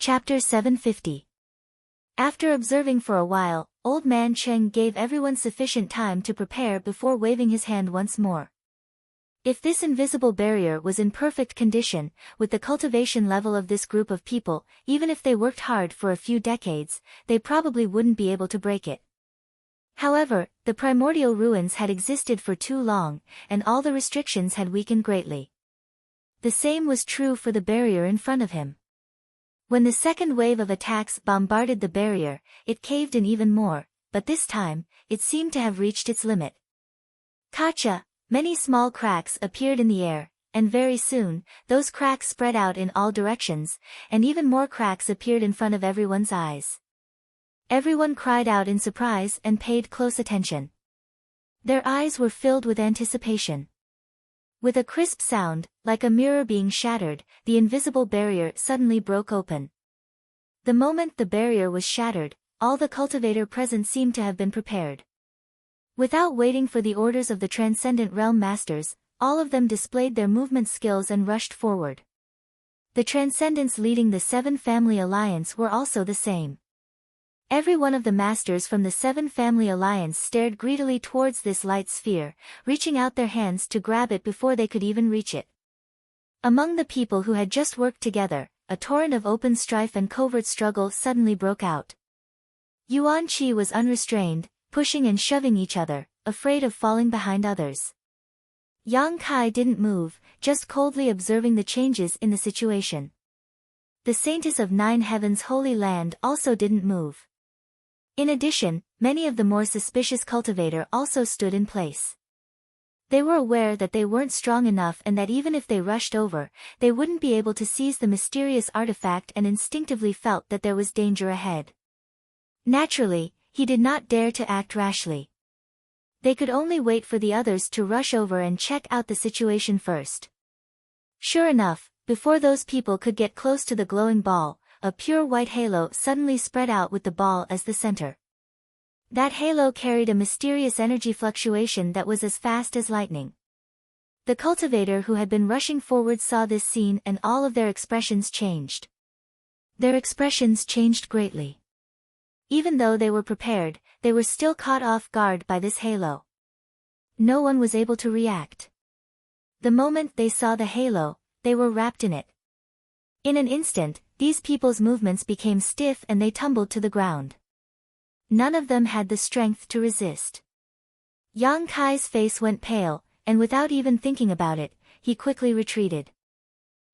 Chapter 750. After observing for a while, Old Man Cheng gave everyone sufficient time to prepare before waving his hand once more. If this invisible barrier was in perfect condition, with the cultivation level of this group of people, even if they worked hard for a few decades, they probably wouldn't be able to break it. However, the primordial ruins had existed for too long, and all the restrictions had weakened greatly. The same was true for the barrier in front of him. When the second wave of attacks bombarded the barrier, it caved in even more, but this time, it seemed to have reached its limit. Gotcha! Many small cracks appeared in the air, and very soon, those cracks spread out in all directions, and even more cracks appeared in front of everyone's eyes. Everyone cried out in surprise and paid close attention. Their eyes were filled with anticipation. With a crisp sound, like a mirror being shattered, the invisible barrier suddenly broke open. The moment the barrier was shattered, all the cultivator present seemed to have been prepared. Without waiting for the orders of the Transcendent Realm Masters, all of them displayed their movement skills and rushed forward. The Transcendents leading the Seven Family Alliance were also the same. Every one of the masters from the Seven Family Alliance stared greedily towards this light sphere, reaching out their hands to grab it before they could even reach it. Among the people who had just worked together, a torrent of open strife and covert struggle suddenly broke out. Yuan Qi was unrestrained, pushing and shoving each other, afraid of falling behind others. Yang Kai didn't move, just coldly observing the changes in the situation. The Saintess of Nine Heavens' Holy Land also didn't move. In addition, many of the more suspicious cultivator also stood in place. They were aware that they weren't strong enough and that even if they rushed over, they wouldn't be able to seize the mysterious artifact and instinctively felt that there was danger ahead. Naturally, he did not dare to act rashly. They could only wait for the others to rush over and check out the situation first. Sure enough, before those people could get close to the glowing ball, a pure white halo suddenly spread out with the ball as the center. That halo carried a mysterious energy fluctuation that was as fast as lightning. The cultivator who had been rushing forward saw this scene and all of their expressions changed. Their expressions changed greatly. Even though they were prepared, they were still caught off guard by this halo. No one was able to react. The moment they saw the halo, they were wrapped in it. In an instant, these people's movements became stiff and they tumbled to the ground. None of them had the strength to resist. Yang Kai's face went pale, and without even thinking about it, he quickly retreated.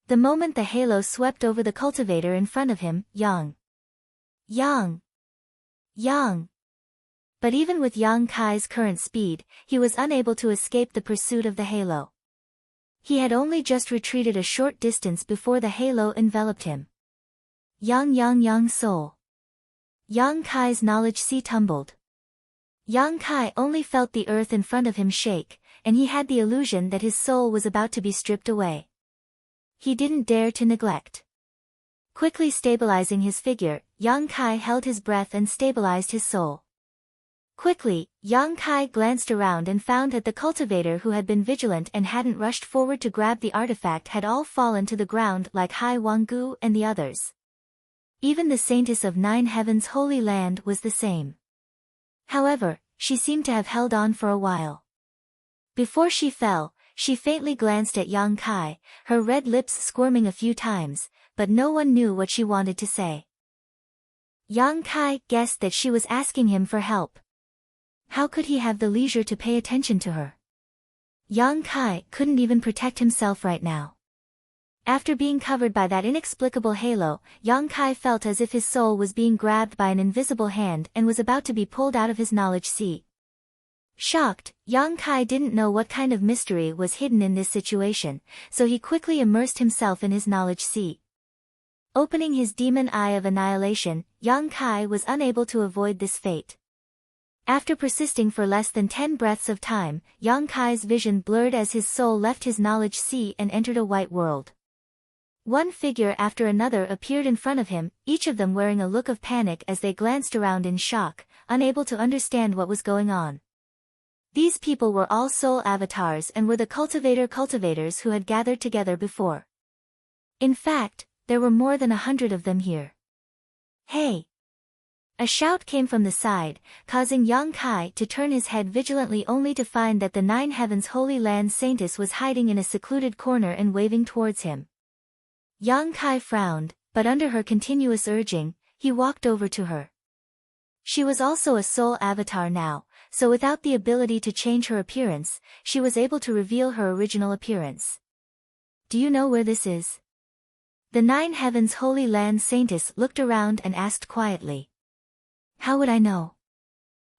The moment the halo swept over the cultivator in front of him, Yang. But even with Yang Kai's current speed, he was unable to escape the pursuit of the halo. He had only just retreated a short distance before the halo enveloped him. Yang soul. Yang Kai's knowledge sea tumbled. Yang Kai only felt the earth in front of him shake, and he had the illusion that his soul was about to be stripped away. He didn't dare to neglect. Quickly stabilizing his figure, Yang Kai held his breath and stabilized his soul. Quickly, Yang Kai glanced around and found that the cultivator who had been vigilant and hadn't rushed forward to grab the artifact had all fallen to the ground like Hai Wanggu and the others. Even the Saintess of Nine Heavens' Holy Land was the same. However, she seemed to have held on for a while. Before she fell, she faintly glanced at Yang Kai, her red lips squirming a few times, but no one knew what she wanted to say. Yang Kai guessed that she was asking him for help. How could he have the leisure to pay attention to her? Yang Kai couldn't even protect himself right now. After being covered by that inexplicable halo, Yang Kai felt as if his soul was being grabbed by an invisible hand and was about to be pulled out of his knowledge sea. Shocked, Yang Kai didn't know what kind of mystery was hidden in this situation, so he quickly immersed himself in his knowledge sea. Opening his demon eye of annihilation, Yang Kai was unable to avoid this fate. After persisting for less than 10 breaths of time, Yang Kai's vision blurred as his soul left his knowledge sea and entered a white world. One figure after another appeared in front of him, each of them wearing a look of panic as they glanced around in shock, unable to understand what was going on. These people were all soul avatars and were the cultivators who had gathered together before. In fact, there were more than 100 of them here. Hey! A shout came from the side, causing Yang Kai to turn his head vigilantly only to find that the Nine Heavens Holy Land Saintess was hiding in a secluded corner and waving towards him. Yang Kai frowned, but under her continuous urging, he walked over to her. She was also a soul avatar now, so without the ability to change her appearance, she was able to reveal her original appearance. Do you know where this is? The Nine Heavens Holy Land Saintess looked around and asked quietly. How would I know?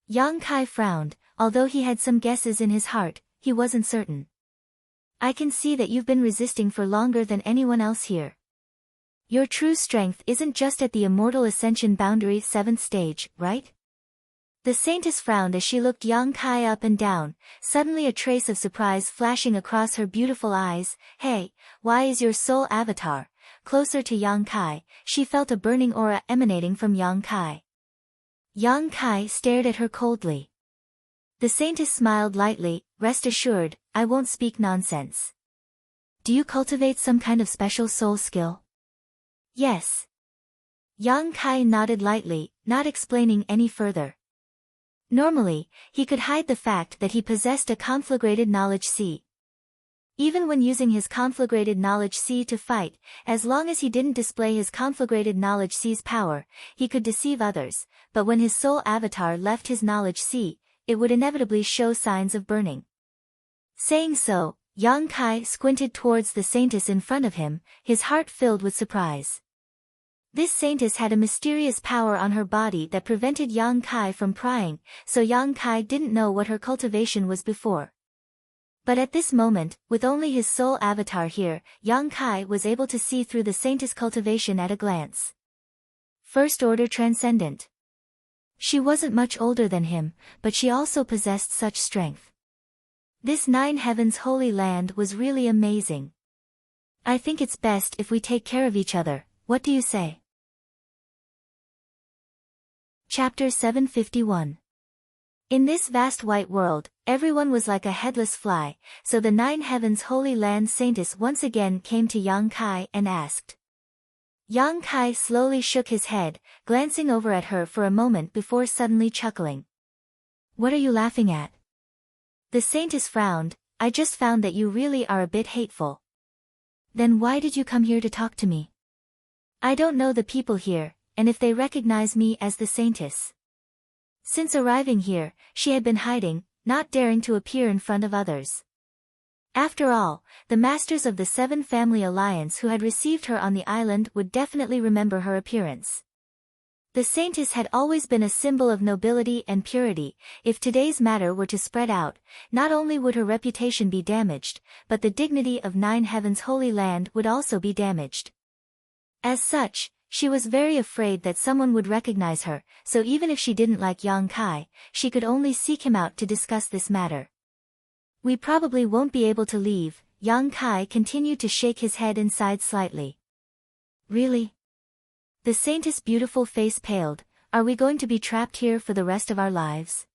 Yang Kai frowned, although he had some guesses in his heart, he wasn't certain. I can see that you've been resisting for longer than anyone else here. Your true strength isn't just at the Immortal Ascension Boundary 7th stage, right? The Saintess frowned as she looked Yang Kai up and down, suddenly a trace of surprise flashing across her beautiful eyes. Hey, why is your soul avatar? Closer to Yang Kai, she felt a burning aura emanating from Yang Kai. Yang Kai stared at her coldly. The Saintess smiled lightly, rest assured, I won't speak nonsense. Do you cultivate some kind of special soul skill? Yes. Yang Kai nodded lightly, not explaining any further. Normally, he could hide the fact that he possessed a conflagrated knowledge C. Even when using his conflagrated knowledge C to fight, as long as he didn't display his conflagrated knowledge C's power, he could deceive others, but when his soul avatar left his knowledge C, it would inevitably show signs of burning. Saying so, Yang Kai squinted towards the Saintess in front of him, his heart filled with surprise. This Saintess had a mysterious power on her body that prevented Yang Kai from prying, so Yang Kai didn't know what her cultivation was before. But at this moment, with only his soul avatar here, Yang Kai was able to see through the Saintess' cultivation at a glance. First Order Transcendent. She wasn't much older than him, but she also possessed such strength. This Nine Heavens Holy Land was really amazing. I think it's best if we take care of each other, what do you say? Chapter 751. In this vast white world, everyone was like a headless fly, so the Nine Heavens Holy Land Saintess once again came to Yang Kai and asked. Yang Kai slowly shook his head, glancing over at her for a moment before suddenly chuckling. What are you laughing at? The Saintess frowned, I just found that you really are a bit hateful. Then why did you come here to talk to me? I don't know the people here, and if they recognize me as the Saintess. Since arriving here, she had been hiding, not daring to appear in front of others. After all, the masters of the Seven Family Alliance who had received her on the island would definitely remember her appearance. The Saintess had always been a symbol of nobility and purity. If today's matter were to spread out, not only would her reputation be damaged, but the dignity of Nine Heavens Holy Land would also be damaged. As such, she was very afraid that someone would recognize her, so even if she didn't like Yang Kai, she could only seek him out to discuss this matter. We probably won't be able to leave, Yang Kai continued to shake his head and sighed slightly. Really? The Saintess' beautiful face paled, are we going to be trapped here for the rest of our lives?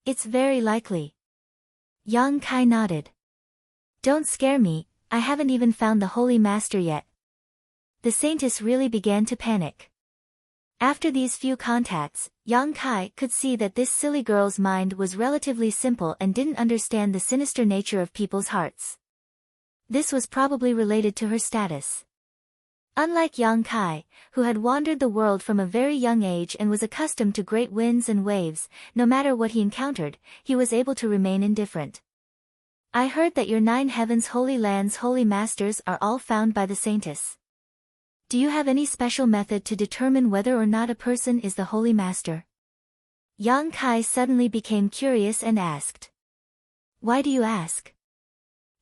It's very likely. Yang Kai nodded. Don't scare me, I haven't even found the Holy Master yet. The Saintess really began to panic. After these few contacts, Yang Kai could see that this silly girl's mind was relatively simple and didn't understand the sinister nature of people's hearts. This was probably related to her status. Unlike Yang Kai, who had wandered the world from a very young age and was accustomed to great winds and waves, no matter what he encountered, he was able to remain indifferent. I heard that your Nine Heavens Holy Land's Holy Masters are all found by the Saintess. Do you have any special method to determine whether or not a person is the Holy Master? Yang Kai suddenly became curious and asked. Why do you ask?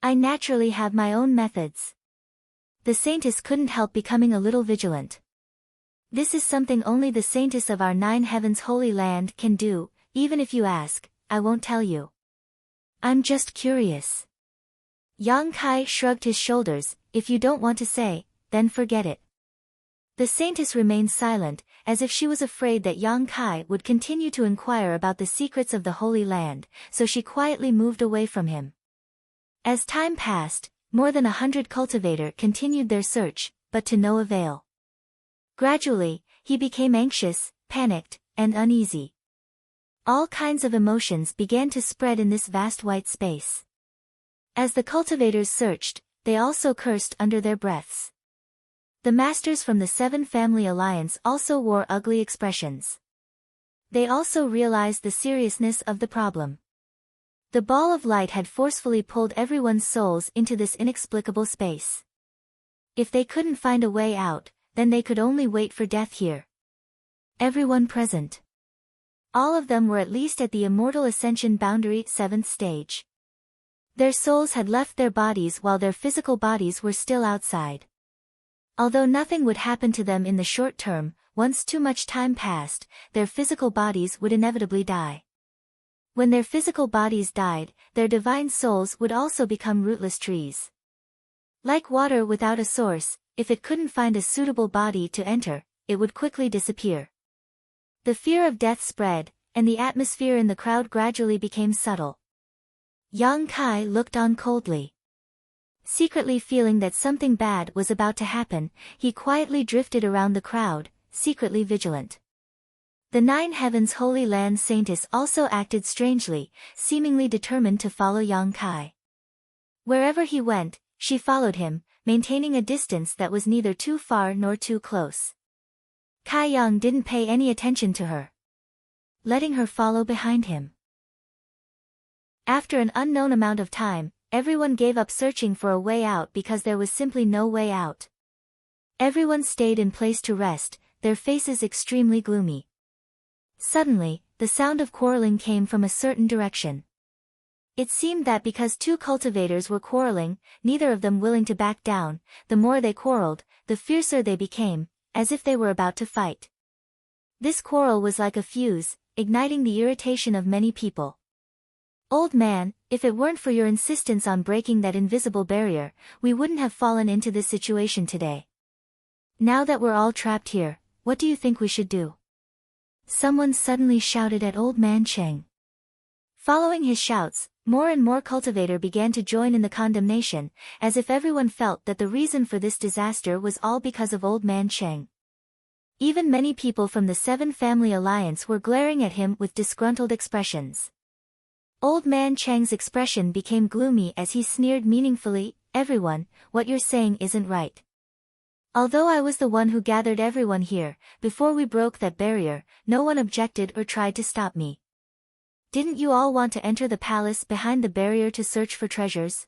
I naturally have my own methods. The Saintess couldn't help becoming a little vigilant. This is something only the Saintess of our Nine Heavens Holy Land can do, even if you ask, I won't tell you. I'm just curious. Yang Kai shrugged his shoulders, if you don't want to say, then forget it. The Saintess remained silent, as if she was afraid that Yang Kai would continue to inquire about the secrets of the Holy Land, so she quietly moved away from him. As time passed, more than 100 cultivators continued their search, but to no avail. Gradually, he became anxious, panicked, and uneasy. All kinds of emotions began to spread in this vast white space. As the cultivators searched, they also cursed under their breaths. The masters from the Seven Family Alliance also wore ugly expressions. They also realized the seriousness of the problem. The ball of light had forcefully pulled everyone's souls into this inexplicable space. If they couldn't find a way out, then they could only wait for death here. Everyone present. All of them were at least at the immortal ascension boundary 7th stage. Their souls had left their bodies while their physical bodies were still outside. Although nothing would happen to them in the short term, once too much time passed, their physical bodies would inevitably die. When their physical bodies died, their divine souls would also become rootless trees. Like water without a source, if it couldn't find a suitable body to enter, it would quickly disappear. The fear of death spread, and the atmosphere in the crowd gradually became subtle. Yang Kai looked on coldly. Secretly feeling that something bad was about to happen, he quietly drifted around the crowd, secretly vigilant. The 9 Heavens Holy Land Saintess also acted strangely, seemingly determined to follow Yang Kai. Wherever he went, she followed him, maintaining a distance that was neither too far nor too close. Kai Yang didn't pay any attention to her, letting her follow behind him. After an unknown amount of time, everyone gave up searching for a way out because there was simply no way out. Everyone stayed in place to rest, their faces extremely gloomy. Suddenly, the sound of quarreling came from a certain direction. It seemed that because 2 cultivators were quarreling, neither of them willing to back down, the more they quarreled, the fiercer they became, as if they were about to fight. This quarrel was like a fuse, igniting the irritation of many people. Old man, if it weren't for your insistence on breaking that invisible barrier, we wouldn't have fallen into this situation today. Now that we're all trapped here, what do you think we should do? Someone suddenly shouted at Old Man Cheng. Following his shouts, more and more cultivator began to join in the condemnation, as if everyone felt that the reason for this disaster was all because of Old Man Cheng. Even many people from the 7 Family Alliance were glaring at him with disgruntled expressions. Old Man Cheng's expression became gloomy as he sneered meaningfully, "Everyone, what you're saying isn't right. Although I was the one who gathered everyone here, before we broke that barrier, no one objected or tried to stop me. Didn't you all want to enter the palace behind the barrier to search for treasures?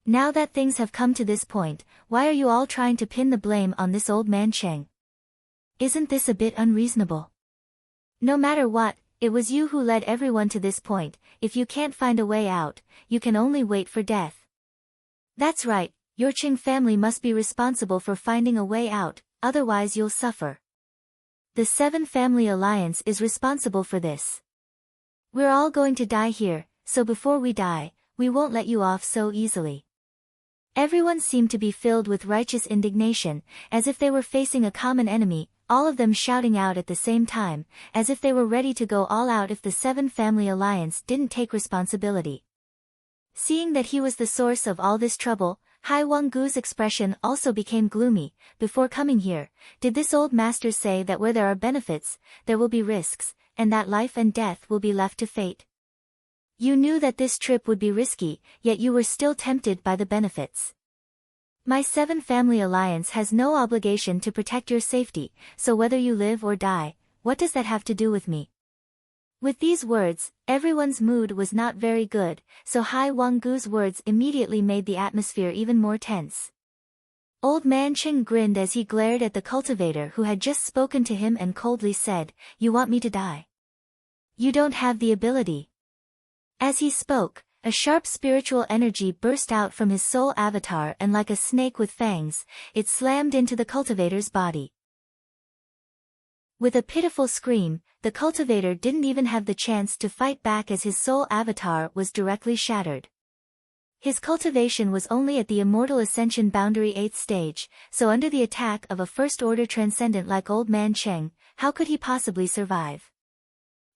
Now that things have come to this point, why are you all trying to pin the blame on this Old Man Cheng? Isn't this a bit unreasonable? No matter what, it was you who led everyone to this point. If you can't find a way out, you can only wait for death." "That's right, your Cheng family must be responsible for finding a way out, otherwise you'll suffer. The 7 Family Alliance is responsible for this. We're all going to die here, so before we die, we won't let you off so easily." Everyone seemed to be filled with righteous indignation, as if they were facing a common enemy, all of them shouting out at the same time, as if they were ready to go all out if the 7 Family Alliance didn't take responsibility. Seeing that he was the source of all this trouble, Hai Wanggu's expression also became gloomy. "Before coming here, did this old master say that where there are benefits, there will be risks, and that life and death will be left to fate? You knew that this trip would be risky, yet you were still tempted by the benefits. My 7 Family Alliance has no obligation to protect your safety, so whether you live or die, what does that have to do with me?" With these words, everyone's mood was not very good, so Hai Wanggu's words immediately made the atmosphere even more tense. Old Man Cheng grinned as he glared at the cultivator who had just spoken to him and coldly said, "You want me to die? You don't have the ability." As he spoke, a sharp spiritual energy burst out from his soul avatar and like a snake with fangs, it slammed into the cultivator's body. With a pitiful scream, the cultivator didn't even have the chance to fight back as his soul avatar was directly shattered. His cultivation was only at the immortal ascension boundary 8th stage, so under the attack of a first-order transcendent like Old Man Cheng, how could he possibly survive?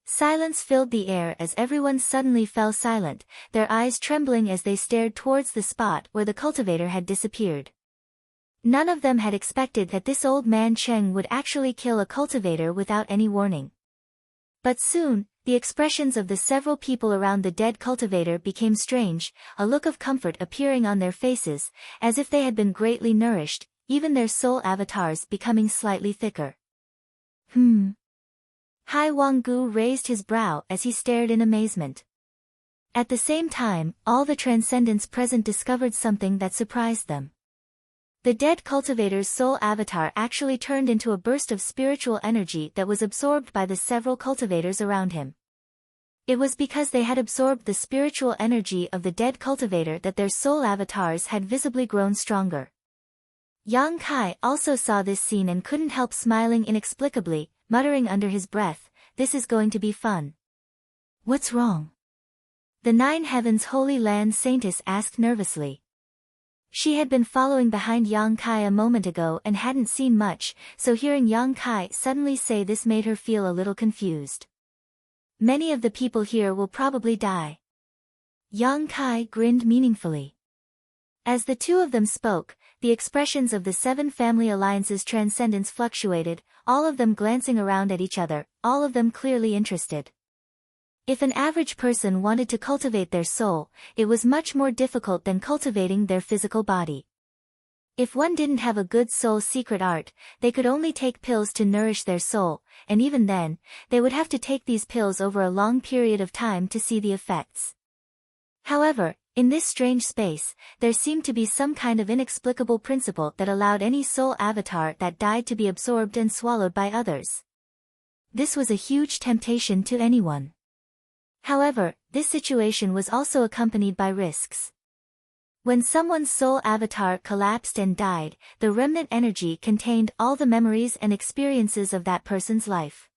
Silence filled the air as everyone suddenly fell silent, their eyes trembling as they stared towards the spot where the cultivator had disappeared. None of them had expected that this old man Cheng would actually kill a cultivator without any warning. But soon, the expressions of the several people around the dead cultivator became strange, a look of comfort appearing on their faces, as if they had been greatly nourished, even their soul avatars becoming slightly thicker. Hai Wanggu raised his brow as he stared in amazement. At the same time, all the transcendents present discovered something that surprised them. The dead cultivator's soul avatar actually turned into a burst of spiritual energy that was absorbed by the several cultivators around him. It was because they had absorbed the spiritual energy of the dead cultivator that their soul avatars had visibly grown stronger. Yang Kai also saw this scene and couldn't help smiling inexplicably, muttering under his breath, "This is going to be fun." "What's wrong?" The Nine Heavens Holy Land Saintess asked nervously. She had been following behind Yang Kai a moment ago and hadn't seen much, so hearing Yang Kai suddenly say this made her feel a little confused. "Many of the people here will probably die." Yang Kai grinned meaningfully. As the two of them spoke, the expressions of the seven family alliances' transcendence fluctuated, all of them glancing around at each other, all of them clearly interested. If an average person wanted to cultivate their soul, it was much more difficult than cultivating their physical body. If one didn't have a good soul secret art, they could only take pills to nourish their soul, and even then, they would have to take these pills over a long period of time to see the effects. However, in this strange space, there seemed to be some kind of inexplicable principle that allowed any soul avatar that died to be absorbed and swallowed by others. This was a huge temptation to anyone. However, this situation was also accompanied by risks. When someone's soul avatar collapsed and died, the remnant energy contained all the memories and experiences of that person's life.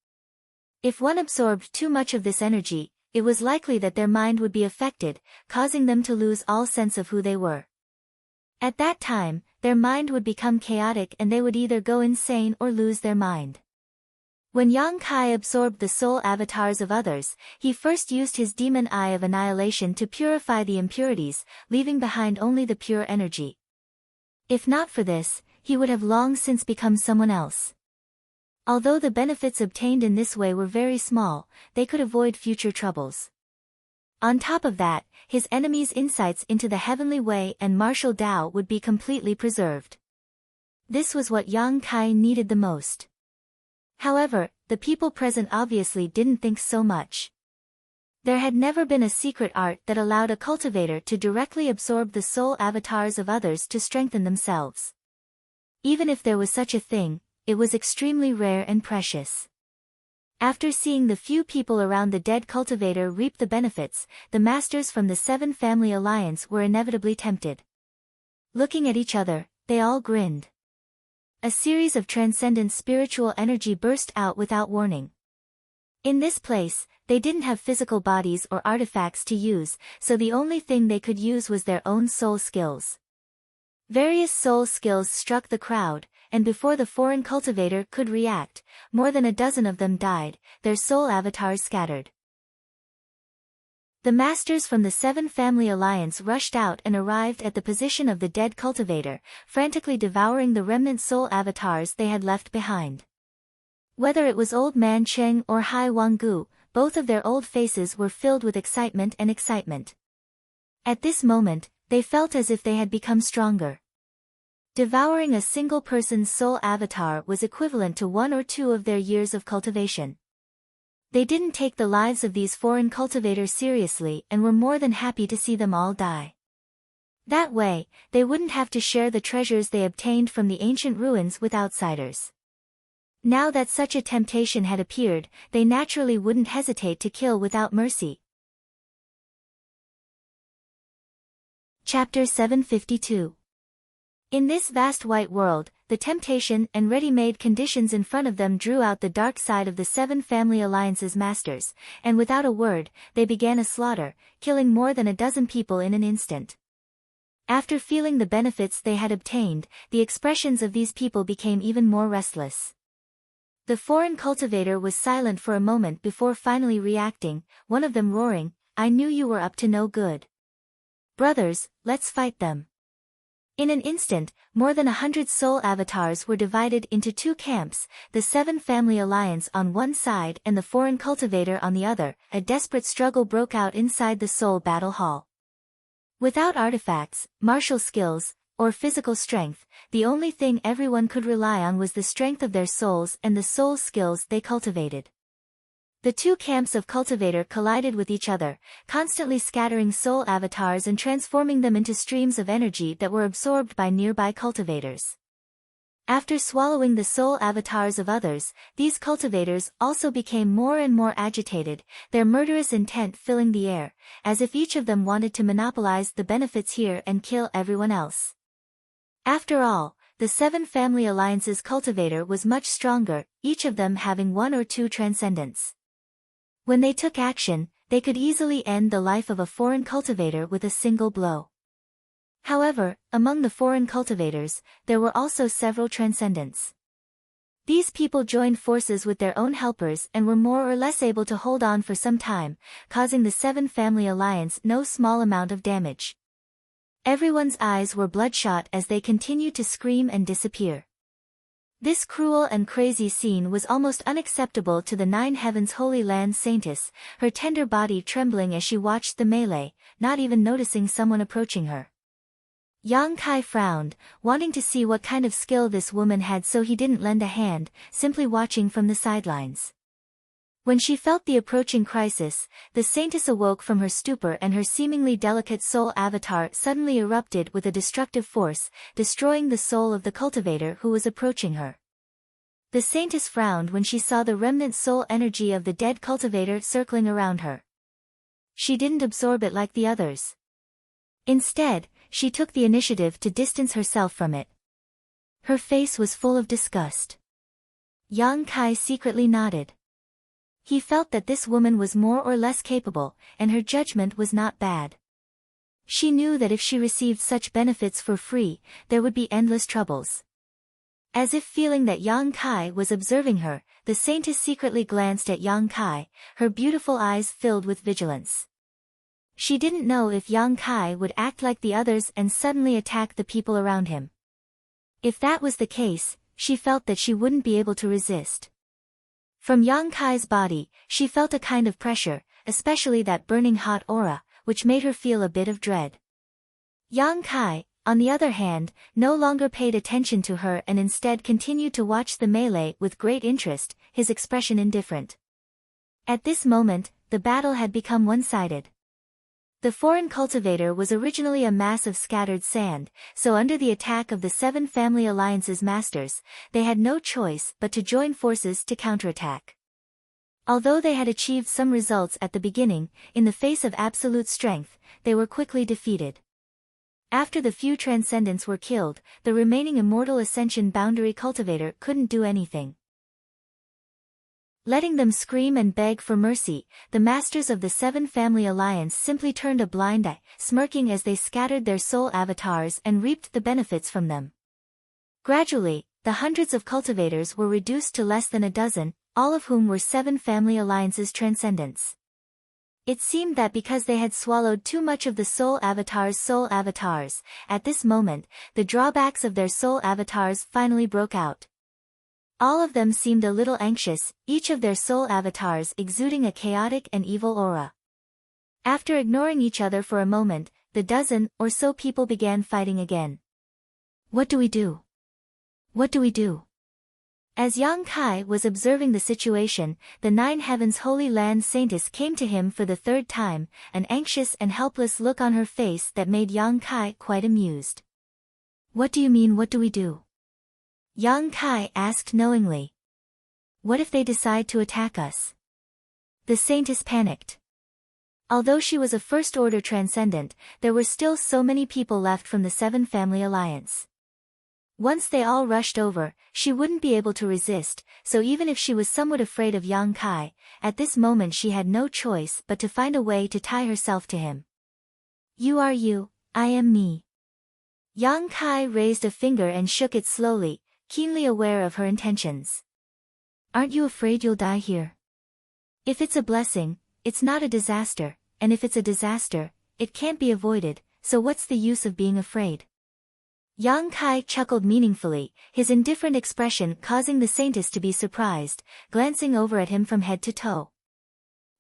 If one absorbed too much of this energy, it was likely that their mind would be affected, causing them to lose all sense of who they were. At that time, their mind would become chaotic and they would either go insane or lose their mind. When Yang Kai absorbed the soul avatars of others, he first used his demon eye of annihilation to purify the impurities, leaving behind only the pure energy. If not for this, he would have long since become someone else. Although the benefits obtained in this way were very small, they could avoid future troubles. On top of that, his enemies' insights into the heavenly way and martial Tao would be completely preserved. This was what Yang Kai needed the most. However, the people present obviously didn't think so much. There had never been a secret art that allowed a cultivator to directly absorb the soul avatars of others to strengthen themselves. Even if there was such a thing, it was extremely rare and precious. After seeing the few people around the dead cultivator reap the benefits, the masters from the Seven Family Alliance were inevitably tempted. Looking at each other, they all grinned. A series of transcendent spiritual energy burst out without warning. In this place, they didn't have physical bodies or artifacts to use, so the only thing they could use was their own soul skills. Various soul skills struck the crowd, and before the foreign cultivator could react, more than a dozen of them died, their soul avatars scattered. The masters from the Seven Family Alliance rushed out and arrived at the position of the dead cultivator, frantically devouring the remnant soul avatars they had left behind. Whether it was Old Man Cheng or Hai Wanggu, both of their old faces were filled with excitement and excitement. At this moment, they felt as if they had become stronger. Devouring a single person's soul avatar was equivalent to 1 or 2 of their years of cultivation. They didn't take the lives of these foreign cultivators seriously and were more than happy to see them all die. That way, they wouldn't have to share the treasures they obtained from the ancient ruins with outsiders. Now that such a temptation had appeared, they naturally wouldn't hesitate to kill without mercy. Chapter 752. In this vast white world, the temptation and ready-made conditions in front of them drew out the dark side of the Seven Family Alliance's masters, and without a word, they began a slaughter, killing more than a dozen people in an instant. After feeling the benefits they had obtained, the expressions of these people became even more restless. The foreign cultivator was silent for a moment before finally reacting, one of them roaring, "I knew you were up to no good. Brothers, let's fight them." In an instant, more than 100 soul avatars were divided into two camps, the Seven Family Alliance on one side and the Foreign Cultivator on the other. A desperate struggle broke out inside the soul battle hall. Without artifacts, martial skills, or physical strength, the only thing everyone could rely on was the strength of their souls and the soul skills they cultivated. The two camps of cultivator collided with each other, constantly scattering soul avatars and transforming them into streams of energy that were absorbed by nearby cultivators. After swallowing the soul avatars of others, these cultivators also became more and more agitated, their murderous intent filling the air, as if each of them wanted to monopolize the benefits here and kill everyone else. After all, the Seven Family Alliance's cultivator was much stronger, each of them having one or two transcendents. When they took action, they could easily end the life of a foreign cultivator with a single blow. However, among the foreign cultivators, there were also several transcendents. These people joined forces with their own helpers and were more or less able to hold on for some time, causing the Seven Family Alliance no small amount of damage. Everyone's eyes were bloodshot as they continued to scream and disappear. This cruel and crazy scene was almost unacceptable to the Nine Heavens Holy Land Saintess, her tender body trembling as she watched the melee, not even noticing someone approaching her. Yang Kai frowned, wanting to see what kind of skill this woman had, so he didn't lend a hand, simply watching from the sidelines. When she felt the approaching crisis, the saintess awoke from her stupor and her seemingly delicate soul avatar suddenly erupted with a destructive force, destroying the soul of the cultivator who was approaching her. The saintess frowned when she saw the remnant soul energy of the dead cultivator circling around her. She didn't absorb it like the others. Instead, she took the initiative to distance herself from it. Her face was full of disgust. Yang Kai secretly nodded. He felt that this woman was more or less capable, and her judgment was not bad. She knew that if she received such benefits for free, there would be endless troubles. As if feeling that Yang Kai was observing her, the saintess secretly glanced at Yang Kai, her beautiful eyes filled with vigilance. She didn't know if Yang Kai would act like the others and suddenly attack the people around him. If that was the case, she felt that she wouldn't be able to resist. From Yang Kai's body, she felt a kind of pressure, especially that burning hot aura, which made her feel a bit of dread. Yang Kai, on the other hand, no longer paid attention to her and instead continued to watch the melee with great interest, his expression indifferent. At this moment, the battle had become one-sided. The foreign cultivator was originally a mass of scattered sand, so under the attack of the Seven Family Alliance's masters, they had no choice but to join forces to counterattack. Although they had achieved some results at the beginning, in the face of absolute strength, they were quickly defeated. After the few transcendents were killed, the remaining immortal ascension boundary cultivator couldn't do anything. Letting them scream and beg for mercy, the masters of the Seven Family Alliance simply turned a blind eye, smirking as they scattered their soul avatars and reaped the benefits from them. Gradually, the hundreds of cultivators were reduced to less than a dozen, all of whom were Seven Family Alliance's transcendents. It seemed that because they had swallowed too much of the soul avatars, at this moment, the drawbacks of their soul avatars finally broke out. All of them seemed a little anxious, each of their soul avatars exuding a chaotic and evil aura. After ignoring each other for a moment, the dozen or so people began fighting again. What do we do? What do we do? As Yang Kai was observing the situation, the Nine Heavens Holy Land Saintess came to him for the third time, an anxious and helpless look on her face that made Yang Kai quite amused. What do you mean, what do we do? Yang Kai asked knowingly. What if they decide to attack us? The saintess panicked. Although she was a first-order transcendent, there were still so many people left from the Seven Family Alliance. Once they all rushed over, she wouldn't be able to resist, so even if she was somewhat afraid of Yang Kai, at this moment she had no choice but to find a way to tie herself to him. You are you, I am me. Yang Kai raised a finger and shook it slowly, keenly aware of her intentions. Aren't you afraid you'll die here? If it's a blessing, it's not a disaster, and if it's a disaster, it can't be avoided, so what's the use of being afraid? Yang Kai chuckled meaningfully, his indifferent expression causing the saintess to be surprised, glancing over at him from head to toe.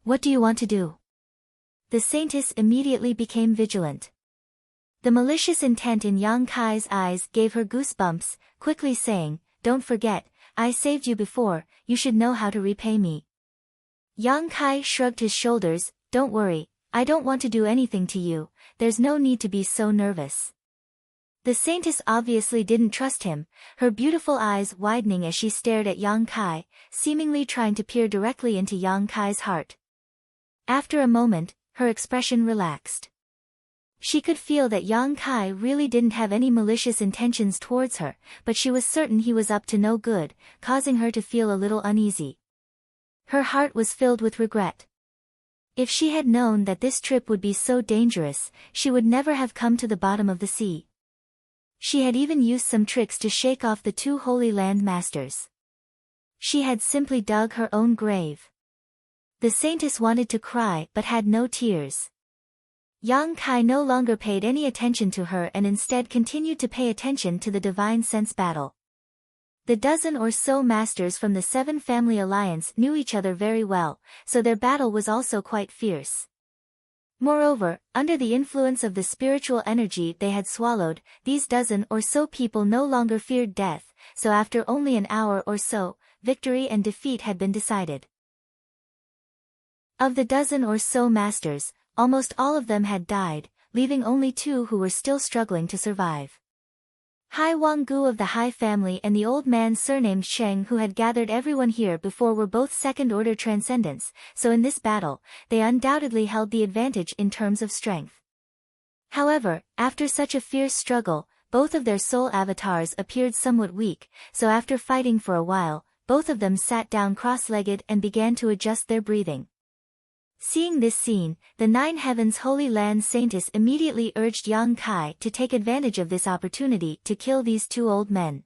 What do you want to do? The saintess immediately became vigilant. The malicious intent in Yang Kai's eyes gave her goosebumps, quickly saying, "Don't forget, I saved you before, you should know how to repay me." Yang Kai shrugged his shoulders, "Don't worry, I don't want to do anything to you, there's no need to be so nervous." The saintess obviously didn't trust him, her beautiful eyes widening as she stared at Yang Kai, seemingly trying to peer directly into Yang Kai's heart. After a moment, her expression relaxed. She could feel that Yang Kai really didn't have any malicious intentions towards her, but she was certain he was up to no good, causing her to feel a little uneasy. Her heart was filled with regret. If she had known that this trip would be so dangerous, she would never have come to the bottom of the sea. She had even used some tricks to shake off the two Holy Land Masters. She had simply dug her own grave. The saintess wanted to cry but had no tears. Yang Kai no longer paid any attention to her and instead continued to pay attention to the divine sense battle. The dozen or so masters from the Seven Family Alliance knew each other very well, so their battle was also quite fierce. Moreover, under the influence of the spiritual energy they had swallowed, these dozen or so people no longer feared death, so after only an hour or so, victory and defeat had been decided. Of the dozen or so masters, almost all of them had died, leaving only two who were still struggling to survive. Hai Wanggu of the Hai family and the old man surnamed Sheng who had gathered everyone here before were both second-order transcendents, so in this battle, they undoubtedly held the advantage in terms of strength. However, after such a fierce struggle, both of their soul avatars appeared somewhat weak, so after fighting for a while, both of them sat down cross-legged and began to adjust their breathing. Seeing this scene, the Nine Heavens Holy Land Saintess immediately urged Yang Kai to take advantage of this opportunity to kill these two old men.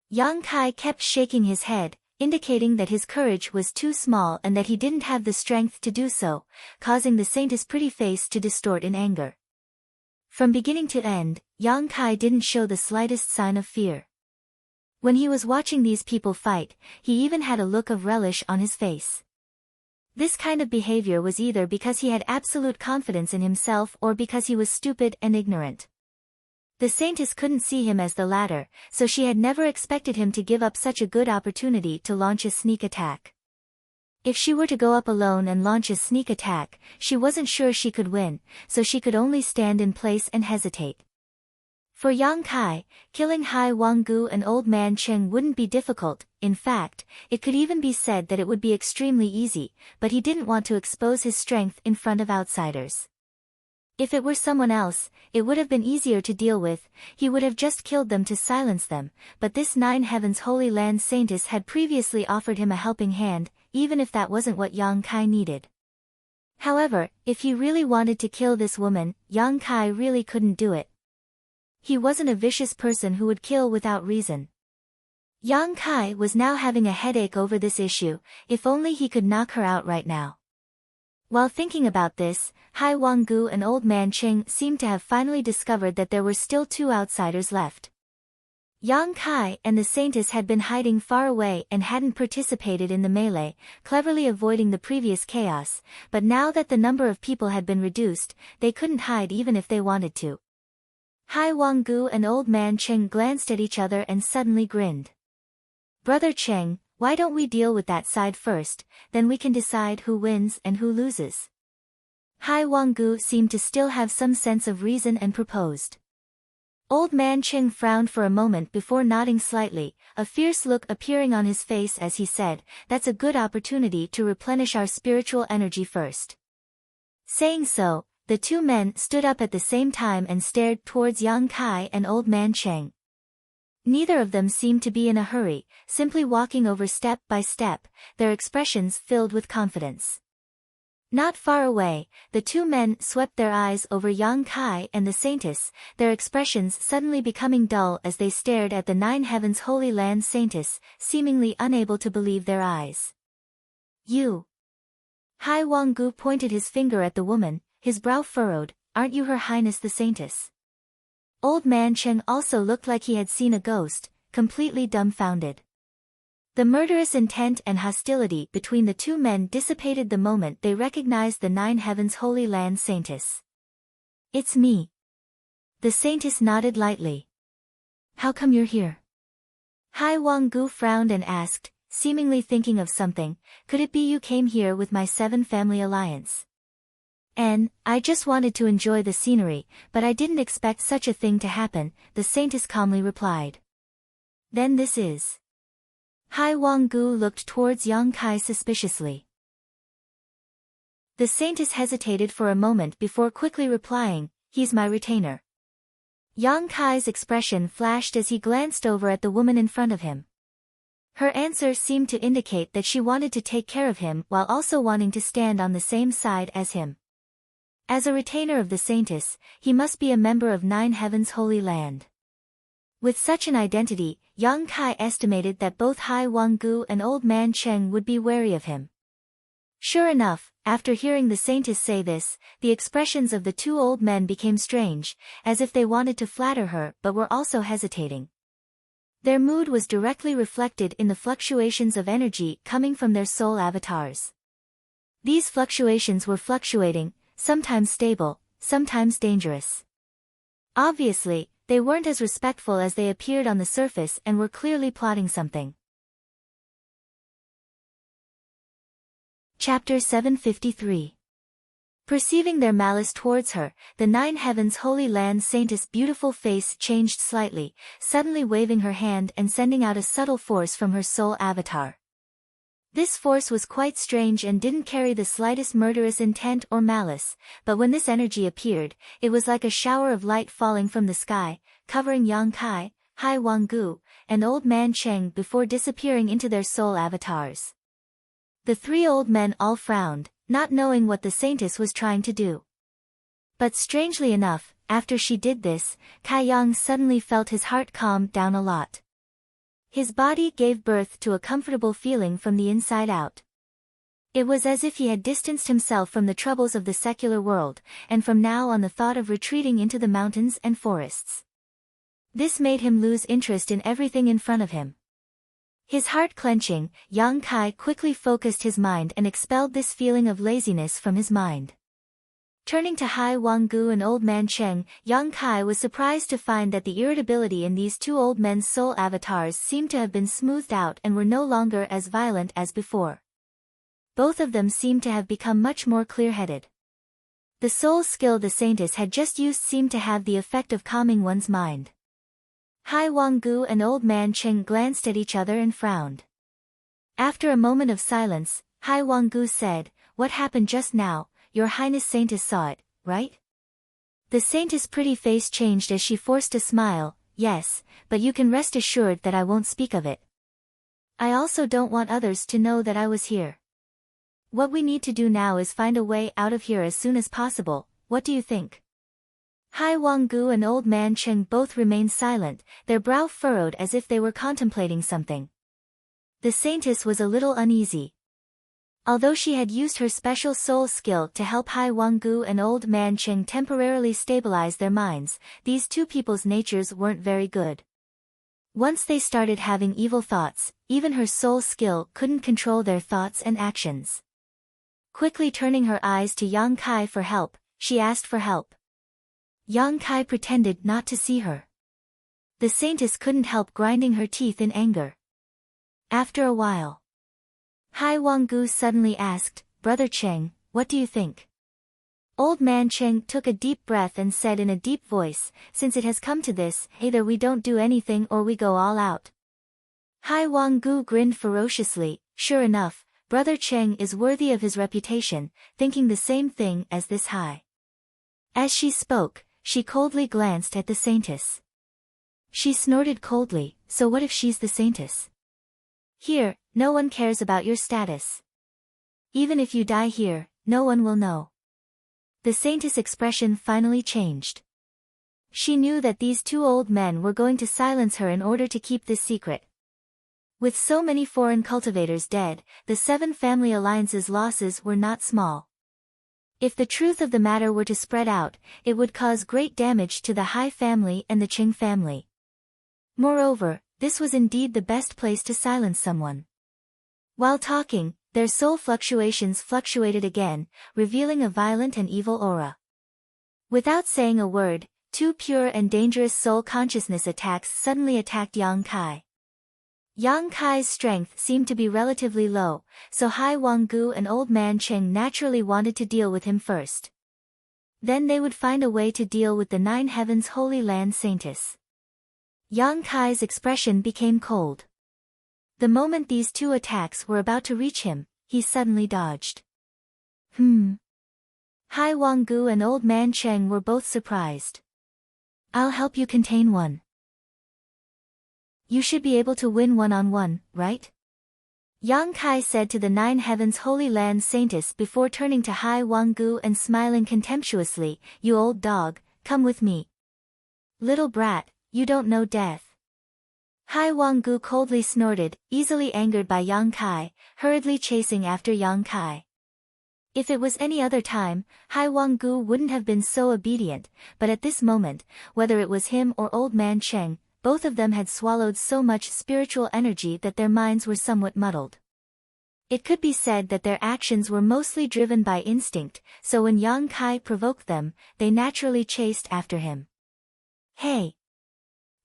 Yang Kai kept shaking his head, indicating that his courage was too small and that he didn't have the strength to do so, causing the saintess' pretty face to distort in anger. From beginning to end, Yang Kai didn't show the slightest sign of fear. When he was watching these people fight, he even had a look of relish on his face. This kind of behavior was either because he had absolute confidence in himself or because he was stupid and ignorant. The saintess couldn't see him as the latter, so she had never expected him to give up such a good opportunity to launch a sneak attack. If she were to go up alone and launch a sneak attack, she wasn't sure she could win, so she could only stand in place and hesitate. For Yang Kai, killing Hai Wanggu and Old Man Cheng wouldn't be difficult, in fact, it could even be said that it would be extremely easy, but he didn't want to expose his strength in front of outsiders. If it were someone else, it would have been easier to deal with, he would have just killed them to silence them, but this Nine Heavens Holy Land Saintess had previously offered him a helping hand, even if that wasn't what Yang Kai needed. However, if he really wanted to kill this woman, Yang Kai really couldn't do it. He wasn't a vicious person who would kill without reason. Yang Kai was now having a headache over this issue, if only he could knock her out right now. While thinking about this, Hai Wanggu and Old Man Cheng seemed to have finally discovered that there were still two outsiders left. Yang Kai and the saintess had been hiding far away and hadn't participated in the melee, cleverly avoiding the previous chaos, but now that the number of people had been reduced, they couldn't hide even if they wanted to. Hai Wanggu and Old Man Cheng glanced at each other and suddenly grinned. "Brother Cheng, why don't we deal with that side first, then we can decide who wins and who loses." Hai Wanggu seemed to still have some sense of reason and proposed. Old Man Cheng frowned for a moment before nodding slightly, a fierce look appearing on his face as he said, "That's a good opportunity to replenish our spiritual energy first." Saying so, the two men stood up at the same time and stared towards Yang Kai and Old Man Cheng. Neither of them seemed to be in a hurry, simply walking over step by step, their expressions filled with confidence. Not far away, the two men swept their eyes over Yang Kai and the saintess, their expressions suddenly becoming dull as they stared at the Nine Heavens Holy Land Saintess, seemingly unable to believe their eyes. "You." Hai Wanggu pointed his finger at the woman, his brow furrowed, "Aren't you Her Highness the Saintess?" Old man Cheng also looked like he had seen a ghost, completely dumbfounded. The murderous intent and hostility between the two men dissipated the moment they recognized the Nine Heavens Holy Land Saintess. "It's me." The Saintess nodded lightly. "How come you're here?" Hai Wanggu frowned and asked, seemingly thinking of something, "Could it be you came here with my Seven Family Alliance?" I just wanted to enjoy the scenery, but I didn't expect such a thing to happen," the Saintess calmly replied. "Then this is..." Hai Wanggu looked towards Yang Kai suspiciously. The Saintess hesitated for a moment before quickly replying, "He's my retainer." Yang Kai's expression flashed as he glanced over at the woman in front of him. Her answer seemed to indicate that she wanted to take care of him while also wanting to stand on the same side as him. As a retainer of the Saintess, he must be a member of Nine Heavens Holy Land. With such an identity, Yang Kai estimated that both Hai Wanggu and Old Man Cheng would be wary of him. Sure enough, after hearing the Saintess say this, the expressions of the two old men became strange, as if they wanted to flatter her but were also hesitating. Their mood was directly reflected in the fluctuations of energy coming from their soul avatars. These fluctuations were fluctuating, sometimes stable, sometimes dangerous. Obviously, they weren't as respectful as they appeared on the surface and were clearly plotting something. Chapter 753. Perceiving their malice towards her, the Nine Heavens Holy Land Saintess' beautiful face changed slightly, suddenly waving her hand and sending out a subtle force from her soul avatar. This force was quite strange and didn't carry the slightest murderous intent or malice, but when this energy appeared, it was like a shower of light falling from the sky, covering Yang Kai, Hai Wanggu, and Old Man Cheng before disappearing into their soul avatars. The three old men all frowned, not knowing what the Saintess was trying to do. But strangely enough, after she did this, Kai Yang suddenly felt his heart calm down a lot. His body gave birth to a comfortable feeling from the inside out. It was as if he had distanced himself from the troubles of the secular world, and from now on the thought of retreating into the mountains and forests. This made him lose interest in everything in front of him. His heart clenching, Yang Kai quickly focused his mind and expelled this feeling of laziness from his mind. Turning to Hai Wanggu and Old Man Cheng, Yang Kai was surprised to find that the irritability in these two old men's soul avatars seemed to have been smoothed out and were no longer as violent as before. Both of them seemed to have become much more clear-headed. The soul skill the Saintess had just used seemed to have the effect of calming one's mind. Hai Wanggu and Old Man Cheng glanced at each other and frowned. After a moment of silence, Hai Wanggu said, "What happened just now? Your Highness Saintess saw it, right?" The Saintess' pretty face changed as she forced a smile. "Yes, but you can rest assured that I won't speak of it. I also don't want others to know that I was here. What we need to do now is find a way out of here as soon as possible. What do you think?" Hai Wanggu and Old Man Cheng both remained silent, their brow furrowed as if they were contemplating something. The Saintess was a little uneasy. Although she had used her special soul skill to help Hai Wanggu and Old Man Cheng temporarily stabilize their minds, these two people's natures weren't very good. Once they started having evil thoughts, even her soul skill couldn't control their thoughts and actions. Quickly turning her eyes to Yang Kai for help, she asked for help. Yang Kai pretended not to see her. The Saintess couldn't help grinding her teeth in anger. After a while, Hai Wanggu suddenly asked, "Brother Cheng, what do you think?" Old Man Cheng took a deep breath and said in a deep voice, "Since it has come to this, either we don't do anything or we go all out." Hai Wanggu grinned ferociously. Sure enough, Brother Cheng is worthy of his reputation, thinking the same thing as this Hai. As she spoke, she coldly glanced at the Saintess. She snorted coldly, "So what if she's the Saintess? Here, no one cares about your status. Even if you die here, no one will know." The Saintess' expression finally changed. She knew that these two old men were going to silence her in order to keep this secret. With so many foreign cultivators dead, the Seven Family Alliance's losses were not small. If the truth of the matter were to spread out, it would cause great damage to the Hai family and the Qing family. Moreover, this was indeed the best place to silence someone. While talking, their soul fluctuations fluctuated again, revealing a violent and evil aura. Without saying a word, two pure and dangerous soul consciousness attacks suddenly attacked Yang Kai. Yang Kai's strength seemed to be relatively low, so Hai Wanggu and Old Man Cheng naturally wanted to deal with him first. Then they would find a way to deal with the Nine Heavens Holy Land Saintess. Yang Kai's expression became cold. The moment these two attacks were about to reach him, he suddenly dodged. Hai Wanggu and Old Man Cheng were both surprised. I'll help you contain one. You should be able to win one-on-one, right? Yang Kai said to the Nine Heavens Holy Land Saintess before turning to Hai Wanggu and smiling contemptuously, "You old dog, come with me. Little brat, you don't know death." Hai Wanggu coldly snorted, easily angered by Yang Kai, hurriedly chasing after Yang Kai. If it was any other time, Hai Wanggu wouldn't have been so obedient, but at this moment, whether it was him or Old Man Cheng, both of them had swallowed so much spiritual energy that their minds were somewhat muddled. It could be said that their actions were mostly driven by instinct, so when Yang Kai provoked them, they naturally chased after him. "Hey!"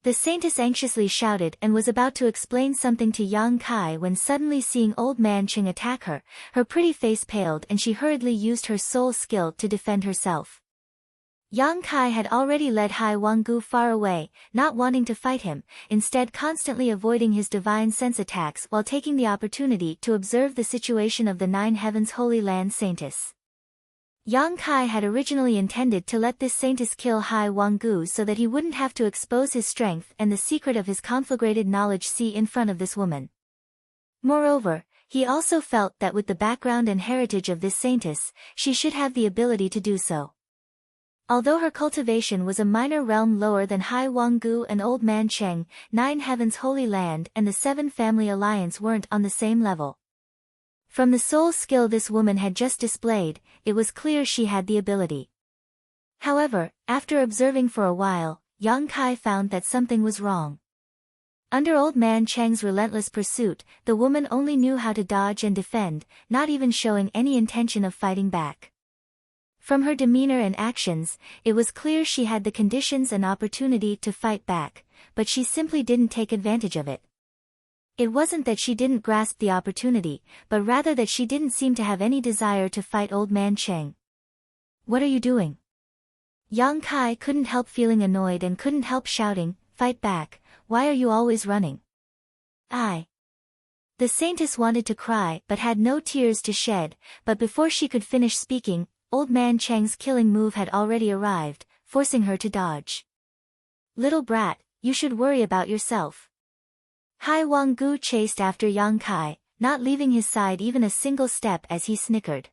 The Saintess anxiously shouted and was about to explain something to Yang Kai when suddenly seeing Old Man Cheng attack her, her pretty face paled and she hurriedly used her soul skill to defend herself. Yang Kai had already led Hai Wanggu far away, not wanting to fight him, instead constantly avoiding his divine sense attacks while taking the opportunity to observe the situation of the Nine Heavens Holy Land Saintess. Yang Kai had originally intended to let this Saintess kill Hai Wanggu so that he wouldn't have to expose his strength and the secret of his conflagrated knowledge in front of this woman. Moreover, he also felt that with the background and heritage of this Saintess, she should have the ability to do so. Although her cultivation was a minor realm lower than Hai Wanggu and Old Man Cheng, Nine Heavens Holy Land and the Seven Family Alliance weren't on the same level. From the soul skill this woman had just displayed, it was clear she had the ability. However, after observing for a while, Yang Kai found that something was wrong. Under Old Man Cheng's relentless pursuit, the woman only knew how to dodge and defend, not even showing any intention of fighting back. From her demeanor and actions, it was clear she had the conditions and opportunity to fight back, but she simply didn't take advantage of it. It wasn't that she didn't grasp the opportunity, but rather that she didn't seem to have any desire to fight Old Man Cheng. "What are you doing?" Yang Kai couldn't help feeling annoyed and couldn't help shouting, "Fight back, why are you always running?" The Saintess wanted to cry but had no tears to shed, but before she could finish speaking, Old Man Cheng's killing move had already arrived, forcing her to dodge. "Little brat, you should worry about yourself." Hai Wanggu chased after Yang Kai, not leaving his side even a single step as he snickered.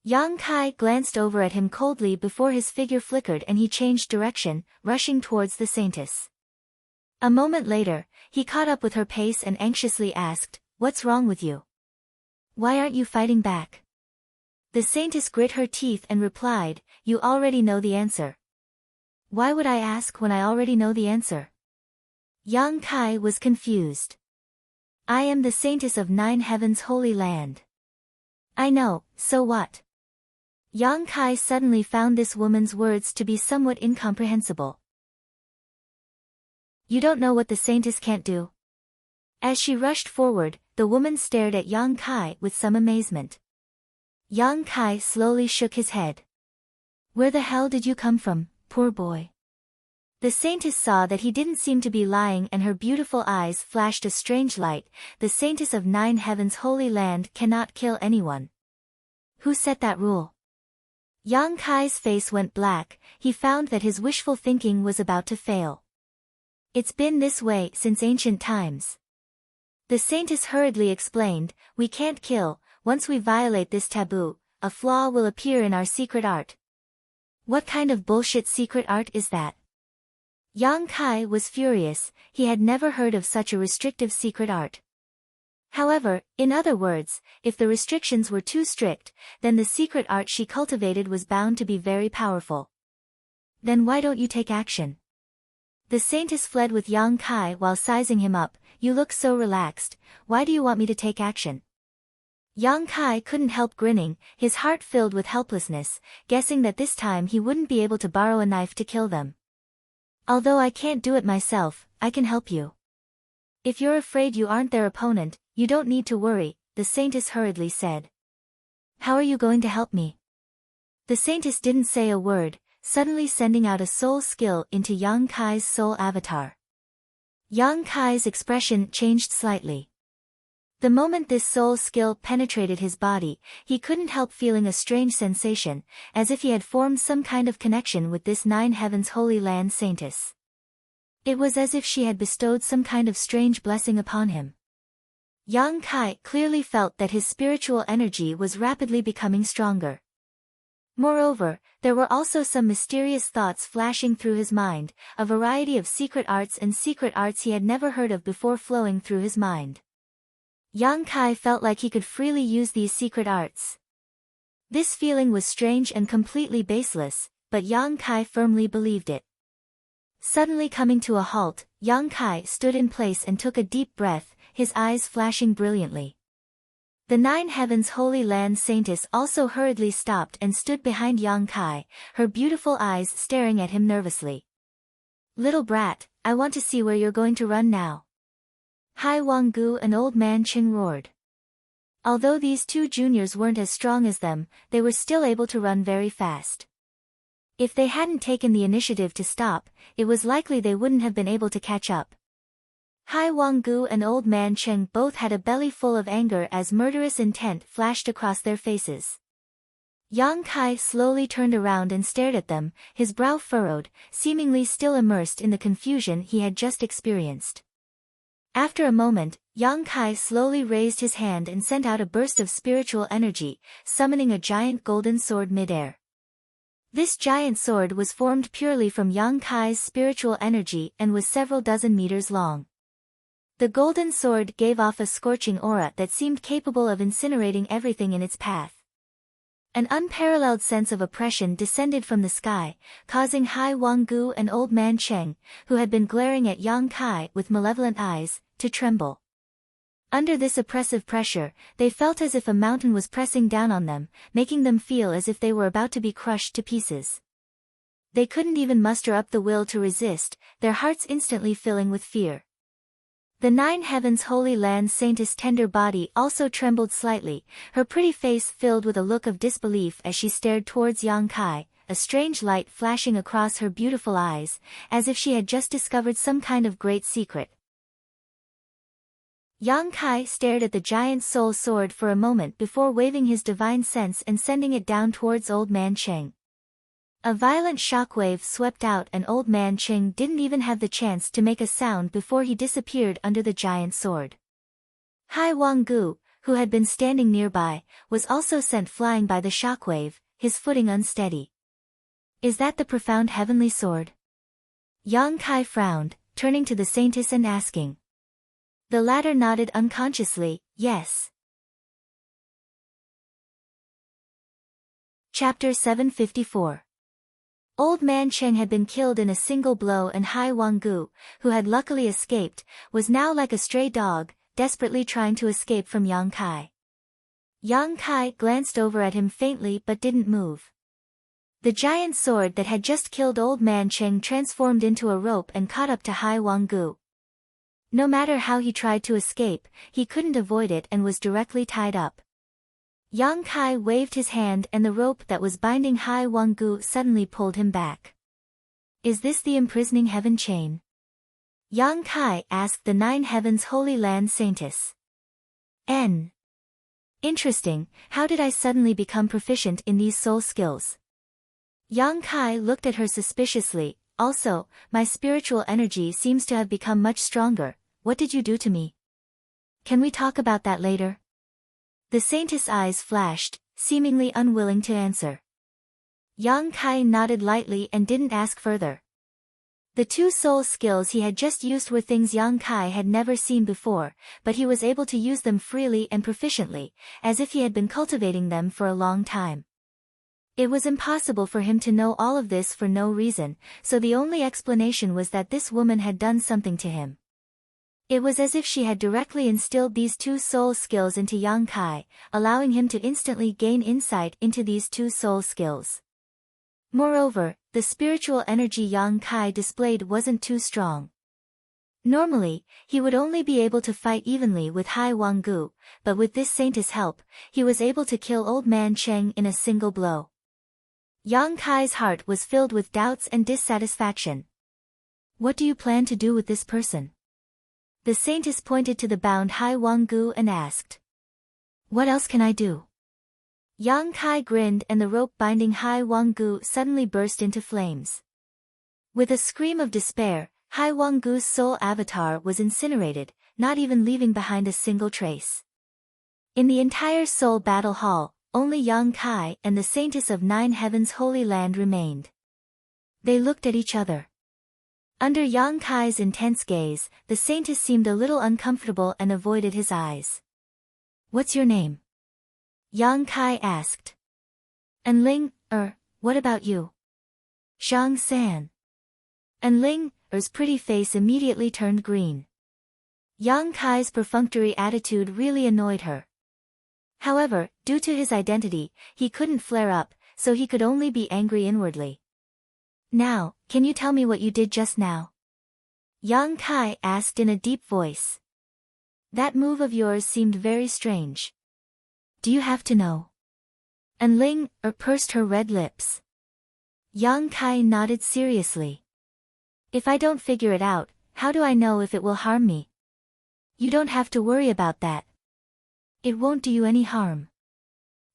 Yang Kai glanced over at him coldly before his figure flickered and he changed direction, rushing towards the Saintess. A moment later, he caught up with her pace and anxiously asked, "What's wrong with you? Why aren't you fighting back?" The Saintess grit her teeth and replied, "You already know the answer." "Why would I ask when I already know the answer?" Yang Kai was confused. "I am the Saintess of Nine Heavens Holy Land." "I know, so what?" Yang Kai suddenly found this woman's words to be somewhat incomprehensible. "You don't know what the Saintess can't do?" As she rushed forward, the woman stared at Yang Kai with some amazement. Yang Kai slowly shook his head. "Where the hell did you come from, poor boy?" The Saintess saw that he didn't seem to be lying and her beautiful eyes flashed a strange light. "The Saintess of Nine Heavens Holy Land cannot kill anyone." "Who set that rule?" Yang Kai's face went black, he found that his wishful thinking was about to fail. "It's been this way since ancient times." The Saintess hurriedly explained, "We can't kill, once we violate this taboo, a flaw will appear in our secret art." "What kind of bullshit secret art is that?" Yang Kai was furious, he had never heard of such a restrictive secret art. However, in other words, if the restrictions were too strict, then the secret art she cultivated was bound to be very powerful. Then why don't you take action? The saintess fled with Yang Kai while sizing him up. You look so relaxed, why do you want me to take action? Yang Kai couldn't help grinning, his heart filled with helplessness, guessing that this time he wouldn't be able to borrow a knife to kill them. Although I can't do it myself, I can help you. If you're afraid you aren't their opponent, you don't need to worry, the saintess hurriedly said. How are you going to help me? The saintess didn't say a word, suddenly sending out a soul skill into Yang Kai's soul avatar. Yang Kai's expression changed slightly. The moment this soul skill penetrated his body, he couldn't help feeling a strange sensation, as if he had formed some kind of connection with this Nine Heavens Holy Land saintess. It was as if she had bestowed some kind of strange blessing upon him. Yang Kai clearly felt that his spiritual energy was rapidly becoming stronger. Moreover, there were also some mysterious thoughts flashing through his mind, a variety of secret arts he had never heard of before flowing through his mind. Yang Kai felt like he could freely use these secret arts. This feeling was strange and completely baseless, but Yang Kai firmly believed it. Suddenly coming to a halt, Yang Kai stood in place and took a deep breath, his eyes flashing brilliantly. The Nine Heavens Holy Land saintess also hurriedly stopped and stood behind Yang Kai, her beautiful eyes staring at him nervously. Little brat, I want to see where you're going to run now. Hai Wanggu and Old Man Ching roared. Although these two juniors weren't as strong as them, they were still able to run very fast. If they hadn't taken the initiative to stop, it was likely they wouldn't have been able to catch up. Hai Wanggu and Old Man Cheng both had a belly full of anger as murderous intent flashed across their faces. Yang Kai slowly turned around and stared at them, his brow furrowed, seemingly still immersed in the confusion he had just experienced. After a moment, Yang Kai slowly raised his hand and sent out a burst of spiritual energy, summoning a giant golden sword mid-air. This giant sword was formed purely from Yang Kai's spiritual energy and was several dozen meters long. The golden sword gave off a scorching aura that seemed capable of incinerating everything in its path. An unparalleled sense of oppression descended from the sky, causing Hai Wanggu and Old Man Cheng, who had been glaring at Yang Kai with malevolent eyes, to tremble. Under this oppressive pressure, they felt as if a mountain was pressing down on them, making them feel as if they were about to be crushed to pieces. They couldn't even muster up the will to resist, their hearts instantly filling with fear. The Nine Heavens Holy Land saintess' tender body also trembled slightly, her pretty face filled with a look of disbelief as she stared towards Yang Kai, a strange light flashing across her beautiful eyes, as if she had just discovered some kind of great secret. Yang Kai stared at the giant soul sword for a moment before waving his divine sense and sending it down towards Old Man Cheng. A violent shockwave swept out and Old Man Cheng didn't even have the chance to make a sound before he disappeared under the giant sword. Hai Wanggu, who had been standing nearby, was also sent flying by the shockwave, his footing unsteady. Is that the profound heavenly sword? Yang Kai frowned, turning to the saintess and asking. The latter nodded unconsciously, yes. Chapter 754. Old Man Cheng had been killed in a single blow and Hai Wanggu, who had luckily escaped, was now like a stray dog, desperately trying to escape from Yang Kai. Yang Kai glanced over at him faintly but didn't move. The giant sword that had just killed Old Man Cheng transformed into a rope and caught up to Hai Wanggu. No matter how he tried to escape, he couldn't avoid it and was directly tied up. Yang Kai waved his hand and the rope that was binding Hai Wanggu suddenly pulled him back. Is this the imprisoning heaven chain? Yang Kai asked the Nine Heavens Holy Land saintess. Interesting, how did I suddenly become proficient in these soul skills? Yang Kai looked at her suspiciously. Also, my spiritual energy seems to have become much stronger. What did you do to me? Can we talk about that later? The saintess' eyes flashed, seemingly unwilling to answer. Yang Kai nodded lightly and didn't ask further. The two soul skills he had just used were things Yang Kai had never seen before, but he was able to use them freely and proficiently, as if he had been cultivating them for a long time. It was impossible for him to know all of this for no reason, so the only explanation was that this woman had done something to him. It was as if she had directly instilled these two soul skills into Yang Kai, allowing him to instantly gain insight into these two soul skills. Moreover, the spiritual energy Yang Kai displayed wasn't too strong. Normally, he would only be able to fight evenly with Hai Wanggu, but with this saintess' help, he was able to kill Old Man Cheng in a single blow. Yang Kai's heart was filled with doubts and dissatisfaction. What do you plan to do with this person? The saintess pointed to the bound Hai Wanggu and asked. What else can I do? Yang Kai grinned and the rope binding Hai Wanggu suddenly burst into flames. With a scream of despair, Hai Wanggu's soul avatar was incinerated, not even leaving behind a single trace. In the entire soul battle hall, only Yang Kai and the saintess of Nine Heavens Holy Land remained. They looked at each other. Under Yang Kai's intense gaze, the saintess seemed a little uncomfortable and avoided his eyes. What's your name? Yang Kai asked. Enling, what about you? Zhang San. Enling's pretty face immediately turned green. Yang Kai's perfunctory attitude really annoyed her. However, due to his identity, he couldn't flare up, so he could only be angry inwardly. Now, can you tell me what you did just now? Yang Kai asked in a deep voice. That move of yours seemed very strange. Do you have to know? Enling pursed her red lips. Yang Kai nodded seriously. If I don't figure it out, how do I know if it will harm me? You don't have to worry about that. It won't do you any harm.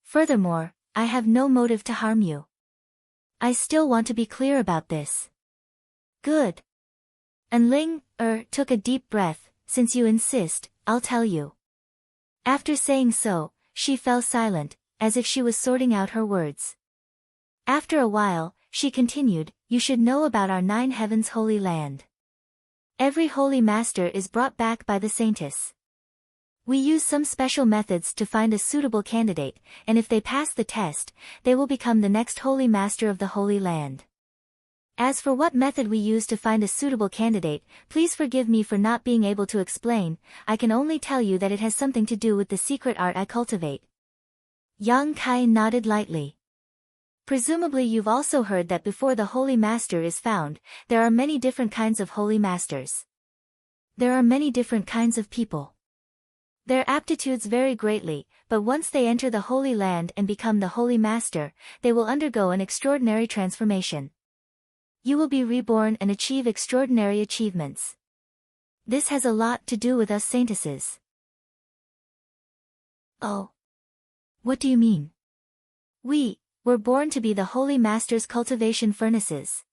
Furthermore, I have no motive to harm you. I still want to be clear about this. Good. Enling took a deep breath. Since you insist, I'll tell you. After saying so, she fell silent, as if she was sorting out her words. After a while, she continued, you should know about our Nine Heavens Holy Land. Every holy master is brought back by the saintess. We use some special methods to find a suitable candidate, and if they pass the test, they will become the next holy master of the Holy Land. As for what method we use to find a suitable candidate, please forgive me for not being able to explain. I can only tell you that it has something to do with the secret art I cultivate. Yang Kai nodded lightly. Presumably you've also heard that before the Holy Master is found, there are many different kinds of Holy Masters. There are many different kinds of people. Their aptitudes vary greatly, but once they enter the Holy Land and become the Holy Master, they will undergo an extraordinary transformation. You will be reborn and achieve extraordinary achievements. This has a lot to do with us saintesses. Oh. What do you mean? We were born to be the Holy Master's cultivation furnaces.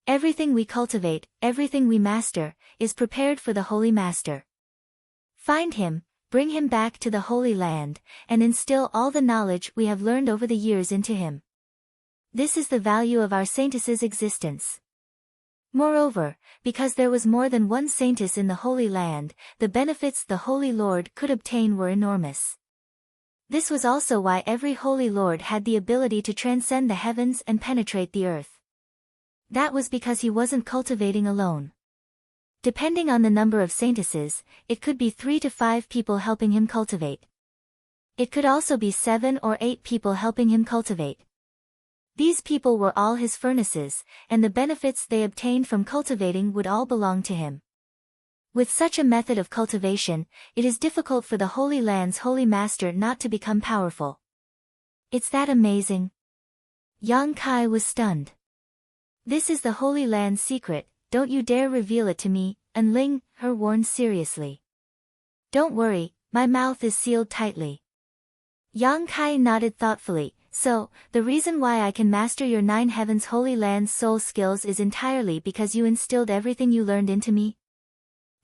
Everything we cultivate, everything we master, is prepared for the Holy Master. Find him, bring him back to the Holy Land, and instill all the knowledge we have learned over the years into him. This is the value of our saintess's existence. Moreover, because there was more than one saintess in the Holy Land, the benefits the Holy Lord could obtain were enormous. This was also why every Holy Lord had the ability to transcend the heavens and penetrate the earth. That was because he wasn't cultivating alone. Depending on the number of saintesses, it could be 3 to 5 people helping him cultivate. It could also be 7 or 8 people helping him cultivate. These people were all his furnaces, and the benefits they obtained from cultivating would all belong to him. With such a method of cultivation, it is difficult for the Holy Land's Holy Master not to become powerful. It's that amazing? Yang Kai was stunned. This is the Holy Land's secret, don't you dare reveal it to me, Enling warned seriously. Don't worry, my mouth is sealed tightly. Yang Kai nodded thoughtfully. So, the reason why I can master your Nine Heavens Holy Land's soul skills is entirely because you instilled everything you learned into me?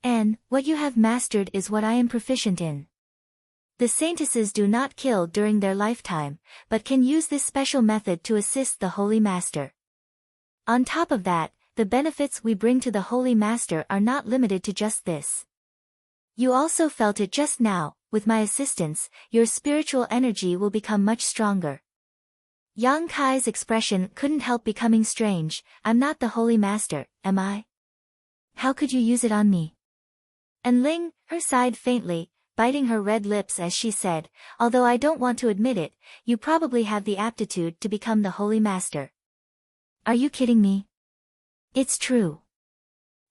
And, what you have mastered is what I am proficient in. The saintesses do not kill during their lifetime, but can use this special method to assist the Holy Master. On top of that, the benefits we bring to the Holy Master are not limited to just this. You also felt it just now. With my assistance, your spiritual energy will become much stronger. Yang Kai's expression couldn't help becoming strange. I'm not the Holy Master, am I? How could you use it on me? And Ling, her sighed faintly, biting her red lips as she said, although I don't want to admit it, you probably have the aptitude to become the Holy Master. Are you kidding me? It's true.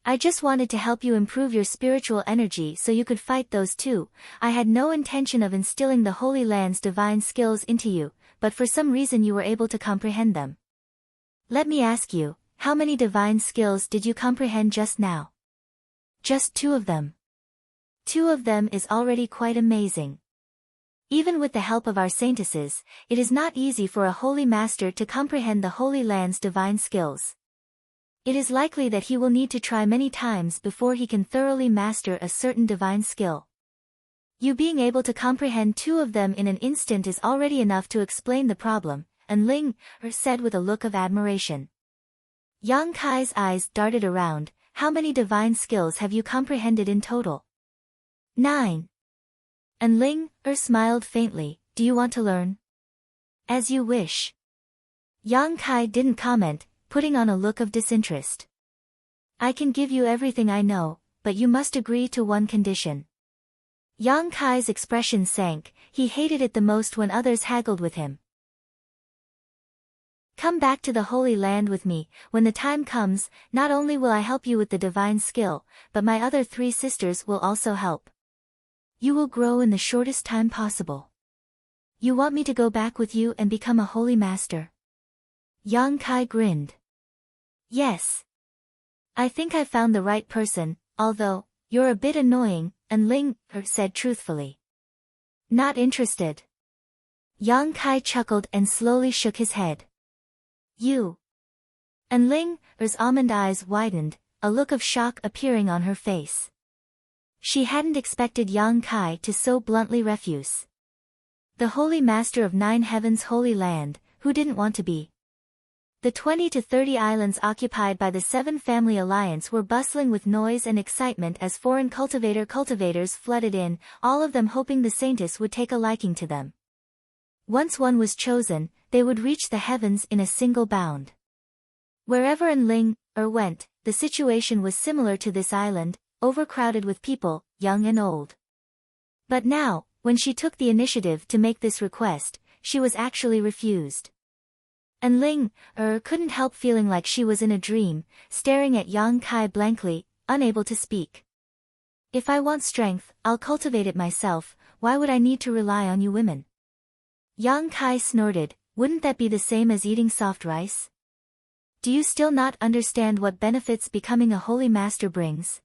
I just wanted to help you improve your spiritual energy so you could fight those two. I had no intention of instilling the Holy Land's divine skills into you, but for some reason you were able to comprehend them. Let me ask you, how many divine skills did you comprehend just now? Just 2 of them. 2 of them is already quite amazing. Even with the help of our saintesses, it is not easy for a Holy Master to comprehend the Holy Land's divine skills. It is likely that he will need to try many times before he can thoroughly master a certain divine skill. You being able to comprehend 2 of them in an instant is already enough to explain the problem, and Ling said with a look of admiration. Yang Kai's eyes darted around. How many divine skills have you comprehended in total? 9. And Ling smiled faintly. Do you want to learn? As you wish. Yang Kai didn't comment, putting on a look of disinterest. I can give you everything I know, but you must agree to one condition. Yang Kai's expression sank. He hated it the most when others haggled with him. Come back to the Holy Land with me. When the time comes, not only will I help you with the divine skill, but my other 3 sisters will also help. You will grow in the shortest time possible. You want me to go back with you and become a Holy Master? Yang Kai grinned. Yes. I think I found the right person, although, you're a bit annoying, and Ling said truthfully. Not interested. Yang Kai chuckled and slowly shook his head. You. And Ling's almond eyes widened, a look of shock appearing on her face. She hadn't expected Yang Kai to so bluntly refuse. The Holy Master of 9 Heavens' Holy Land, who didn't want to be? The 20 to 30 islands occupied by the 7 Family Alliance were bustling with noise and excitement as foreign cultivators flooded in, all of them hoping the Saintess would take a liking to them. Once one was chosen, they would reach the heavens in a single bound. Wherever Ling went, the situation was similar to this island, overcrowded with people, young and old. But now, when she took the initiative to make this request, she was actually refused. And Ling couldn't help feeling like she was in a dream, staring at Yang Kai blankly, unable to speak. If I want strength, I'll cultivate it myself. Why would I need to rely on you women? Yang Kai snorted. Wouldn't that be the same as eating soft rice? Do you still not understand what benefits becoming a Holy Master brings?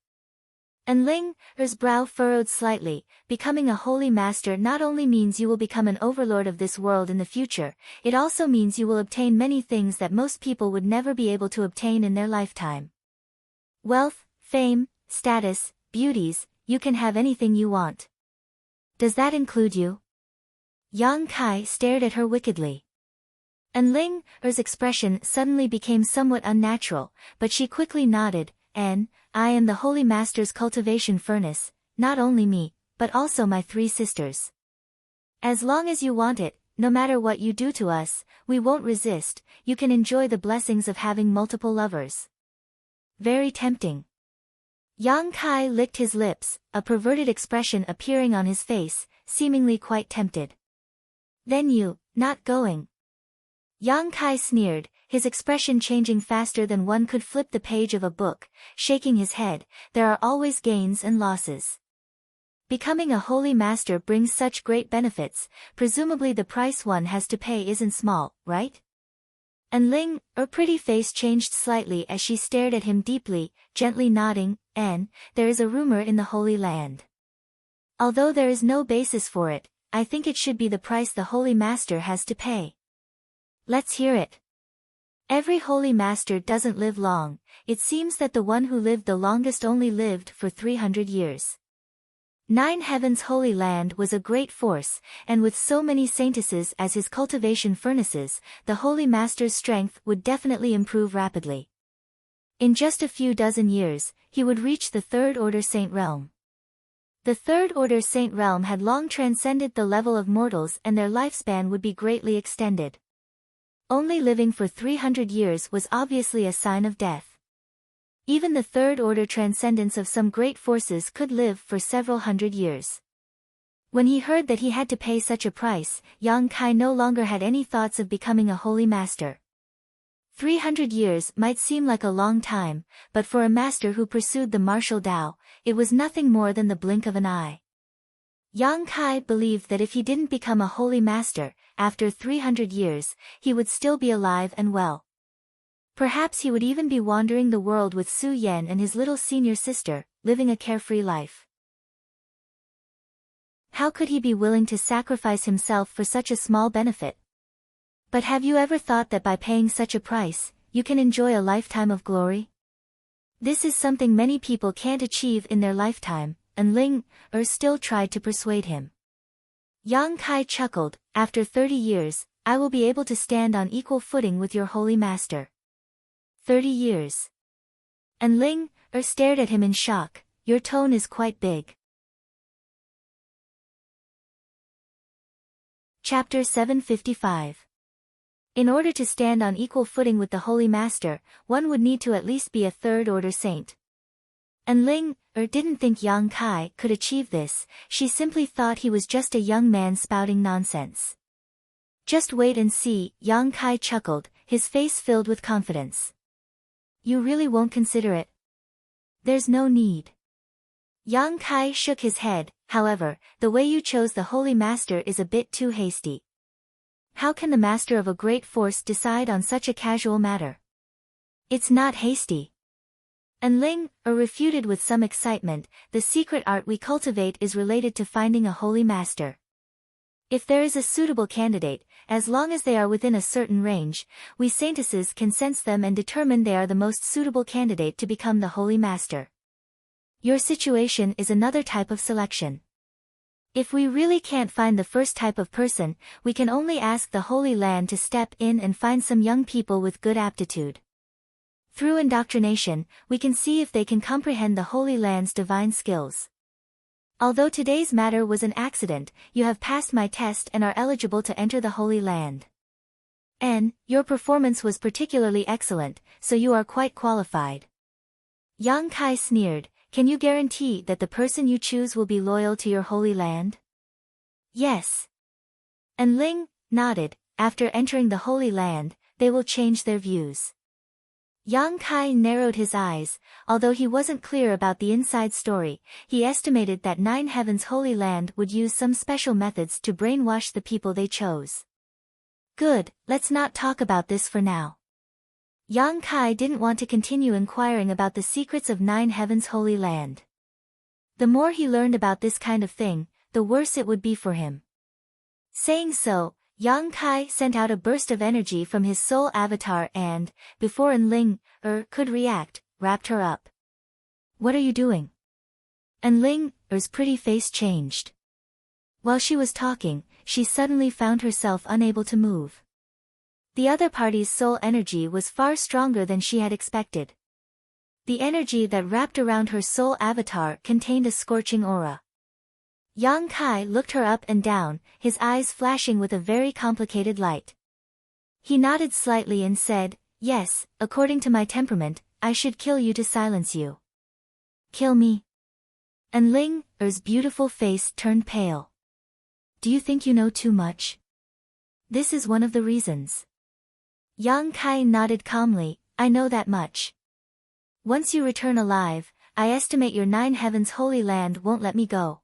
And Ling's brow furrowed slightly. Becoming a Holy Master not only means you will become an overlord of this world in the future, it also means you will obtain many things that most people would never be able to obtain in their lifetime. Wealth, fame, status, beauties, you can have anything you want. Does that include you? Yang Kai stared at her wickedly. And Ling's expression suddenly became somewhat unnatural, but she quickly nodded. And, I am the Holy Master's cultivation furnace, not only me, but also my 3 sisters. As long as you want it, no matter what you do to us, we won't resist. You can enjoy the blessings of having multiple lovers. Very tempting. Yang Kai licked his lips, a perverted expression appearing on his face, seemingly quite tempted. Then you, not going? Yang Kai sneered, his expression changing faster than one could flip the page of a book, shaking his head. There are always gains and losses. Becoming a Holy Master brings such great benefits, presumably the price one has to pay isn't small, right? And Ling's pretty face changed slightly as she stared at him deeply, gently nodding. And, there is a rumor in the Holy Land. Although there is no basis for it, I think it should be the price the Holy Master has to pay. Let's hear it. Every Holy Master doesn't live long. It seems that the one who lived the longest only lived for 300 years. 9 Heavens' Holy Land was a great force, and with so many saintesses as his cultivation furnaces, the Holy Master's strength would definitely improve rapidly. In just a few dozen years, he would reach the Third Order Saint realm. The Third Order Saint realm had long transcended the level of mortals and their lifespan would be greatly extended. Only living for 300 years was obviously a sign of death. Even the Third Order transcendents of some great forces could live for several hundred years. When he heard that he had to pay such a price, Yang Kai no longer had any thoughts of becoming a holy master. 300 years might seem like a long time, but for a master who pursued the martial Tao, it was nothing more than the blink of an eye. Yang Kai believed that if he didn't become a holy master, after 300 years, he would still be alive and well. Perhaps he would even be wandering the world with Su Yan and his little senior sister, living a carefree life. How could he be willing to sacrifice himself for such a small benefit? But have you ever thought that by paying such a price, you can enjoy a lifetime of glory? This is something many people can't achieve in their lifetime, and Ling still tried to persuade him. Yang Kai chuckled, after 30 years, I will be able to stand on equal footing with your holy master. 30 years. And Ling stared at him in shock, your tone is quite big. Chapter 755. In order to stand on equal footing with the Holy Master, one would need to at least be a Third Order Saint. And Ling didn't think Yang Kai could achieve this, she simply thought he was just a young man spouting nonsense. Just wait and see, Yang Kai chuckled, his face filled with confidence. You really won't consider it? There's no need. Yang Kai shook his head, however, the way you chose the Holy Master is a bit too hasty. How can the master of a great force decide on such a casual matter? It's not hasty. And Ling refuted with some excitement, the secret art we cultivate is related to finding a holy master. If there is a suitable candidate, as long as they are within a certain range, we saintesses can sense them and determine they are the most suitable candidate to become the holy master. Your situation is another type of selection. If we really can't find the first type of person, we can only ask the Holy Land to step in and find some young people with good aptitude. Through indoctrination, we can see if they can comprehend the Holy Land's divine skills. Although today's matter was an accident, you have passed my test and are eligible to enter the Holy Land. And your performance was particularly excellent, so you are quite qualified. Yang Kai sneered, can you guarantee that the person you choose will be loyal to your Holy Land? Yes. And Ling nodded, after entering the Holy Land, they will change their views. Yang Kai narrowed his eyes, although he wasn't clear about the inside story, he estimated that Nine Heavens Holy Land would use some special methods to brainwash the people they chose. Good, let's not talk about this for now. Yang Kai didn't want to continue inquiring about the secrets of Nine Heavens Holy Land. The more he learned about this kind of thing, the worse it would be for him. Saying so, Yang Kai sent out a burst of energy from his soul avatar and, before An Ling could react, wrapped her up. What are you doing? An Ling's pretty face changed. While she was talking, she suddenly found herself unable to move. The other party's soul energy was far stronger than she had expected. The energy that wrapped around her soul avatar contained a scorching aura. Yang Kai looked her up and down, his eyes flashing with a very complicated light. He nodded slightly and said, yes, according to my temperament, I should kill you to silence you. Kill me? And Ling's beautiful face turned pale. Do you think you know too much? This is one of the reasons. Yang Kai nodded calmly, I know that much. Once you return alive, I estimate your Nine Heavens Holy Land won't let me go.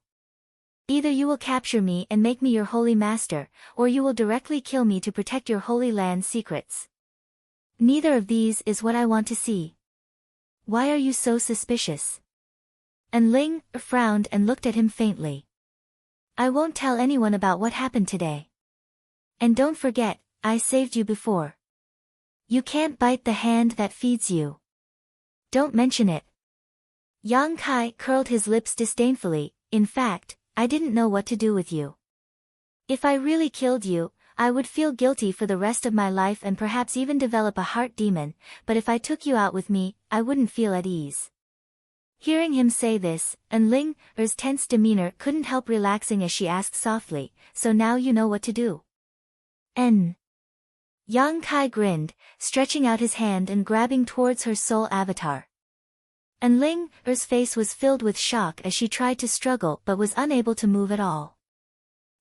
Either you will capture me and make me your holy master, or you will directly kill me to protect your Holy Land secrets. Neither of these is what I want to see. Why are you so suspicious? And Ling frowned and looked at him faintly. I won't tell anyone about what happened today. And don't forget, I saved you before. You can't bite the hand that feeds you. Don't mention it. Yang Kai curled his lips disdainfully, in fact, I didn't know what to do with you. If I really killed you, I would feel guilty for the rest of my life and perhaps even develop a heart demon, but if I took you out with me, I wouldn't feel at ease. Hearing him say this, Ling Er's tense demeanor couldn't help relaxing as she asked softly, so now you know what to do. Yang Kai grinned, stretching out his hand and grabbing towards her soul avatar. Ling Er's face was filled with shock as she tried to struggle but was unable to move at all.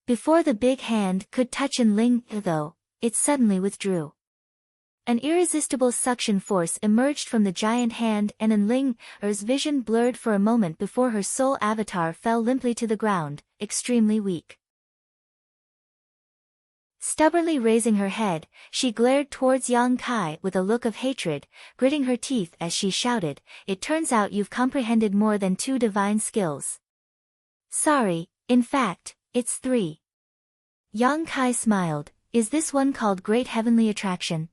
Before the big hand could touch Ling Er though, it suddenly withdrew. An irresistible suction force emerged from the giant hand and Ling Er's vision blurred for a moment before her soul avatar fell limply to the ground, extremely weak. Stubbornly raising her head, she glared towards Yang Kai with a look of hatred, gritting her teeth as she shouted, "It turns out you've comprehended more than 2 divine skills. Sorry, in fact, it's 3. Yang Kai smiled, "Is this one called Great Heavenly Attraction?"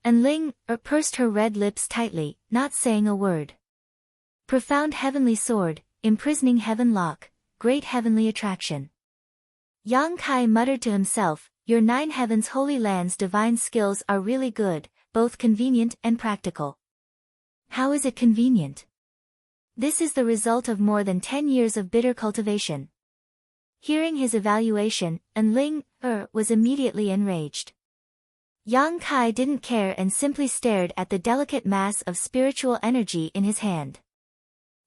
Ling Er pursed her red lips tightly, not saying a word. Profound Heavenly Sword, Imprisoning Heaven Lock, Great Heavenly Attraction. Yang Kai muttered to himself, "Your 9 Heavens Holy Land's divine skills are really good, both convenient and practical." How is it convenient? This is the result of more than 10 years of bitter cultivation. Hearing his evaluation, Ling Er was immediately enraged. Yang Kai didn't care and simply stared at the delicate mass of spiritual energy in his hand.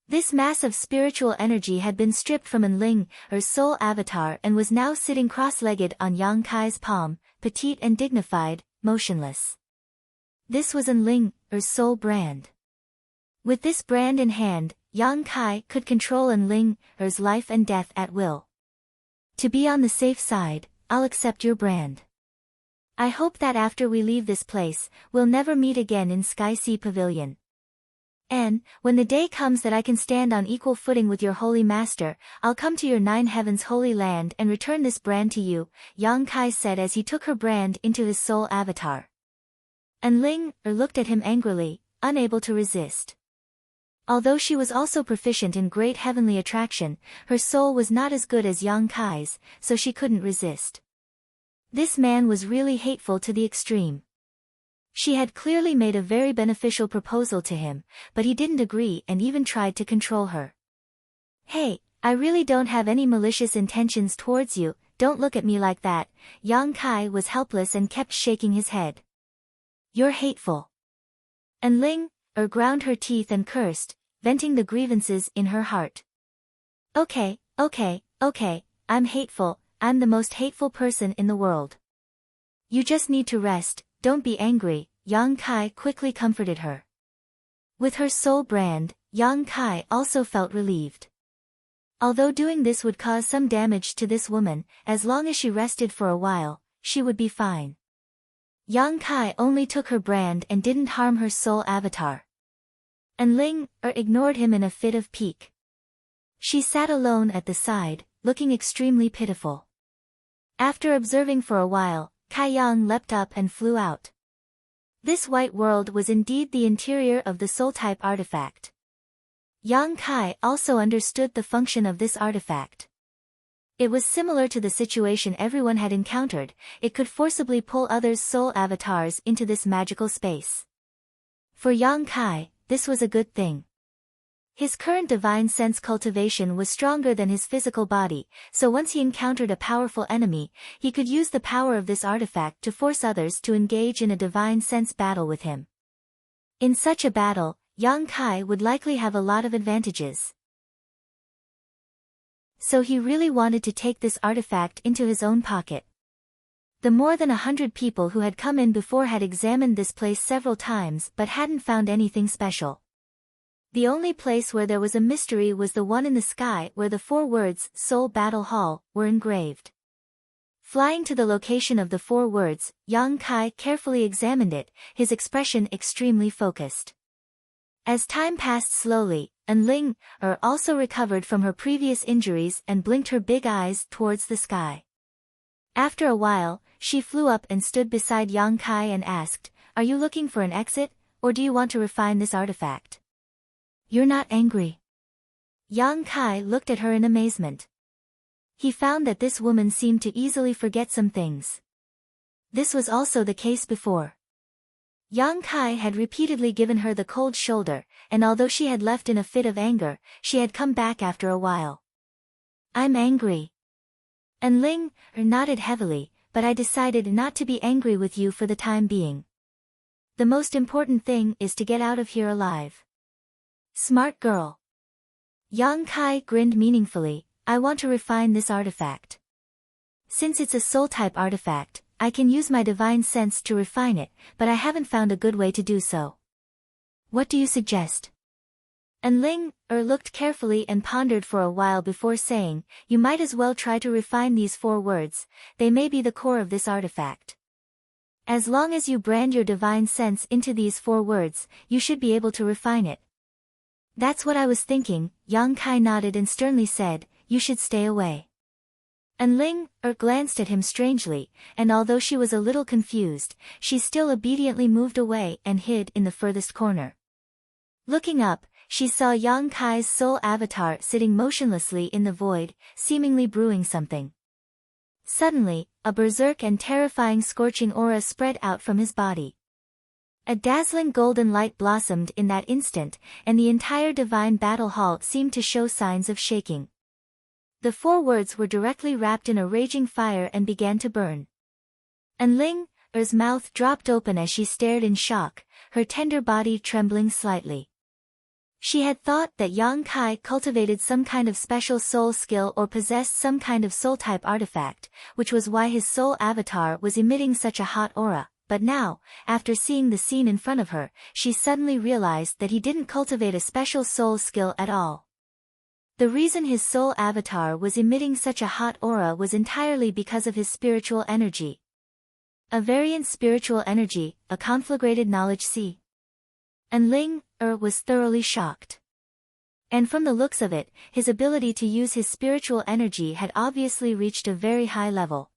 This mass of spiritual energy had been stripped from Ling Er's soul avatar and was now sitting cross-legged on Yang Kai's palm, petite and dignified, motionless. This was Ling Er's soul brand. With this brand in hand, Yang Kai could control Ling Er's life and death at will. To be on the safe side, I'll accept your brand. I hope that after we leave this place, we'll never meet again in Sky Sea Pavilion. And, when the day comes that I can stand on equal footing with your holy master, I'll come to your 9 Heavens Holy Land and return this brand to you, Yang Kai said as he took her brand into his soul avatar. Ling Er looked at him angrily, unable to resist. Although she was also proficient in Great Heavenly Attraction, her soul was not as good as Yang Kai's, so she couldn't resist. This man was really hateful to the extreme. She had clearly made a very beneficial proposal to him, but he didn't agree and even tried to control her. "Hey, I really don't have any malicious intentions towards you, don't look at me like that." Yang Kai was helpless and kept shaking his head. "You're hateful." Ling Er ground her teeth and cursed, venting the grievances in her heart. Okay, I'm hateful, I'm the most hateful person in the world. You just need to rest, don't be angry, Yang Kai quickly comforted her. With her soul brand, Yang Kai also felt relieved. Although doing this would cause some damage to this woman, as long as she rested for a while, she would be fine. Yang Kai only took her brand and didn't harm her soul avatar. Ling Er ignored him in a fit of pique. She sat alone at the side, looking extremely pitiful. After observing for a while, Kai Yang leapt up and flew out. This white world was indeed the interior of the soul-type artifact. Yang Kai also understood the function of this artifact. It was similar to the situation everyone had encountered, it could forcibly pull others' soul avatars into this magical space. For Yang Kai, this was a good thing. His current divine sense cultivation was stronger than his physical body, so once he encountered a powerful enemy, he could use the power of this artifact to force others to engage in a divine sense battle with him. In such a battle, Yang Kai would likely have a lot of advantages. So he really wanted to take this artifact into his own pocket. The more than 100 people who had come in before had examined this place several times but hadn't found anything special. The only place where there was a mystery was the one in the sky where the 4 words, Soul Battle Hall, were engraved. Flying to the location of the 4 words, Yang Kai carefully examined it, his expression extremely focused. As time passed slowly, Ling Er also recovered from her previous injuries and blinked her big eyes towards the sky. After a while, she flew up and stood beside Yang Kai and asked, "Are you looking for an exit, or do you want to refine this artifact?" "You're not angry?" Yang Kai looked at her in amazement. He found that this woman seemed to easily forget some things. This was also the case before. Yang Kai had repeatedly given her the cold shoulder, and although she had left in a fit of anger, she had come back after a while. I'm angry. And Ling nodded heavily, but I decided not to be angry with you for the time being. The most important thing is to get out of here alive. Smart girl. Yang Kai grinned meaningfully. I want to refine this artifact. Since it's a soul-type artifact, I can use my divine sense to refine it, but I haven't found a good way to do so. What do you suggest? And Ling looked carefully and pondered for a while before saying, you might as well try to refine these 4 words, they may be the core of this artifact. As long as you brand your divine sense into these 4 words, you should be able to refine it. That's what I was thinking. Yang Kai nodded and sternly said, you should stay away. And Ling glanced at him strangely, and although she was a little confused, she still obediently moved away and hid in the furthest corner. Looking up, she saw Yang Kai's soul avatar sitting motionlessly in the void, seemingly brewing something. Suddenly, a berserk and terrifying scorching aura spread out from his body. A dazzling golden light blossomed in that instant, and the entire divine battle hall seemed to show signs of shaking. The 4 words were directly wrapped in a raging fire and began to burn. And Ling's mouth dropped open as she stared in shock, her tender body trembling slightly. She had thought that Yang Kai cultivated some kind of special soul skill or possessed some kind of soul-type artifact, which was why his soul avatar was emitting such a hot aura, but now, after seeing the scene in front of her, she suddenly realized that he didn't cultivate a special soul skill at all. The reason his soul avatar was emitting such a hot aura was entirely because of his spiritual energy. A variant spiritual energy, a conflagrated knowledge sea. And Ling was thoroughly shocked. And from the looks of it, his ability to use his spiritual energy had obviously reached a very high level.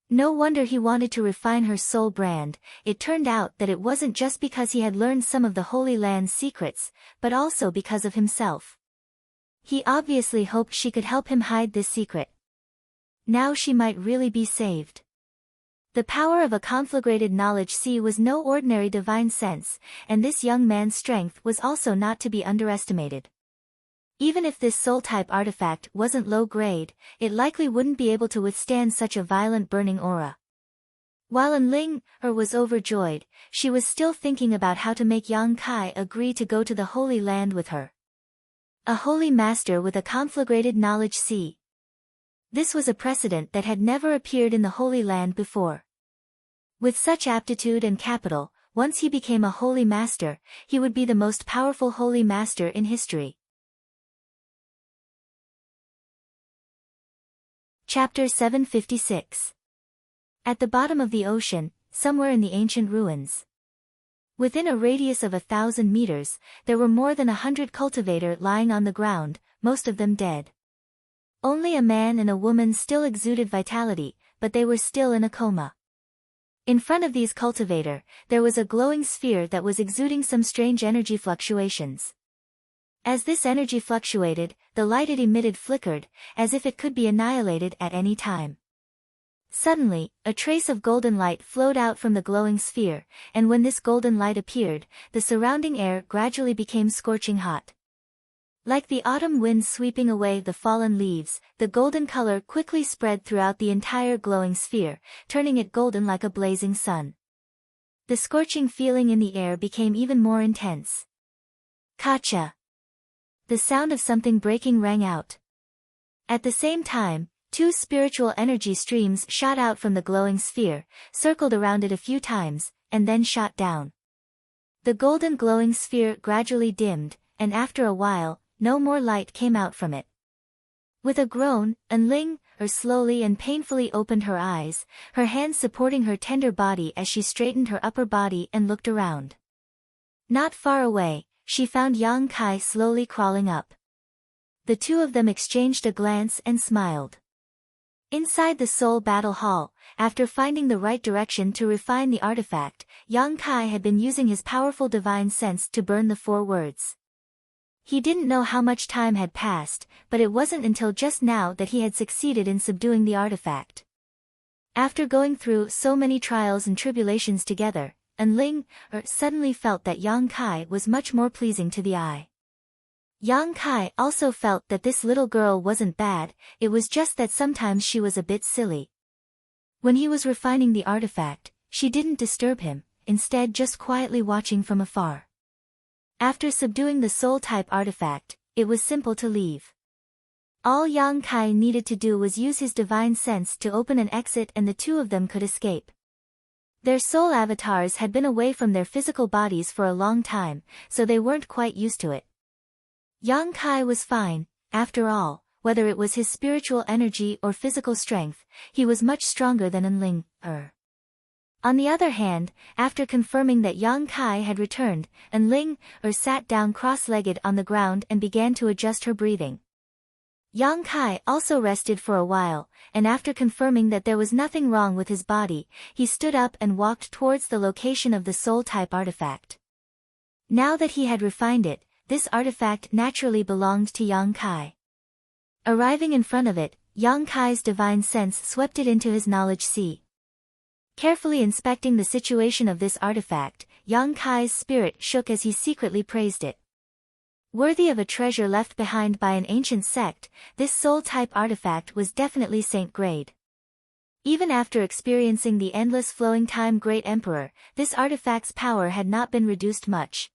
No wonder he wanted to refine her soul brand. It turned out that it wasn't just because he had learned some of the Holy Land's secrets, but also because of himself. He obviously hoped she could help him hide this secret. Now she might really be saved. The power of a conflagrated knowledge sea was no ordinary divine sense, and this young man's strength was also not to be underestimated. Even if this soul-type artifact wasn't low-grade, it likely wouldn't be able to withstand such a violent burning aura. While Ling was overjoyed, she was still thinking about how to make Yang Kai agree to go to the Holy Land with her. A holy master with a conflagrated knowledge sea. This was a precedent that had never appeared in the Holy Land before. With such aptitude and capital, once he became a holy master, he would be the most powerful holy master in history. Chapter 756. At the bottom of the ocean, somewhere in the ancient ruins. Within a radius of 1,000 meters, there were more than 100 cultivators lying on the ground, most of them dead. Only a man and a woman still exuded vitality, but they were still in a coma. In front of these cultivators, there was a glowing sphere that was exuding some strange energy fluctuations. As this energy fluctuated, the light it emitted flickered, as if it could be annihilated at any time. Suddenly, a trace of golden light flowed out from the glowing sphere, and when this golden light appeared, the surrounding air gradually became scorching hot. Like the autumn wind sweeping away the fallen leaves, the golden color quickly spread throughout the entire glowing sphere, turning it golden like a blazing sun. The scorching feeling in the air became even more intense. Kacha! The sound of something breaking rang out. At the same time, 2 spiritual energy streams shot out from the glowing sphere, circled around it a few times, and then shot down. The golden glowing sphere gradually dimmed, and after a while, no more light came out from it. With a groan, Ling slowly and painfully opened her eyes, her hands supporting her tender body as she straightened her upper body and looked around. Not far away, she found Yang Kai slowly crawling up. The 2 of them exchanged a glance and smiled. Inside the Soul Battle Hall, after finding the right direction to refine the artifact, Yang Kai had been using his powerful divine sense to burn the 4 words. He didn't know how much time had passed, but it wasn't until just now that he had succeeded in subduing the artifact. After going through so many trials and tribulations together, Enling suddenly felt that Yang Kai was much more pleasing to the eye. Yang Kai also felt that this little girl wasn't bad, it was just that sometimes she was a bit silly. When he was refining the artifact, she didn't disturb him, instead just quietly watching from afar. After subduing the soul-type artifact, it was simple to leave. All Yang Kai needed to do was use his divine sense to open an exit and the two of them could escape. Their soul avatars had been away from their physical bodies for a long time, so they weren't quite used to it. Yang Kai was fine, after all, whether it was his spiritual energy or physical strength, he was much stronger than Enling. On the other hand, after confirming that Yang Kai had returned, Enling sat down cross-legged on the ground and began to adjust her breathing. Yang Kai also rested for a while, and after confirming that there was nothing wrong with his body, he stood up and walked towards the location of the soul-type artifact. Now that he had refined it, this artifact naturally belonged to Yang Kai. Arriving in front of it, Yang Kai's divine sense swept it into his knowledge sea. Carefully inspecting the situation of this artifact, Yang Kai's spirit shook as he secretly praised it. Worthy of a treasure left behind by an ancient sect, this soul-type artifact was definitely saint grade. Even after experiencing the endless flowing time Great Emperor, this artifact's power had not been reduced much.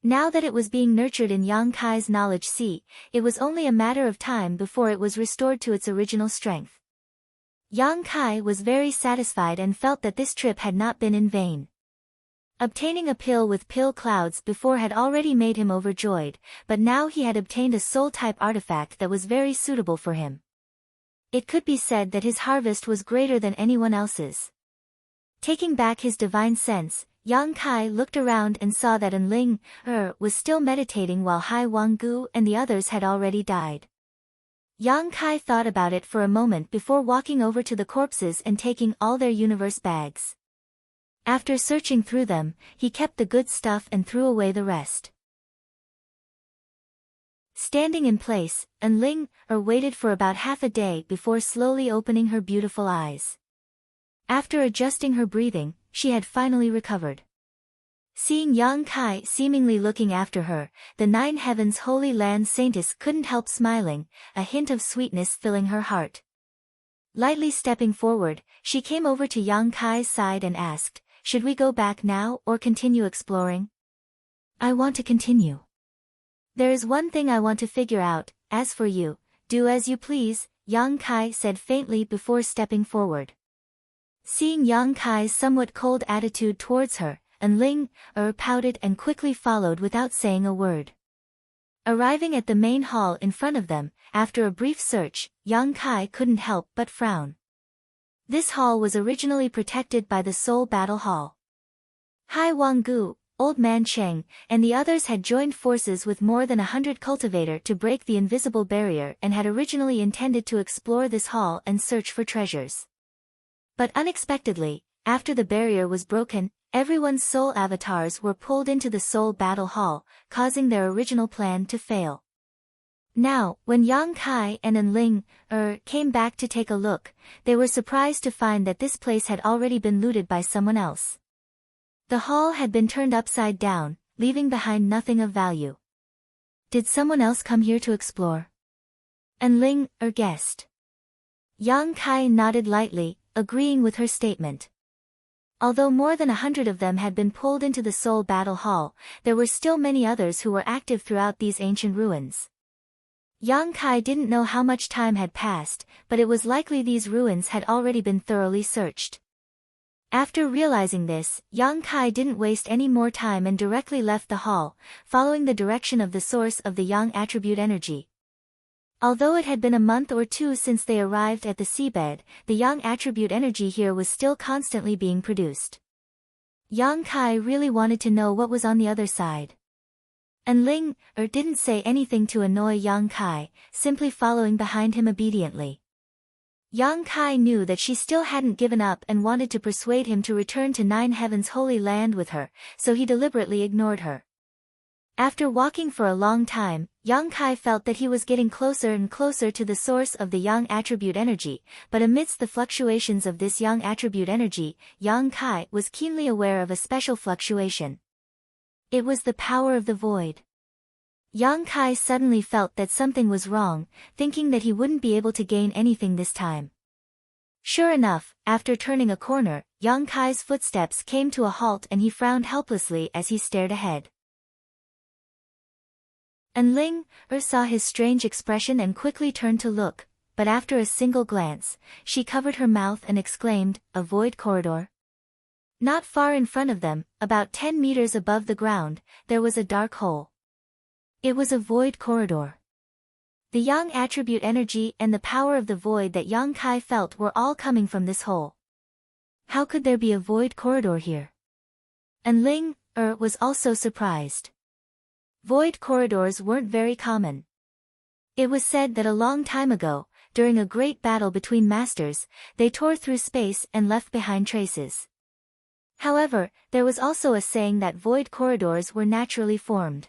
Now that it was being nurtured in Yang Kai's knowledge sea, it was only a matter of time before it was restored to its original strength. Yang Kai was very satisfied and felt that this trip had not been in vain. Obtaining a pill with pill clouds before had already made him overjoyed, but now he had obtained a soul-type artifact that was very suitable for him. It could be said that his harvest was greater than anyone else's. Taking back his divine sense, Yang Kai looked around and saw that Enling was still meditating while Hai Wanggu and the others had already died. Yang Kai thought about it for a moment before walking over to the corpses and taking all their universe bags. After searching through them, he kept the good stuff and threw away the rest. Standing in place, Enling waited for about half a day before slowly opening her beautiful eyes. After adjusting her breathing, she had finally recovered. Seeing Yang Kai seemingly looking after her, the Nine Heavens Holy Land Saintess couldn't help smiling, a hint of sweetness filling her heart. Lightly stepping forward, she came over to Yang Kai's side and asked, "Should we go back now or continue exploring?" "I want to continue. There is one thing I want to figure out, as for you, do as you please," Yang Kai said faintly before stepping forward. Seeing Yang Kai's somewhat cold attitude towards her, Enling pouted and quickly followed without saying a word. Arriving at the main hall in front of them, after a brief search, Yang Kai couldn't help but frown. This hall was originally protected by the Soul Battle Hall. Hai Wanggu, Old Man Cheng, and the others had joined forces with more than 100 cultivators to break the invisible barrier and had originally intended to explore this hall and search for treasures. But unexpectedly, after the barrier was broken, everyone's soul avatars were pulled into the Soul Battle Hall, causing their original plan to fail. Now, when Yang Kai and Enling came back to take a look, they were surprised to find that this place had already been looted by someone else. The hall had been turned upside down, leaving behind nothing of value. Did someone else come here to explore? Enling guessed. Yang Kai nodded lightly, agreeing with her statement. Although more than 100 of them had been pulled into the Soul Battle Hall, there were still many others who were active throughout these ancient ruins. Yang Kai didn't know how much time had passed, but it was likely these ruins had already been thoroughly searched. After realizing this, Yang Kai didn't waste any more time and directly left the hall, following the direction of the source of the Yang attribute energy. Although it had been a month or two since they arrived at the seabed, the Yang attribute energy here was still constantly being produced. Yang Kai really wanted to know what was on the other side. Enling didn't say anything to annoy Yang Kai, simply following behind him obediently. Yang Kai knew that she still hadn't given up and wanted to persuade him to return to Nine Heavens Holy Land with her, so he deliberately ignored her. After walking for a long time, Yang Kai felt that he was getting closer and closer to the source of the Yang attribute energy, but amidst the fluctuations of this Yang attribute energy, Yang Kai was keenly aware of a special fluctuation. It was the power of the void. Yang Kai suddenly felt that something was wrong, thinking that he wouldn't be able to gain anything this time. Sure enough, after turning a corner, Yang Kai's footsteps came to a halt and he frowned helplessly as he stared ahead. And Ling saw his strange expression and quickly turned to look, but after a single glance, she covered her mouth and exclaimed, "A void corridor?" Not far in front of them, about 10 meters above the ground, there was a dark hole. It was a void corridor. The Yang attribute energy and the power of the void that Yang Kai felt were all coming from this hole. How could there be a void corridor here? And Ling was also surprised. Void corridors weren't very common. It was said that a long time ago, during a great battle between masters, they tore through space and left behind traces. However, there was also a saying that void corridors were naturally formed.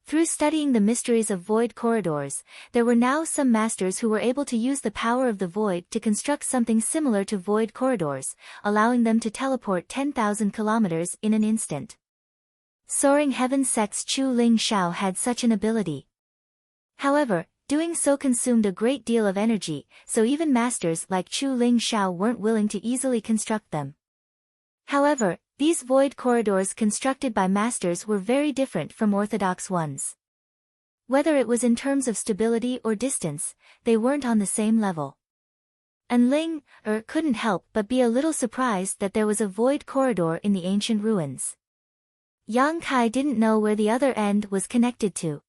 Through studying the mysteries of void corridors, there were now some masters who were able to use the power of the void to construct something similar to void corridors, allowing them to teleport 10,000 kilometers in an instant. Soaring Heaven Sect's Chu Ling Shao had such an ability. However, doing so consumed a great deal of energy, so even masters like Chu Ling Shao weren't willing to easily construct them. However, these void corridors constructed by masters were very different from orthodox ones. Whether it was in terms of stability or distance, they weren't on the same level. And Ling couldn't help but be a little surprised that there was a void corridor in the ancient ruins. Yang Kai didn't know where the other end was connected to.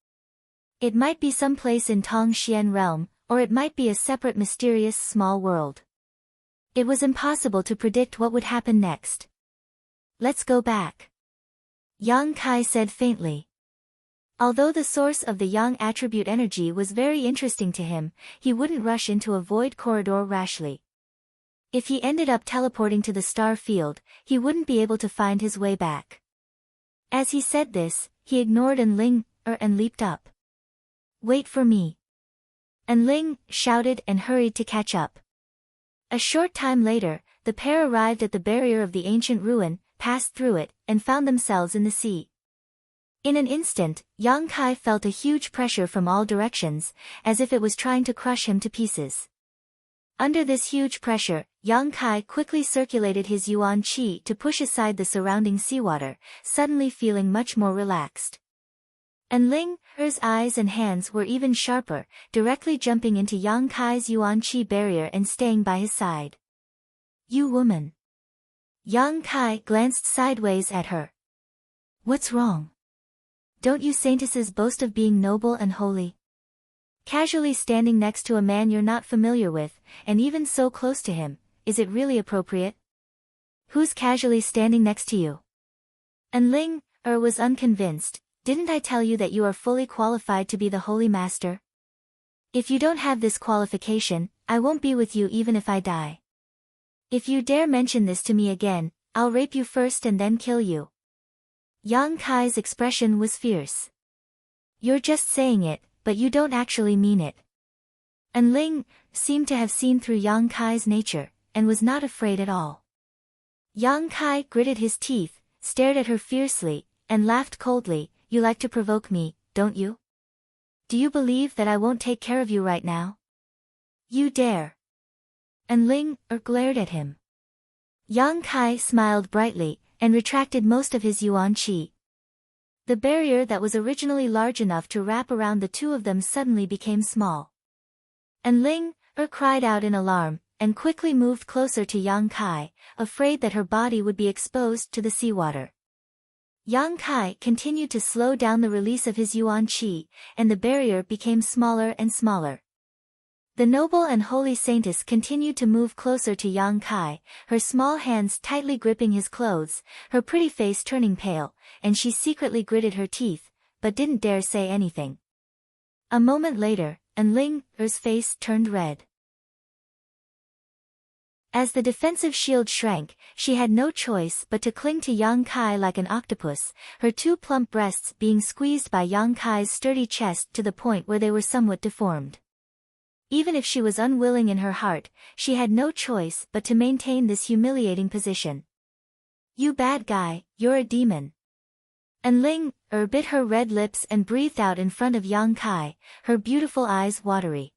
It might be some place in Tong Xian realm, or it might be a separate mysterious small world. It was impossible to predict what would happen next. "Let's go back," Yang Kai said faintly. Although the source of the Yang attribute energy was very interesting to him, he wouldn't rush into a void corridor rashly. If he ended up teleporting to the star field, he wouldn't be able to find his way back. As he said this, he ignored An Ling and leaped up. "Wait for me," An Ling shouted and hurried to catch up. A short time later, the pair arrived at the barrier of the ancient ruin, passed through it, and found themselves in the sea. In an instant, Yang Kai felt a huge pressure from all directions, as if it was trying to crush him to pieces. Under this huge pressure, Yang Kai quickly circulated his yuan qi to push aside the surrounding seawater, suddenly feeling much more relaxed. And Ling's eyes and hands were even sharper, directly jumping into Yang Kai's yuan qi barrier and staying by his side. "You woman." Yang Kai glanced sideways at her. "What's wrong? Don't you saintesses boast of being noble and holy? Casually standing next to a man you're not familiar with, and even so close to him, is it really appropriate? Who's casually standing next to you?" And Ling was unconvinced. "Didn't I tell you that you are fully qualified to be the Holy Master? If you don't have this qualification, I won't be with you even if I die. If you dare mention this to me again, I'll rape you first and then kill you." Yang Kai's expression was fierce. "You're just saying it, but you don't actually mean it." And Ling seemed to have seen through Yang Kai's nature, and was not afraid at all. Yang Kai gritted his teeth, stared at her fiercely, and laughed coldly. "You like to provoke me, don't you? Do you believe that I won't take care of you right now? You dare." And Ling glared at him. Yang Kai smiled brightly, and retracted most of his yuan qi. The barrier that was originally large enough to wrap around the two of them suddenly became small. And Ling cried out in alarm, and quickly moved closer to Yang Kai, afraid that her body would be exposed to the seawater. Yang Kai continued to slow down the release of his yuan qi, and the barrier became smaller and smaller. The noble and holy saintess continued to move closer to Yang Kai, her small hands tightly gripping his clothes, her pretty face turning pale, and she secretly gritted her teeth, but didn't dare say anything. A moment later, An Ling's face turned red. As the defensive shield shrank, she had no choice but to cling to Yang Kai like an octopus, her two plump breasts being squeezed by Yang Kai's sturdy chest to the point where they were somewhat deformed. Even if she was unwilling in her heart, she had no choice but to maintain this humiliating position. "You bad guy, you're a demon." And Ling bit her red lips and breathed out in front of Yang Kai, her beautiful eyes watery.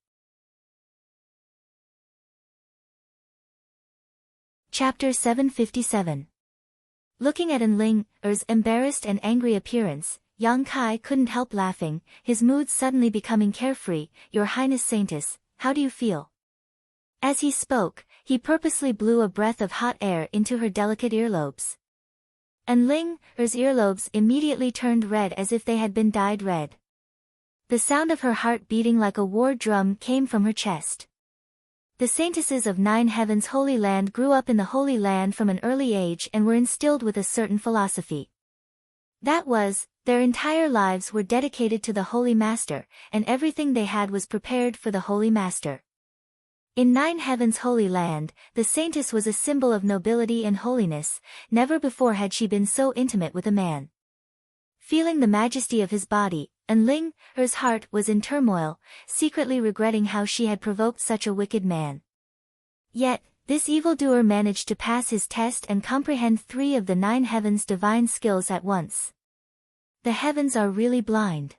Chapter 757. Looking at Ling's embarrassed and angry appearance, Yang Kai couldn't help laughing, his mood suddenly becoming carefree. "Your Highness Saintess, how do you feel?" As he spoke, he purposely blew a breath of hot air into her delicate earlobes. And Ling's earlobes immediately turned red as if they had been dyed red. The sound of her heart beating like a war drum came from her chest. The saintesses of 9 Heavens Holy Land grew up in the Holy Land from an early age and were instilled with a certain philosophy. That was, their entire lives were dedicated to the Holy Master, and everything they had was prepared for the Holy Master. In 9 Heavens Holy Land, the saintess was a symbol of nobility and holiness. Never before had she been so intimate with a man. Feeling the majesty of his body, and Ling's heart was in turmoil, secretly regretting how she had provoked such a wicked man. Yet, this evildoer managed to pass his test and comprehend 3 of the 9 Heavens' divine skills at once. The heavens are really blind.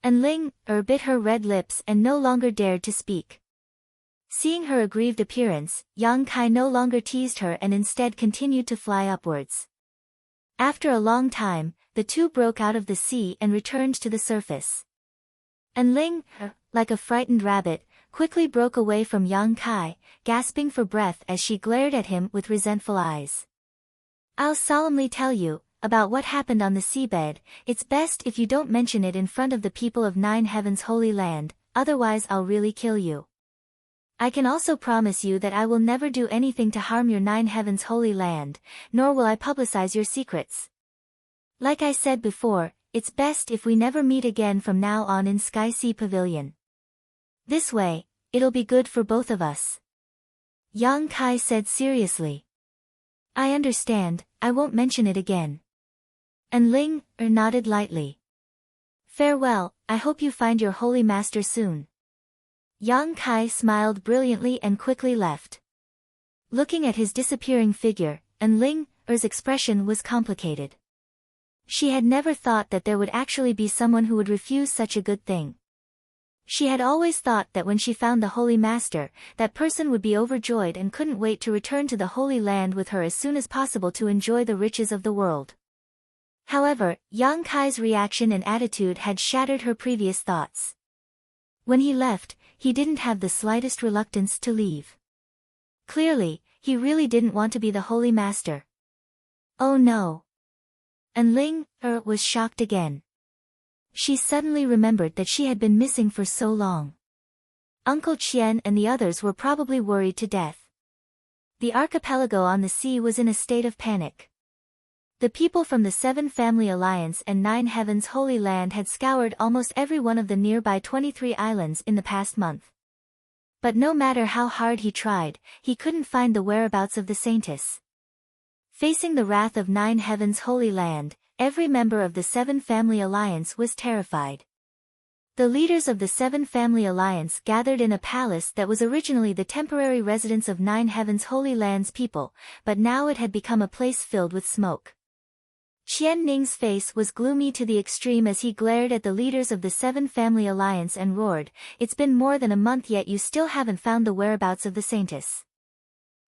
And Ling bit her red lips and no longer dared to speak. Seeing her aggrieved appearance, Yang Kai no longer teased her and instead continued to fly upwards. After a long time, the two broke out of the sea and returned to the surface. And Ling, like a frightened rabbit, quickly broke away from Yang Kai, gasping for breath as she glared at him with resentful eyes. "I'll solemnly tell you about what happened on the seabed. It's best if you don't mention it in front of the people of 9 Heavens Holy Land, otherwise I'll really kill you. I can also promise you that I will never do anything to harm your 9 Heavens Holy Land, nor will I publicize your secrets. Like I said before, it's best if we never meet again from now on in Sky Sea Pavilion. This way, it'll be good for both of us." Yang Kai said seriously. "I understand, I won't mention it again." And Ling nodded lightly. "Farewell, I hope you find your holy master soon." Yang Kai smiled brilliantly and quickly left. Looking at his disappearing figure, and Ling's expression was complicated. She had never thought that there would actually be someone who would refuse such a good thing. She had always thought that when she found the Holy Master, that person would be overjoyed and couldn't wait to return to the Holy Land with her as soon as possible to enjoy the riches of the world. However, Yang Kai's reaction and attitude had shattered her previous thoughts. When he left, he didn't have the slightest reluctance to leave. Clearly, he really didn't want to be the Holy Master. Oh no. And Ling was shocked again. She suddenly remembered that she had been missing for so long. Uncle Qian and the others were probably worried to death. The archipelago on the sea was in a state of panic. The people from the 7 Family Alliance and 9 Heavens Holy Land had scoured almost every one of the nearby 23 islands in the past month. But no matter how hard he tried, he couldn't find the whereabouts of the saintess. Facing the wrath of 9 Heavens Holy Land, every member of the 7 Family Alliance was terrified. The leaders of the 7 Family Alliance gathered in a palace that was originally the temporary residence of 9 Heavens Holy Land's people, but now it had become a place filled with smoke. Qian Ning's face was gloomy to the extreme as he glared at the leaders of the 7 Family Alliance and roared, "It's been more than a month yet you still haven't found the whereabouts of the saintess.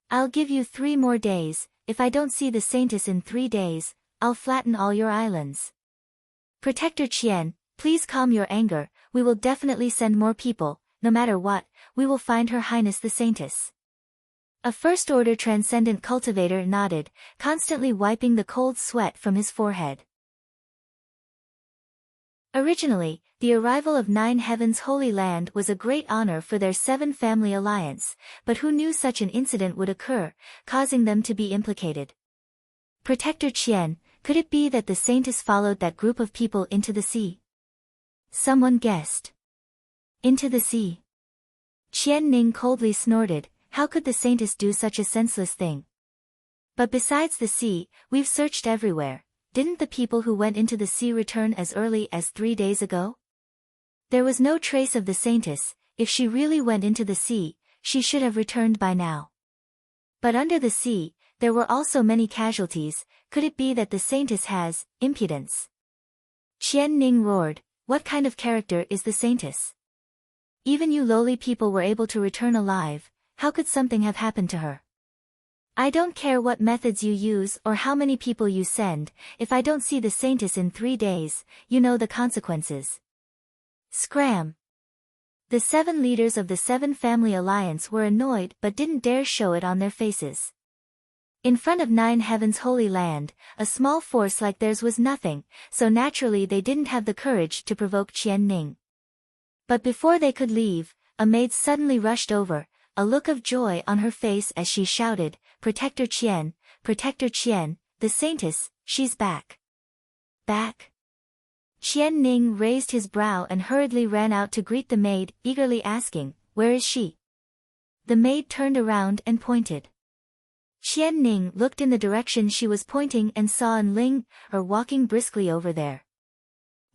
I'll give you 3 more days, if I don't see the saintess in 3 days, I'll flatten all your islands. Protector Qian, please calm your anger, we will definitely send more people, no matter what, we will find Her Highness the Saintess." A first-order transcendent cultivator nodded, constantly wiping the cold sweat from his forehead. Originally, the arrival of 9 Heavens Holy Land was a great honor for their 7 Family Alliance, but who knew such an incident would occur, causing them to be implicated? Protector Qian, could it be that the saintess followed that group of people into the sea? Someone guessed. Into the sea. Qian Ning coldly snorted, how could the saintess do such a senseless thing? But besides the sea, we've searched everywhere. Didn't the people who went into the sea return as early as 3 days ago? There was no trace of the saintess. If she really went into the sea, she should have returned by now. But under the sea, there were also many casualties. Could it be that the saintess has impudence? Qian Ning roared, what kind of character is the saintess? Even you lowly people were able to return alive. How could something have happened to her? I don't care what methods you use or how many people you send, if I don't see the saintess in 3 days, you know the consequences. Scram! The 7 leaders of the 7 Family Alliance were annoyed but didn't dare show it on their faces. In front of 9 Heaven's Holy Land, a small force like theirs was nothing, so naturally they didn't have the courage to provoke Qian Ning. But before they could leave, a maid suddenly rushed over, a look of joy on her face as she shouted, Protector Qian, the saintess, she's back. Back? Qian Ning raised his brow and hurriedly ran out to greet the maid, eagerly asking, where is she? The maid turned around and pointed. Qian Ning looked in the direction she was pointing and saw An Ling, walking briskly over there.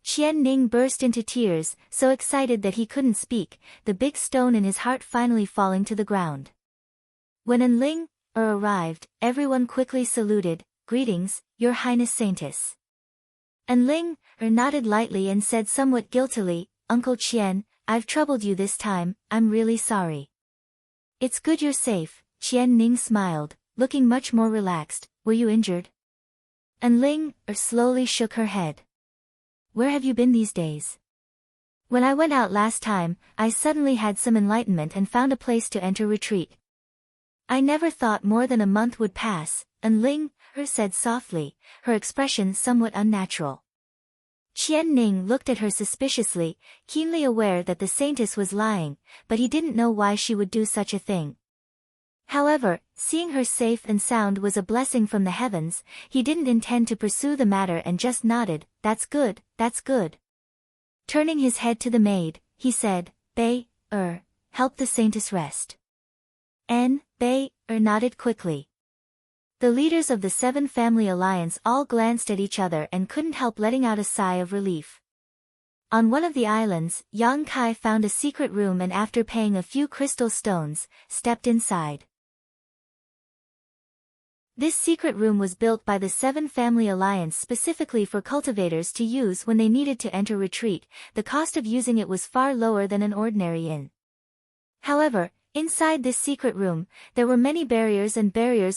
Qian Ning burst into tears, so excited that he couldn't speak, the big stone in his heart finally falling to the ground. When An Ling arrived, everyone quickly saluted, greetings, Your Highness Saintess. An Ling nodded lightly and said somewhat guiltily, Uncle Qian, I've troubled you this time, I'm really sorry. It's good you're safe, Qian Ning smiled, looking much more relaxed, were you injured? An Ling slowly shook her head. Where have you been these days? When I went out last time, I suddenly had some enlightenment and found a place to enter retreat. I never thought more than a month would pass, An Ling said softly, her expression somewhat unnatural. Qian Ning looked at her suspiciously, keenly aware that the saintess was lying, but he didn't know why she would do such a thing. However, seeing her safe and sound was a blessing from the heavens, he didn't intend to pursue the matter and just nodded, that's good, that's good. Turning his head to the maid, he said, Bei, help the saintess rest. Bei, nodded quickly. The leaders of the 7 Family Alliance all glanced at each other and couldn't help letting out a sigh of relief. On one of the islands, Yang Kai found a secret room and after paying a few crystal stones, stepped inside. This secret room was built by the 7 Family Alliance specifically for cultivators to use when they needed to enter retreat. The cost of using it was far lower than an ordinary inn. However, inside this secret room, there were many barriers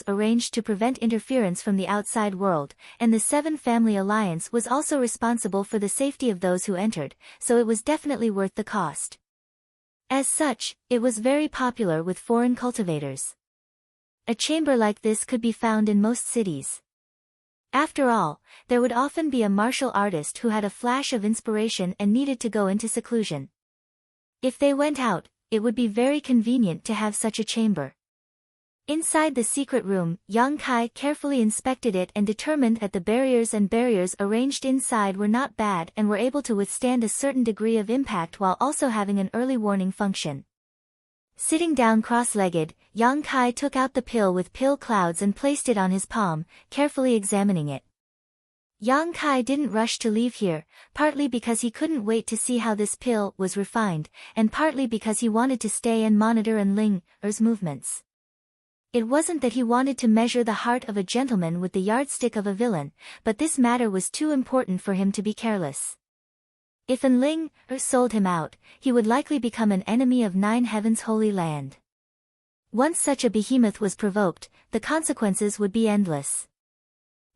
arranged to prevent interference from the outside world, and the 7 Family Alliance was also responsible for the safety of those who entered, so it was definitely worth the cost. As such, it was very popular with foreign cultivators. A chamber like this could be found in most cities. After all, there would often be a martial artist who had a flash of inspiration and needed to go into seclusion. If they went out, it would be very convenient to have such a chamber. Inside the secret room, Yang Kai carefully inspected it and determined that the barriers arranged inside were not bad and were able to withstand a certain degree of impact while also having an early warning function. Sitting down cross-legged, Yang Kai took out the pill with pill clouds and placed it on his palm, carefully examining it. Yang Kai didn't rush to leave here, partly because he couldn't wait to see how this pill was refined, and partly because he wanted to stay and monitor An Ling's movements. It wasn't that he wanted to measure the heart of a gentleman with the yardstick of a villain, but this matter was too important for him to be careless. If An Ling sold him out, he would likely become an enemy of 9 Heaven's Holy Land. Once such a behemoth was provoked, the consequences would be endless.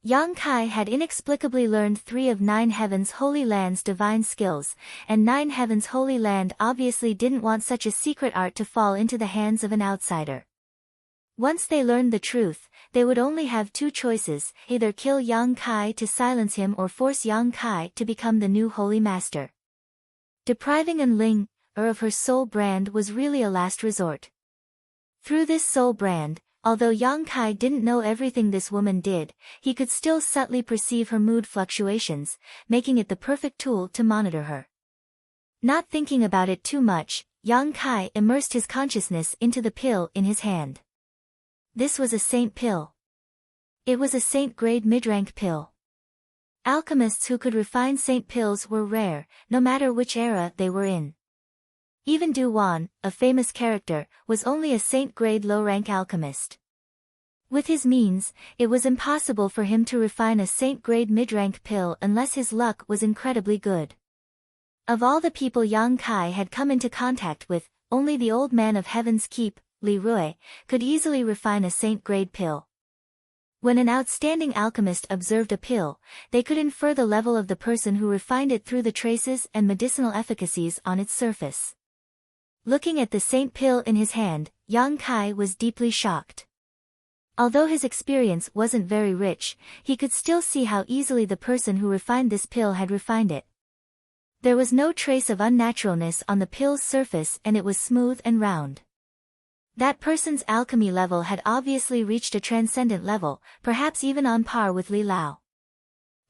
Yang Kai had inexplicably learned 3 of 9 Heaven's Holy Land's divine skills, and 9 Heaven's Holy Land obviously didn't want such a secret art to fall into the hands of an outsider. Once they learned the truth, they would only have 2 choices, either kill Yang Kai to silence him or force Yang Kai to become the new Holy Master. Depriving An Ling of her soul brand was really a last resort. Through this soul brand, although Yang Kai didn't know everything this woman did, he could still subtly perceive her mood fluctuations, making it the perfect tool to monitor her. Not thinking about it too much, Yang Kai immersed his consciousness into the pill in his hand. This was a saint pill. It was a saint-grade mid-rank pill. Alchemists who could refine saint pills were rare, no matter which era they were in. Even Du Wan, a famous character, was only a saint-grade low-rank alchemist. With his means, it was impossible for him to refine a saint-grade mid-rank pill unless his luck was incredibly good. Of all the people Yang Kai had come into contact with, only the old man of Heaven's Keep, Li Rui, could easily refine a saint-grade pill. When an outstanding alchemist observed a pill, they could infer the level of the person who refined it through the traces and medicinal efficacies on its surface. Looking at the saint pill in his hand, Yang Kai was deeply shocked. Although his experience wasn't very rich, he could still see how easily the person who refined this pill had refined it. There was no trace of unnaturalness on the pill's surface and it was smooth and round. That person's alchemy level had obviously reached a transcendent level, perhaps even on par with Li Lao.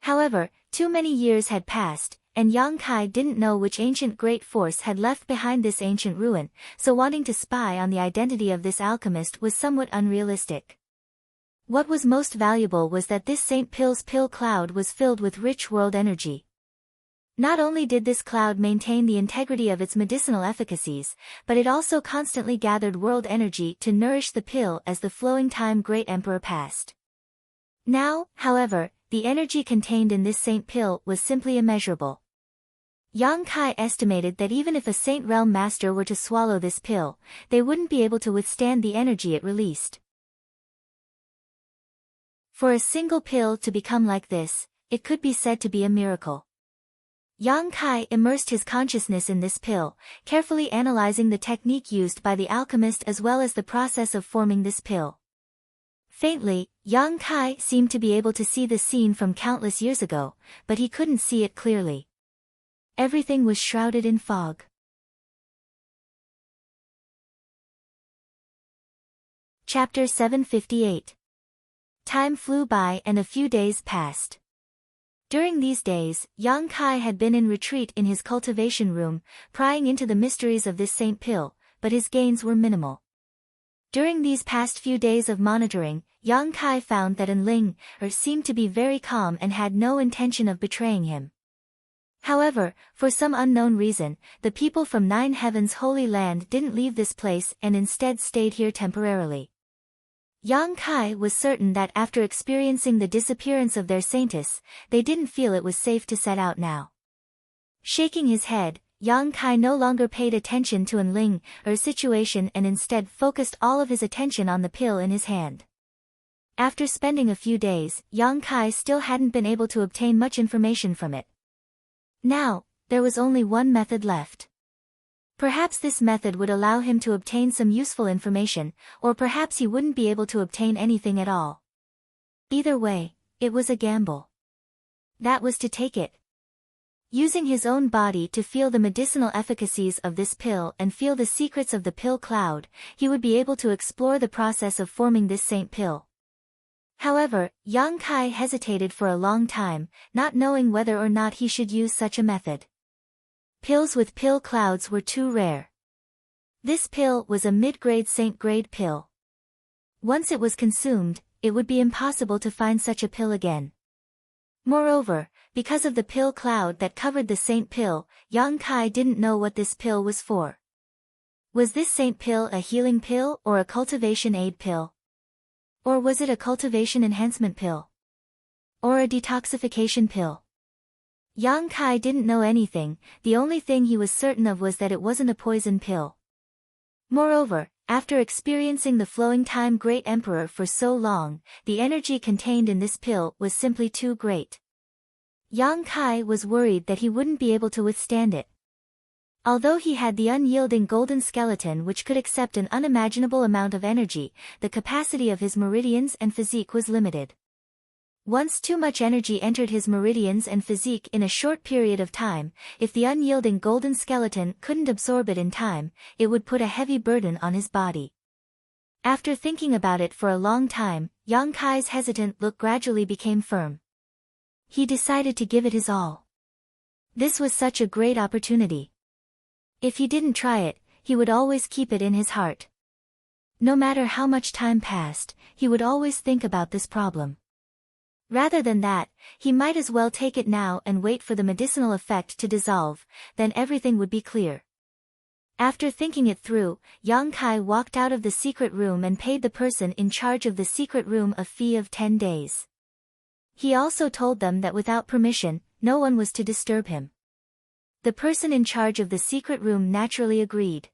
However, too many years had passed, and Yang Kai didn't know which ancient great force had left behind this ancient ruin, so wanting to spy on the identity of this alchemist was somewhat unrealistic. What was most valuable was that this Saint Pill's pill cloud was filled with rich world energy. Not only did this cloud maintain the integrity of its medicinal efficacies, but it also constantly gathered world energy to nourish the pill as the flowing time Great Emperor passed. Now, however, the energy contained in this saint pill was simply immeasurable. Yang Kai estimated that even if a Saint Realm Master were to swallow this pill, they wouldn't be able to withstand the energy it released. For a single pill to become like this, it could be said to be a miracle. Yang Kai immersed his consciousness in this pill, carefully analyzing the technique used by the alchemist as well as the process of forming this pill. Faintly, Yang Kai seemed to be able to see the scene from countless years ago, but he couldn't see it clearly. Everything was shrouded in fog. Chapter 758. Time flew by and a few days passed. During these days, Yang Kai had been in retreat in his cultivation room, prying into the mysteries of this saint pill, but his gains were minimal. During these past few days of monitoring, Yang Kai found that Enling seemed to be very calm and had no intention of betraying him. However, for some unknown reason, the people from Nine Heavens' Holy Land didn't leave this place and instead stayed here temporarily. Yang Kai was certain that after experiencing the disappearance of their saintess, they didn't feel it was safe to set out now. Shaking his head, Yang Kai no longer paid attention to Enling's situation and instead focused all of his attention on the pill in his hand. After spending a few days, Yang Kai still hadn't been able to obtain much information from it. Now, there was only one method left. Perhaps this method would allow him to obtain some useful information, or perhaps he wouldn't be able to obtain anything at all. Either way, it was a gamble. That was to take it. Using his own body to feel the medicinal efficacies of this pill and feel the secrets of the pill cloud, he would be able to explore the process of forming this saint pill. However, Yang Kai hesitated for a long time, not knowing whether or not he should use such a method. Pills with pill clouds were too rare. This pill was a mid-grade saint-grade pill. Once it was consumed, it would be impossible to find such a pill again. Moreover, because of the pill cloud that covered the saint pill, Yang Kai didn't know what this pill was for. Was this saint pill a healing pill or a cultivation aid pill? Or was it a cultivation enhancement pill? Or a detoxification pill? Yang Kai didn't know anything, the only thing he was certain of was that it wasn't a poison pill. Moreover, after experiencing the flowing time Great Emperor for so long, the energy contained in this pill was simply too great. Yang Kai was worried that he wouldn't be able to withstand it. Although he had the unyielding golden skeleton which could accept an unimaginable amount of energy, the capacity of his meridians and physique was limited. Once too much energy entered his meridians and physique in a short period of time, if the unyielding golden skeleton couldn't absorb it in time, it would put a heavy burden on his body. After thinking about it for a long time, Yang Kai's hesitant look gradually became firm. He decided to give it his all. This was such a great opportunity. If he didn't try it, he would always keep it in his heart. No matter how much time passed, he would always think about this problem. Rather than that, he might as well take it now and wait for the medicinal effect to dissolve, then everything would be clear. After thinking it through, Yang Kai walked out of the secret room and paid the person in charge of the secret room a fee of 10 days. He also told them that without permission, no one was to disturb him. The person in charge of the secret room naturally agreed.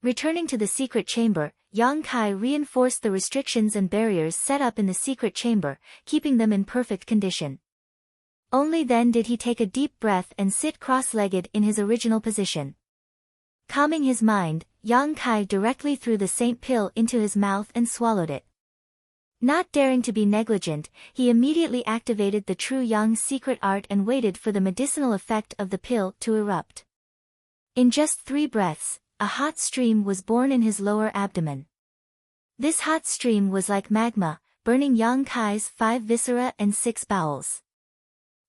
Returning to the secret chamber, Yang Kai reinforced the restrictions and barriers set up in the secret chamber, keeping them in perfect condition. Only then did he take a deep breath and sit cross-legged in his original position. Calming his mind, Yang Kai directly threw the saint pill into his mouth and swallowed it. Not daring to be negligent, he immediately activated the true Yang secret art and waited for the medicinal effect of the pill to erupt. In just 3 breaths, a hot stream was born in his lower abdomen. This hot stream was like magma, burning Yang Kai's 5 viscera and 6 bowels.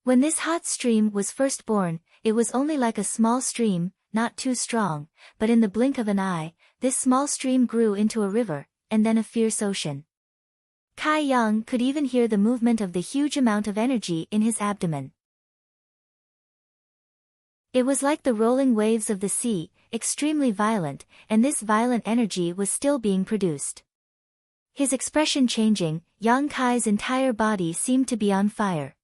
When this hot stream was first born, it was only like a small stream, not too strong, but in the blink of an eye, this small stream grew into a river, and then a fierce ocean. Kai Yang could even hear the movement of the huge amount of energy in his abdomen. It was like the rolling waves of the sea, extremely violent, and this violent energy was still being produced. His expression changing, Yang Kai's entire body seemed to be on fire.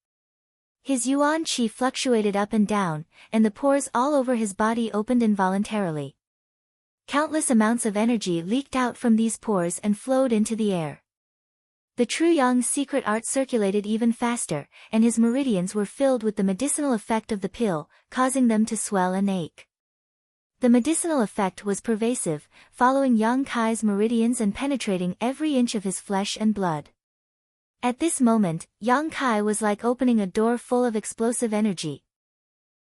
His yuan qi fluctuated up and down, and the pores all over his body opened involuntarily. Countless amounts of energy leaked out from these pores and flowed into the air. The true Yang secret art circulated even faster, and his meridians were filled with the medicinal effect of the pill, causing them to swell and ache. The medicinal effect was pervasive, following Yang Kai's meridians and penetrating every inch of his flesh and blood. At this moment, Yang Kai was like opening a door full of explosive energy.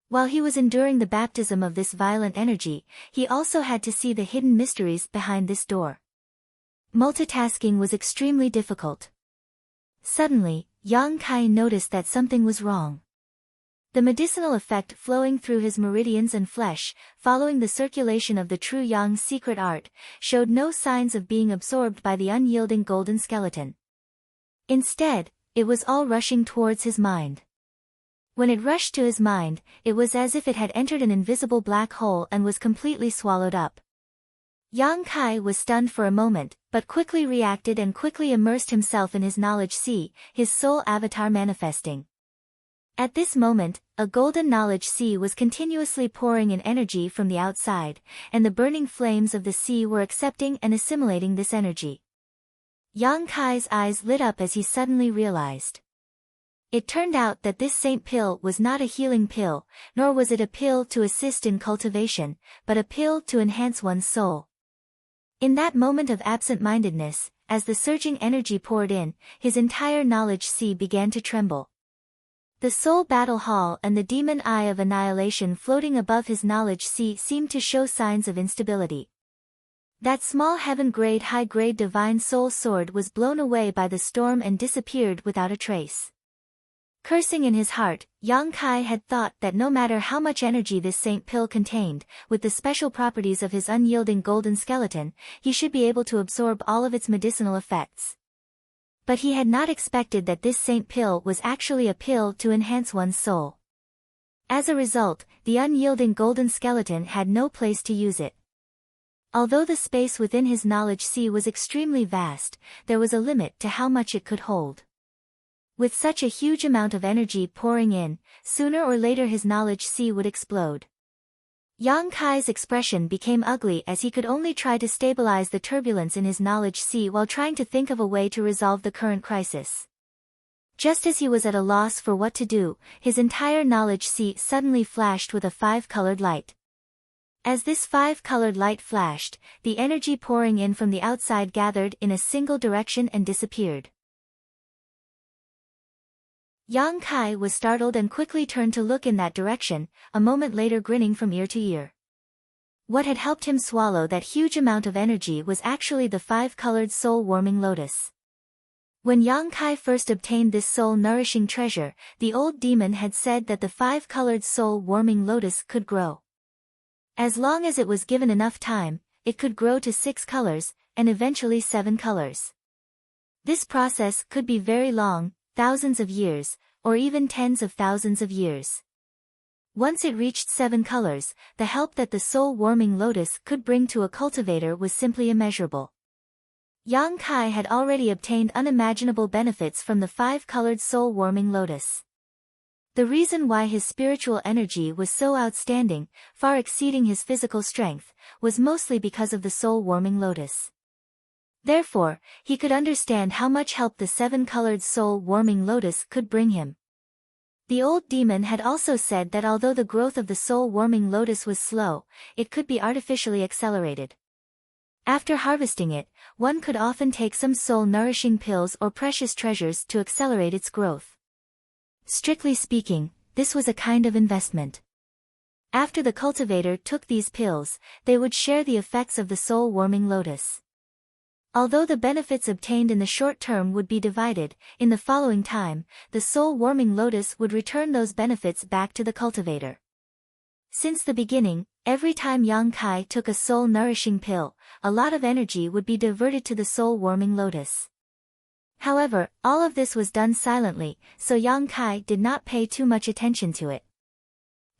While he was enduring the baptism of this violent energy, he also had to see the hidden mysteries behind this door. Multitasking was extremely difficult. Suddenly, Yang Kai noticed that something was wrong. The medicinal effect flowing through his meridians and flesh, following the circulation of the true Yang secret art, showed no signs of being absorbed by the unyielding golden skeleton. Instead, it was all rushing towards his mind. When it rushed to his mind, it was as if it had entered an invisible black hole and was completely swallowed up. Yang Kai was stunned for a moment, but quickly reacted and quickly immersed himself in his knowledge sea, his soul avatar manifesting. At this moment, a golden knowledge sea was continuously pouring in energy from the outside, and the burning flames of the sea were accepting and assimilating this energy. Yang Kai's eyes lit up as he suddenly realized. It turned out that this saint pill was not a healing pill, nor was it a pill to assist in cultivation, but a pill to enhance one's soul. In that moment of absent-mindedness, as the surging energy poured in, his entire knowledge sea began to tremble. The soul battle hall and the demon eye of annihilation floating above his knowledge sea seemed to show signs of instability. That small heaven-grade high-grade divine soul sword was blown away by the storm and disappeared without a trace. Cursing in his heart, Yang Kai had thought that no matter how much energy this saint pill contained, with the special properties of his unyielding golden skeleton, he should be able to absorb all of its medicinal effects. But he had not expected that this saint pill was actually a pill to enhance one's soul. As a result, the unyielding golden skeleton had no place to use it. Although the space within his knowledge sea was extremely vast, there was a limit to how much it could hold. With such a huge amount of energy pouring in, sooner or later his knowledge sea would explode. Yang Kai's expression became ugly as he could only try to stabilize the turbulence in his knowledge sea while trying to think of a way to resolve the current crisis. Just as he was at a loss for what to do, his entire knowledge sea suddenly flashed with a 5-colored light. As this 5-colored light flashed, the energy pouring in from the outside gathered in a single direction and disappeared. Yang Kai was startled and quickly turned to look in that direction, a moment later grinning from ear to ear. What had helped him swallow that huge amount of energy was actually the 5-colored soul-warming lotus. When Yang Kai first obtained this soul-nourishing treasure, the old demon had said that the 5-colored soul-warming lotus could grow. As long as it was given enough time, it could grow to 6 colors, and eventually 7 colors. This process could be very long, thousands of years, or even tens of thousands of years. Once it reached 7 colors, the help that the soul-warming lotus could bring to a cultivator was simply immeasurable. Yang Kai had already obtained unimaginable benefits from the 5-colored soul-warming lotus. The reason why his spiritual energy was so outstanding, far exceeding his physical strength, was mostly because of the soul-warming lotus. Therefore, he could understand how much help the 7-colored soul-warming lotus could bring him. The old demon had also said that although the growth of the soul-warming lotus was slow, it could be artificially accelerated. After harvesting it, one could often take some soul-nourishing pills or precious treasures to accelerate its growth. Strictly speaking, this was a kind of investment. After the cultivator took these pills, they would share the effects of the soul-warming lotus. Although the benefits obtained in the short term would be divided, in the following time, the soul-warming lotus would return those benefits back to the cultivator. Since the beginning, every time Yang Kai took a soul-nourishing pill, a lot of energy would be diverted to the soul-warming lotus. However, all of this was done silently, so Yang Kai did not pay too much attention to it.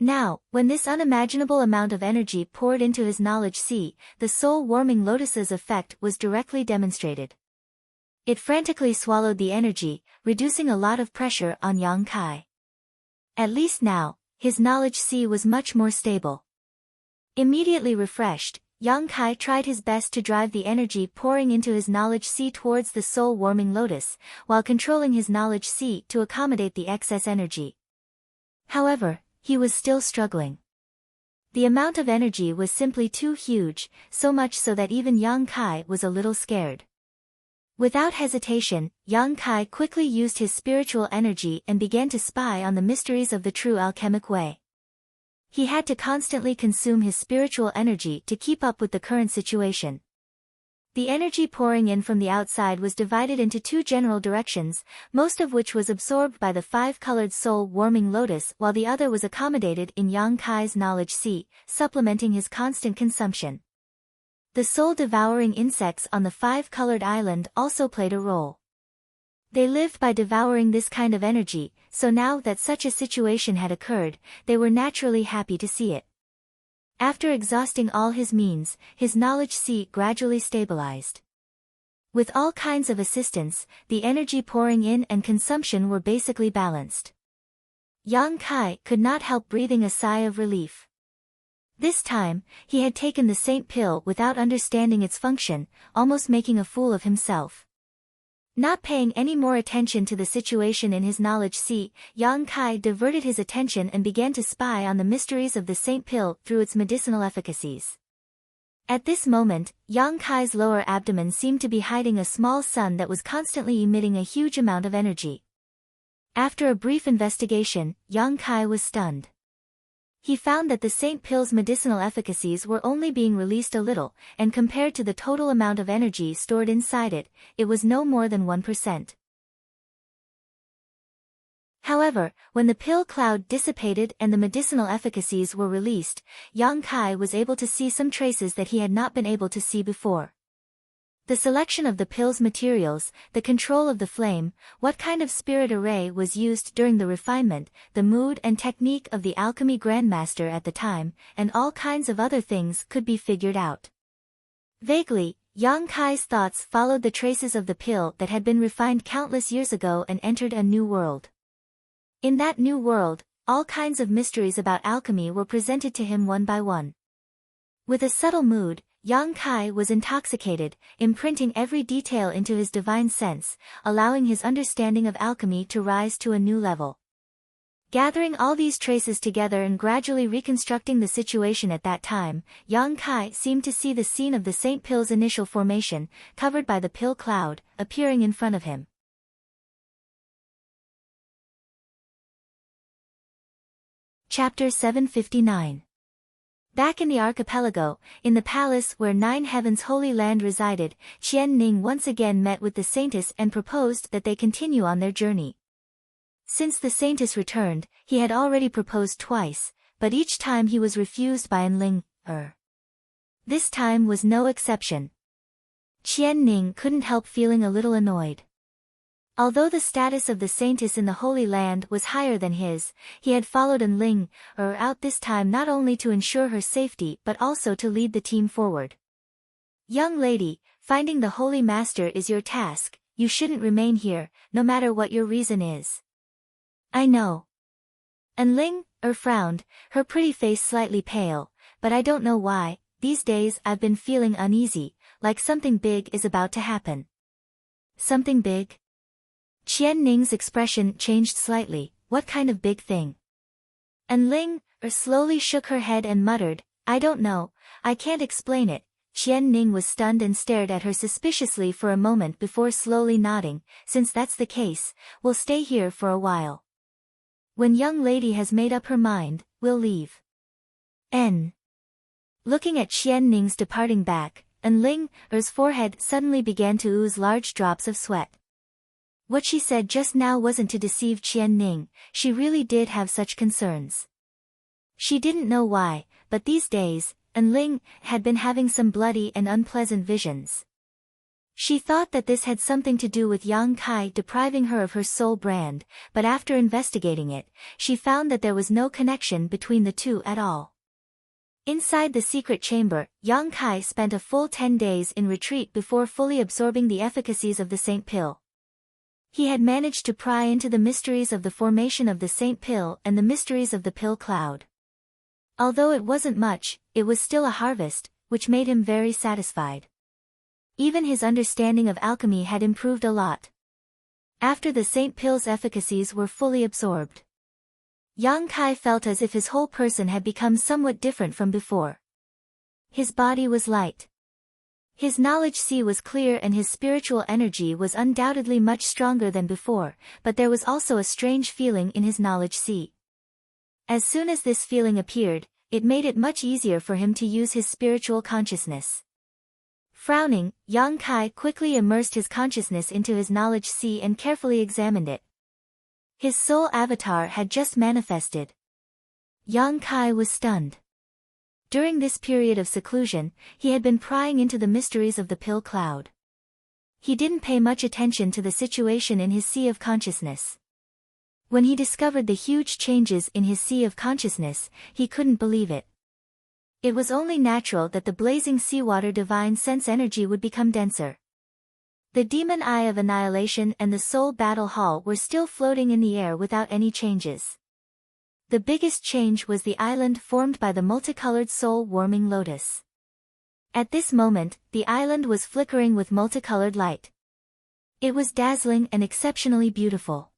Now, when this unimaginable amount of energy poured into his knowledge sea, the soul-warming lotus's effect was directly demonstrated. It frantically swallowed the energy, reducing a lot of pressure on Yang Kai. At least now, his knowledge sea was much more stable. Immediately refreshed, Yang Kai tried his best to drive the energy pouring into his knowledge sea towards the soul-warming lotus, while controlling his knowledge sea to accommodate the excess energy. However, he was still struggling. The amount of energy was simply too huge, so much so that even Yang Kai was a little scared. Without hesitation, Yang Kai quickly used his spiritual energy and began to spy on the mysteries of the true alchemic way. He had to constantly consume his spiritual energy to keep up with the current situation. The energy pouring in from the outside was divided into 2 general directions, most of which was absorbed by the 5-colored soul-warming lotus while the other was accommodated in Yang Kai's knowledge sea, supplementing his constant consumption. The soul-devouring insects on the 5-colored island also played a role. They lived by devouring this kind of energy, so now that such a situation had occurred, they were naturally happy to see it. After exhausting all his means, his knowledge sea gradually stabilized. With all kinds of assistance, the energy pouring in and consumption were basically balanced. Yang Kai could not help breathing a sigh of relief. This time, he had taken the saint pill without understanding its function, almost making a fool of himself. Not paying any more attention to the situation in his knowledge sea, Yang Kai diverted his attention and began to spy on the mysteries of the saint pill through its medicinal efficacies. At this moment, Yang Kai's lower abdomen seemed to be hiding a small sun that was constantly emitting a huge amount of energy. After a brief investigation, Yang Kai was stunned. He found that the saint pill's medicinal efficacies were only being released a little, and compared to the total amount of energy stored inside it, it was no more than 1%. However, when the pill cloud dissipated and the medicinal efficacies were released, Yang Kai was able to see some traces that he had not been able to see before. The selection of the pill's materials, the control of the flame, what kind of spirit array was used during the refinement, the mood and technique of the alchemy grandmaster at the time, and all kinds of other things could be figured out. Vaguely, Yang Kai's thoughts followed the traces of the pill that had been refined countless years ago and entered a new world. In that new world, all kinds of mysteries about alchemy were presented to him one by one. With a subtle mood, Yang Kai was intoxicated, imprinting every detail into his divine sense, allowing his understanding of alchemy to rise to a new level. Gathering all these traces together and gradually reconstructing the situation at that time, Yang Kai seemed to see the scene of the Saint Pill's initial formation, covered by the pill cloud, appearing in front of him. Chapter 759. Back in the archipelago, in the palace where 9 Heavens Holy Land resided, Qian Ning once again met with the Saintess and proposed that they continue on their journey. Since the Saintess returned, he had already proposed twice, but each time he was refused by Enling, This time was no exception. Qian Ning couldn't help feeling a little annoyed. Although the status of the saintess in the Holy Land was higher than his, he had followed Enling out this time not only to ensure her safety but also to lead the team forward. Young lady, finding the Holy Master is your task, you shouldn't remain here, no matter what your reason is. I know. Enling frowned, her pretty face slightly pale, but I don't know why, these days I've been feeling uneasy, like something big is about to happen. Something big? Qian Ning's expression changed slightly, what kind of big thing? Enling slowly shook her head and muttered, I don't know, I can't explain it. Qian Ning was stunned and stared at her suspiciously for a moment before slowly nodding, since that's the case, we'll stay here for a while. When young lady has made up her mind, we'll leave. Looking at Qian Ning's departing back, Enling's forehead suddenly began to ooze large drops of sweat. What she said just now wasn't to deceive Qian Ning, she really did have such concerns. She didn't know why, but these days, Enling had been having some bloody and unpleasant visions. She thought that this had something to do with Yang Kai depriving her of her soul brand, but after investigating it, she found that there was no connection between the two at all. Inside the secret chamber, Yang Kai spent a full 10 days in retreat before fully absorbing the efficacies of the Saint Pill. He had managed to pry into the mysteries of the formation of the Saint Pill and the mysteries of the Pill Cloud. Although it wasn't much, it was still a harvest, which made him very satisfied. Even his understanding of alchemy had improved a lot. After the Saint Pill's efficacies were fully absorbed, Yang Kai felt as if his whole person had become somewhat different from before. His body was light. His knowledge sea was clear and his spiritual energy was undoubtedly much stronger than before, but there was also a strange feeling in his knowledge sea. As soon as this feeling appeared, it made it much easier for him to use his spiritual consciousness. Frowning, Yang Kai quickly immersed his consciousness into his knowledge sea and carefully examined it. His soul avatar had just manifested. Yang Kai was stunned. During this period of seclusion, he had been prying into the mysteries of the Pill Cloud. He didn't pay much attention to the situation in his sea of consciousness. When he discovered the huge changes in his sea of consciousness, he couldn't believe it. It was only natural that the blazing seawater divine sense energy would become denser. The demon eye of annihilation and the soul battle hall were still floating in the air without any changes. The biggest change was the island formed by the multicolored soul-warming lotus. At this moment, the island was flickering with multicolored light. It was dazzling and exceptionally beautiful.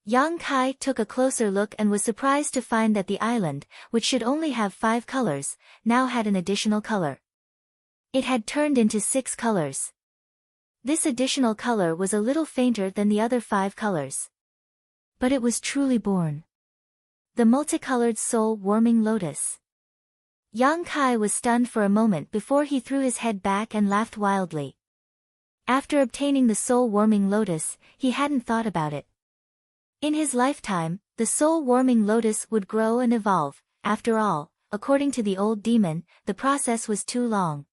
Yang Kai took a closer look and was surprised to find that the island, which should only have 5 colors, now had an additional color. It had turned into 6 colors. This additional color was a little fainter than the other 5 colors. But it was truly born. The multicolored soul-warming lotus. Yang Kai was stunned for a moment before he threw his head back and laughed wildly. After obtaining the soul-warming lotus, he hadn't thought about it. In his lifetime, the soul-warming lotus would grow and evolve. After all, according to the old demon, the process was too long.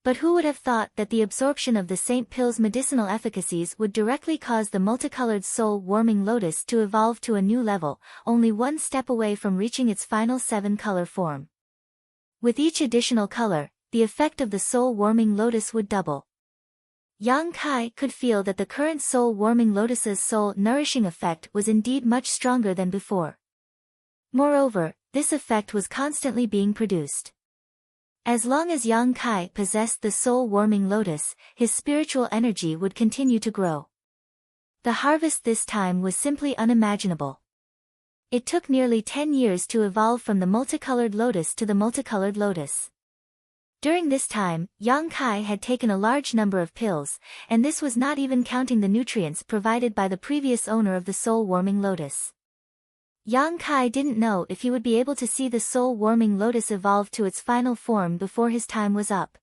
But who would have thought that the absorption of the Saint Pill's medicinal efficacies would directly cause the multicolored soul-warming lotus to evolve to a new level, only one step away from reaching its final 7-color form. With each additional color, the effect of the soul-warming lotus would double. Yang Kai could feel that the current soul-warming lotus's soul-nourishing effect was indeed much stronger than before. Moreover, this effect was constantly being produced. As long as Yang Kai possessed the soul-warming lotus, his spiritual energy would continue to grow. The harvest this time was simply unimaginable. It took nearly 10 years to evolve from the multicolored lotus to the multicolored lotus. During this time, Yang Kai had taken a large number of pills, and this was not even counting the nutrients provided by the previous owner of the soul-warming lotus. Yang Kai didn't know if he would be able to see the soul-warming lotus evolve to its final form before his time was up.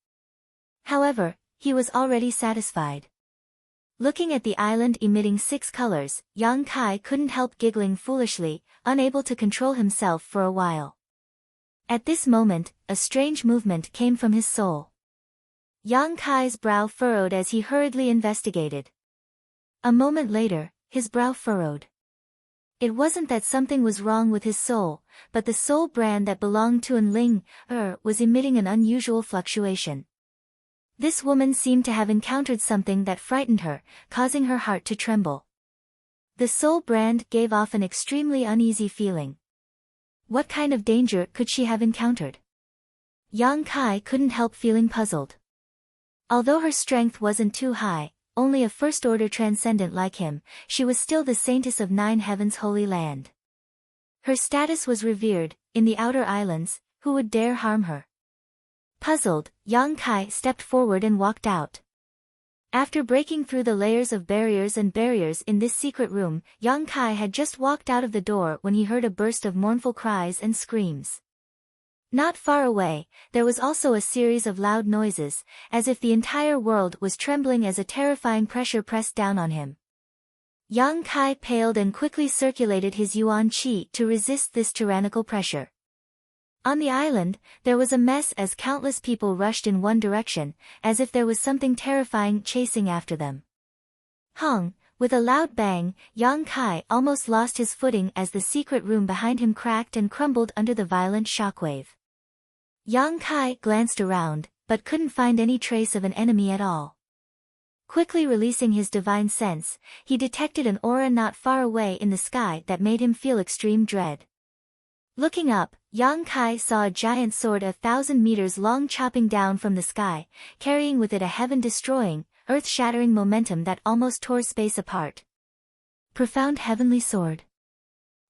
However, he was already satisfied. Looking at the island emitting 6 colors, Yang Kai couldn't help giggling foolishly, unable to control himself for a while. At this moment, a strange movement came from his soul. Yang Kai's brow furrowed as he hurriedly investigated. A moment later, his brow furrowed. It wasn't that something was wrong with his soul, but the soul brand that belonged to Enling was emitting an unusual fluctuation. This woman seemed to have encountered something that frightened her, causing her heart to tremble. The soul brand gave off an extremely uneasy feeling. What kind of danger could she have encountered? Yang Kai couldn't help feeling puzzled. Although her strength wasn't too high, only a first-order transcendent like him, she was still the saintess of 9 heavens' holy land. Her status was revered. In the outer islands, who would dare harm her? Puzzled, Yang Kai stepped forward and walked out. After breaking through the layers of barriers in this secret room, Yang Kai had just walked out of the door when he heard a burst of mournful cries and screams. Not far away, there was also a series of loud noises, as if the entire world was trembling as a terrifying pressure pressed down on him. Yang Kai paled and quickly circulated his yuan qi to resist this tyrannical pressure. On the island, there was a mess as countless people rushed in one direction, as if there was something terrifying chasing after them. Hung, with a loud bang, Yang Kai almost lost his footing as the secret room behind him cracked and crumbled under the violent shockwave. Yang Kai glanced around, but couldn't find any trace of an enemy at all. Quickly releasing his divine sense, he detected an aura not far away in the sky that made him feel extreme dread. Looking up, Yang Kai saw a giant sword 1,000 meters long chopping down from the sky, carrying with it a heaven-destroying, earth-shattering momentum that almost tore space apart. Profound heavenly sword.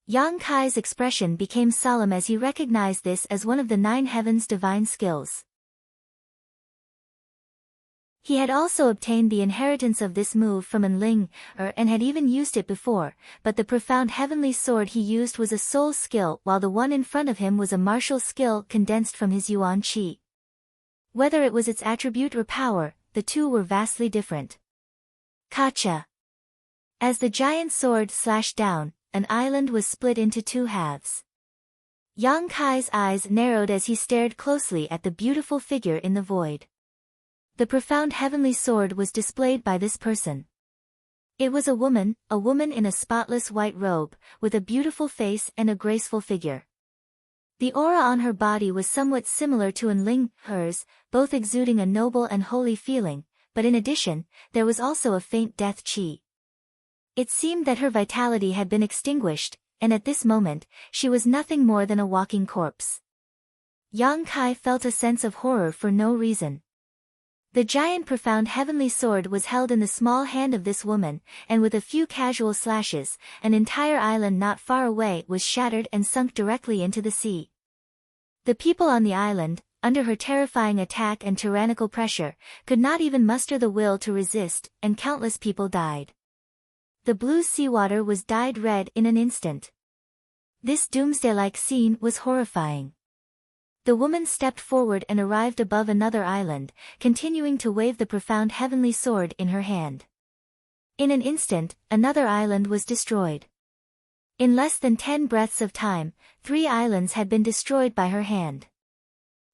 Yang Kai's expression became solemn as he recognized this as one of the 9 heavens' divine skills. He had also obtained the inheritance of this move from Enling, and had even used it before, but the profound heavenly sword he used was a soul skill while the one in front of him was a martial skill condensed from his yuan qi. Whether it was its attribute or power, the two were vastly different. Kacha. As the giant sword slashed down, an island was split into 2 halves. Yang Kai's eyes narrowed as he stared closely at the beautiful figure in the void. The profound heavenly sword was displayed by this person. It was a woman in a spotless white robe, with a beautiful face and a graceful figure. The aura on her body was somewhat similar to Enling, hers, both exuding a noble and holy feeling, but in addition, there was also a faint death qi. It seemed that her vitality had been extinguished, and at this moment, she was nothing more than a walking corpse. Yang Kai felt a sense of horror for no reason. The giant profound heavenly sword was held in the small hand of this woman, and with a few casual slashes, an entire island not far away was shattered and sunk directly into the sea. The people on the island, under her terrifying attack and tyrannical pressure, could not even muster the will to resist, and countless people died. The blue seawater was dyed red in an instant. This doomsday-like scene was horrifying. The woman stepped forward and arrived above another island, continuing to wave the profound heavenly sword in her hand. In an instant, another island was destroyed. In less than 10 breaths of time, 3 islands had been destroyed by her hand.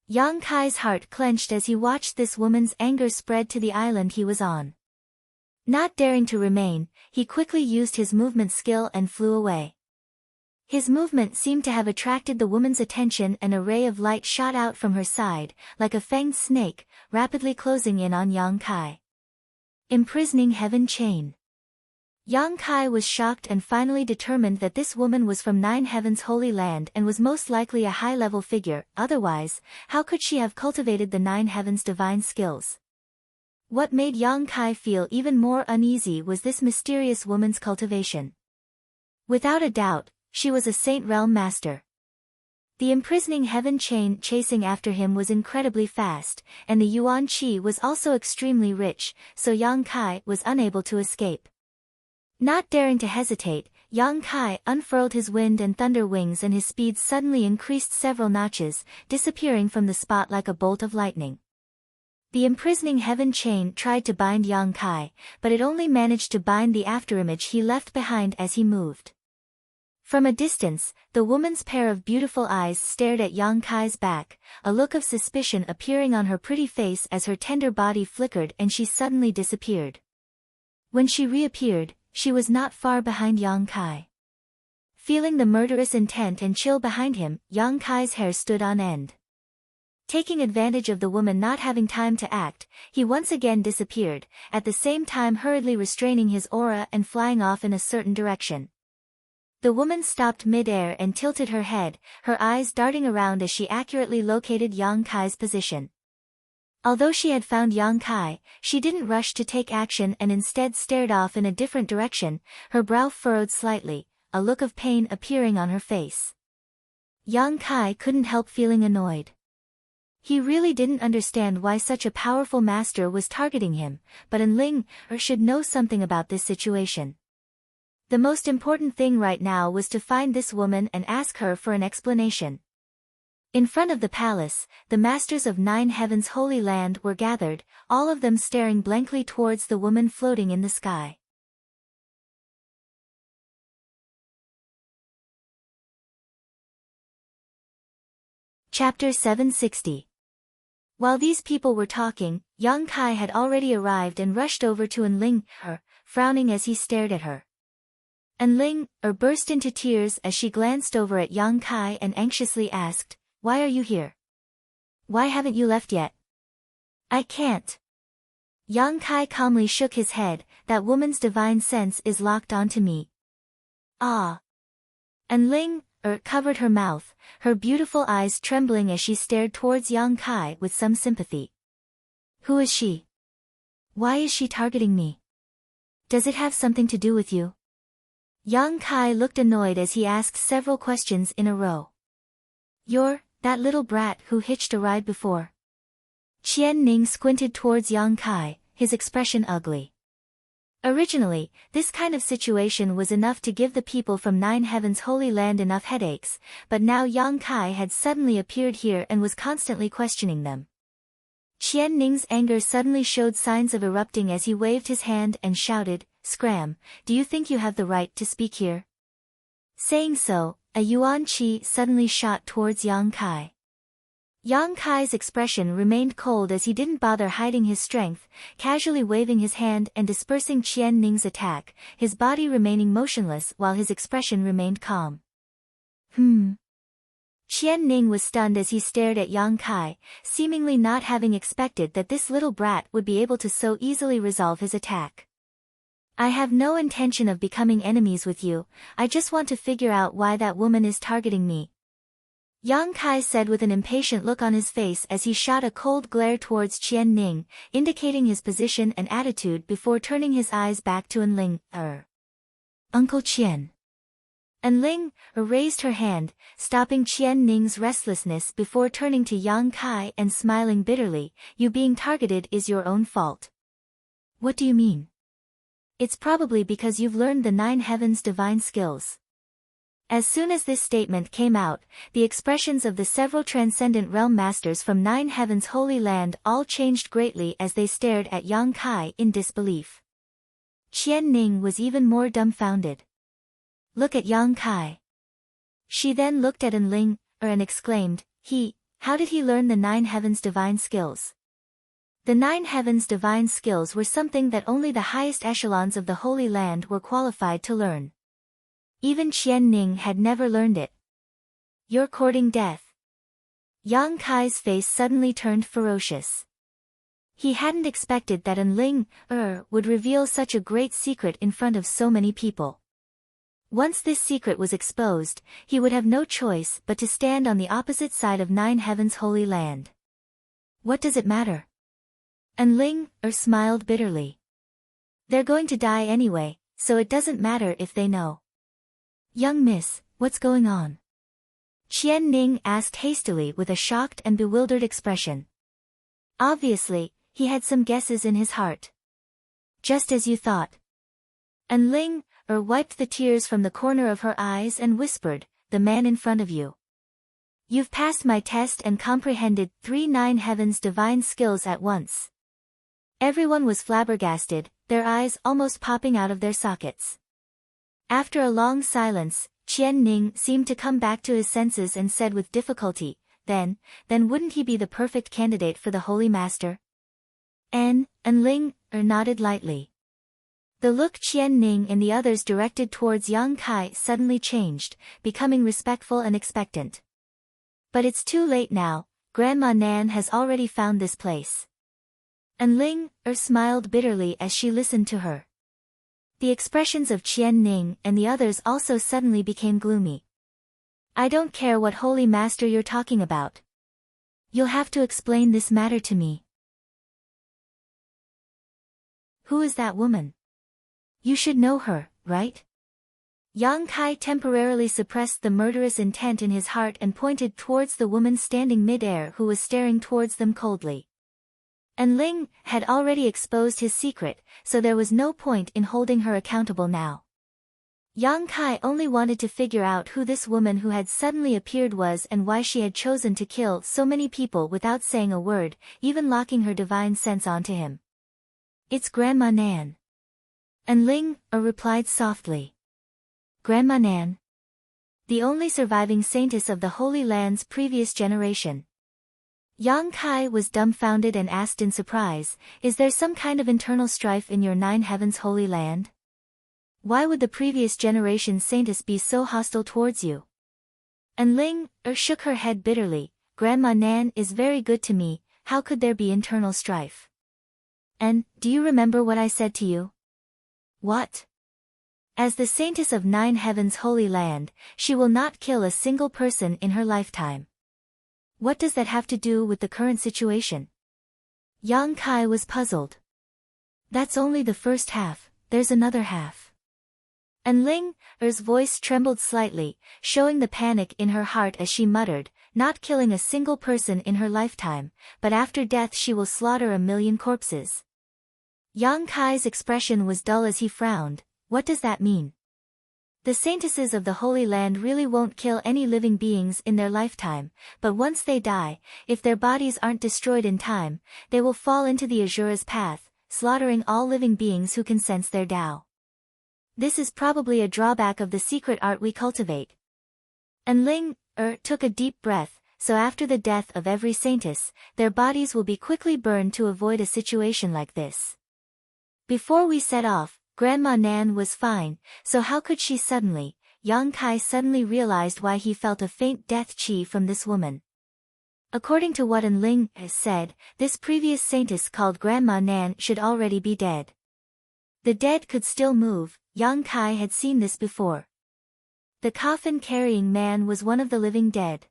Yang Kai's heart clenched as he watched this woman's anger spread to the island he was on. Not daring to remain, he quickly used his movement skill and flew away. His movement seemed to have attracted the woman's attention, and a ray of light shot out from her side, like a fanged snake, rapidly closing in on Yang Kai. Imprisoning heaven chain. Yang Kai was shocked and finally determined that this woman was from 9 heavens' holy land and was most likely a high-level figure, otherwise, how could she have cultivated the 9 heavens' divine skills? What made Yang Kai feel even more uneasy was this mysterious woman's cultivation. Without a doubt, she was a Saint Realm master. The imprisoning heaven chain chasing after him was incredibly fast, and the yuan qi was also extremely rich, so Yang Kai was unable to escape. Not daring to hesitate, Yang Kai unfurled his wind and thunder wings, and his speed suddenly increased several notches, disappearing from the spot like a bolt of lightning. The imprisoning heaven chain tried to bind Yang Kai, but it only managed to bind the afterimage he left behind as he moved. From a distance, the woman's pair of beautiful eyes stared at Yang Kai's back, a look of suspicion appearing on her pretty face as her tender body flickered and she suddenly disappeared. When she reappeared, she was not far behind Yang Kai. Feeling the murderous intent and chill behind him, Yang Kai's hair stood on end. Taking advantage of the woman not having time to act, he once again disappeared, at the same time hurriedly restraining his aura and flying off in a certain direction. The woman stopped mid-air and tilted her head, her eyes darting around as she accurately located Yang Kai's position. Although she had found Yang Kai, she didn't rush to take action and instead stared off in a different direction, her brow furrowed slightly, a look of pain appearing on her face. Yang Kai couldn't help feeling annoyed. He really didn't understand why such a powerful master was targeting him, but Enling should know something about this situation. The most important thing right now was to find this woman and ask her for an explanation. In front of the palace, the masters of 9 heavens holy land were gathered, all of them staring blankly towards the woman floating in the sky. Chapter 760. While these people were talking, Yang Kai had already arrived and rushed over to Enling, frowning as he stared at her. Enling burst into tears as she glanced over at Yang Kai and anxiously asked, "Why are you here? Why haven't you left yet?" "I can't." Yang Kai calmly shook his head, "That woman's divine sense is locked onto me." "Ah." Enling covered her mouth, her beautiful eyes trembling as she stared towards Yang Kai with some sympathy. "Who is she? Why is she targeting me? Does it have something to do with you?" Yang Kai looked annoyed as he asked several questions in a row. "You're that little brat who hitched a ride before?" Qian Ning squinted towards Yang Kai, his expression ugly. Originally, this kind of situation was enough to give the people from 9 heavens holy land enough headaches, but now Yang Kai had suddenly appeared here and was constantly questioning them. Qian Ning's anger suddenly showed signs of erupting as he waved his hand and shouted, "Scram, do you think you have the right to speak here?" Saying so, a yuan qi suddenly shot towards Yang Kai. Yang Kai's expression remained cold as he didn't bother hiding his strength, casually waving his hand and dispersing Qian Ning's attack, his body remaining motionless while his expression remained calm. Qian Ning was stunned as he stared at Yang Kai, seemingly not having expected that this little brat would be able to so easily resolve his attack. "I have no intention of becoming enemies with you, I just want to figure out why that woman is targeting me," Yang Kai said with an impatient look on his face as he shot a cold glare towards Qian Ning, indicating his position and attitude before turning his eyes back to Enling. "Uncle Qian." Enling raised her hand, stopping Qian Ning's restlessness before turning to Yang Kai and smiling bitterly, "You being targeted is your own fault." "What do you mean?" "It's probably because you've learned the 9 heavens divine skills." As soon as this statement came out, the expressions of the several transcendent realm masters from 9 heavens holy land all changed greatly as they stared at Yang Kai in disbelief. Qian Ning was even more dumbfounded. "Look at Yang Kai." She then looked at Enling and exclaimed, How did he learn the 9 heavens divine skills?" The 9 heavens divine skills were something that only the highest echelons of the Holy Land were qualified to learn. Even Qian Ning had never learned it. "You're courting death." Yang Kai's face suddenly turned ferocious. He hadn't expected that Enling would reveal such a great secret in front of so many people. Once this secret was exposed, he would have no choice but to stand on the opposite side of 9 heavens holy land. "What does it matter?" Enling smiled bitterly. "They're going to die anyway, so it doesn't matter if they know." "Young miss, what's going on?" Qian Ning asked hastily with a shocked and bewildered expression. Obviously, he had some guesses in his heart. "Just as you thought." Enling wiped the tears from the corner of her eyes and whispered, "The man in front of you. You've passed my test and comprehended 3 heavens divine skills at once. Everyone was flabbergasted, their eyes almost popping out of their sockets. After a long silence, Qian Ning seemed to come back to his senses and said with difficulty, then wouldn't he be the perfect candidate for the Holy Master? Enling nodded lightly. The look Qian Ning and the others directed towards Yang Kai suddenly changed, becoming respectful and expectant. But it's too late now, Grandma Nan has already found this place. Enling smiled bitterly as she listened to her. The expressions of Qian Ning and the others also suddenly became gloomy. I don't care what Holy Master you're talking about. You'll have to explain this matter to me. Who is that woman? You should know her, right? Yang Kai temporarily suppressed the murderous intent in his heart and pointed towards the woman standing mid-air who was staring towards them coldly. Enling had already exposed his secret, so there was no point in holding her accountable now. Yang Kai only wanted to figure out who this woman who had suddenly appeared was and why she had chosen to kill so many people without saying a word, even locking her divine sense onto him. It's Grandma Nan. Enling replied softly. Grandma Nan. The only surviving saintess of the Holy Land's previous generation. Yang Kai was dumbfounded and asked in surprise, is there some kind of internal strife in your 9 heavens Holy Land? Why would the previous generation saintess be so hostile towards you? Enling shook her head bitterly, Grandma Nan is very good to me, how could there be internal strife? And, do you remember what I said to you? What? As the saintess of 9 heavens Holy Land, she will not kill a single person in her lifetime. What does that have to do with the current situation? Yang Kai was puzzled. That's only the first half, there's another half. Enling's voice trembled slightly, showing the panic in her heart as she muttered, not killing a single person in her lifetime, but after death she will slaughter 1,000,000 corpses. Yang Kai's expression was dull as he frowned. What does that mean? The saintesses of the Holy Land really won't kill any living beings in their lifetime, but once they die, if their bodies aren't destroyed in time, they will fall into the Asura's path, slaughtering all living beings who can sense their Tao. This is probably a drawback of the secret art we cultivate. Enling took a deep breath, so after the death of every saintess, their bodies will be quickly burned to avoid a situation like this. Before we set off, Grandma Nan was fine, so how could she suddenly? Yang Kai suddenly realized why he felt a faint death chi from this woman. According to what Enling has said, this previous saintess called Grandma Nan should already be dead. The dead could still move, Yang Kai had seen this before. The coffin-carrying man was one of the living dead.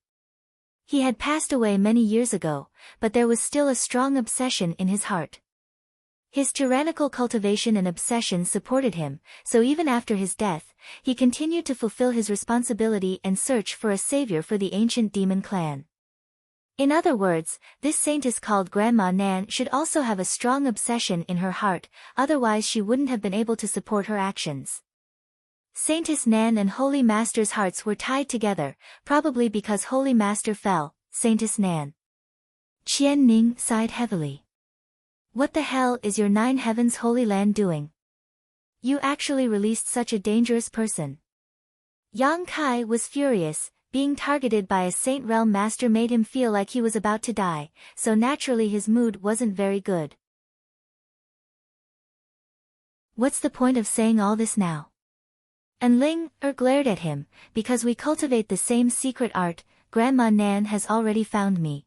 He had passed away many years ago, but there was still a strong obsession in his heart. His tyrannical cultivation and obsession supported him, so even after his death, he continued to fulfill his responsibility and search for a savior for the ancient demon clan. In other words, this saintess called Grandma Nan should also have a strong obsession in her heart, otherwise she wouldn't have been able to support her actions. Saintess Nan and Holy Master's hearts were tied together, probably because Holy Master fell, Saintess Nan. Qian Ning sighed heavily. What the hell is your 9 heavens Holy Land doing? You actually released such a dangerous person. Yang Kai was furious, being targeted by a Saint Realm Master made him feel like he was about to die, so naturally his mood wasn't very good. What's the point of saying all this now? Enling glared at him, because we cultivate the same secret art, Grandma Nan has already found me.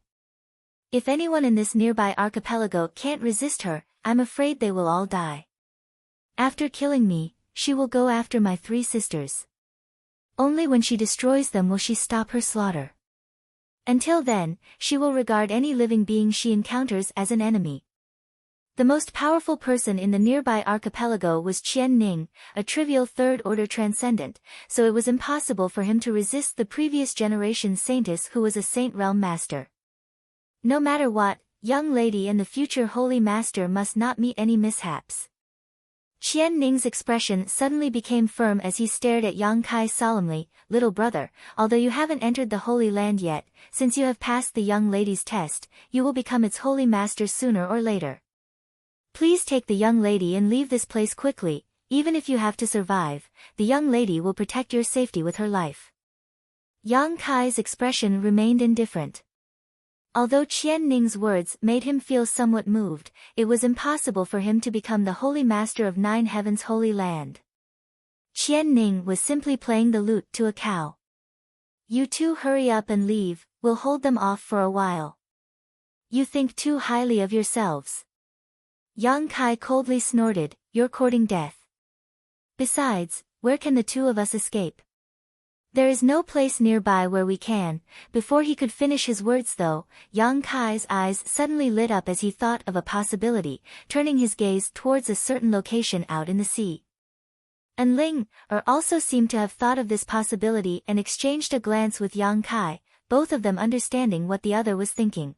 If anyone in this nearby archipelago can't resist her, I'm afraid they will all die. After killing me, she will go after my 3 sisters. Only when she destroys them will she stop her slaughter. Until then, she will regard any living being she encounters as an enemy. The most powerful person in the nearby archipelago was Qian Ning, a trivial third-order transcendent, so it was impossible for him to resist the previous generation's saintess who was a Saint Realm Master. No matter what, young lady and the future Holy Master must not meet any mishaps. Qian Ning's expression suddenly became firm as he stared at Yang Kai solemnly. Little brother, although you haven't entered the Holy Land yet, since you have passed the young lady's test, you will become its holy master sooner or later. Please take the young lady and leave this place quickly. Even if you have to survive, the young lady will protect your safety with her life. Yang Kai's expression remained indifferent. Although Qian Ning's words made him feel somewhat moved, it was impossible for him to become the holy master of Nine Heavens' holy land. Qian Ning was simply playing the lute to a cow. You two hurry up and leave, we'll hold them off for a while. You think too highly of yourselves. Yang Kai coldly snorted, you're courting death. Besides, where can the two of us escape? There is no place nearby where we can. Before he could finish his words though, Yang Kai's eyes suddenly lit up as he thought of a possibility, turning his gaze towards a certain location out in the sea. And Ling also seemed to have thought of this possibility and exchanged a glance with Yang Kai, both of them understanding what the other was thinking.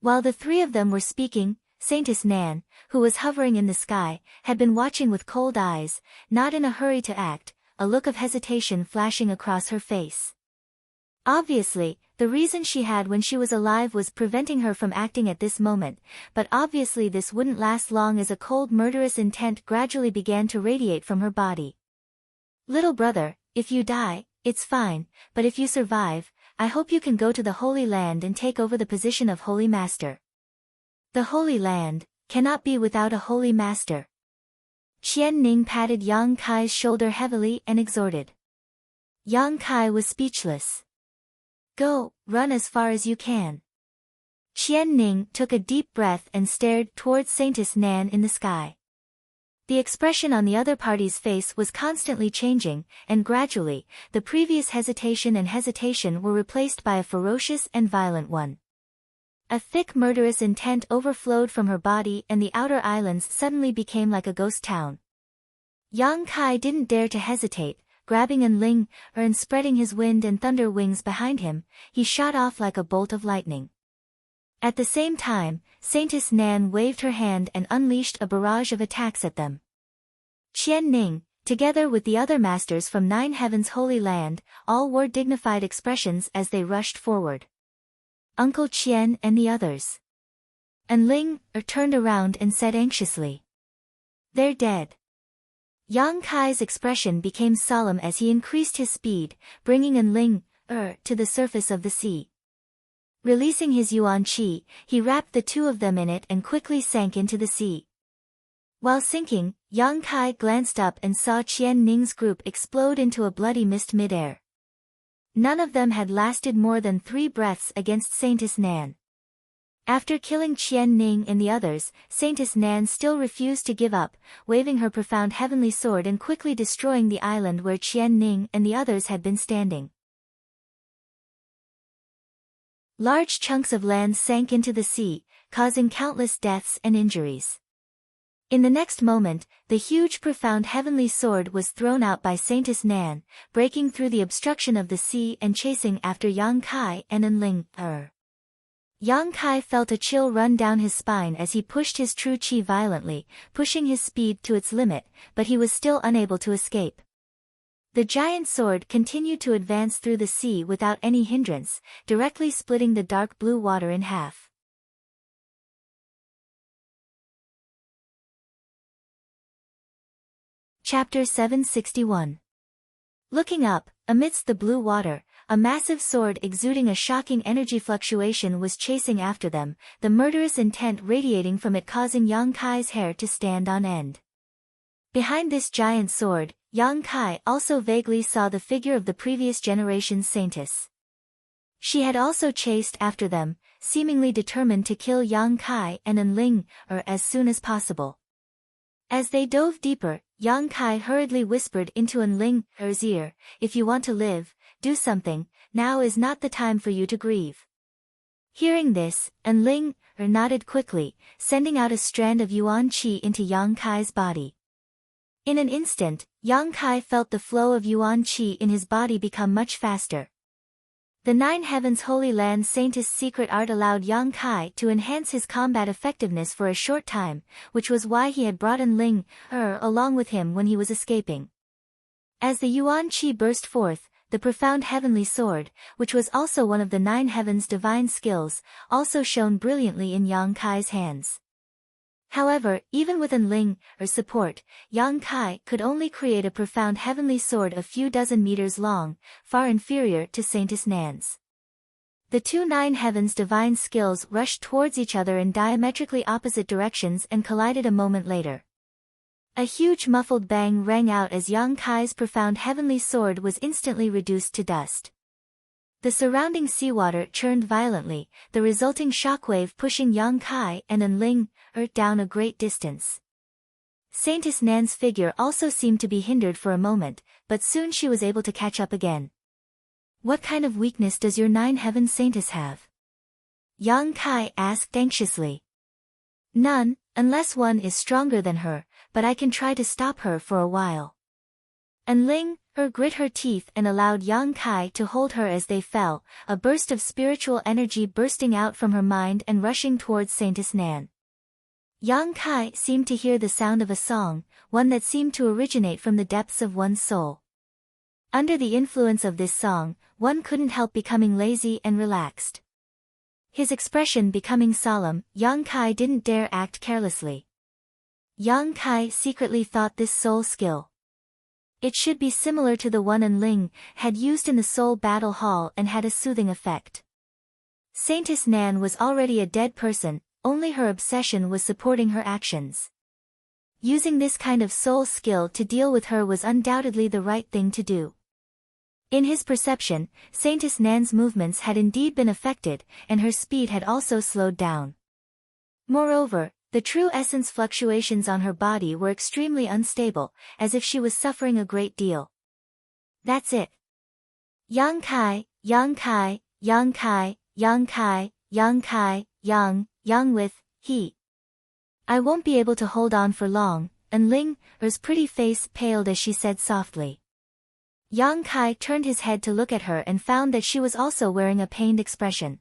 While the three of them were speaking, Saintess Nan, who was hovering in the sky, had been watching with cold eyes, not in a hurry to act, a look of hesitation flashing across her face. Obviously, the reason she had when she was alive was preventing her from acting at this moment, but obviously this wouldn't last long as a cold murderous intent gradually began to radiate from her body. Little brother, if you die, it's fine, but if you survive, I hope you can go to the Holy Land and take over the position of Holy Master. The Holy Land cannot be without a Holy Master. Qian Ning patted Yang Kai's shoulder heavily and exhorted. Yang Kai was speechless. Go, run as far as you can. Qian Ning took a deep breath and stared towards Saintess Nan in the sky. The expression on the other party's face was constantly changing, and gradually, the previous hesitation were replaced by a ferocious and violent one. A thick murderous intent overflowed from her body and the outer islands suddenly became like a ghost town. Yang Kai didn't dare to hesitate, grabbing An Ling, and spreading his wind and thunder wings behind him, he shot off like a bolt of lightning. At the same time, Saintess Nan waved her hand and unleashed a barrage of attacks at them. Qian Ning, together with the other masters from Nine Heavens' Holy Land, all wore dignified expressions as they rushed forward. Uncle Qian and the others. An Ling turned around and said anxiously. They're dead. Yang Kai's expression became solemn as he increased his speed, bringing An Ling to the surface of the sea. Releasing his yuan qi, he wrapped the two of them in it and quickly sank into the sea. While sinking, Yang Kai glanced up and saw Qian Ning's group explode into a bloody mist mid-air. None of them had lasted more than 3 breaths against Saintess Nan. After killing Qian Ning and the others, Saintess Nan still refused to give up, waving her profound heavenly sword and quickly destroying the island where Qian Ning and the others had been standing. Large chunks of land sank into the sea, causing countless deaths and injuries. In the next moment, the huge profound heavenly sword was thrown out by Saintess Nan, breaking through the obstruction of the sea and chasing after Yang Kai and An Ling. Yang Kai felt a chill run down his spine as he pushed his true qi violently, pushing his speed to its limit, but he was still unable to escape. The giant sword continued to advance through the sea without any hindrance, directly splitting the dark blue water in half. Chapter 761. Looking up, amidst the blue water, a massive sword exuding a shocking energy fluctuation was chasing after them, the murderous intent radiating from it causing Yang Kai's hair to stand on end. Behind this giant sword, Yang Kai also vaguely saw the figure of the previous generation's saintess. She had also chased after them, seemingly determined to kill Yang Kai and An Ling as soon as possible. As they dove deeper, Yang Kai hurriedly whispered into An Ling's ear, "If you want to live, do something, now is not the time for you to grieve." Hearing this, An Ling nodded quickly, sending out a strand of yuan qi into Yang Kai's body. In an instant, Yang Kai felt the flow of yuan qi in his body become much faster. The Nine Heavens Holy Land Saintess' secret art allowed Yang Kai to enhance his combat effectiveness for a short time, which was why he had brought Ling along with him when he was escaping. As the Yuan Qi burst forth, the profound heavenly sword, which was also one of the Nine Heavens' divine skills, also shone brilliantly in Yang Kai's hands. However, even with Ling's support, Yang Kai could only create a profound heavenly sword a few dozen meters long, far inferior to Saintess Nan's. The two Nine Heavens' divine skills rushed towards each other in diametrically opposite directions and collided a moment later. A huge muffled bang rang out as Yang Kai's profound heavenly sword was instantly reduced to dust. The surrounding seawater churned violently, the resulting shockwave pushing Yang Kai and Ling down a great distance. Saintess Nan's figure also seemed to be hindered for a moment, but soon she was able to catch up again. "What kind of weakness does your Nine Heaven Saintess have?" Yang Kai asked anxiously. "None, unless one is stronger than her, but I can try to stop her for a while." Ling grit her teeth and allowed Yang Kai to hold her as they fell, a burst of spiritual energy bursting out from her mind and rushing towards Saintess Nan. Yang Kai seemed to hear the sound of a song, one that seemed to originate from the depths of one's soul. Under the influence of this song, one couldn't help becoming lazy and relaxed. His expression becoming solemn, Yang Kai didn't dare act carelessly. Yang Kai secretly thought this soul skill. It should be similar to the one Ling had used in the Soul Battle Hall and had a soothing effect. Saintess Nan was already a dead person, only her obsession was supporting her actions. Using this kind of soul skill to deal with her was undoubtedly the right thing to do. In his perception, Saintess Nan's movements had indeed been affected, and her speed had also slowed down. Moreover, the true essence fluctuations on her body were extremely unstable, as if she was suffering a great deal. "That's it. Yang Kai, Yang Kai, Yang Kai, Yang Kai, Yang Kai, Yang with, he. I won't be able to hold on for long," and Ling's pretty face paled as she said softly. Yang Kai turned his head to look at her and found that she was also wearing a pained expression.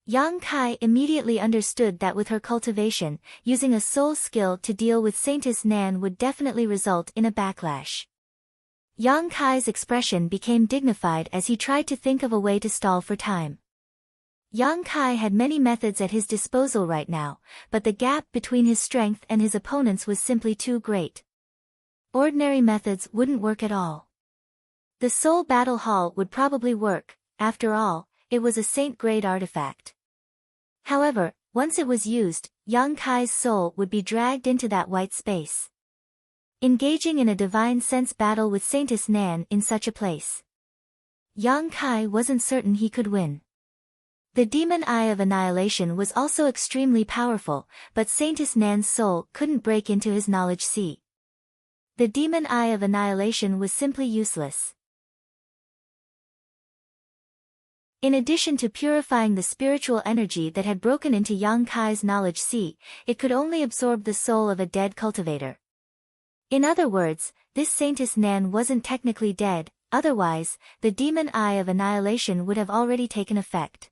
Yang Kai immediately understood that with her cultivation, using a soul skill to deal with Saintess Nan would definitely result in a backlash. Yang Kai's expression became dignified as he tried to think of a way to stall for time. Yang Kai had many methods at his disposal right now, but the gap between his strength and his opponents was simply too great. Ordinary methods wouldn't work at all. The Soul Battle Hall would probably work, after all, it was a saint-grade artifact. However, once it was used, Yang Kai's soul would be dragged into that white space. Engaging in a divine sense battle with Saintess Nan in such a place. Yang Kai wasn't certain he could win. The Demon Eye of Annihilation was also extremely powerful, but Saintess Nan's soul couldn't break into his knowledge sea. The Demon Eye of Annihilation was simply useless. In addition to purifying the spiritual energy that had broken into Yang Kai's knowledge sea, it could only absorb the soul of a dead cultivator. In other words, this Saintess Nan wasn't technically dead, otherwise, the Demon Eye of Annihilation would have already taken effect.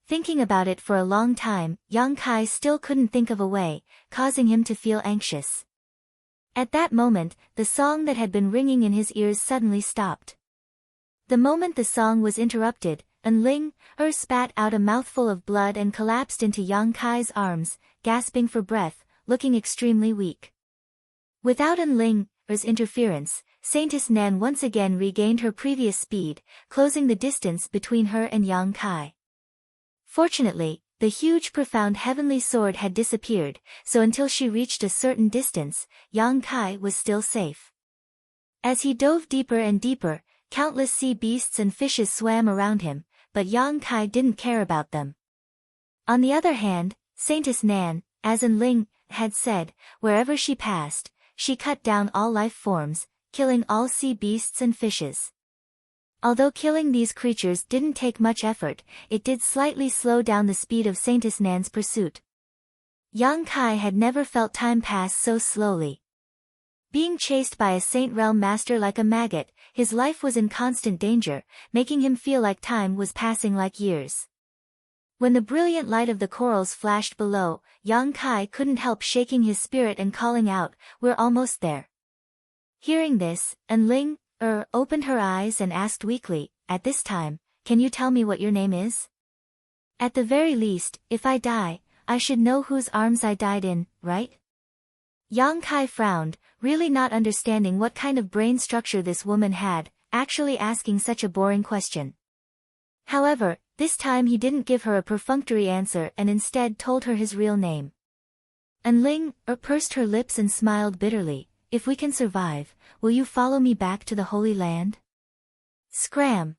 Thinking about it for a long time, Yang Kai still couldn't think of a way, causing him to feel anxious. At that moment, the song that had been ringing in his ears suddenly stopped. The moment the song was interrupted, Ling spat out a mouthful of blood and collapsed into Yang Kai's arms, gasping for breath, looking extremely weak. Without Ling's interference, Saintess Nan once again regained her previous speed, closing the distance between her and Yang Kai. Fortunately, the huge profound heavenly sword had disappeared, so until she reached a certain distance, Yang Kai was still safe. As he dove deeper and deeper, countless sea beasts and fishes swam around him, but Yang Kai didn't care about them. On the other hand, Saintess Nan, as Ling had said, wherever she passed, she cut down all life forms, killing all sea beasts and fishes. Although killing these creatures didn't take much effort, it did slightly slow down the speed of Saintess Nan's pursuit. Yang Kai had never felt time pass so slowly. Being chased by a Saint Realm master like a maggot, his life was in constant danger, making him feel like time was passing like years. When the brilliant light of the corals flashed below, Yang Kai couldn't help shaking his spirit and calling out, "We're almost there." Hearing this, Enling opened her eyes and asked weakly, "At this time, can you tell me what your name is? At the very least, if I die, I should know whose arms I died in, right?" Yang Kai frowned, really not understanding what kind of brain structure this woman had, actually asking such a boring question. However, this time he didn't give her a perfunctory answer and instead told her his real name. Enling pursed her lips and smiled bitterly, "If we can survive, will you follow me back to the Holy Land?" Scram!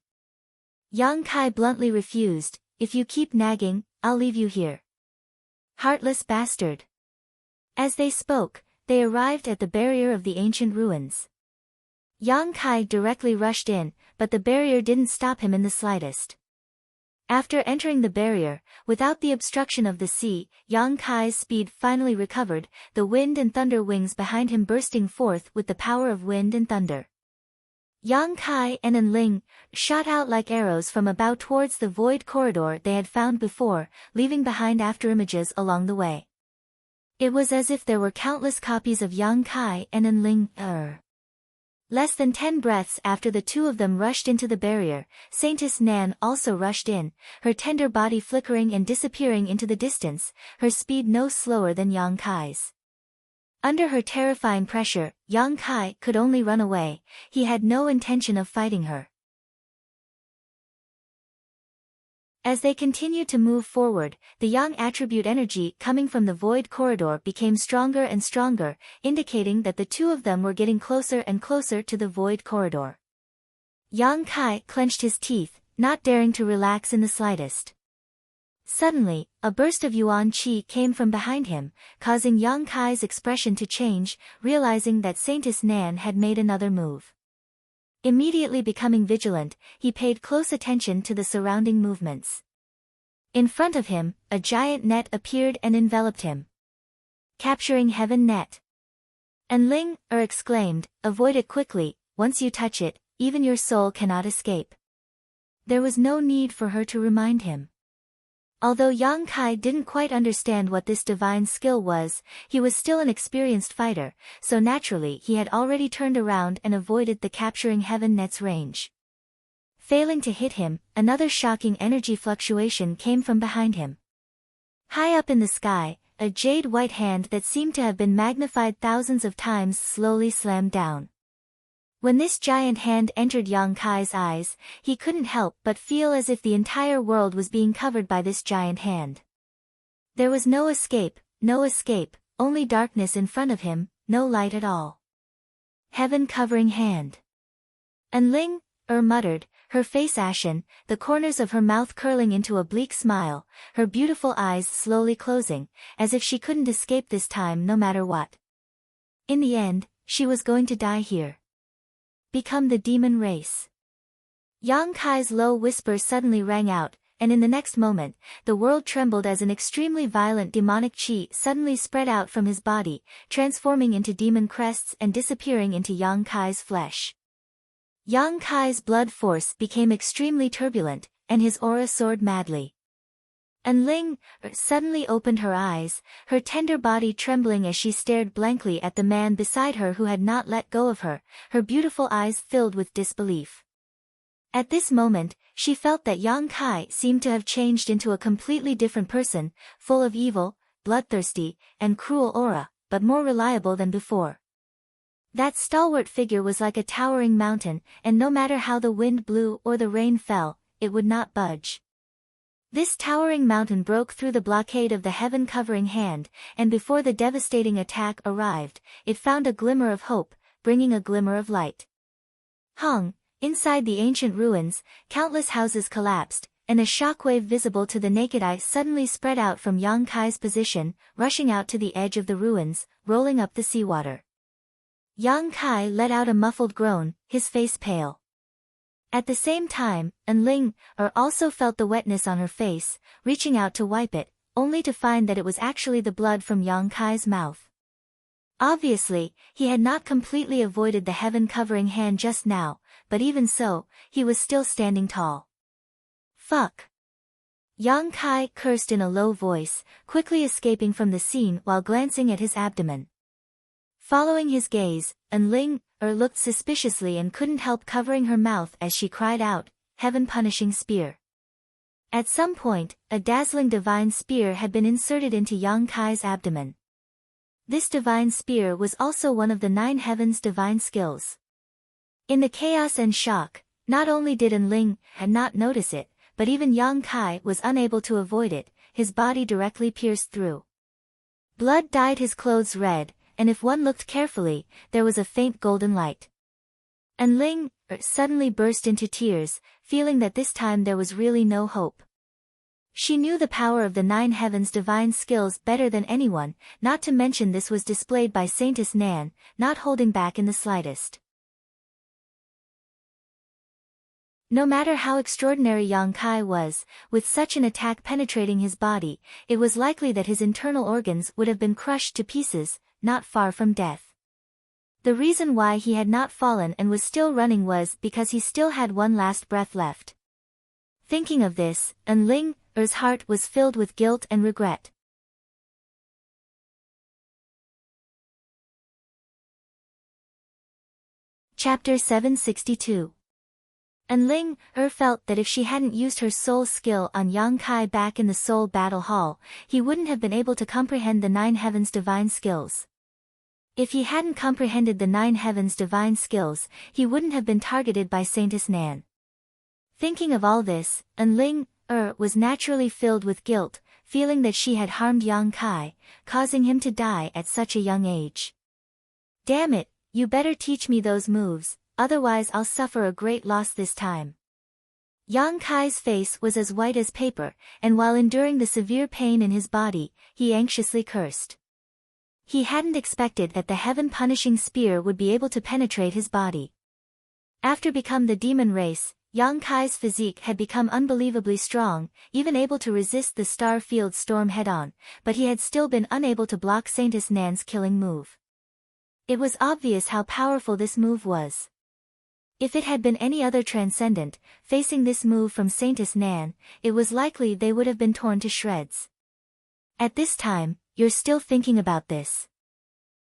Yang Kai bluntly refused, "If you keep nagging, I'll leave you here." Heartless bastard! As they spoke, they arrived at the barrier of the ancient ruins. Yang Kai directly rushed in, but the barrier didn't stop him in the slightest. After entering the barrier, without the obstruction of the sea, Yang Kai's speed finally recovered, the wind and thunder wings behind him bursting forth with the power of wind and thunder. Yang Kai and Enling shot out like arrows from a bow towards the void corridor they had found before, leaving behind afterimages along the way. It was as if there were countless copies of Yang Kai and Enling. Less than 10 breaths after the two of them rushed into the barrier, Saintess Nan also rushed in, her tender body flickering and disappearing into the distance, her speed no slower than Yang Kai's. Under her terrifying pressure, Yang Kai could only run away, he had no intention of fighting her. As they continued to move forward, the Yang attribute energy coming from the void corridor became stronger and stronger, indicating that the two of them were getting closer and closer to the void corridor. Yang Kai clenched his teeth, not daring to relax in the slightest. Suddenly, a burst of yuan qi came from behind him, causing Yang Kai's expression to change, realizing that Saintess Nan had made another move. Immediately becoming vigilant, he paid close attention to the surrounding movements. In front of him, a giant net appeared and enveloped him. Capturing Heaven Net. Enling exclaimed, "Avoid it quickly, once you touch it, even your soul cannot escape." There was no need for her to remind him. Although Yang Kai didn't quite understand what this divine skill was, he was still an experienced fighter, so naturally he had already turned around and avoided the capturing Heaven Net's range. Failing to hit him, another shocking energy fluctuation came from behind him. High up in the sky, a jade white hand that seemed to have been magnified thousands of times slowly slammed down. When this giant hand entered Yang Kai's eyes, he couldn't help but feel as if the entire world was being covered by this giant hand. There was no escape, only darkness in front of him, no light at all. Heaven-covering hand. Enling muttered, her face ashen, the corners of her mouth curling into a bleak smile, her beautiful eyes slowly closing, as if she couldn't escape this time no matter what. In the end, she was going to die here. Become the demon race. Yang Kai's low whisper suddenly rang out, and in the next moment, the world trembled as an extremely violent demonic chi suddenly spread out from his body, transforming into demon crests and disappearing into Yang Kai's flesh. Yang Kai's blood force became extremely turbulent, and his aura soared madly. Enling suddenly opened her eyes, her tender body trembling as she stared blankly at the man beside her who had not let go of her, her beautiful eyes filled with disbelief. At this moment, she felt that Yang Kai seemed to have changed into a completely different person, full of evil, bloodthirsty, and cruel aura, but more reliable than before. That stalwart figure was like a towering mountain, and no matter how the wind blew or the rain fell, it would not budge. This towering mountain broke through the blockade of the heaven-covering hand, and before the devastating attack arrived, it found a glimmer of hope, bringing a glimmer of light. Inside the ancient ruins, countless houses collapsed, and a shockwave visible to the naked eye suddenly spread out from Yang Kai's position, rushing out to the edge of the ruins, rolling up the seawater. Yang Kai let out a muffled groan, his face pale. At the same time, Enling also felt the wetness on her face, reaching out to wipe it, only to find that it was actually the blood from Yang Kai's mouth. Obviously, he had not completely avoided the heaven-covering hand just now, but even so, he was still standing tall. Fuck. Yang Kai cursed in a low voice, quickly escaping from the scene while glancing at his abdomen. Following his gaze, Enling looked suspiciously and couldn't help covering her mouth as she cried out, "Heaven-punishing spear." At some point, a dazzling divine spear had been inserted into Yang Kai's abdomen. This divine spear was also one of the 9 heavens' divine skills. In the chaos and shock, not only did Enling not notice it, but even Yang Kai was unable to avoid it, his body directly pierced through. Blood dyed his clothes red, and if one looked carefully, there was a faint golden light. Enling suddenly burst into tears, feeling that this time there was really no hope. She knew the power of the 9 heavens' divine skills better than anyone, not to mention this was displayed by Saintess Nan, not holding back in the slightest. No matter how extraordinary Yang Kai was, with such an attack penetrating his body, it was likely that his internal organs would have been crushed to pieces, not far from death. The reason why he had not fallen and was still running was because he still had one last breath left. Thinking of this, Enling's heart was filled with guilt and regret. Chapter 762. Enling felt that if she hadn't used her soul skill on Yang Kai back in the soul battle hall, he wouldn't have been able to comprehend the 9 heavens' divine skills. If he hadn't comprehended the 9 heavens' divine skills, he wouldn't have been targeted by Saintess Nan. Thinking of all this, Enling was naturally filled with guilt, feeling that she had harmed Yang Kai, causing him to die at such a young age. Damn it, you better teach me those moves, otherwise I'll suffer a great loss this time. Yang Kai's face was as white as paper, and while enduring the severe pain in his body, he anxiously cursed. He hadn't expected that the heaven-punishing spear would be able to penetrate his body. After becoming the demon race, Yang Kai's physique had become unbelievably strong, even able to resist the star field storm head-on, but he had still been unable to block Saintess Nan's killing move. It was obvious how powerful this move was. If it had been any other transcendent, facing this move from Saintess Nan, it was likely they would have been torn to shreds. At this time, you're still thinking about this.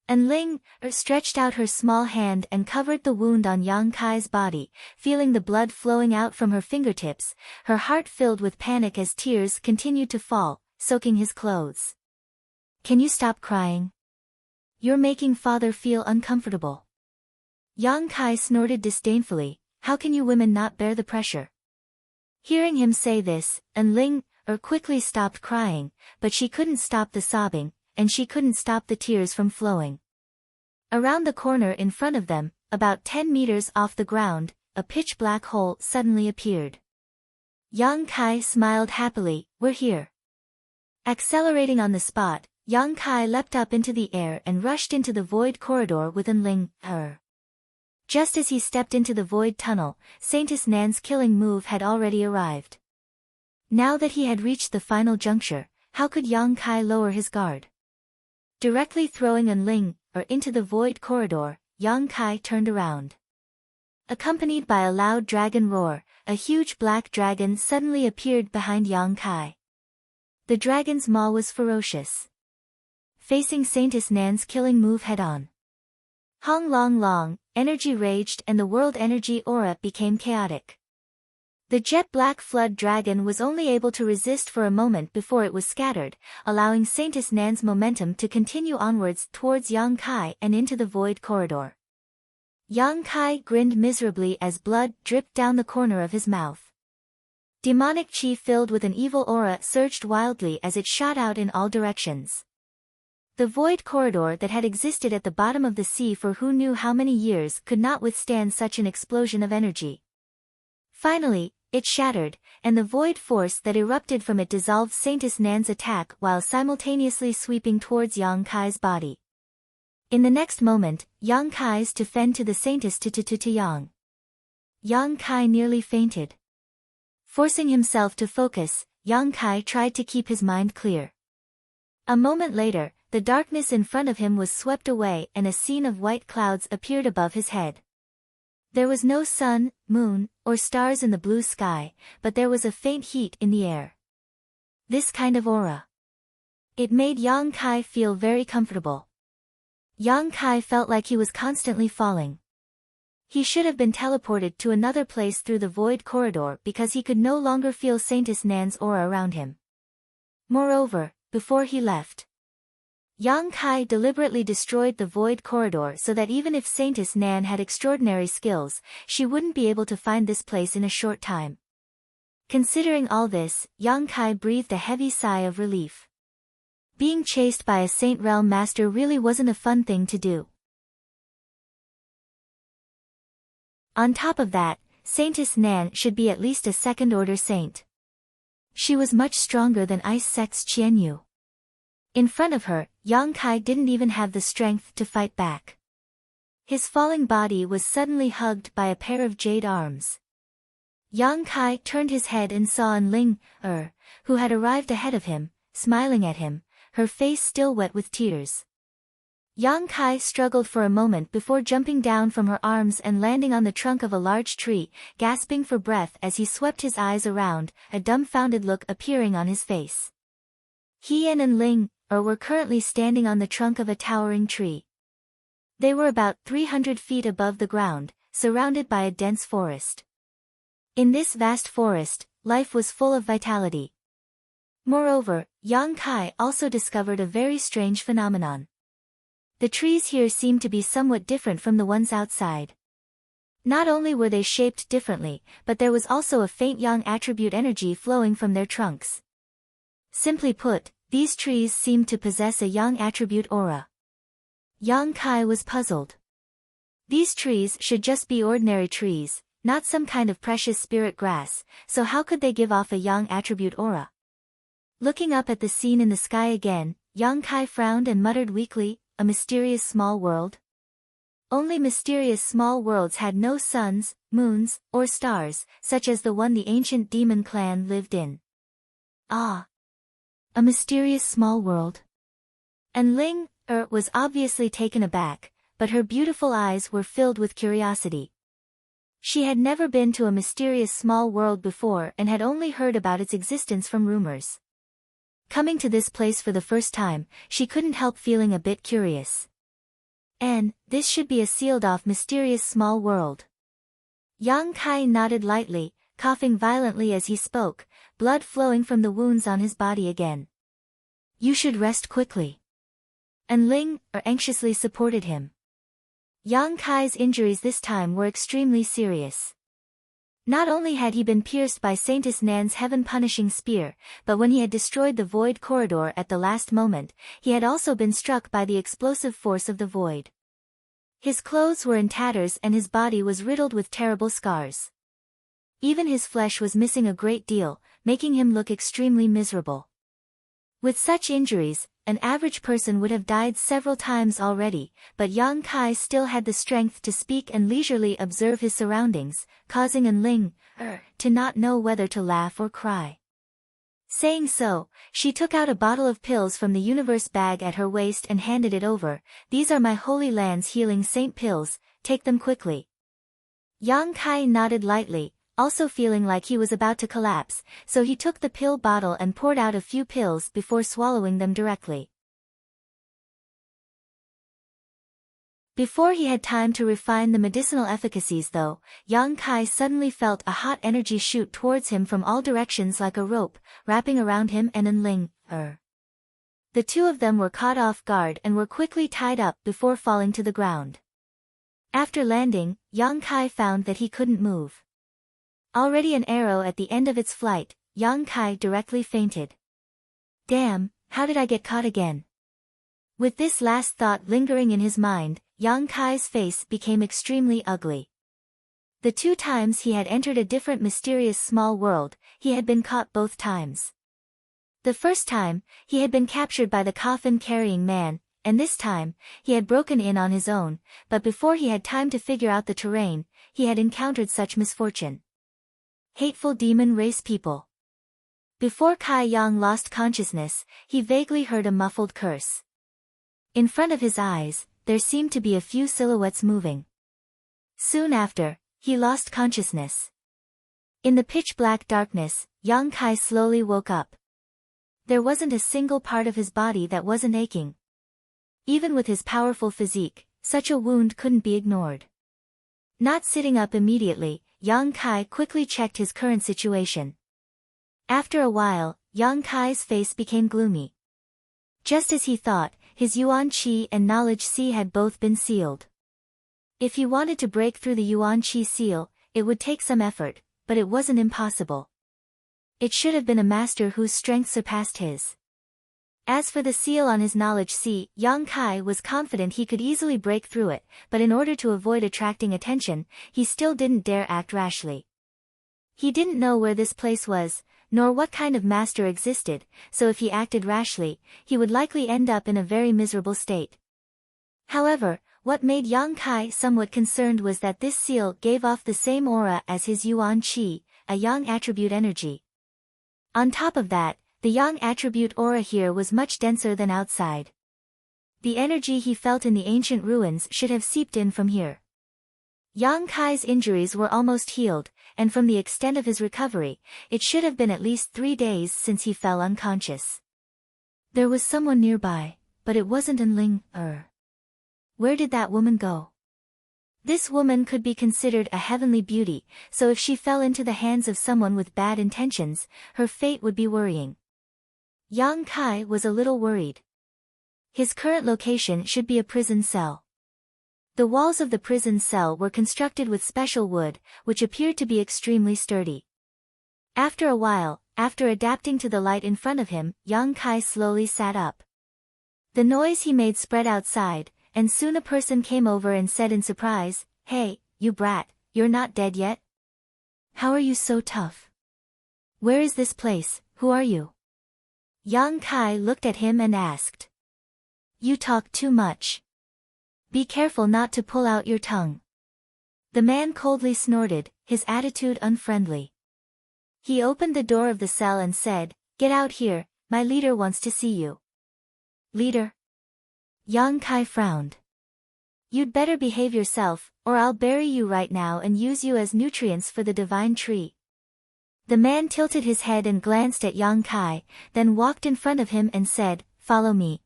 Enling stretched out her small hand and covered the wound on Yang Kai's body, feeling the blood flowing out from her fingertips, her heart filled with panic as tears continued to fall, soaking his clothes. Can you stop crying? You're making father feel uncomfortable. Yang Kai snorted disdainfully, how can you women not bear the pressure? Hearing him say this, Enling quickly stopped crying, but she couldn't stop the sobbing, and she couldn't stop the tears from flowing. Around the corner in front of them, about 10 meters off the ground, a pitch-black hole suddenly appeared. Yang Kai smiled happily, we're here. Accelerating on the spot, Yang Kai leapt up into the air and rushed into the void corridor with Enling. Just as he stepped into the void tunnel, Saintess Nan's killing move had already arrived. Now that he had reached the final juncture, how could Yang Kai lower his guard? Directly throwing Enling into the void corridor, Yang Kai turned around. Accompanied by a loud dragon roar, a huge black dragon suddenly appeared behind Yang Kai. The dragon's maw was ferocious. Facing Saintess Nan's killing move head-on. Hong Long Long, energy raged and the world energy aura became chaotic. The jet-black flood dragon was only able to resist for a moment before it was scattered, allowing Saintess Nan's momentum to continue onwards towards Yang Kai and into the void corridor. Yang Kai grinned miserably as blood dripped down the corner of his mouth. Demonic chi filled with an evil aura surged wildly as it shot out in all directions. The void corridor that had existed at the bottom of the sea for who knew how many years could not withstand such an explosion of energy. Finally, it shattered, and the void force that erupted from it dissolved Saintess Nan's attack while simultaneously sweeping towards Yang Kai's body. In the next moment, Yang Kai's to fend to the Saintess to Yang. Yang Kai nearly fainted. Forcing himself to focus, Yang Kai tried to keep his mind clear. A moment later, the darkness in front of him was swept away and a scene of white clouds appeared above his head. There was no sun, moon, or stars in the blue sky, but there was a faint heat in the air. This kind of aura. It made Yang Kai feel very comfortable. Yang Kai felt like he was constantly falling. He should have been teleported to another place through the void corridor because he could no longer feel Saintess Nan's aura around him. Moreover, before he left, Yang Kai deliberately destroyed the void corridor so that even if Saintess Nan had extraordinary skills, she wouldn't be able to find this place in a short time. Considering all this, Yang Kai breathed a heavy sigh of relief. Being chased by a Saint Realm Master really wasn't a fun thing to do. On top of that, Saintess Nan should be at least a second-order saint. She was much stronger than Ice Sect's Qianyu. In front of her, Yang Kai didn't even have the strength to fight back. His falling body was suddenly hugged by a pair of jade arms. Yang Kai turned his head and saw Ling, who had arrived ahead of him, smiling at him, her face still wet with tears. Yang Kai struggled for a moment before jumping down from her arms and landing on the trunk of a large tree, gasping for breath as he swept his eyes around, a dumbfounded look appearing on his face. He and Ling were currently standing on the trunk of a towering tree. They were about 300 feet above the ground, surrounded by a dense forest. In this vast forest, life was full of vitality. Moreover, Yang Kai also discovered a very strange phenomenon. The trees here seemed to be somewhat different from the ones outside. Not only were they shaped differently, but there was also a faint yang attribute energy flowing from their trunks. Simply put, these trees seemed to possess a yang attribute aura. Yang Kai was puzzled. These trees should just be ordinary trees, not some kind of precious spirit grass, so how could they give off a yang attribute aura? Looking up at the scene in the sky again, Yang Kai frowned and muttered weakly, "A mysterious small world?" Only mysterious small worlds had no suns, moons, or stars, such as the one the ancient demon clan lived in. Ah! A mysterious small world. And Ling was obviously taken aback, but her beautiful eyes were filled with curiosity. She had never been to a mysterious small world before and had only heard about its existence from rumors. Coming to this place for the first time, she couldn't help feeling a bit curious. And this should be a sealed-off mysterious small world. Yang Kai nodded lightly, coughing violently as he spoke, blood flowing from the wounds on his body again. "You should rest quickly." And Ling anxiously supported him. Yang Kai's injuries this time were extremely serious. Not only had he been pierced by Saintess Nan's heaven-punishing spear, but when he had destroyed the void corridor at the last moment, he had also been struck by the explosive force of the void. His clothes were in tatters and his body was riddled with terrible scars. Even his flesh was missing a great deal, making him look extremely miserable. With such injuries, an average person would have died several times already, but Yang Kai still had the strength to speak and leisurely observe his surroundings, causing Ling to not know whether to laugh or cry. Saying so, she took out a bottle of pills from the universe bag at her waist and handed it over. "These are my Holy Land's healing saint pills, take them quickly." Yang Kai nodded lightly, also feeling like he was about to collapse, so he took the pill bottle and poured out a few pills before swallowing them directly. Before he had time to refine the medicinal efficacies though, Yang Kai suddenly felt a hot energy shoot towards him from all directions like a rope, wrapping around him and Ling. The two of them were caught off guard and were quickly tied up before falling to the ground. After landing, Yang Kai found that he couldn't move. Already an arrow at the end of its flight, Yang Kai directly fainted. "Damn, how did I get caught again?" With this last thought lingering in his mind, Yang Kai's face became extremely ugly. The two times he had entered a different mysterious small world, he had been caught both times. The first time, he had been captured by the coffin-carrying man, and this time, he had broken in on his own, but before he had time to figure out the terrain, he had encountered such misfortune. Hateful demon race people. Before Kai Yang lost consciousness, he vaguely heard a muffled curse. In front of his eyes, there seemed to be a few silhouettes moving. Soon after, he lost consciousness. In the pitch-black darkness, Yang Kai slowly woke up. There wasn't a single part of his body that wasn't aching. Even with his powerful physique, such a wound couldn't be ignored. Not sitting up immediately, Yang Kai quickly checked his current situation. After a while, Yang Kai's face became gloomy. Just as he thought, his Yuan Qi and Knowledge Sea had both been sealed. If he wanted to break through the Yuan Qi seal, it would take some effort, but it wasn't impossible. It should have been a master whose strength surpassed his. As for the seal on his Knowledge Sea, Yang Kai was confident he could easily break through it, but in order to avoid attracting attention, he still didn't dare act rashly. He didn't know where this place was, nor what kind of master existed, so if he acted rashly, he would likely end up in a very miserable state. However, what made Yang Kai somewhat concerned was that this seal gave off the same aura as his Yuan Qi, a Yang attribute energy. On top of that, the Yang attribute aura here was much denser than outside. The energy he felt in the ancient ruins should have seeped in from here. Yang Kai's injuries were almost healed, and from the extent of his recovery, it should have been at least 3 days since he fell unconscious. There was someone nearby, but it wasn't Enling. Where did that woman go? This woman could be considered a heavenly beauty, so if she fell into the hands of someone with bad intentions, her fate would be worrying. Yang Kai was a little worried. His current location should be a prison cell. The walls of the prison cell were constructed with special wood, which appeared to be extremely sturdy. After a while, after adapting to the light in front of him, Yang Kai slowly sat up. The noise he made spread outside, and soon a person came over and said in surprise, "Hey, you brat, you're not dead yet? How are you so tough? Where is this place, who are you?" Yang Kai looked at him and asked. "You talk too much. Be careful not to pull out your tongue." The man coldly snorted, his attitude unfriendly. He opened the door of the cell and said, "Get out here, my leader wants to see you." "Leader?" Yang Kai frowned. "You'd better behave yourself, or I'll bury you right now and use you as nutrients for the divine tree." The man tilted his head and glanced at Yang Kai, then walked in front of him and said, "Follow me."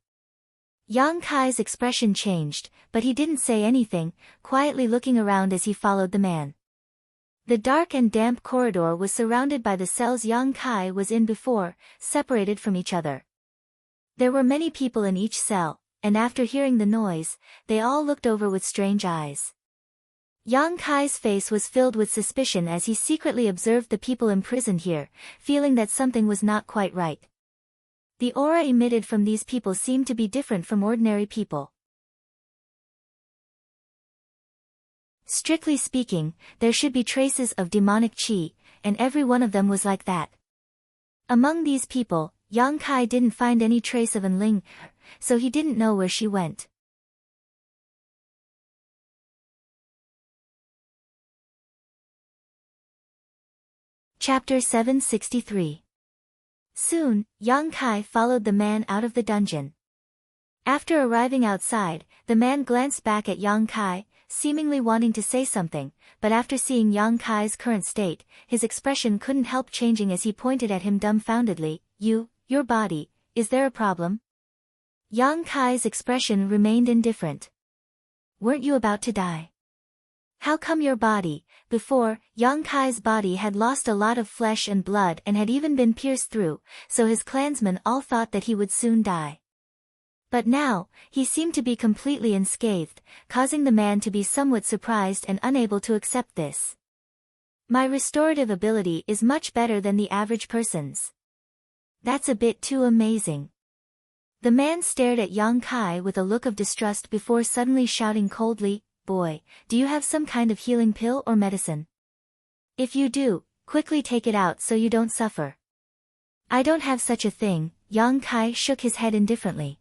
Yang Kai's expression changed, but he didn't say anything, quietly looking around as he followed the man. The dark and damp corridor was surrounded by the cells Yang Kai was in before, separated from each other. There were many people in each cell, and after hearing the noise, they all looked over with strange eyes. Yang Kai's face was filled with suspicion as he secretly observed the people imprisoned here, feeling that something was not quite right. The aura emitted from these people seemed to be different from ordinary people. Strictly speaking, there should be traces of demonic qi, and every one of them was like that. Among these people, Yang Kai didn't find any trace of Enling, so he didn't know where she went. Chapter 763. Soon, Yang Kai followed the man out of the dungeon. After arriving outside, the man glanced back at Yang Kai, seemingly wanting to say something, but after seeing Yang Kai's current state, his expression couldn't help changing as he pointed at him dumbfoundedly. Your body, is there a problem?" Yang Kai's expression remained indifferent. "Weren't you about to die? How come your body?" Before, Yang Kai's body had lost a lot of flesh and blood and had even been pierced through, so his clansmen all thought that he would soon die. But now, he seemed to be completely unscathed, causing the man to be somewhat surprised and unable to accept this. "My restorative ability is much better than the average person's." "That's a bit too amazing." The man stared at Yang Kai with a look of distrust before suddenly shouting coldly, "Boy, do you have some kind of healing pill or medicine? If you do, quickly take it out so you don't suffer." "I don't have such a thing," Yang Kai shook his head indifferently.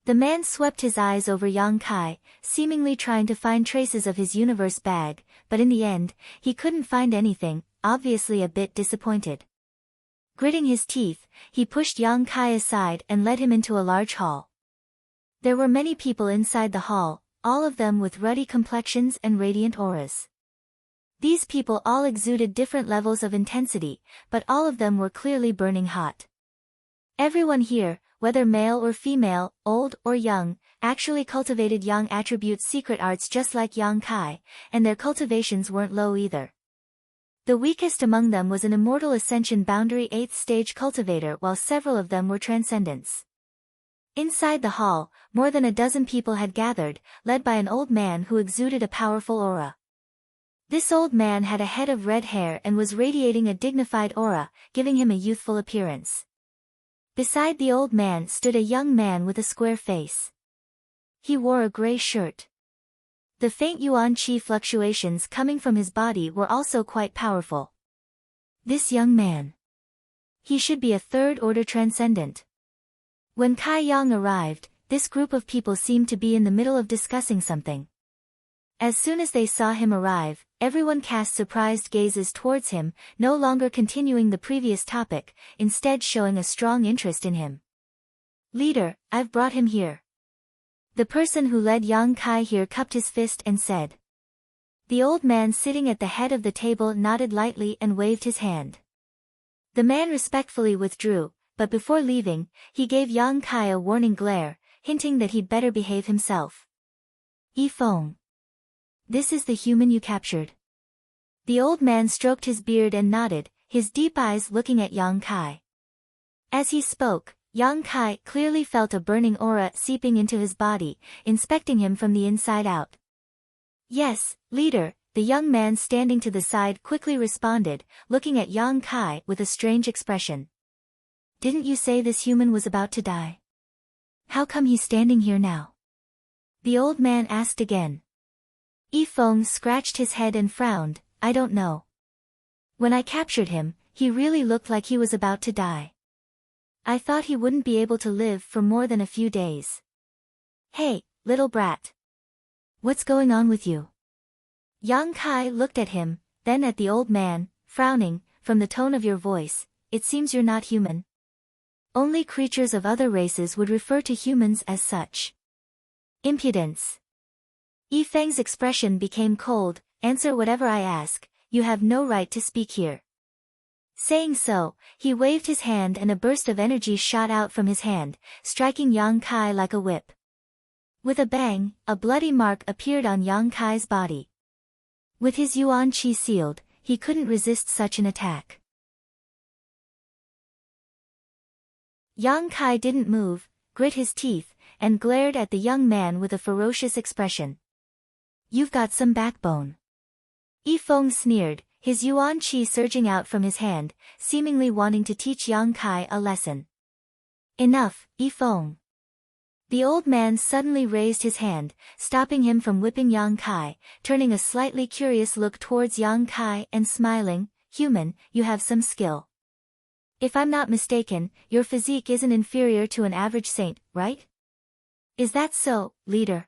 The man swept his eyes over Yang Kai, seemingly trying to find traces of his universe bag, but in the end, he couldn't find anything, obviously a bit disappointed. Gritting his teeth, he pushed Yang Kai aside and led him into a large hall. There were many people inside the hall, all of them with ruddy complexions and radiant auras. These people all exuded different levels of intensity, but all of them were clearly burning hot. Everyone here, whether male or female, old or young, actually cultivated yang attributes secret arts just like Yang Kai, and their cultivations weren't low either. The weakest among them was an immortal ascension boundary 8th stage cultivator, while several of them were transcendents. Inside the hall, more than a dozen people had gathered, led by an old man who exuded a powerful aura. This old man had a head of red hair and was radiating a dignified aura, giving him a youthful appearance. Beside the old man stood a young man with a square face. He wore a gray shirt. The faint yuan qi fluctuations coming from his body were also quite powerful. This young man. He should be a third-order transcendent. When Kai Yang arrived, this group of people seemed to be in the middle of discussing something. As soon as they saw him arrive, everyone cast surprised gazes towards him, no longer continuing the previous topic, instead showing a strong interest in him. "Leader, I've brought him here." The person who led Yang Kai here cupped his fist and said. The old man sitting at the head of the table nodded lightly and waved his hand. The man respectfully withdrew, but before leaving, he gave Yang Kai a warning glare, hinting that he'd better behave himself. "Yifeng. This is the human you captured." The old man stroked his beard and nodded, his deep eyes looking at Yang Kai. As he spoke, Yang Kai clearly felt a burning aura seeping into his body, inspecting him from the inside out. "Yes, leader," the young man standing to the side quickly responded, looking at Yang Kai with a strange expression. "Didn't you say this human was about to die? How come he's standing here now?" The old man asked again. Yifeng scratched his head and frowned. "I don't know. When I captured him, he really looked like he was about to die. I thought he wouldn't be able to live for more than a few days." "Hey, little brat. What's going on with you?" Yang Kai looked at him, then at the old man, frowning. "From the tone of your voice, it seems you're not human." Only creatures of other races would refer to humans as such. Impudence. Yifeng's expression became cold. "Answer whatever I ask, you have no right to speak here." Saying so, he waved his hand and a burst of energy shot out from his hand, striking Yang Kai like a whip. With a bang, a bloody mark appeared on Yang Kai's body. With his yuan qi sealed, he couldn't resist such an attack. Yang Kai didn't move, grit his teeth, and glared at the young man with a ferocious expression. "You've got some backbone." Yifeng sneered, his yuan qi surging out from his hand, seemingly wanting to teach Yang Kai a lesson. "Enough, Yifeng." The old man suddenly raised his hand, stopping him from whipping Yang Kai, turning a slightly curious look towards Yang Kai and smiling. "Human, you have some skill. If I'm not mistaken, your physique isn't inferior to an average saint, right? Is that so, leader?"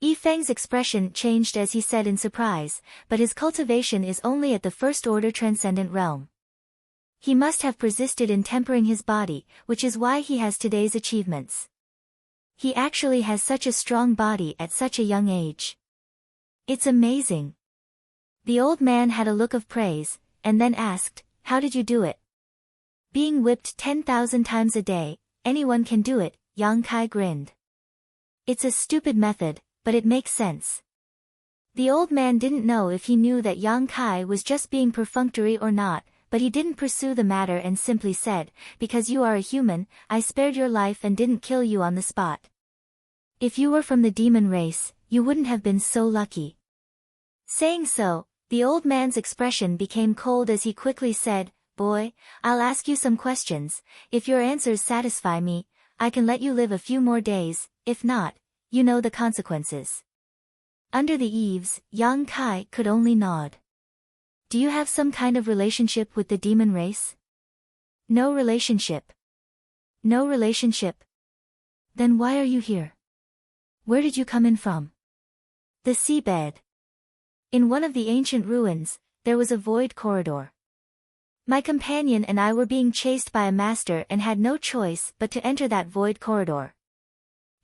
Yifeng's expression changed as he said in surprise, "But his cultivation is only at the first-order transcendent realm. He must have persisted in tempering his body, which is why he has today's achievements. He actually has such a strong body at such a young age. It's amazing." The old man had a look of praise, and then asked, "How did you do it?" "Being whipped 10,000 times a day, anyone can do it," Yang Kai grinned. "It's a stupid method, but it makes sense." The old man didn't know if he knew that Yang Kai was just being perfunctory or not, but he didn't pursue the matter and simply said, "Because you are a human, I spared your life and didn't kill you on the spot. If you were from the demon race, you wouldn't have been so lucky." Saying so, the old man's expression became cold as he quickly said, "Boy, I'll ask you some questions. If your answers satisfy me, I can let you live a few more days. If not, you know the consequences." Under the eaves, Yang Kai could only nod. "Do you have some kind of relationship with the demon race?" "No relationship." "No relationship? Then why are you here? Where did you come in from?" "The seabed. In one of the ancient ruins, there was a void corridor. My companion and I were being chased by a master and had no choice but to enter that void corridor.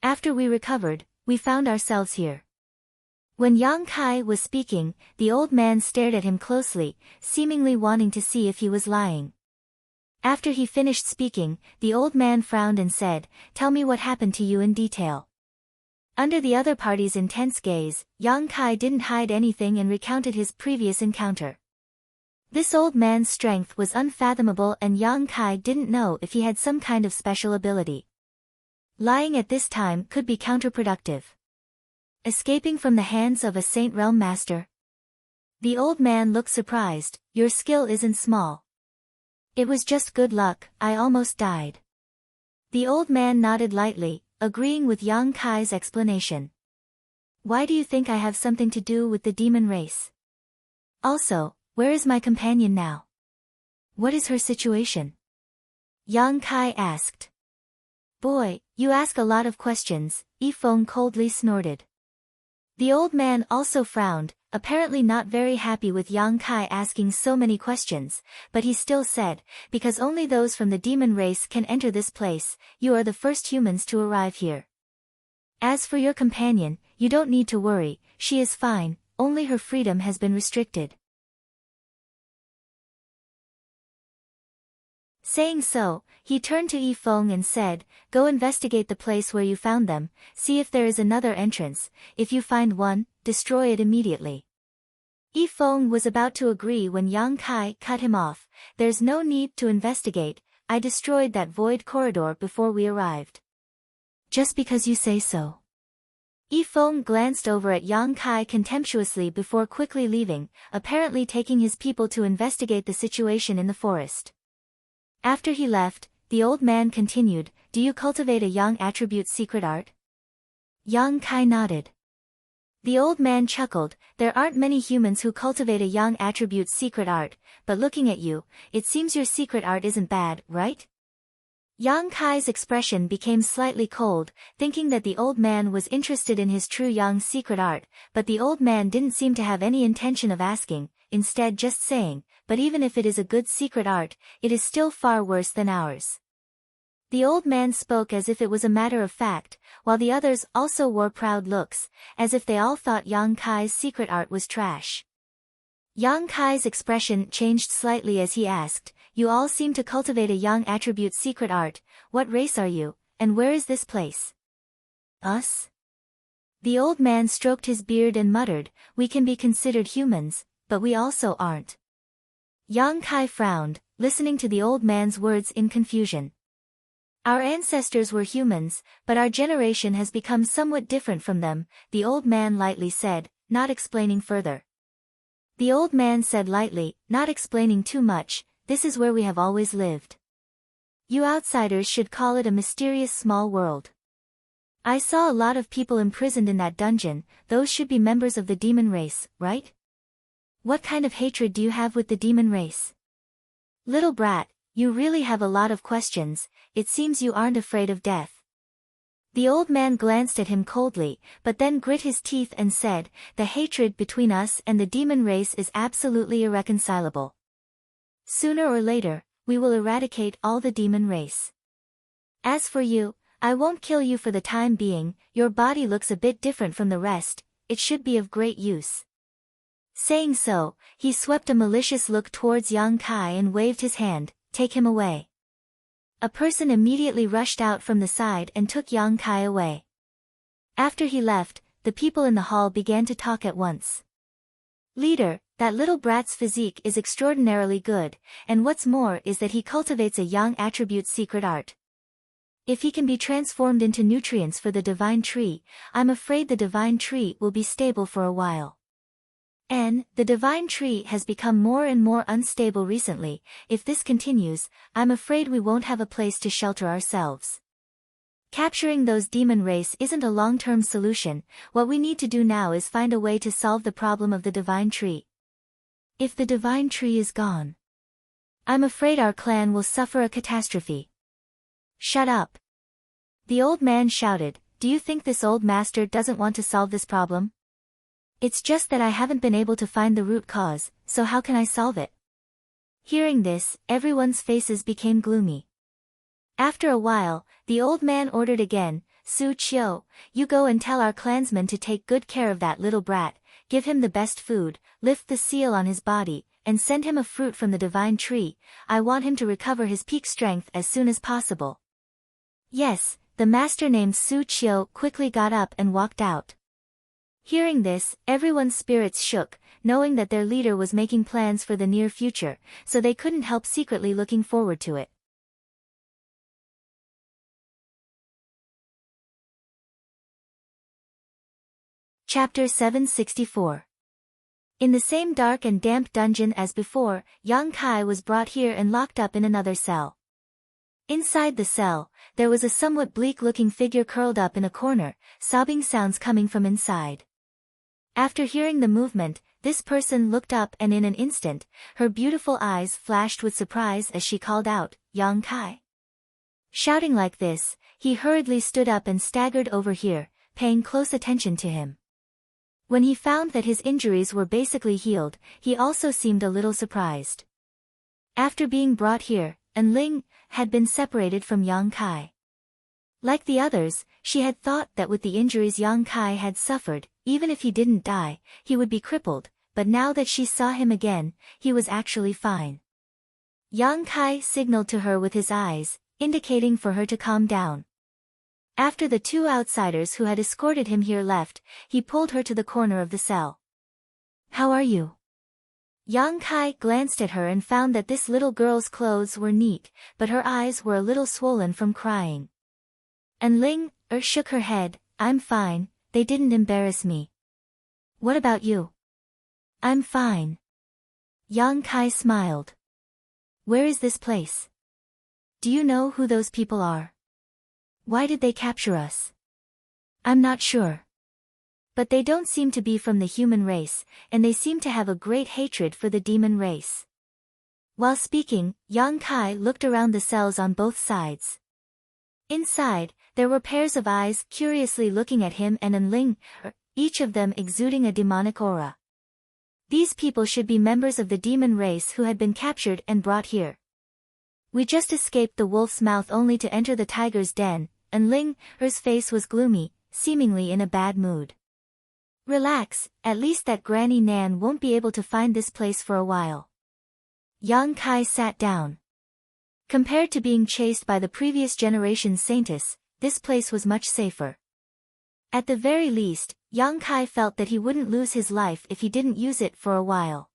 After we recovered, we found ourselves here. When Yang Kai was speaking, the old man stared at him closely, seemingly wanting to see if he was lying. After he finished speaking, the old man frowned and said, "Tell me what happened to you in detail." Under the other party's intense gaze, Yang Kai didn't hide anything and recounted his previous encounter. This old man's strength was unfathomable and Yang Kai didn't know if he had some kind of special ability. Lying at this time could be counterproductive. Escaping from the hands of a Saint Realm Master? The old man looked surprised. "Your skill isn't small." "It was just good luck, I almost died." The old man nodded lightly, agreeing with Yang Kai's explanation. "Why do you think I have something to do with the demon race? Also, where is my companion now? What is her situation?" Yang Kai asked. "Boy, you ask a lot of questions," Yifeng coldly snorted. The old man also frowned, apparently not very happy with Yang Kai asking so many questions, but he still said, "Because only those from the demon race can enter this place, you are the first humans to arrive here. As for your companion, you don't need to worry, she is fine, only her freedom has been restricted." Saying so, he turned to Yifeng and said, "Go investigate the place where you found them, see if there is another entrance, if you find one, destroy it immediately." Yifeng was about to agree when Yang Kai cut him off. "There's no need to investigate, I destroyed that void corridor before we arrived." "Just because you say so." Yifeng glanced over at Yang Kai contemptuously before quickly leaving, apparently taking his people to investigate the situation in the forest. After he left, the old man continued, "Do you cultivate a young attribute secret art?" Yang Kai nodded. The old man chuckled, "There aren't many humans who cultivate a young attribute secret art, but looking at you, it seems your secret art isn't bad, right?" Yang Kai's expression became slightly cold, thinking that the old man was interested in his true young secret art, but the old man didn't seem to have any intention of asking, instead just saying, "But even if it is a good secret art, it is still far worse than ours." The old man spoke as if it was a matter of fact, while the others also wore proud looks, as if they all thought Yang Kai's secret art was trash. Yang Kai's expression changed slightly as he asked, "You all seem to cultivate a young attribute secret art, what race are you, and where is this place?" "Us?" The old man stroked his beard and muttered, "We can be considered humans, but we also aren't." Yang Kai frowned, listening to the old man's words in confusion. "Our ancestors were humans, but our generation has become somewhat different from them," the old man lightly said, not explaining further. The old man said lightly, not explaining too much, "This is where we have always lived. You outsiders should call it a mysterious small world. I saw a lot of people imprisoned in that dungeon, those should be members of the demon race, right? What kind of hatred do you have with the demon race? Little brat, you really have a lot of questions, it seems you aren't afraid of death." The old man glanced at him coldly, but then grit his teeth and said, "The hatred between us and the demon race is absolutely irreconcilable. Sooner or later, we will eradicate all the demon race. As for you, I won't kill you for the time being, your body looks a bit different from the rest, it should be of great use." Saying so, he swept a malicious look towards Yang Kai and waved his hand, "Take him away." A person immediately rushed out from the side and took Yang Kai away. After he left, the people in the hall began to talk at once. "Leader, that little brat's physique is extraordinarily good, and what's more is that he cultivates a young attribute secret art. If he can be transformed into nutrients for the divine tree, I'm afraid the divine tree will be stable for a while. The divine tree has become more and more unstable recently, if this continues, I'm afraid we won't have a place to shelter ourselves. Capturing those demon race isn't a long-term solution, what we need to do now is find a way to solve the problem of the divine tree. If the divine tree is gone, I'm afraid our clan will suffer a catastrophe." "Shut up!" The old man shouted, "Do you think this old master doesn't want to solve this problem? It's just that I haven't been able to find the root cause, so how can I solve it?" Hearing this, everyone's faces became gloomy. After a while, the old man ordered again, Su Qiu, you go and tell our clansmen to take good care of that little brat, give him the best food, lift the seal on his body, and send him a fruit from the divine tree. I want him to recover his peak strength as soon as possible." "Yes," the master named Su Qiu quickly got up and walked out. Hearing this, everyone's spirits shook, knowing that their leader was making plans for the near future, so they couldn't help secretly looking forward to it. Chapter 764. In the same dark and damp dungeon as before, Yang Kai was brought here and locked up in another cell. Inside the cell, there was a somewhat bleak-looking figure curled up in a corner, sobbing sounds coming from inside. After hearing the movement, this person looked up and in an instant, her beautiful eyes flashed with surprise as she called out, "Yang Kai." Shouting like this, he hurriedly stood up and staggered over here, paying close attention to him. When he found that his injuries were basically healed, he also seemed a little surprised. After being brought here, Enling had been separated from Yang Kai. Like the others, she had thought that with the injuries Yang Kai had suffered, even if he didn't die, he would be crippled, but now that she saw him again, he was actually fine. Yang Kai signaled to her with his eyes, indicating for her to calm down. After the two outsiders who had escorted him here left, he pulled her to the corner of the cell. "How are you?" Yang Kai glanced at her and found that this little girl's clothes were neat, but her eyes were a little swollen from crying. Enling shook her head. "I'm fine, they didn't embarrass me." "What about you?" "I'm fine." Yang Kai smiled. "Where is this place? Do you know who those people are? Why did they capture us?" "I'm not sure. But they don't seem to be from the human race, and they seem to have a great hatred for the demon race." While speaking, Yang Kai looked around the cells on both sides. Inside, there were pairs of eyes curiously looking at him and Enling, each of them exuding a demonic aura. These people should be members of the demon race who had been captured and brought here. "We just escaped the wolf's mouth only to enter the tiger's den," Enling's face was gloomy, seemingly in a bad mood. "Relax, at least that Granny Nan won't be able to find this place for a while." Yang Kai sat down. Compared to being chased by the previous generation's saintess, this place was much safer. At the very least, Yang Kai felt that he wouldn't lose his life if he didn't use it for a while.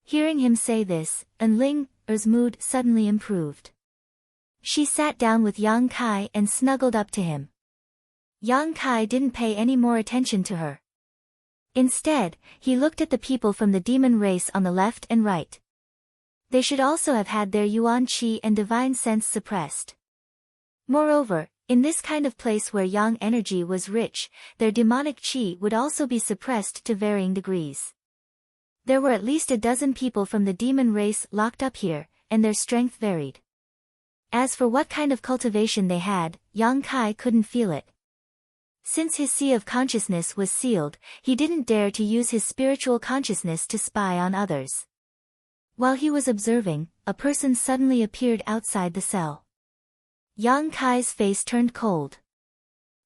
Hearing him say this, Enling's mood suddenly improved. She sat down with Yang Kai and snuggled up to him. Yang Kai didn't pay any more attention to her. Instead, he looked at the people from the demon race on the left and right. They should also have had their yuan qi and divine sense suppressed. Moreover, in this kind of place where yang energy was rich, their demonic qi would also be suppressed to varying degrees. There were at least a dozen people from the demon race locked up here, and their strength varied. As for what kind of cultivation they had, Yang Kai couldn't feel it. Since his sea of consciousness was sealed, he didn't dare to use his spiritual consciousness to spy on others. While he was observing, a person suddenly appeared outside the cell. Yang Kai's face turned cold.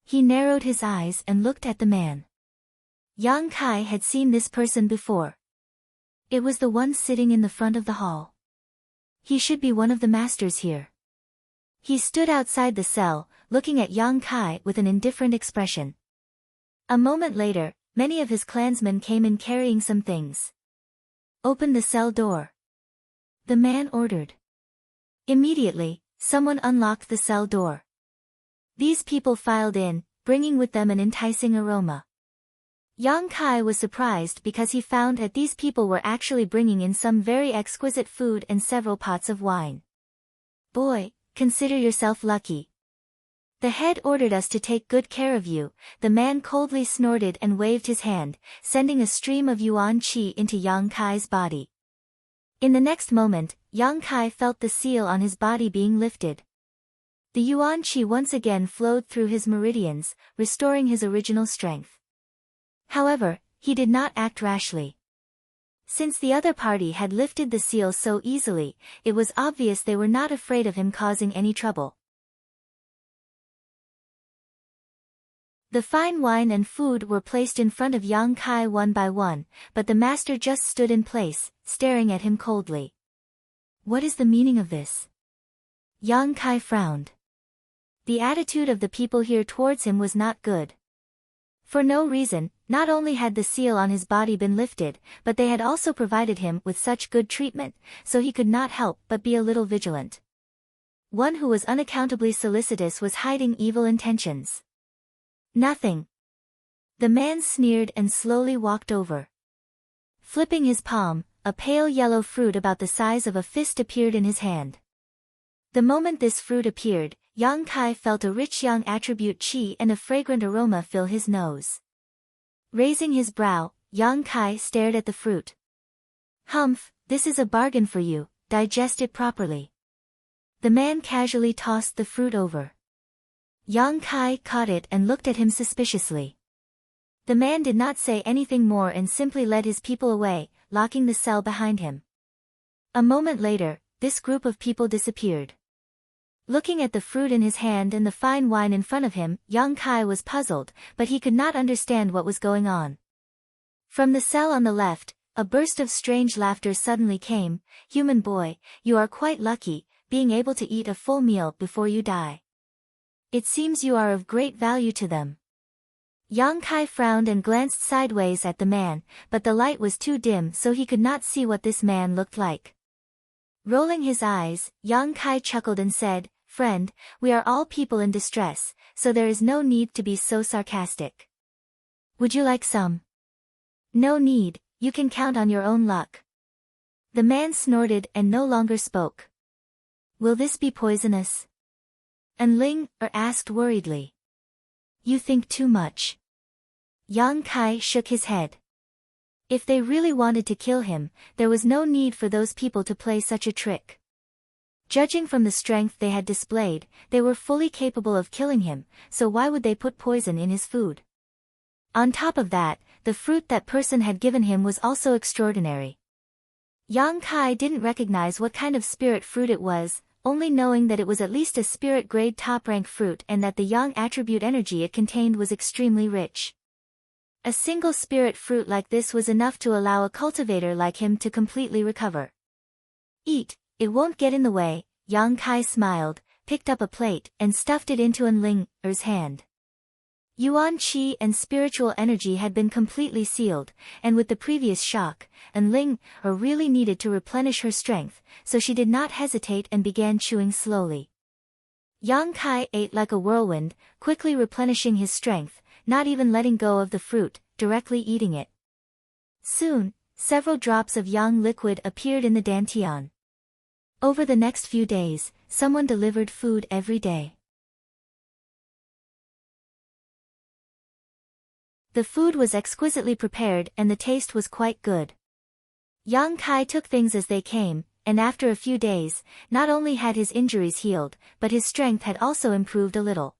He narrowed his eyes and looked at the man. Yang Kai had seen this person before. It was the one sitting in the front of the hall. He should be one of the masters here. He stood outside the cell, looking at Yang Kai with an indifferent expression. A moment later, many of his clansmen came in carrying some things. "Open the cell door," the man ordered. Immediately, someone unlocked the cell door. These people filed in, bringing with them an enticing aroma. Yang Kai was surprised because he found that these people were actually bringing in some very exquisite food and several pots of wine. "Boy, consider yourself lucky. The head ordered us to take good care of you," the man coldly snorted and waved his hand, sending a stream of yuan qi into Yang Kai's body. In the next moment, Yang Kai felt the seal on his body being lifted. The yuan qi once again flowed through his meridians, restoring his original strength. However, he did not act rashly. Since the other party had lifted the seal so easily, it was obvious they were not afraid of him causing any trouble. The fine wine and food were placed in front of Yang Kai one by one, but the master just stood in place, staring at him coldly. What is the meaning of this? Yang Kai frowned. The attitude of the people here towards him was not good. For no reason, not only had the seal on his body been lifted, but they had also provided him with such good treatment, so he could not help but be a little vigilant. One who was unaccountably solicitous was hiding evil intentions. Nothing. The man sneered and slowly walked over. Flipping his palm, a pale yellow fruit about the size of a fist appeared in his hand. The moment this fruit appeared, Yang Kai felt a rich yang attribute qi and a fragrant aroma fill his nose. Raising his brow, Yang Kai stared at the fruit. Humph, this is a bargain for you, digest it properly. The man casually tossed the fruit over. Yang Kai caught it and looked at him suspiciously. The man did not say anything more and simply led his people away, locking the cell behind him. A moment later, this group of people disappeared. Looking at the fruit in his hand and the fine wine in front of him, Yang Kai was puzzled, but he could not understand what was going on. From the cell on the left, a burst of strange laughter suddenly came. Human boy, you are quite lucky, being able to eat a full meal before you die. It seems you are of great value to them. Yang Kai frowned and glanced sideways at the man, but the light was too dim so he could not see what this man looked like. Rolling his eyes, Yang Kai chuckled and said, Friend, we are all people in distress, so there is no need to be so sarcastic. Would you like some? No need, you can count on your own luck. The man snorted and no longer spoke. Will this be poisonous? And Ling asked worriedly. You think too much. Yang Kai shook his head. If they really wanted to kill him, there was no need for those people to play such a trick. Judging from the strength they had displayed, they were fully capable of killing him, so why would they put poison in his food? On top of that, the fruit that person had given him was also extraordinary. Yang Kai didn't recognize what kind of spirit fruit it was, only knowing that it was at least a spirit-grade top-rank fruit and that the yang attribute energy it contained was extremely rich. A single spirit fruit like this was enough to allow a cultivator like him to completely recover. Eat, it won't get in the way, Yang Kai smiled, picked up a plate, and stuffed it into An Ling's hand. Yuan Qi and spiritual energy had been completely sealed, and with the previous shock, An Ling really needed to replenish her strength, so she did not hesitate and began chewing slowly. Yang Kai ate like a whirlwind, quickly replenishing his strength, not even letting go of the fruit, directly eating it. Soon, several drops of yang liquid appeared in the dantian. Over the next few days, someone delivered food every day. The food was exquisitely prepared and the taste was quite good. Yang Kai took things as they came, and after a few days, not only had his injuries healed, but his strength had also improved a little.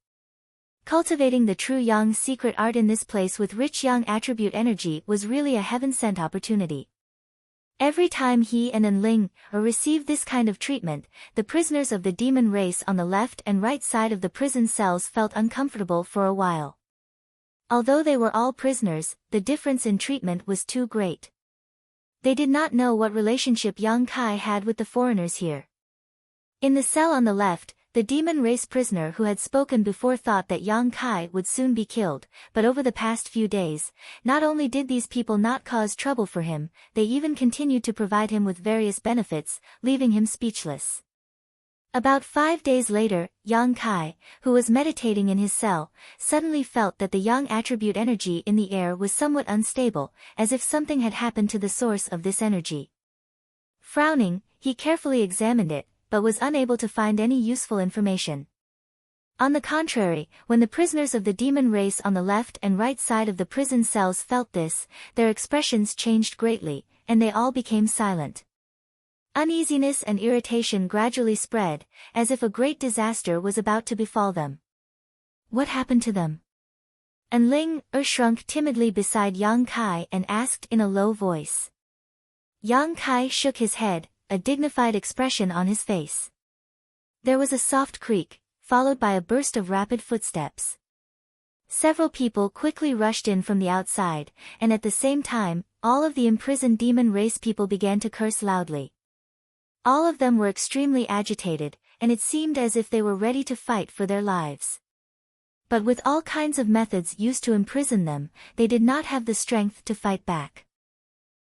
Cultivating the true yang secret art in this place with rich yang attribute energy was really a heaven-sent opportunity. Every time he and An Ling received this kind of treatment, the prisoners of the demon race on the left and right side of the prison cells felt uncomfortable for a while. Although they were all prisoners, the difference in treatment was too great. They did not know what relationship Yang Kai had with the foreigners here. In the cell on the left, the demon race prisoner who had spoken before thought that Yang Kai would soon be killed, but over the past few days, not only did these people not cause trouble for him, they even continued to provide him with various benefits, leaving him speechless. About 5 days later, Yang Kai, who was meditating in his cell, suddenly felt that the yang attribute energy in the air was somewhat unstable, as if something had happened to the source of this energy. Frowning, he carefully examined it, but was unable to find any useful information. On the contrary, when the prisoners of the demon race on the left and right side of the prison cells felt this, their expressions changed greatly, and they all became silent. Uneasiness and irritation gradually spread, as if a great disaster was about to befall them. What happened to them? An Ling shrunk timidly beside Yang Kai and asked in a low voice. Yang Kai shook his head, a dignified expression on his face. There was a soft creak, followed by a burst of rapid footsteps. Several people quickly rushed in from the outside, and at the same time, all of the imprisoned demon race people began to curse loudly. All of them were extremely agitated, and it seemed as if they were ready to fight for their lives. But with all kinds of methods used to imprison them, they did not have the strength to fight back.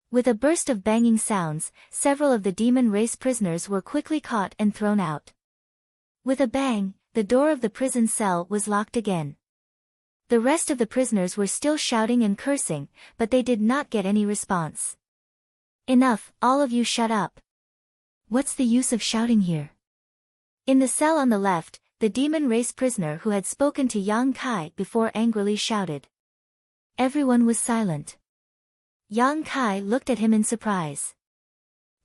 With a burst of banging sounds, several of the demon race prisoners were quickly caught and thrown out. With a bang, the door of the prison cell was locked again. The rest of the prisoners were still shouting and cursing, but they did not get any response. "Enough, all of you shut up. What's the use of shouting here?" In the cell on the left, the demon race prisoner who had spoken to Yang Kai before angrily shouted. Everyone was silent. Yang Kai looked at him in surprise.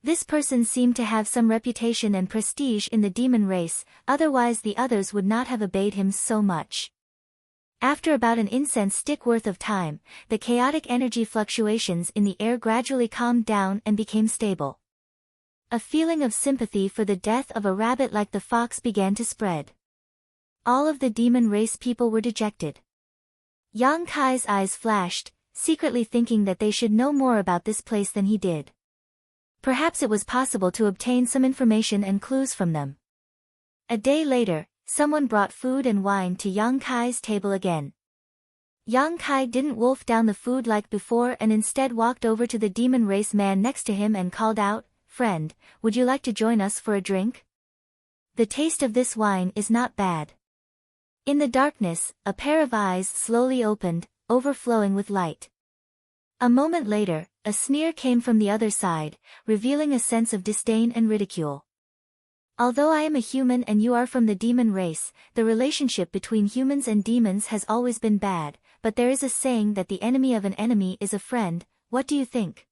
This person seemed to have some reputation and prestige in the demon race, otherwise the others would not have obeyed him so much. After about an incense stick worth of time, the chaotic energy fluctuations in the air gradually calmed down and became stable. A feeling of sympathy for the death of a rabbit like the fox began to spread. All of the demon race people were dejected. Yang Kai's eyes flashed, secretly thinking that they should know more about this place than he did. Perhaps it was possible to obtain some information and clues from them. A day later, someone brought food and wine to Yang Kai's table again. Yang Kai didn't wolf down the food like before and instead walked over to the demon race man next to him and called out, "Friend, would you like to join us for a drink? The taste of this wine is not bad." In the darkness, a pair of eyes slowly opened, overflowing with light. A moment later, a sneer came from the other side, revealing a sense of disdain and ridicule. "Although I am a human and you are from the demon race, the relationship between humans and demons has always been bad, but there is a saying that the enemy of an enemy is a friend. What do you think?"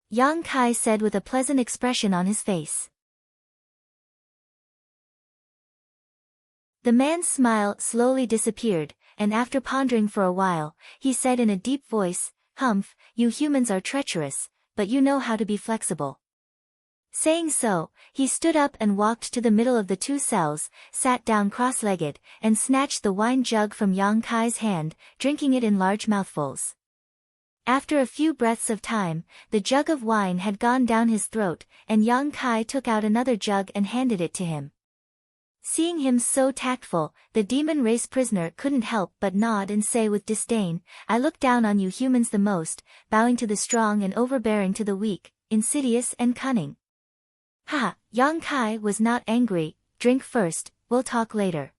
Yang Kai said with a pleasant expression on his face. The man's smile slowly disappeared, and after pondering for a while, he said in a deep voice, "Humph, you humans are treacherous, but you know how to be flexible." Saying so, he stood up and walked to the middle of the two cells, sat down cross-legged, and snatched the wine jug from Yang Kai's hand, drinking it in large mouthfuls. After a few breaths of time, the jug of wine had gone down his throat, and Yang Kai took out another jug and handed it to him. Seeing him so tactful, the demon race prisoner couldn't help but nod and say with disdain, "I look down on you humans the most, bowing to the strong and overbearing to the weak, insidious and cunning." "Ha!" Yang Kai was not angry. "Drink first, we'll talk later."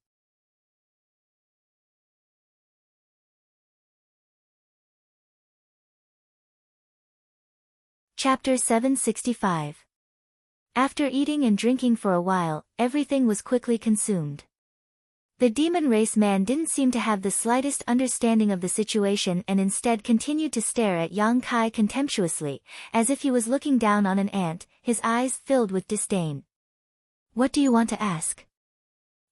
Chapter 765. After eating and drinking for a while, everything was quickly consumed. The demon race man didn't seem to have the slightest understanding of the situation and instead continued to stare at Yang Kai contemptuously, as if he was looking down on an ant, his eyes filled with disdain. "What do you want to ask?"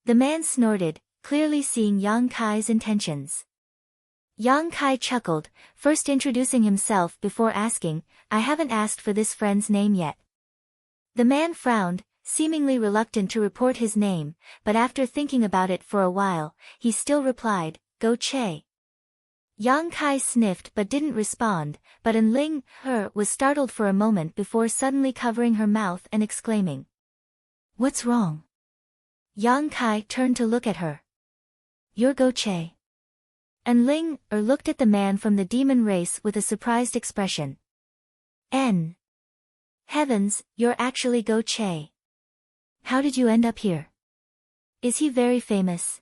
The man snorted, clearly seeing Yang Kai's intentions. Yang Kai chuckled, first introducing himself before asking, "I haven't asked for this friend's name yet." The man frowned, seemingly reluctant to report his name, but after thinking about it for a while, he still replied, "Go Che." Yang Kai sniffed but didn't respond, but Enling, was startled for a moment before suddenly covering her mouth and exclaiming, "What's wrong?" Yang Kai turned to look at her. "You're Go Che." Enling, looked at the man from the demon race with a surprised expression. "N. Heavens, you're actually Go Che. How did you end up here? Is he very famous?"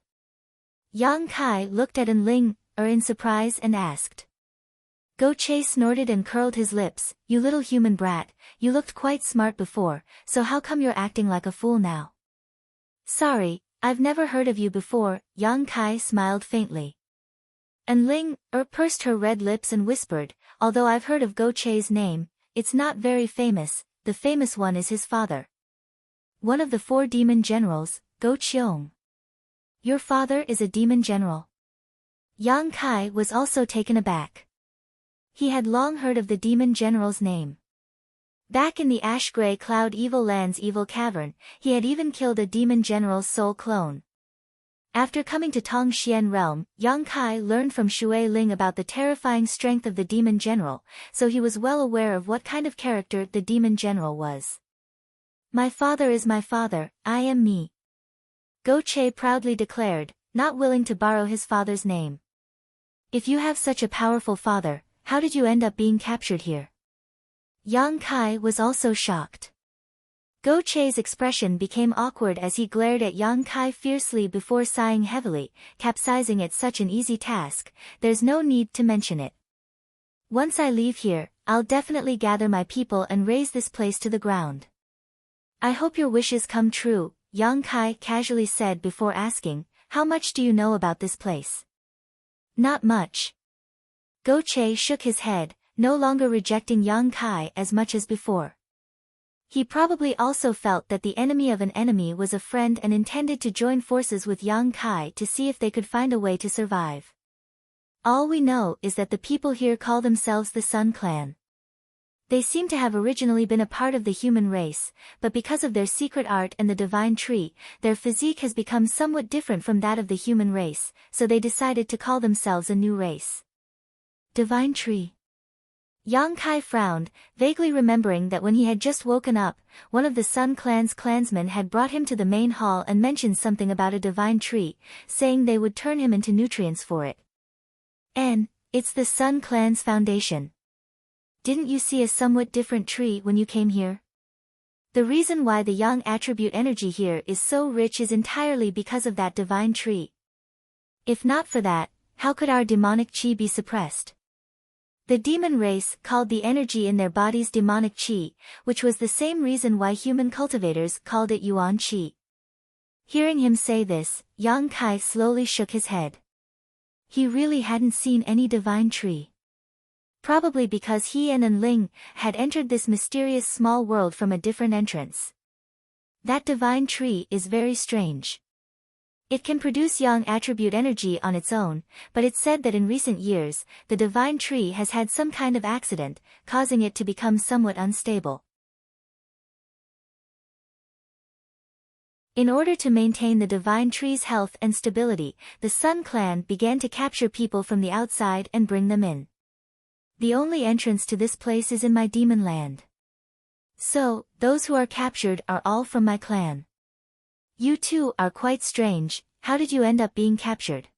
Yang Kai looked at Enling, in surprise and asked. Go Che snorted and curled his lips, "You little human brat, you looked quite smart before, so how come you're acting like a fool now?" "Sorry, I've never heard of you before," Yang Kai smiled faintly. Enling, pursed her red lips and whispered, "Although I've heard of Go Che's name, it's not very famous. The famous one is his father. One of the 4 demon generals, Go Cheong." "Your father is a demon general?" Yang Kai was also taken aback. He had long heard of the demon general's name. Back in the ash-gray cloud Evil Land's evil cavern, he had even killed a demon general's soul clone. After coming to Tongxian realm, Yang Kai learned from Shui Ling about the terrifying strength of the demon general, so he was well aware of what kind of character the demon general was. My father is my father, I am me. Go Che proudly declared, not willing to borrow his father's name. If you have such a powerful father, how did you end up being captured here? Yang Kai was also shocked. Go Che's expression became awkward as he glared at Yang Kai fiercely before sighing heavily, capsizing at such an easy task, there's no need to mention it. Once I leave here, I'll definitely gather my people and raze this place to the ground. I hope your wishes come true, Yang Kai casually said before asking, how much do you know about this place? Not much. Go Che shook his head, no longer rejecting Yang Kai as much as before. He probably also felt that the enemy of an enemy was a friend and intended to join forces with Yang Kai to see if they could find a way to survive. All we know is that the people here call themselves the Sun Clan. They seem to have originally been a part of the human race, but because of their secret art and the divine tree, their physique has become somewhat different from that of the human race, so they decided to call themselves a new race. Divine tree. Yang Kai frowned, vaguely remembering that when he had just woken up, one of the Sun Clan's clansmen had brought him to the main hall and mentioned something about a divine tree, saying they would turn him into nutrients for it. It's the Sun Clan's foundation. Didn't you see a somewhat different tree when you came here? The reason why the yang attribute energy here is so rich is entirely because of that divine tree. If not for that, how could our demonic chi be suppressed? The demon race called the energy in their bodies demonic chi, which was the same reason why human cultivators called it yuan chi. Hearing him say this, Yang Kai slowly shook his head. He really hadn't seen any divine tree. Probably because he and Enling had entered this mysterious small world from a different entrance. That divine tree is very strange. It can produce yang attribute energy on its own, but it's said that in recent years, the divine tree has had some kind of accident, causing it to become somewhat unstable. In order to maintain the divine tree's health and stability, the Sun Clan began to capture people from the outside and bring them in. The only entrance to this place is in my demon land. So, those who are captured are all from my clan. You two are quite strange, how did you end up being captured?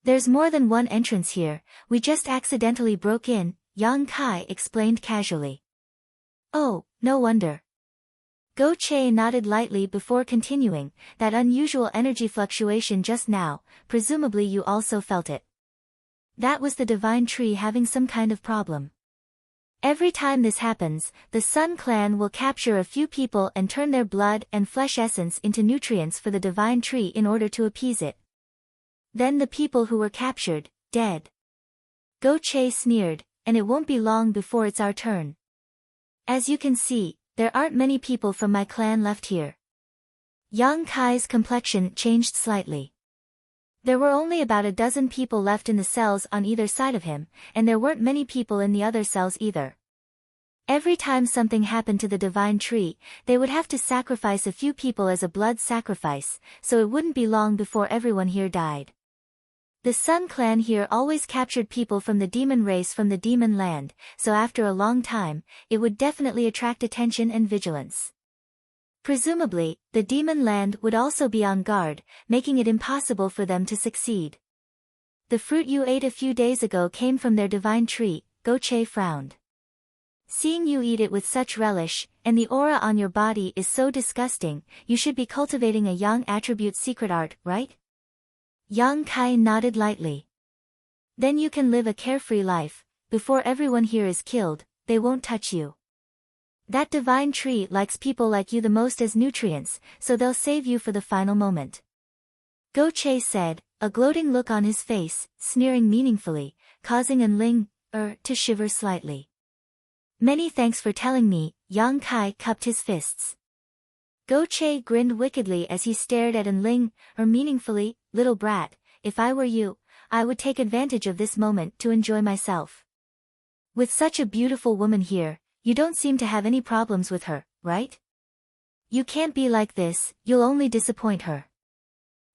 There's more than one entrance here, we just accidentally broke in, Yang Kai explained casually. Oh, no wonder. Go Che nodded lightly before continuing, that unusual energy fluctuation just now, presumably you also felt it. That was the divine tree having some kind of problem. Every time this happens, the Sun Clan will capture a few people and turn their blood and flesh essence into nutrients for the divine tree in order to appease it. Then the people who were captured, dead. Go Che sneered, and it won't be long before it's our turn. As you can see, there aren't many people from my clan left here. Yang Kai's complexion changed slightly. There were only about a dozen people left in the cells on either side of him, and there weren't many people in the other cells either. Every time something happened to the divine tree, they would have to sacrifice a few people as a blood sacrifice, so it wouldn't be long before everyone here died. The Sun Clan here always captured people from the demon race from the demon land, so after a long time, it would definitely attract attention and vigilance. Presumably, the demon land would also be on guard, making it impossible for them to succeed. The fruit you ate a few days ago came from their divine tree, Go Che frowned. Seeing you eat it with such relish, and the aura on your body is so disgusting, you should be cultivating a yang attribute secret art, right? Yang Kai nodded lightly. Then you can live a carefree life, before everyone here is killed, they won't touch you. That divine tree likes people like you the most as nutrients, so they'll save you for the final moment. Go Che said, a gloating look on his face, sneering meaningfully, causing Enling, to shiver slightly. Many thanks for telling me, Yang Kai cupped his fists. Go Che grinned wickedly as he stared at Enling, meaningfully, little brat, if I were you, I would take advantage of this moment to enjoy myself. With such a beautiful woman here, you don't seem to have any problems with her, right? You can't be like this, you'll only disappoint her.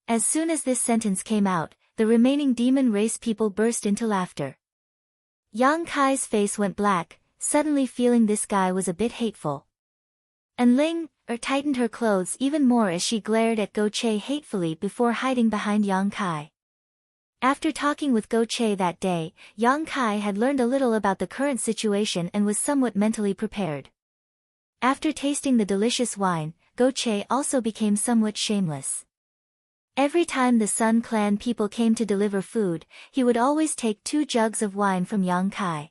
As soon as this sentence came out, the remaining demon race people burst into laughter. Yang Kai's face went black, suddenly feeling this guy was a bit hateful. And Ling tightened her clothes even more as she glared at Go Che hatefully before hiding behind Yang Kai. After talking with Go Che that day, Yang Kai had learned a little about the current situation and was somewhat mentally prepared. After tasting the delicious wine, Go Che also became somewhat shameless. Every time the Sun Clan people came to deliver food, he would always take 2 jugs of wine from Yang Kai.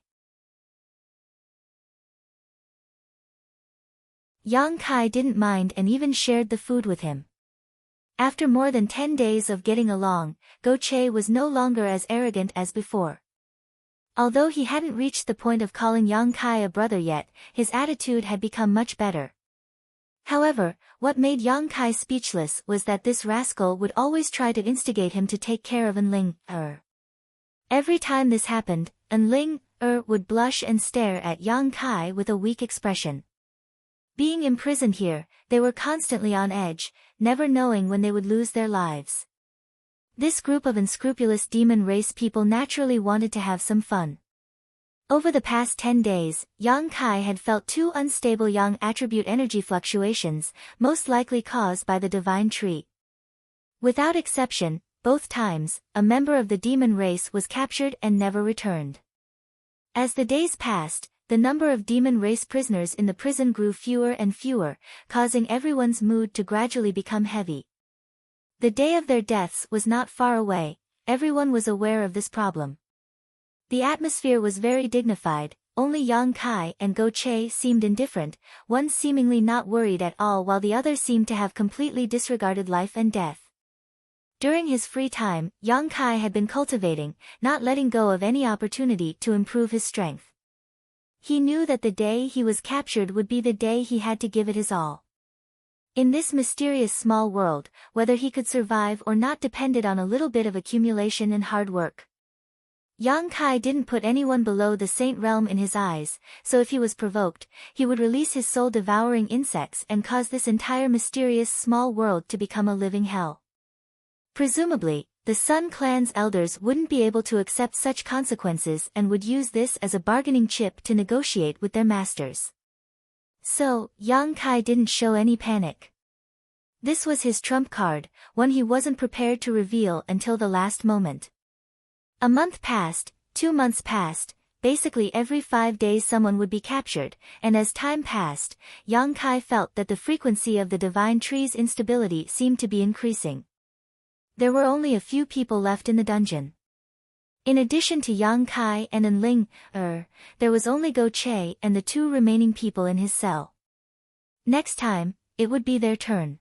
Yang Kai didn't mind and even shared the food with him. After more than 10 days of getting along, Go Che was no longer as arrogant as before. Although he hadn't reached the point of calling Yang Kai a brother yet, his attitude had become much better. However, what made Yang Kai speechless was that this rascal would always try to instigate him to take care of Ling. Every time this happened, Ling would blush and stare at Yang Kai with a weak expression. Being imprisoned here, they were constantly on edge, never knowing when they would lose their lives. This group of unscrupulous demon race people naturally wanted to have some fun. Over the past 10 days, Yang Kai had felt 2 unstable yang attribute energy fluctuations, most likely caused by the divine tree. Without exception, both times, a member of the demon race was captured and never returned. As the days passed, the number of demon race prisoners in the prison grew fewer and fewer, causing everyone's mood to gradually become heavy. The day of their deaths was not far away, everyone was aware of this problem. The atmosphere was very dignified, only Yang Kai and Go Che seemed indifferent, one seemingly not worried at all while the other seemed to have completely disregarded life and death. During his free time, Yang Kai had been cultivating, not letting go of any opportunity to improve his strength. He knew that the day he was captured would be the day he had to give it his all. In this mysterious small world, whether he could survive or not depended on a little bit of accumulation and hard work. Yang Kai didn't put anyone below the saint realm in his eyes, so if he was provoked, he would release his soul-devouring insects and cause this entire mysterious small world to become a living hell. Presumably, the Sun Clan's elders wouldn't be able to accept such consequences and would use this as a bargaining chip to negotiate with their masters. So, Yang Kai didn't show any panic. This was his trump card, one he wasn't prepared to reveal until the last moment. A month passed, 2 months passed, basically every 5 days someone would be captured, and as time passed, Yang Kai felt that the frequency of the divine tree's instability seemed to be increasing. There were only a few people left in the dungeon. In addition to Yang Kai and Ling, there was only Go Che and the 2 remaining people in his cell. Next time, it would be their turn.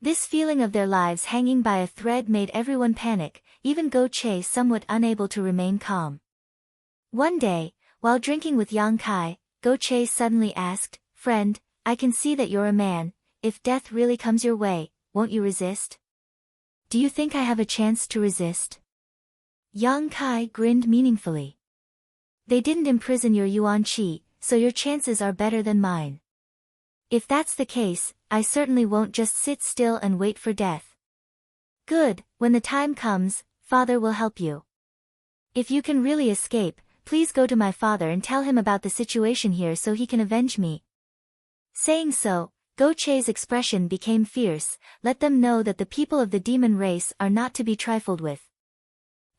This feeling of their lives hanging by a thread made everyone panic, even Go Che somewhat unable to remain calm. One day, while drinking with Yang Kai, Go Che suddenly asked, "Friend, I can see that you're a man, if death really comes your way, won't you resist?" "Do you think I have a chance to resist?" Yang Kai grinned meaningfully. "They didn't imprison your Yuan Qi, so your chances are better than mine. If that's the case, I certainly won't just sit still and wait for death." "Good, when the time comes, Father will help you. If you can really escape, please go to my father and tell him about the situation here so he can avenge me." Saying so, Go Che's expression became fierce, "Let them know that the people of the demon race are not to be trifled with."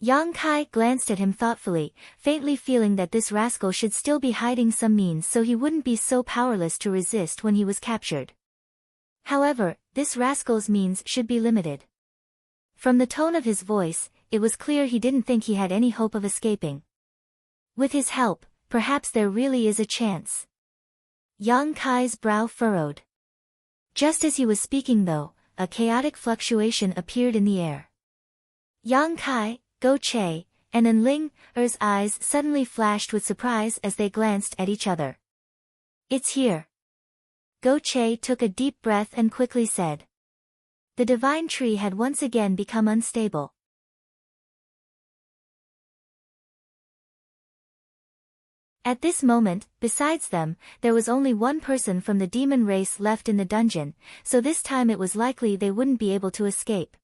Yang Kai glanced at him thoughtfully, faintly feeling that this rascal should still be hiding some means so he wouldn't be so powerless to resist when he was captured. However, this rascal's means should be limited. From the tone of his voice, it was clear he didn't think he had any hope of escaping. With his help, perhaps there really is a chance. Yang Kai's brow furrowed. Just as he was speaking though, a chaotic fluctuation appeared in the air. Yang Kai, Go Che, and Enling's eyes suddenly flashed with surprise as they glanced at each other. "It's here." Go Che took a deep breath and quickly said. The divine tree had once again become unstable. At this moment, besides them, there was only one person from the demon race left in the dungeon, so this time it was likely they wouldn't be able to escape.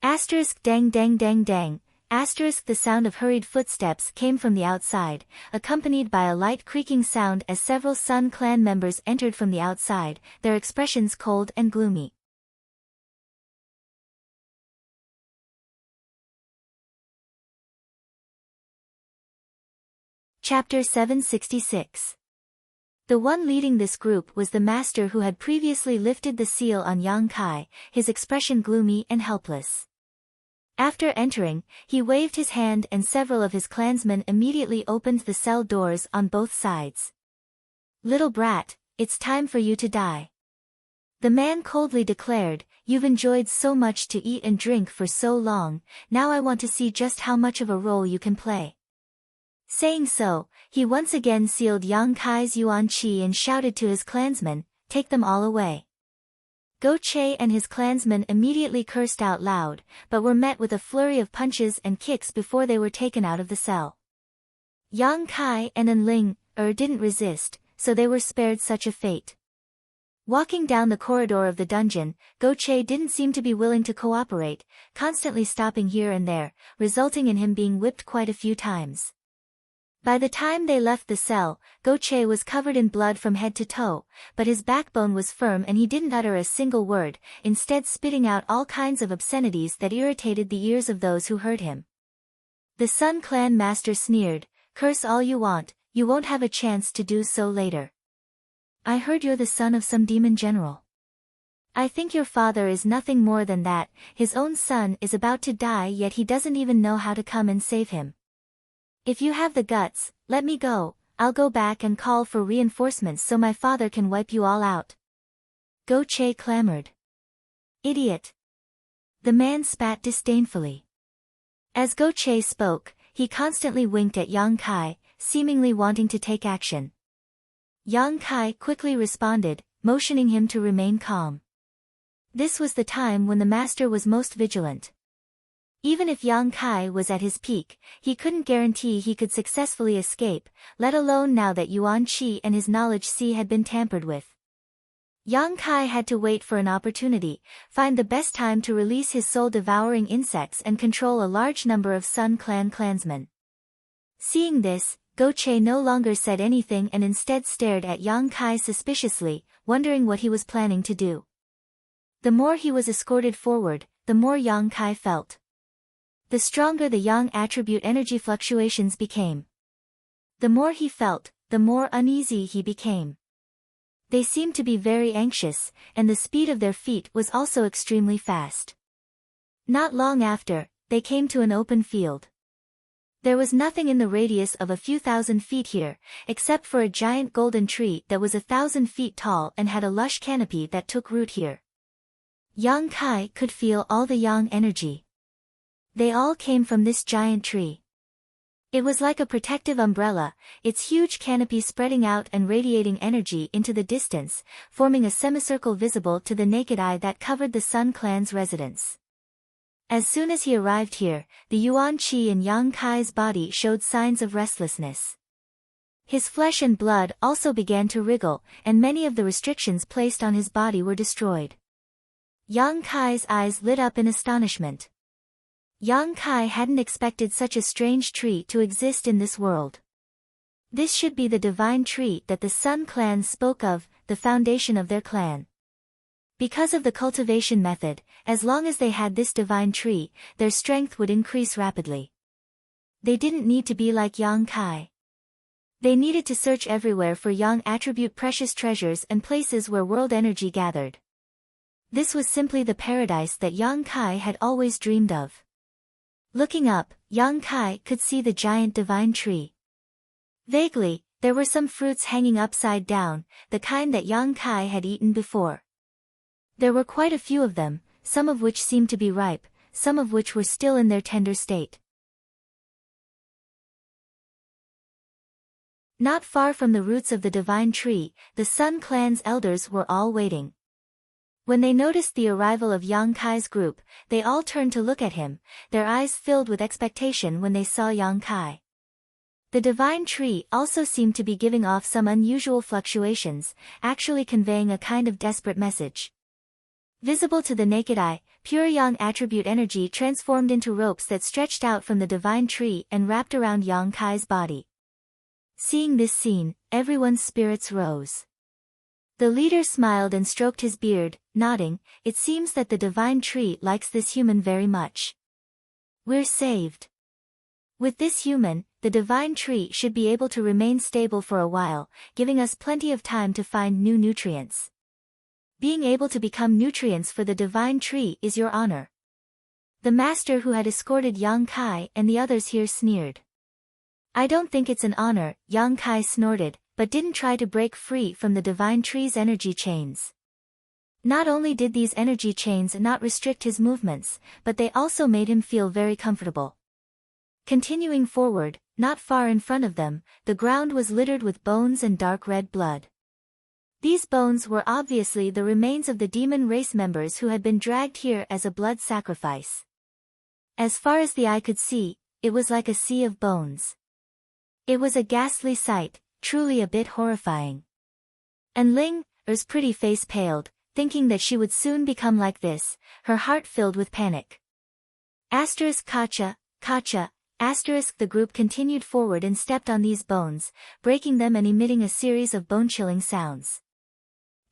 Asterisk dang dang dang dang. Asterisk the sound of hurried footsteps came from the outside, accompanied by a light creaking sound as several Sun Clan members entered from the outside, their expressions cold and gloomy. Chapter 766. The one leading this group was the master who had previously lifted the seal on Yang Kai, his expression gloomy and helpless. After entering, he waved his hand and several of his clansmen immediately opened the cell doors on both sides. "Little brat, it's time for you to die," the man coldly declared. "You've enjoyed so much to eat and drink for so long, now I want to see just how much of a role you can play." Saying so, he once again sealed Yang Kai's yuan qi and shouted to his clansmen, "Take them all away." Go Che and his clansmen immediately cursed out loud, but were met with a flurry of punches and kicks before they were taken out of the cell. Yang Kai and Enling didn't resist, so they were spared such a fate. Walking down the corridor of the dungeon, Go Che didn't seem to be willing to cooperate, constantly stopping here and there, resulting in him being whipped quite a few times. By the time they left the cell, Go Che was covered in blood from head to toe, but his backbone was firm and he didn't utter a single word, instead spitting out all kinds of obscenities that irritated the ears of those who heard him. The Sun Clan master sneered, "Curse all you want, you won't have a chance to do so later. I heard you're the son of some demon general. I think your father is nothing more than that, his own son is about to die yet he doesn't even know how to come and save him. If you have the guts, let me go, I'll go back and call for reinforcements so my father can wipe you all out." Go Che clamored. "Idiot!" The man spat disdainfully. As Go Che spoke, he constantly winked at Yang Kai, seemingly wanting to take action. Yang Kai quickly responded, motioning him to remain calm. This was the time when the master was most vigilant. Even if Yang Kai was at his peak, he couldn't guarantee he could successfully escape, let alone now that Yuan Qi and his knowledge sea had been tampered with. Yang Kai had to wait for an opportunity, find the best time to release his soul-devouring insects and control a large number of Sun Clan clansmen. Seeing this, Go Che no longer said anything and instead stared at Yang Kai suspiciously, wondering what he was planning to do. The more he was escorted forward, the more Yang Kai felt. The stronger the Yang attribute energy fluctuations became. The more he felt, the more uneasy he became. They seemed to be very anxious, and the speed of their feet was also extremely fast. Not long after, they came to an open field. There was nothing in the radius of a few thousand feet here, except for a giant golden tree that was 1,000 feet tall and had a lush canopy that took root here. Yang Kai could feel all the Yang energy. They all came from this giant tree. It was like a protective umbrella, its huge canopy spreading out and radiating energy into the distance, forming a semicircle visible to the naked eye that covered the Sun Clan's residence. As soon as he arrived here, the Yuan Qi in Yang Kai's body showed signs of restlessness. His flesh and blood also began to wriggle, and many of the restrictions placed on his body were destroyed. Yang Kai's eyes lit up in astonishment. Yang Kai hadn't expected such a strange tree to exist in this world. This should be the divine tree that the Sun Clan spoke of, the foundation of their clan. Because of the cultivation method, as long as they had this divine tree, their strength would increase rapidly. They didn't need to be like Yang Kai. They needed to search everywhere for Yang attribute precious treasures and places where world energy gathered. This was simply the paradise that Yang Kai had always dreamed of. Looking up, Yang Kai could see the giant divine tree. Vaguely, there were some fruits hanging upside down, the kind that Yang Kai had eaten before. There were quite a few of them, some of which seemed to be ripe, some of which were still in their tender state. Not far from the roots of the divine tree, the Sun Clan's elders were all waiting. When they noticed the arrival of Yang Kai's group, they all turned to look at him, their eyes filled with expectation when they saw Yang Kai. The divine tree also seemed to be giving off some unusual fluctuations, actually conveying a kind of desperate message. Visible to the naked eye, pure Yang attribute energy transformed into ropes that stretched out from the divine tree and wrapped around Yang Kai's body. Seeing this scene, everyone's spirits rose. The leader smiled and stroked his beard, nodding, "It seems that the divine tree likes this human very much. We're saved. With this human, the divine tree should be able to remain stable for a while, giving us plenty of time to find new nutrients. Being able to become nutrients for the divine tree is your honor." The master who had escorted Yang Kai and the others here sneered. "I don't think it's an honor," Yang Kai snorted, but didn't try to break free from the divine tree's energy chains. Not only did these energy chains not restrict his movements, but they also made him feel very comfortable. Continuing forward, not far in front of them, the ground was littered with bones and dark red blood. These bones were obviously the remains of the demon race members who had been dragged here as a blood sacrifice. As far as the eye could see, it was like a sea of bones. It was a ghastly sight, truly a bit horrifying. And Ling-er's pretty face paled, thinking that she would soon become like this, her heart filled with panic. Kacha, the group continued forward and stepped on these bones, breaking them and emitting a series of bone-chilling sounds.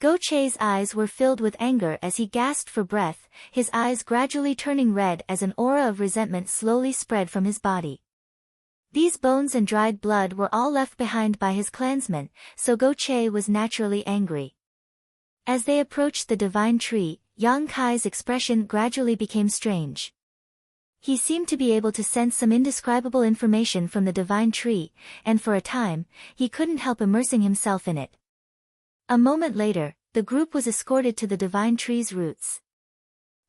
Go-Che's eyes were filled with anger as he gasped for breath, his eyes gradually turning red as an aura of resentment slowly spread from his body. These bones and dried blood were all left behind by his clansmen, so Go-Che was naturally angry. As they approached the divine tree, Yang Kai's expression gradually became strange. He seemed to be able to sense some indescribable information from the divine tree, and for a time, he couldn't help immersing himself in it. A moment later, the group was escorted to the divine tree's roots.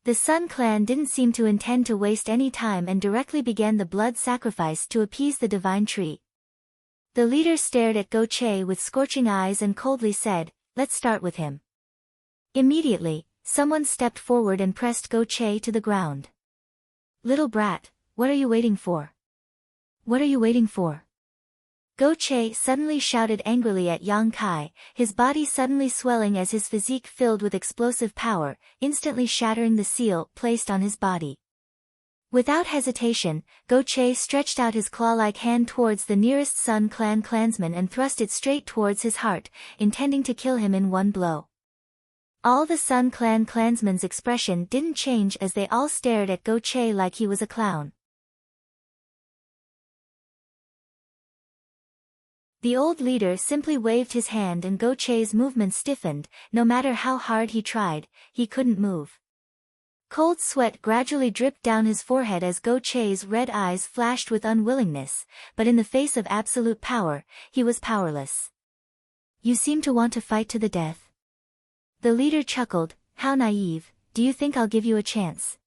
The Sun clan didn't seem to intend to waste any time and directly began the blood sacrifice to appease the divine tree. The leader stared at Go-Che with scorching eyes and coldly said, "Let's start with him." Immediately, someone stepped forward and pressed Go-Che to the ground. "Little brat, what are you waiting for? What are you waiting for?" Go-Che suddenly shouted angrily at Yang Kai, his body suddenly swelling as his physique filled with explosive power, instantly shattering the seal placed on his body. Without hesitation, Go-Che stretched out his claw-like hand towards the nearest Sun clan clansman and thrust it straight towards his heart, intending to kill him in one blow. All the Sun clan clansmen's expression didn't change as they all stared at Go-Che like he was a clown. The old leader simply waved his hand and Go-Che's movements stiffened, no matter how hard he tried, he couldn't move. Cold sweat gradually dripped down his forehead as Go-Che's red eyes flashed with unwillingness, but in the face of absolute power, he was powerless. "You seem to want to fight to the death." The leader chuckled, "How naive, do you think I'll give you a chance?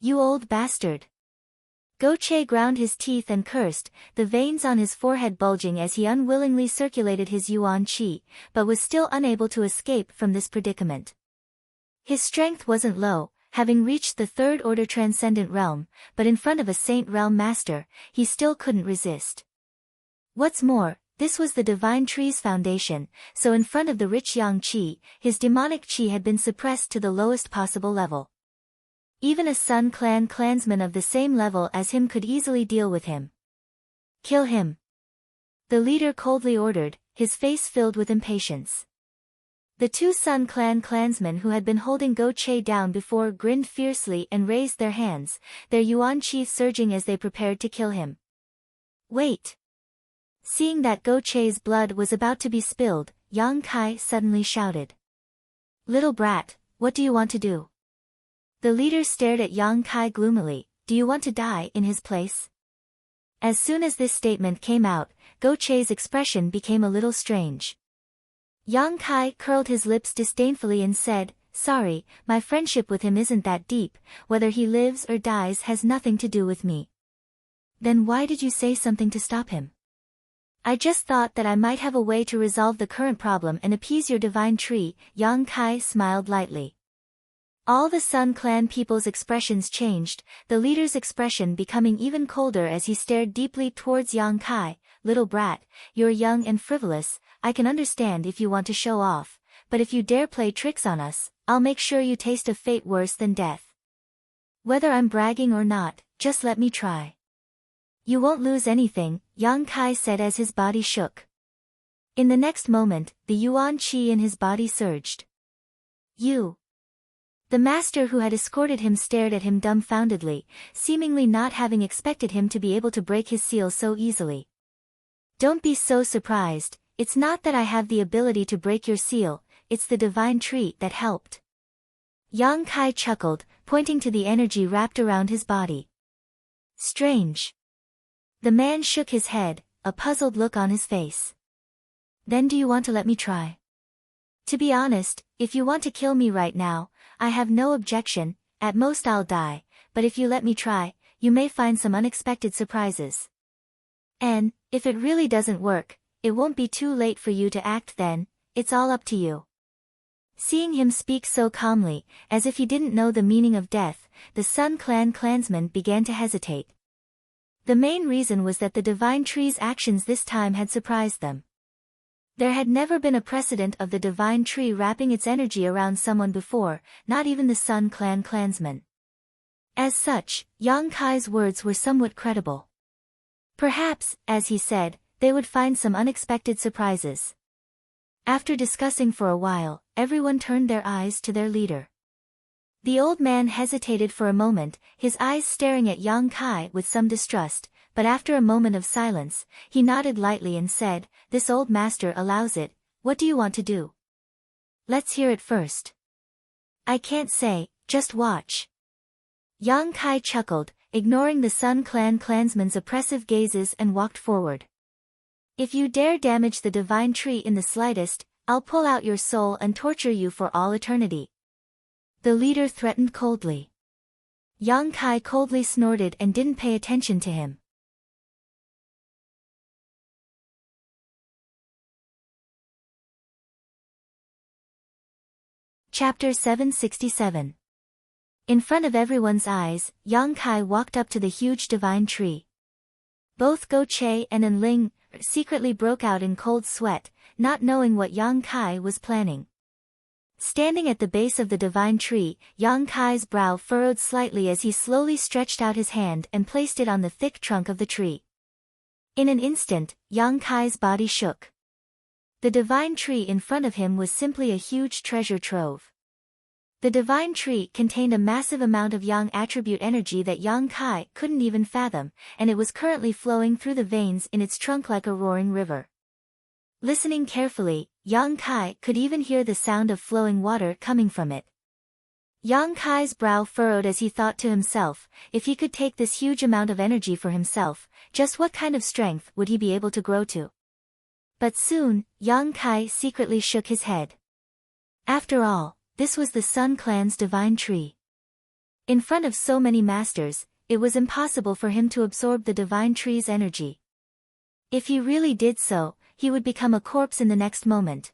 You old bastard." Go-Che ground his teeth and cursed, the veins on his forehead bulging as he unwillingly circulated his yuan qi, but was still unable to escape from this predicament. His strength wasn't low, having reached the third order transcendent realm, but in front of a saint realm master, he still couldn't resist. What's more, this was the divine tree's foundation, so in front of the rich yang qi, his demonic qi had been suppressed to the lowest possible level. Even a Sun clan clansman of the same level as him could easily deal with him. "Kill him," the leader coldly ordered, his face filled with impatience. The two Sun clan clansmen who had been holding Go-Che down before grinned fiercely and raised their hands, their yuan qi surging as they prepared to kill him. "Wait!" Seeing that Go-Che's blood was about to be spilled, Yang Kai suddenly shouted. "Little brat, what do you want to do?" The leader stared at Yang Kai gloomily, "Do you want to die in his place?" As soon as this statement came out, Go-Che's expression became a little strange. Yang Kai curled his lips disdainfully and said, "Sorry, my friendship with him isn't that deep, whether he lives or dies has nothing to do with me." "Then why did you say something to stop him?" "I just thought that I might have a way to resolve the current problem and appease your divine tree," Yang Kai smiled lightly. All the Sun clan people's expressions changed, the leader's expression becoming even colder as he stared deeply towards Yang Kai. "Little brat, you're young and frivolous, I can understand if you want to show off, but if you dare play tricks on us, I'll make sure you taste a fate worse than death." Whether I'm bragging or not, just let me try. You won't lose anything, Yang Kai said as his body shook. In the next moment, the yuan qi in his body surged. You. The master who had escorted him stared at him dumbfoundedly, seemingly not having expected him to be able to break his seal so easily. Don't be so surprised, it's not that I have the ability to break your seal, it's the divine tree that helped. Yang Kai chuckled, pointing to the energy wrapped around his body. Strange. The man shook his head, a puzzled look on his face. Then do you want to let me try? To be honest, if you want to kill me right now, I have no objection, at most I'll die, but if you let me try, you may find some unexpected surprises. And, if it really doesn't work, it won't be too late for you to act then, it's all up to you. Seeing him speak so calmly, as if he didn't know the meaning of death, the Sun Clan clansmen began to hesitate. The main reason was that the divine tree's actions this time had surprised them. There had never been a precedent of the divine tree wrapping its energy around someone before, not even the Sun Clan clansmen. As such, Yang Kai's words were somewhat credible. Perhaps, as he said, they would find some unexpected surprises. After discussing for a while, everyone turned their eyes to their leader. The old man hesitated for a moment, his eyes staring at Yang Kai with some distrust, but after a moment of silence, he nodded lightly and said, "This old master allows it, what do you want to do?" "Let's hear it first." "I can't say, just watch." Yang Kai chuckled, ignoring the Sun Clan clansmen's oppressive gazes and walked forward. "If you dare damage the divine tree in the slightest, I'll pull out your soul and torture you for all eternity." The leader threatened coldly. Yang Kai coldly snorted and didn't pay attention to him. Chapter 767. In front of everyone's eyes, Yang Kai walked up to the huge divine tree. Both Go Che and An Ling secretly broke out in cold sweat, not knowing what Yang Kai was planning. Standing at the base of the divine tree, Yang Kai's brow furrowed slightly as he slowly stretched out his hand and placed it on the thick trunk of the tree. In an instant, Yang Kai's body shook. The divine tree in front of him was simply a huge treasure trove. The divine tree contained a massive amount of Yang attribute energy that Yang Kai couldn't even fathom, and it was currently flowing through the veins in its trunk like a roaring river. Listening carefully, Yang Kai could even hear the sound of flowing water coming from it. Yang Kai's brow furrowed as he thought to himself, if he could take this huge amount of energy for himself, just what kind of strength would he be able to grow to? But soon, Yang Kai secretly shook his head. After all, this was the Sun Clan's divine tree. In front of so many masters, it was impossible for him to absorb the divine tree's energy. If he really did so, he would become a corpse in the next moment.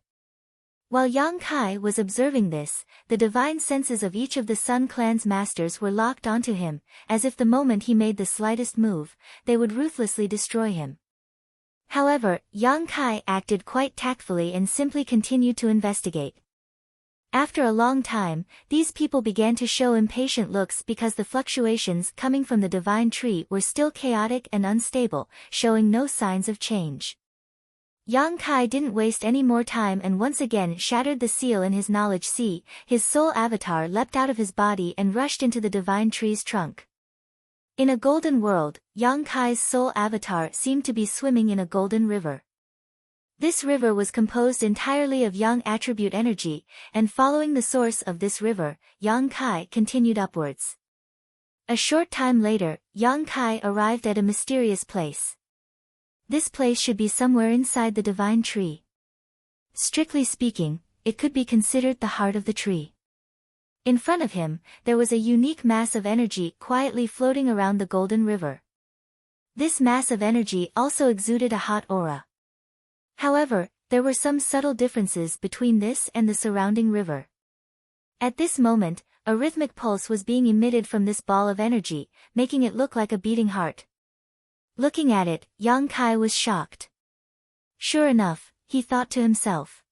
While Yang Kai was observing this, the divine senses of each of the Sun Clan's masters were locked onto him, as if the moment he made the slightest move, they would ruthlessly destroy him. However, Yang Kai acted quite tactfully and simply continued to investigate. After a long time, these people began to show impatient looks because the fluctuations coming from the divine tree were still chaotic and unstable, showing no signs of change. Yang Kai didn't waste any more time and once again shattered the seal in his knowledge sea. His soul avatar leapt out of his body and rushed into the divine tree's trunk. In a golden world, Yang Kai's soul avatar seemed to be swimming in a golden river. This river was composed entirely of Yang attribute energy, and following the source of this river, Yang Kai continued upwards. A short time later, Yang Kai arrived at a mysterious place. This place should be somewhere inside the divine tree. Strictly speaking, it could be considered the heart of the tree. In front of him, there was a unique mass of energy quietly floating around the golden river. This mass of energy also exuded a hot aura. However, there were some subtle differences between this and the surrounding river. At this moment, a rhythmic pulse was being emitted from this ball of energy, making it look like a beating heart. Looking at it, Yang Kai was shocked. Sure enough, he thought to himself.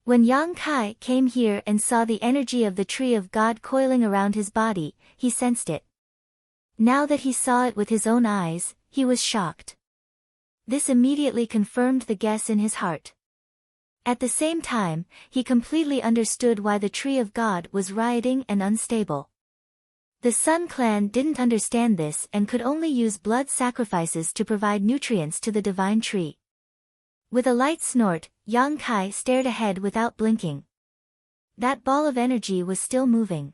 When Yang Kai came here and saw the energy of the tree of God coiling around his body, he sensed it. Now that he saw it with his own eyes, he was shocked. This immediately confirmed the guess in his heart. At the same time, he completely understood why the tree of God was rioting and unstable. The Sun Clan didn't understand this and could only use blood sacrifices to provide nutrients to the divine tree. With a light snort, Yang Kai stared ahead without blinking. That ball of energy was still moving.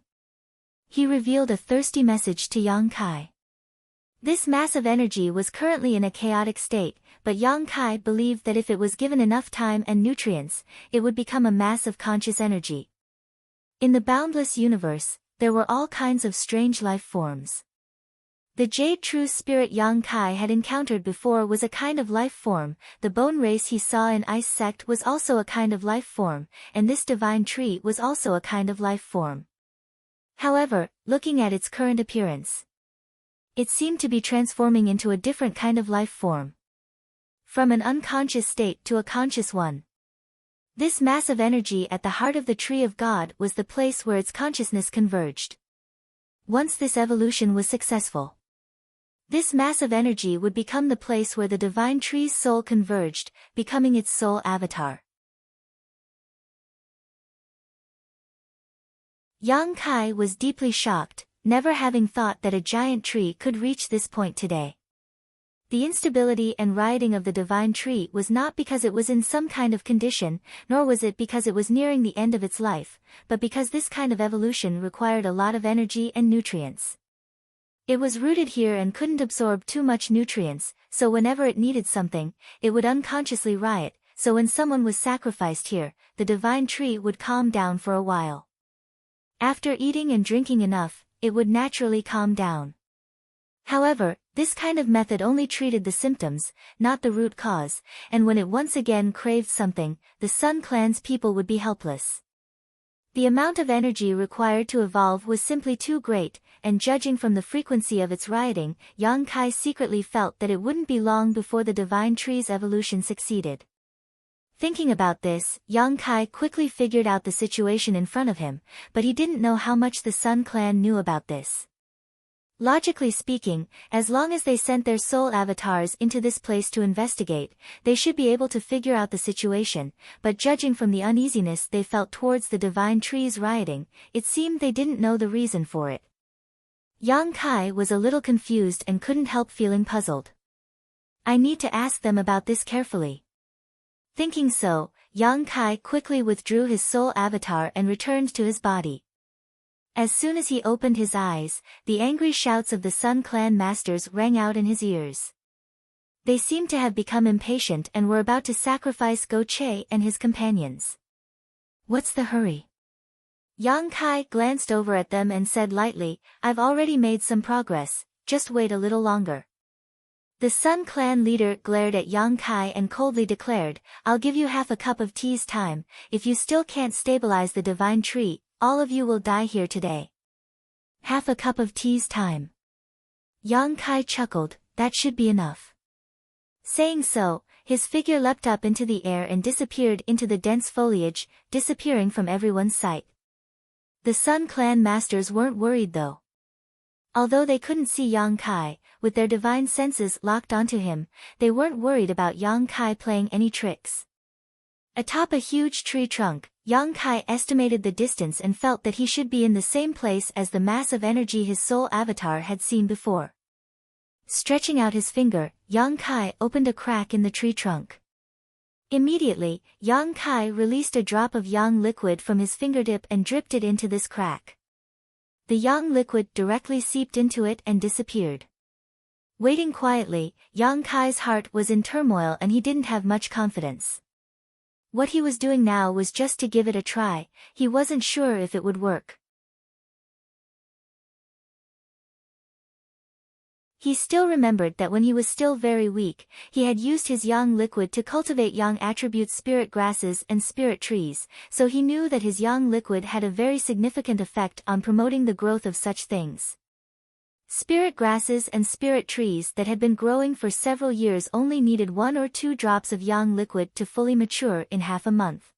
He revealed a thirsty message to Yang Kai. This mass of energy was currently in a chaotic state, but Yang Kai believed that if it was given enough time and nutrients, it would become a mass of conscious energy. In the boundless universe, there were all kinds of strange life forms. The Jade True Spirit Yang Kai had encountered before was a kind of life form, the bone race he saw in Ice Sect was also a kind of life form, and this divine tree was also a kind of life form. However, looking at its current appearance, it seemed to be transforming into a different kind of life form. From an unconscious state to a conscious one. This mass of energy at the heart of the tree of God was the place where its consciousness converged. Once this evolution was successful, this mass of energy would become the place where the divine tree's soul converged, becoming its soul avatar. Yang Kai was deeply shocked, never having thought that a giant tree could reach this point today. The instability and rioting of the divine tree was not because it was in some kind of condition, nor was it because it was nearing the end of its life, but because this kind of evolution required a lot of energy and nutrients. It was rooted here and couldn't absorb too much nutrients, so whenever it needed something, it would unconsciously riot, so when someone was sacrificed here, the divine tree would calm down for a while. After eating and drinking enough, it would naturally calm down. However, this kind of method only treated the symptoms, not the root cause, and when it once again craved something, the Sun Clan's people would be helpless. The amount of energy required to evolve was simply too great, and judging from the frequency of its rioting, Yang Kai secretly felt that it wouldn't be long before the divine tree's evolution succeeded. Thinking about this, Yang Kai quickly figured out the situation in front of him, but he didn't know how much the Sun Clan knew about this. Logically speaking, as long as they sent their soul avatars into this place to investigate, they should be able to figure out the situation, but judging from the uneasiness they felt towards the divine tree's rioting, it seemed they didn't know the reason for it. Yang Kai was a little confused and couldn't help feeling puzzled. I need to ask them about this carefully. Thinking so, Yang Kai quickly withdrew his soul avatar and returned to his body. As soon as he opened his eyes, the angry shouts of the Sun Clan masters rang out in his ears. They seemed to have become impatient and were about to sacrifice Go Che and his companions. What's the hurry? Yang Kai glanced over at them and said lightly, I've already made some progress, just wait a little longer. The Sun Clan leader glared at Yang Kai and coldly declared, I'll give you half a cup of tea's time, if you still can't stabilize the divine tree, all of you will die here today. Half a cup of tea's time. Yang Kai chuckled, that should be enough. Saying so, his figure leapt up into the air and disappeared into the dense foliage, disappearing from everyone's sight. The Sun Clan masters weren't worried though. Although they couldn't see Yang Kai, with their divine senses locked onto him, they weren't worried about Yang Kai playing any tricks. Atop a huge tree trunk, Yang Kai estimated the distance and felt that he should be in the same place as the mass of energy his soul avatar had seen before. Stretching out his finger, Yang Kai opened a crack in the tree trunk. Immediately, Yang Kai released a drop of yang liquid from his fingertip and dripped it into this crack. The yang liquid directly seeped into it and disappeared. Waiting quietly, Yang Kai's heart was in turmoil and he didn't have much confidence. What he was doing now was just to give it a try, he wasn't sure if it would work. He still remembered that when he was still very weak, he had used his yang liquid to cultivate yang attributes spirit grasses and spirit trees, so he knew that his yang liquid had a very significant effect on promoting the growth of such things. Spirit grasses and spirit trees that had been growing for several years only needed 1 or 2 drops of yang liquid to fully mature in half a month.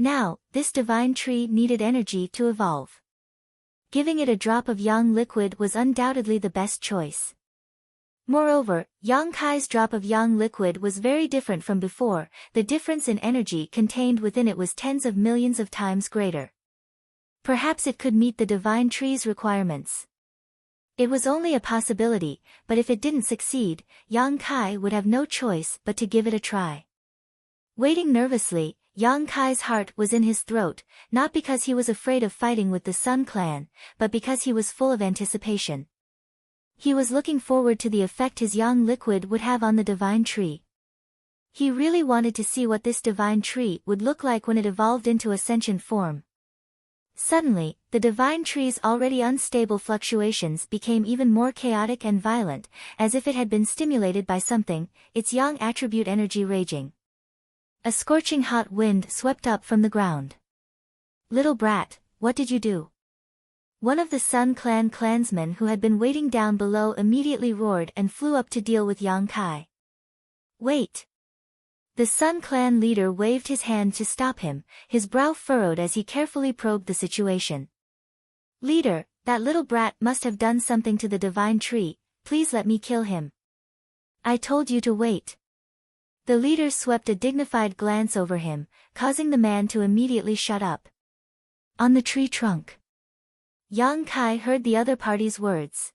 Now, this divine tree needed energy to evolve. Giving it a drop of yang liquid was undoubtedly the best choice. Moreover, Yang Kai's drop of yang liquid was very different from before. The difference in energy contained within it was tens of millions of times greater. Perhaps it could meet the divine tree's requirements. It was only a possibility, but if it didn't succeed, Yang Kai would have no choice but to give it a try. Waiting nervously, Yang Kai's heart was in his throat, not because he was afraid of fighting with the Sun Clan, but because he was full of anticipation. He was looking forward to the effect his yang liquid would have on the divine tree. He really wanted to see what this divine tree would look like when it evolved into a sentient form. Suddenly, the divine tree's already unstable fluctuations became even more chaotic and violent, as if it had been stimulated by something, its yang attribute energy raging. A scorching hot wind swept up from the ground. "Little brat, what did you do?" One of the Sun Clan clansmen who had been waiting down below immediately roared and flew up to deal with Yang Kai. "Wait!" The Sun Clan leader waved his hand to stop him, his brow furrowed as he carefully probed the situation. "Leader, that little brat must have done something to the divine tree, please let me kill him." "I told you to wait." The leader swept a dignified glance over him, causing the man to immediately shut up. "On the tree trunk." Yang Kai heard the other party's words.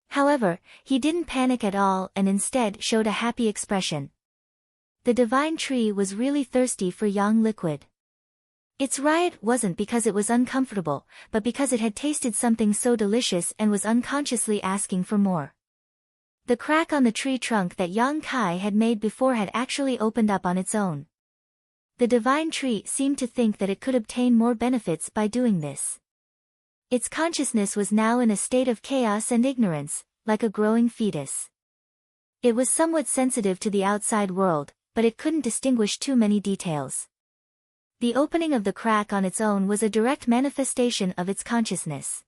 However, he didn't panic at all and instead showed a happy expression. The divine tree was really thirsty for yang liquid. Its riot wasn't because it was uncomfortable, but because it had tasted something so delicious and was unconsciously asking for more. The crack on the tree trunk that Yang Kai had made before had actually opened up on its own. The divine tree seemed to think that it could obtain more benefits by doing this. Its consciousness was now in a state of chaos and ignorance, like a growing fetus. It was somewhat sensitive to the outside world, but it couldn't distinguish too many details. The opening of the crack on its own was a direct manifestation of its consciousness.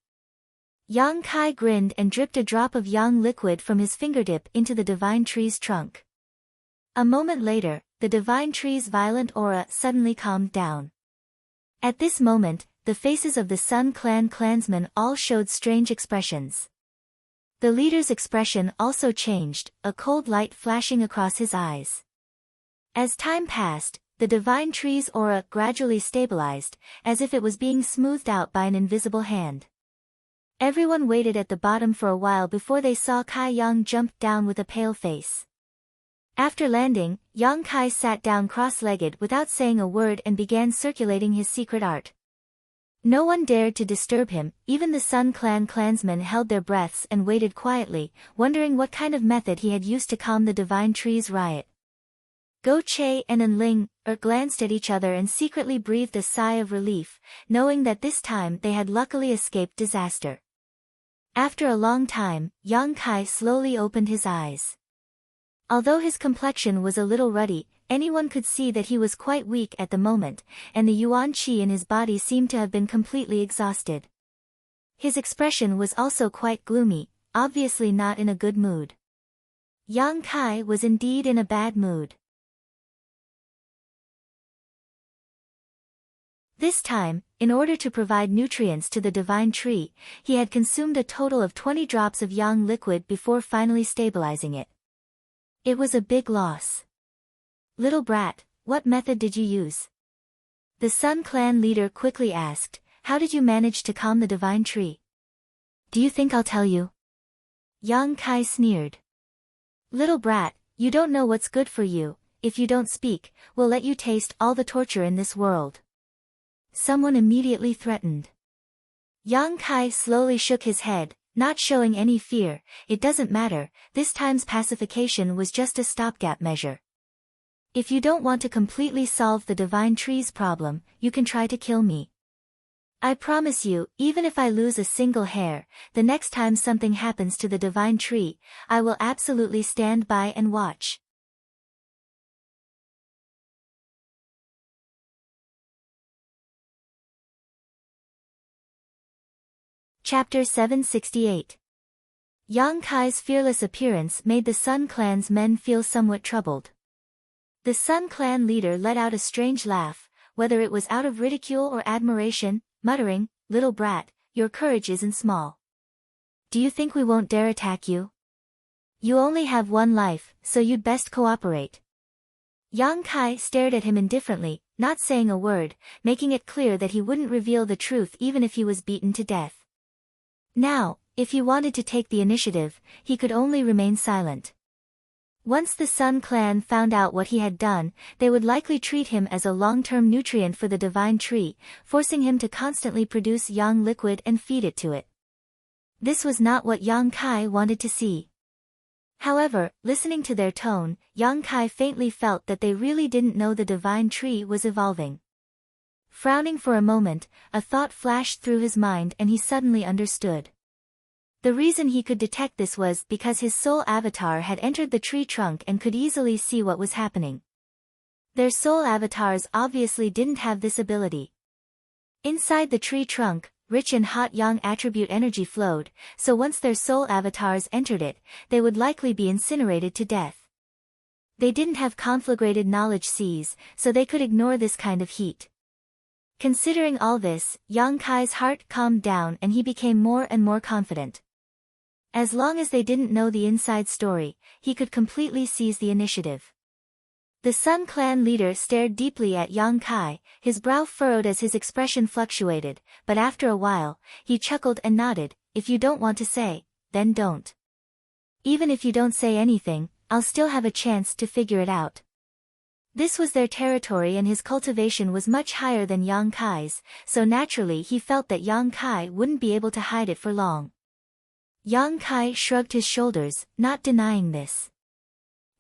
Yang Kai grinned and dripped a drop of yang liquid from his fingertip into the divine tree's trunk. A moment later, the divine tree's violent aura suddenly calmed down. At this moment, the faces of the Sun Clan clansmen all showed strange expressions. The leader's expression also changed, a cold light flashing across his eyes. As time passed, the divine tree's aura gradually stabilized, as if it was being smoothed out by an invisible hand. Everyone waited at the bottom for a while before they saw Kai Yang jump down with a pale face. After landing, Yang Kai sat down cross-legged without saying a word and began circulating his secret art. No one dared to disturb him, even the Sun Clan clansmen held their breaths and waited quietly, wondering what kind of method he had used to calm the divine tree's riot. Go Che and Enling glanced at each other and secretly breathed a sigh of relief, knowing that this time they had luckily escaped disaster. After a long time, Yang Kai slowly opened his eyes. Although his complexion was a little ruddy, anyone could see that he was quite weak at the moment, and the yuan qi in his body seemed to have been completely exhausted. His expression was also quite gloomy, obviously not in a good mood. Yang Kai was indeed in a bad mood. This time, in order to provide nutrients to the divine tree, he had consumed a total of 20 drops of yang liquid before finally stabilizing it. It was a big loss. "Little brat, what method did you use?" The Sun Clan leader quickly asked, "How did you manage to calm the divine tree?" "Do you think I'll tell you?" Yang Kai sneered. "Little brat, you don't know what's good for you. If you don't speak, we'll let you taste all the torture in this world." Someone immediately threatened. Yang Kai slowly shook his head, not showing any fear. "It doesn't matter, this time's pacification was just a stopgap measure. If you don't want to completely solve the divine tree's problem, you can try to kill me. I promise you, even if I lose a single hair, the next time something happens to the divine tree, I will absolutely stand by and watch." Chapter 768. Yang Kai's fearless appearance made the Sun Clan's men feel somewhat troubled. The Sun Clan leader let out a strange laugh, whether it was out of ridicule or admiration, muttering, "Little brat, your courage isn't small. Do you think we won't dare attack you? You only have one life, so you'd best cooperate." Yang Kai stared at him indifferently, not saying a word, making it clear that he wouldn't reveal the truth even if he was beaten to death. Now, if he wanted to take the initiative, he could only remain silent. Once the Sun Clan found out what he had done, they would likely treat him as a long-term nutrient for the divine tree, forcing him to constantly produce yang liquid and feed it to it. This was not what Yang Kai wanted to see. However, listening to their tone, Yang Kai faintly felt that they really didn't know the divine tree was evolving. Frowning for a moment, a thought flashed through his mind and he suddenly understood. The reason he could detect this was because his soul avatar had entered the tree trunk and could easily see what was happening. Their soul avatars obviously didn't have this ability. Inside the tree trunk, rich and hot yang attribute energy flowed, so once their soul avatars entered it, they would likely be incinerated to death. They didn't have conflagrated knowledge seas, so they could ignore this kind of heat. Considering all this, Yang Kai's heart calmed down and he became more and more confident. As long as they didn't know the inside story, he could completely seize the initiative. The Sun Clan leader stared deeply at Yang Kai, his brow furrowed as his expression fluctuated, but after a while, he chuckled and nodded. "If you don't want to say, then don't. Even if you don't say anything, I'll still have a chance to figure it out." This was their territory and his cultivation was much higher than Yang Kai's, so naturally he felt that Yang Kai wouldn't be able to hide it for long. Yang Kai shrugged his shoulders, not denying this.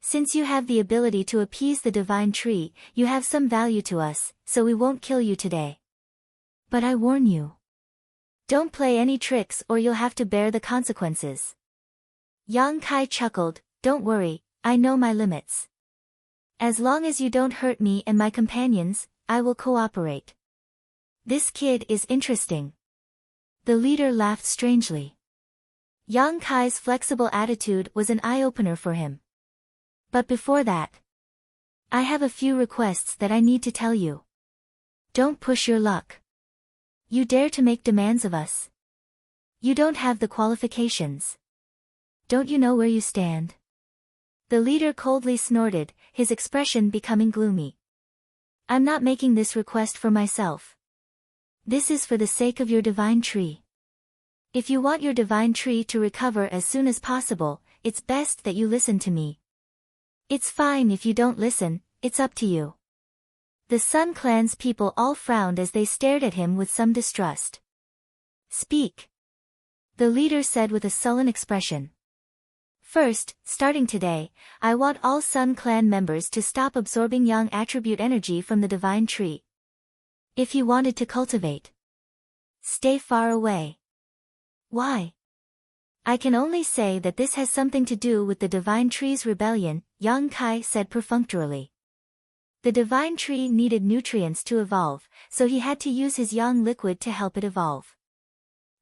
"Since you have the ability to appease the divine tree, you have some value to us, so we won't kill you today. But I warn you. Don't play any tricks or you'll have to bear the consequences." Yang Kai chuckled, "Don't worry, I know my limits. As long as you don't hurt me and my companions, I will cooperate." "This kid is interesting." The leader laughed strangely. Yang Kai's flexible attitude was an eye-opener for him. "But before that, I have a few requests that I need to tell you. Don't push your luck. You dare to make demands of us? You don't have the qualifications. Don't you know where you stand?" The leader coldly snorted, his expression becoming gloomy. "I'm not making this request for myself. This is for the sake of your divine tree. If you want your divine tree to recover as soon as possible, it's best that you listen to me. It's fine if you don't listen, it's up to you." The Sun Clan's people all frowned as they stared at him with some distrust. "Speak," the leader said with a sullen expression. "First, starting today, I want all Sun Clan members to stop absorbing yang attribute energy from the divine tree. If you wanted to cultivate, stay far away." "Why?" "I can only say that this has something to do with the divine tree's rebellion," Yang Kai said perfunctorily. The divine tree needed nutrients to evolve, so he had to use his yang liquid to help it evolve.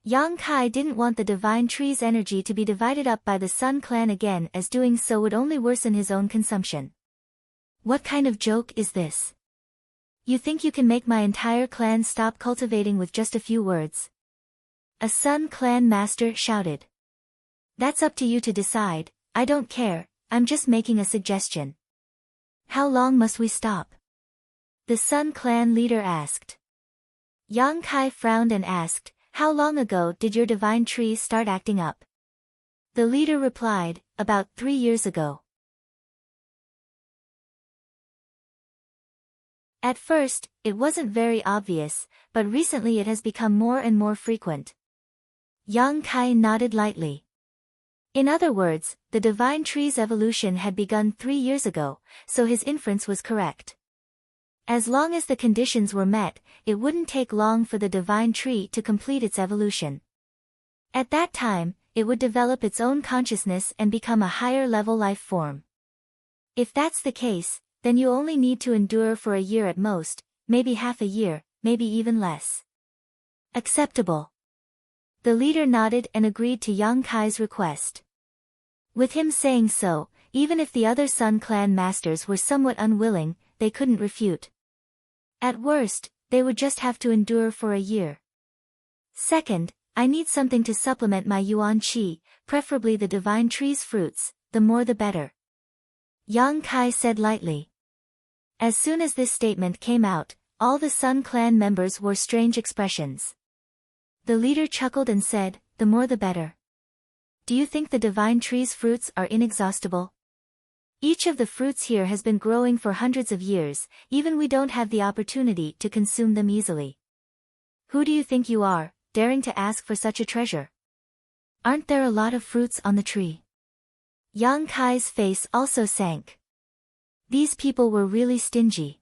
Yang Kai didn't want the divine tree's energy to be divided up by the Sun Clan again, as doing so would only worsen his own consumption. "What kind of joke is this? You think you can make my entire clan stop cultivating with just a few words?" A Sun Clan master shouted. "That's up to you to decide, I don't care, I'm just making a suggestion." "How long must we stop?" the Sun Clan leader asked. Yang Kai frowned and asked, "How long ago did your divine tree start acting up?" The leader replied, "About 3 years ago." At first, it wasn't very obvious, but recently it has become more and more frequent. Yang Kai nodded lightly. In other words, the divine tree's evolution had begun 3 years ago, so his inference was correct. As long as the conditions were met, it wouldn't take long for the divine tree to complete its evolution. At that time, it would develop its own consciousness and become a higher-level life form. If that's the case, then you only need to endure for a year at most, maybe half a year, maybe even less. Acceptable. The leader nodded and agreed to Yang Kai's request. With him saying so, even if the other Sun Clan masters were somewhat unwilling, they couldn't refute. At worst, they would just have to endure for a year. Second, I need something to supplement my yuan qi, preferably the divine tree's fruits, the more the better. Yang Kai said lightly. As soon as this statement came out, all the Sun Clan members wore strange expressions. The leader chuckled and said, the more the better. Do you think the divine tree's fruits are inexhaustible? Each of the fruits here has been growing for hundreds of years, even we don't have the opportunity to consume them easily. Who do you think you are, daring to ask for such a treasure? Aren't there a lot of fruits on the tree? Yang Kai's face also sank. These people were really stingy.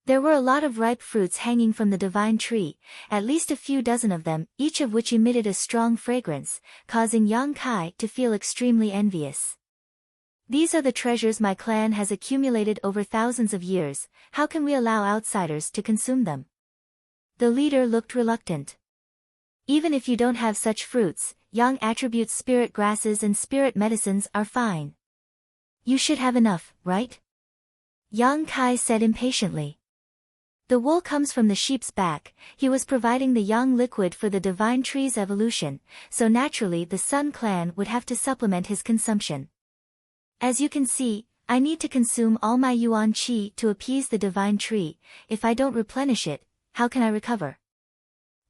There were a lot of ripe fruits hanging from the divine tree, at least a few dozen of them, each of which emitted a strong fragrance, causing Yang Kai to feel extremely envious. These are the treasures my clan has accumulated over thousands of years, how can we allow outsiders to consume them? The leader looked reluctant. Even if you don't have such fruits, Yang attributes spirit grasses and spirit medicines are fine. You should have enough, right? Yang Kai said impatiently. The wool comes from the sheep's back, he was providing the yang liquid for the divine tree's evolution, so naturally the Sun Clan would have to supplement his consumption. As you can see, I need to consume all my yuan qi to appease the divine tree. If I don't replenish it, how can I recover?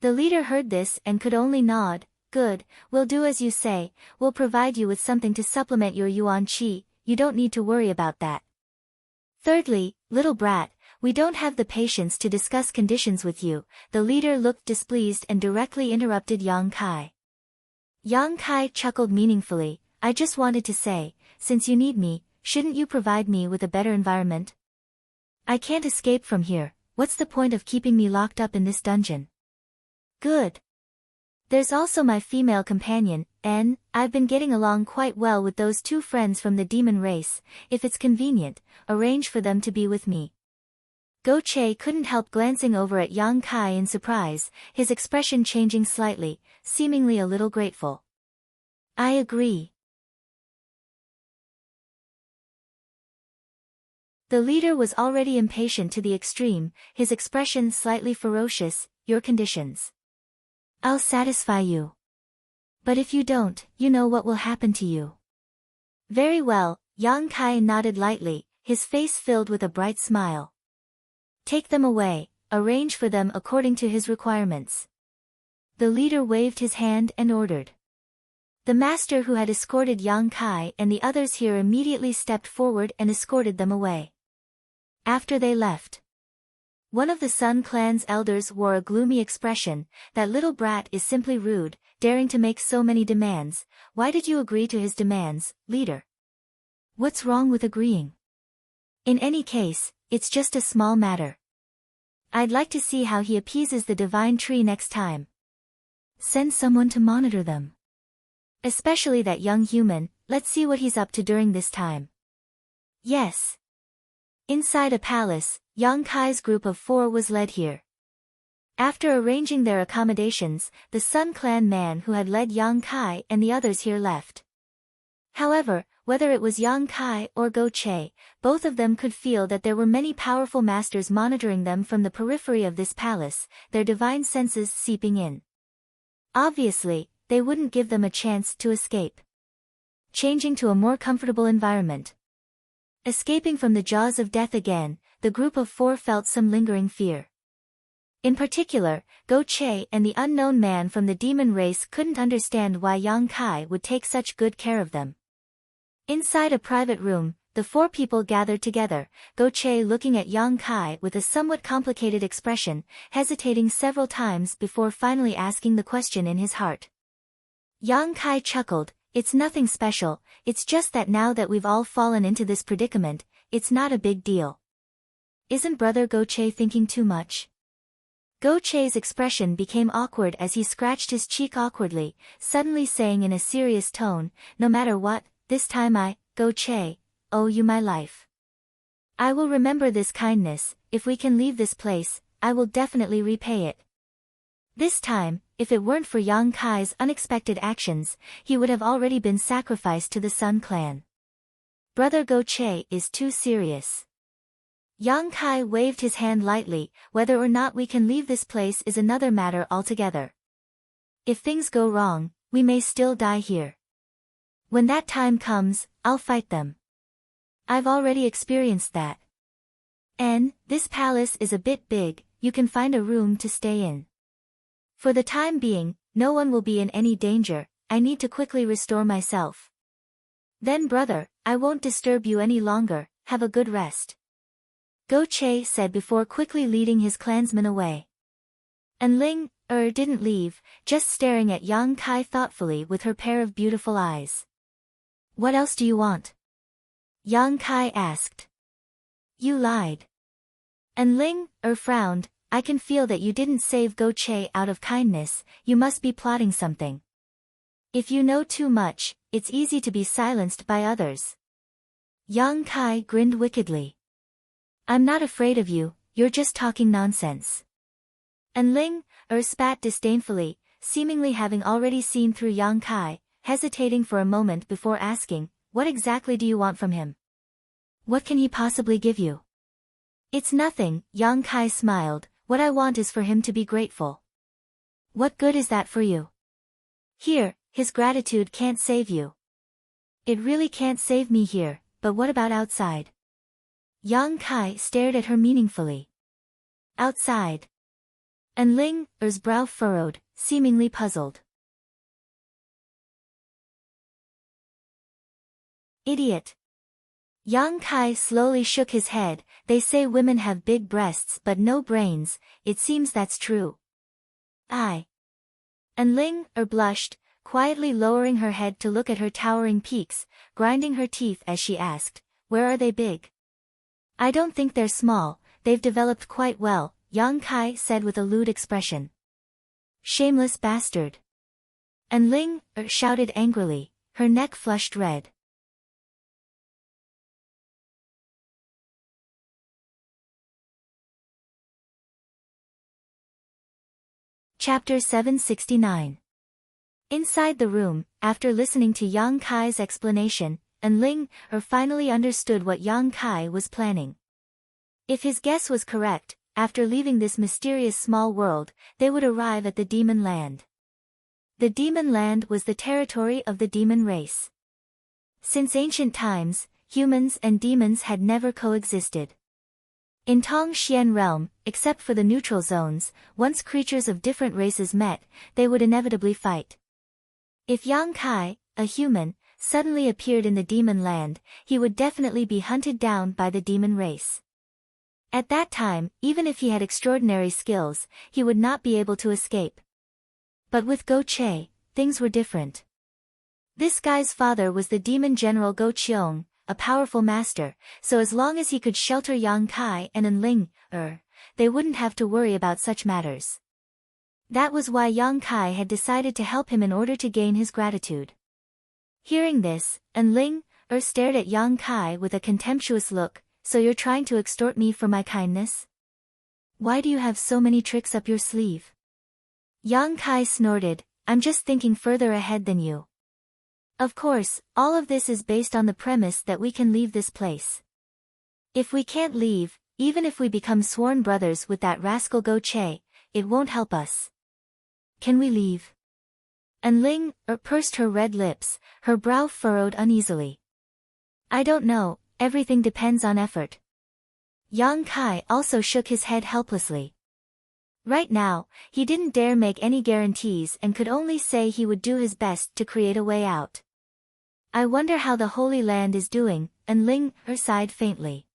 The leader heard this and could only nod. Good, we'll do as you say, we'll provide you with something to supplement your yuan qi, you don't need to worry about that. Thirdly, little brat, we don't have the patience to discuss conditions with you, the leader looked displeased and directly interrupted Yang Kai. Yang Kai chuckled meaningfully, I just wanted to say, since you need me, shouldn't you provide me with a better environment? I can't escape from here, what's the point of keeping me locked up in this dungeon? Good. There's also my female companion, N. I've been getting along quite well with those two friends from the demon race, if it's convenient, arrange for them to be with me. Go Che couldn't help glancing over at Yang Kai in surprise, his expression changing slightly, seemingly a little grateful. I agree. The leader was already impatient to the extreme, his expression slightly ferocious, your conditions. I'll satisfy you. But if you don't, you know what will happen to you. Very well, Yang Kai nodded lightly, his face filled with a bright smile. Take them away, arrange for them according to his requirements. The leader waved his hand and ordered. The master who had escorted Yang Kai and the others here immediately stepped forward and escorted them away. After they left, one of the Sun Clan's elders wore a gloomy expression, that little brat is simply rude, daring to make so many demands, why did you agree to his demands, leader? What's wrong with agreeing? In any case, it's just a small matter. I'd like to see how he appeases the divine tree next time. Send someone to monitor them. Especially that young human, let's see what he's up to during this time. Yes. Inside a palace, Yang Kai's group of 4 was led here. After arranging their accommodations, the Sun Clan man who had led Yang Kai and the others here left. However, whether it was Yang Kai or Go Che, both of them could feel that there were many powerful masters monitoring them from the periphery of this palace, their divine senses seeping in. Obviously, they wouldn't give them a chance to escape. Changing to a more comfortable environment. Escaping from the jaws of death again, the group of 4 felt some lingering fear. In particular, Go Che and the unknown man from the demon race couldn't understand why Yang Kai would take such good care of them. Inside a private room, the 4 people gathered together, Go Che looking at Yang Kai with a somewhat complicated expression, hesitating several times before finally asking the question in his heart. Yang Kai chuckled, it's nothing special, it's just that now that we've all fallen into this predicament, it's not a big deal. Isn't Brother Go Che thinking too much? Go Che's expression became awkward as he scratched his cheek awkwardly, suddenly saying in a serious tone, no matter what, this time I, Go Che, owe you my life. I will remember this kindness, if we can leave this place, I will definitely repay it. This time, if it weren't for Yang Kai's unexpected actions, he would have already been sacrificed to the Sun Clan. Brother Go Che is too serious. Yang Kai waved his hand lightly. Whether or not we can leave this place is another matter altogether. If things go wrong, we may still die here. When that time comes, I'll fight them. I've already experienced that. And this palace is a bit big, you can find a room to stay in. For the time being, no one will be in any danger, I need to quickly restore myself. Then brother, I won't disturb you any longer, have a good rest. Go Che said before quickly leading his clansmen away. And Ling didn't leave, just staring at Yang Kai thoughtfully with her pair of beautiful eyes. What else do you want? Yang Kai asked. You lied. And Ling frowned. I can feel that you didn't save Go Che out of kindness, you must be plotting something. If you know too much, it's easy to be silenced by others. Yang Kai grinned wickedly. I'm not afraid of you, you're just talking nonsense. And Ling spat disdainfully, seemingly having already seen through Yang Kai, hesitating for a moment before asking, what exactly do you want from him? What can he possibly give you? It's nothing, Yang Kai smiled, what I want is for him to be grateful. What good is that for you? Here, his gratitude can't save you. It really can't save me here, but what about outside? Yang Kai stared at her meaningfully. Outside. And Ling's brow furrowed, seemingly puzzled. Idiot. Yang Kai slowly shook his head, they say women have big breasts but no brains, it seems that's true. And Ling blushed, quietly lowering her head to look at her towering peaks, grinding her teeth as she asked, where are they big? I don't think they're small, they've developed quite well, Yang Kai said with a lewd expression. Shameless bastard. And Ling shouted angrily, her neck flushed red. Chapter 769. Inside the room, after listening to Yang Kai's explanation, and Ling finally understood what Yang Kai was planning. If his guess was correct, after leaving this mysterious small world, they would arrive at the demon land. The demon land was the territory of the demon race. Since ancient times, humans and demons had never coexisted. In Tong Xian realm, except for the neutral zones, once creatures of different races met, they would inevitably fight. If Yang Kai, a human, suddenly appeared in the demon land, he would definitely be hunted down by the demon race. At that time, even if he had extraordinary skills, he would not be able to escape. But with Go Che, things were different. This guy's father was the demon general Go Cheong, a powerful master, so as long as he could shelter Yang Kai and An Ling, they wouldn't have to worry about such matters. That was why Yang Kai had decided to help him in order to gain his gratitude. Hearing this, An Ling stared at Yang Kai with a contemptuous look, so you're trying to extort me for my kindness? Why do you have so many tricks up your sleeve? Yang Kai snorted, I'm just thinking further ahead than you. Of course, all of this is based on the premise that we can leave this place. If we can't leave, even if we become sworn brothers with that rascal Go Che, it won't help us. Can we leave? And Ling pursed her red lips, her brow furrowed uneasily. I don't know, everything depends on effort. Yang Kai also shook his head helplessly. Right now, he didn't dare make any guarantees and could only say he would do his best to create a way out. I wonder how the Holy Land is doing, and Ling sighed faintly.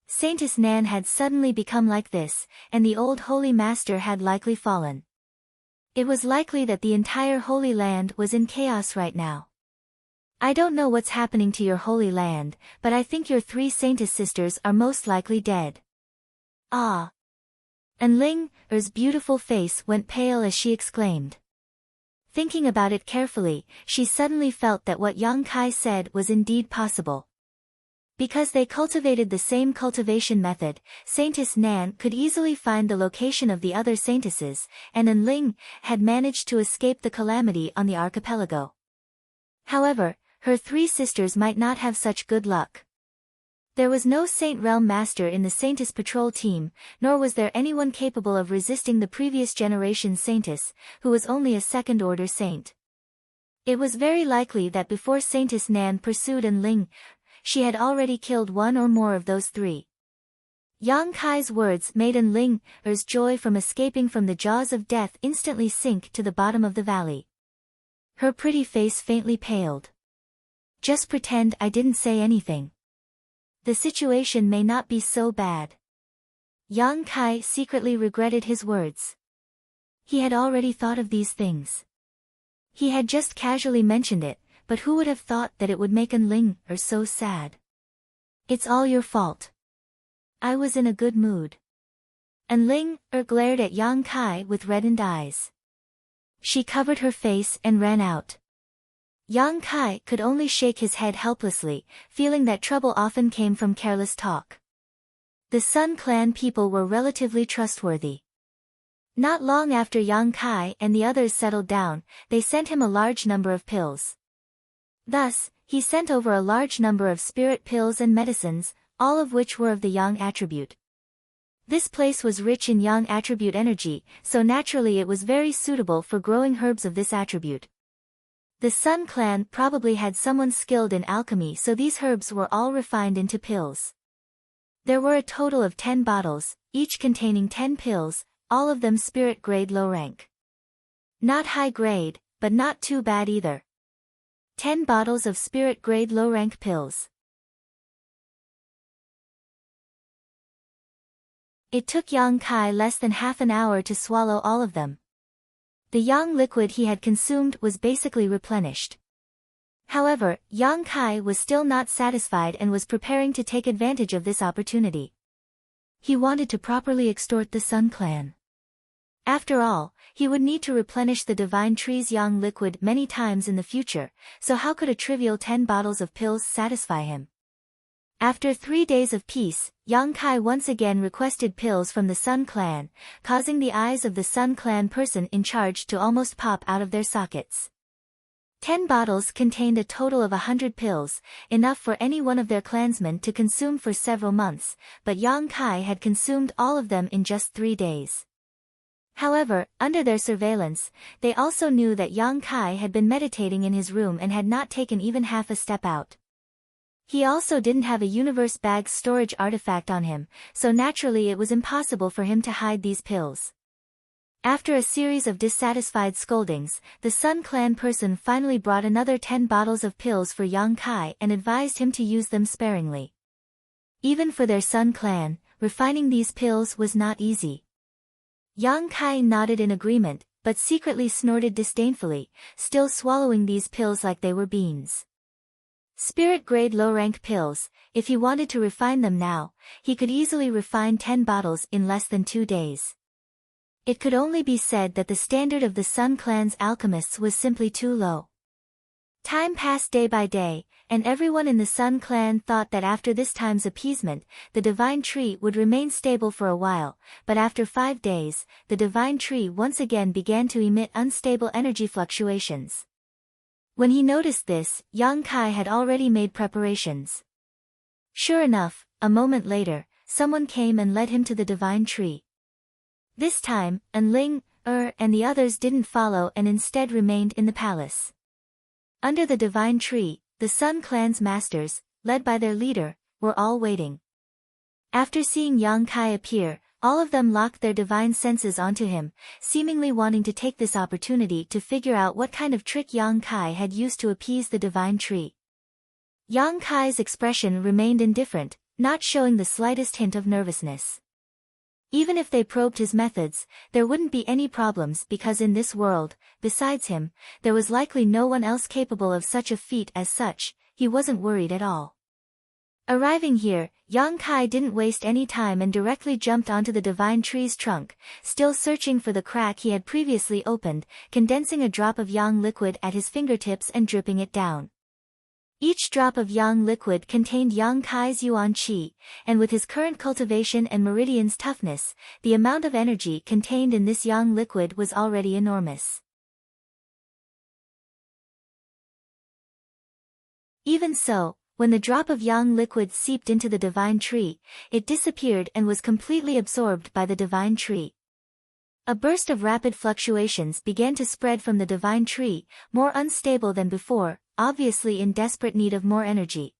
Saintess Nan had suddenly become like this, and the old Holy Master had likely fallen. It was likely that the entire Holy Land was in chaos right now. I don't know what's happening to your Holy Land, but I think your 3 Saintess sisters are most likely dead. Ah! And Ling's beautiful face went pale as she exclaimed. Thinking about it carefully, she suddenly felt that what Yang Kai said was indeed possible. Because they cultivated the same cultivation method, Saintess Nan could easily find the location of the other saintesses, and An Ling had managed to escape the calamity on the archipelago. However, her 3 sisters might not have such good luck. There was no Saint Realm Master in the Saintess Patrol team, nor was there anyone capable of resisting the previous generation's Saintess, who was only a second-order saint. It was very likely that before Saintess Nan pursued An Ling, she had already killed one or more of those three. Yang Kai's words made An Ling's joy from escaping from the jaws of death instantly sink to the bottom of the valley. Her pretty face faintly paled. Just pretend I didn't say anything. The situation may not be so bad. Yang Kai secretly regretted his words. He had already thought of these things. He had just casually mentioned it, but who would have thought that it would make An Ling so sad? It's all your fault. I was in a good mood. An Ling glared at Yang Kai with reddened eyes. She covered her face and ran out. Yang Kai could only shake his head helplessly, feeling that trouble often came from careless talk. The Sun Clan people were relatively trustworthy. Not long after Yang Kai and the others settled down, they sent him a large number of pills. Thus, he sent over a large number of spirit pills and medicines, all of which were of the Yang attribute. This place was rich in Yang attribute energy, so naturally it was very suitable for growing herbs of this attribute. The Sun Clan probably had someone skilled in alchemy, so these herbs were all refined into pills. There were a total of 10 bottles, each containing 10 pills, all of them spirit grade low rank. Not high grade, but not too bad either. 10 bottles of spirit grade low rank pills. It took Yang Kai less than half an hour to swallow all of them. The Yang liquid he had consumed was basically replenished. However, Yang Kai was still not satisfied and was preparing to take advantage of this opportunity. He wanted to properly extort the Sun Clan. After all, he would need to replenish the Divine Tree's Yang liquid many times in the future, so how could a trivial 10 bottles of pills satisfy him? After 3 days of peace, Yang Kai once again requested pills from the Sun Clan, causing the eyes of the Sun Clan person in charge to almost pop out of their sockets. 10 bottles contained a total of 100 pills, enough for any one of their clansmen to consume for several months, but Yang Kai had consumed all of them in just 3 days. However, under their surveillance, they also knew that Yang Kai had been meditating in his room and had not taken even half a step out. He also didn't have a universe bag storage artifact on him, so naturally it was impossible for him to hide these pills. After a series of dissatisfied scoldings, the Sun Clan person finally brought another 10 bottles of pills for Yang Kai and advised him to use them sparingly. Even for their Sun Clan, refining these pills was not easy. Yang Kai nodded in agreement, but secretly snorted disdainfully, still swallowing these pills like they were beans. Spirit-grade low-rank pills, if he wanted to refine them now, he could easily refine 10 bottles in less than 2 days. It could only be said that the standard of the Sun Clan's alchemists was simply too low. Time passed day by day, and everyone in the Sun Clan thought that after this time's appeasement, the Divine Tree would remain stable for a while, but after 5 days, the Divine Tree once again began to emit unstable energy fluctuations. When he noticed this, Yang Kai had already made preparations. Sure enough, a moment later, someone came and led him to the Divine Tree. This time, An Ling, and the others didn't follow and instead remained in the palace. Under the Divine Tree, the Sun Clan's masters, led by their leader, were all waiting. After seeing Yang Kai appear, all of them locked their divine senses onto him, seemingly wanting to take this opportunity to figure out what kind of trick Yang Kai had used to appease the Divine Tree. Yang Kai's expression remained indifferent, not showing the slightest hint of nervousness. Even if they probed his methods, there wouldn't be any problems because in this world, besides him, there was likely no one else capable of such a feat as such. He wasn't worried at all. Arriving here, Yang Kai didn't waste any time and directly jumped onto the Divine Tree's trunk, still searching for the crack he had previously opened, condensing a drop of Yang liquid at his fingertips and dripping it down. Each drop of Yang liquid contained Yang Kai's Yuan Qi, and with his current cultivation and Meridian's toughness, the amount of energy contained in this Yang liquid was already enormous. Even so, when the drop of yang liquid seeped into the divine tree, it disappeared and was completely absorbed by the divine tree. A burst of rapid fluctuations began to spread from the divine tree, more unstable than before, obviously in desperate need of more energy.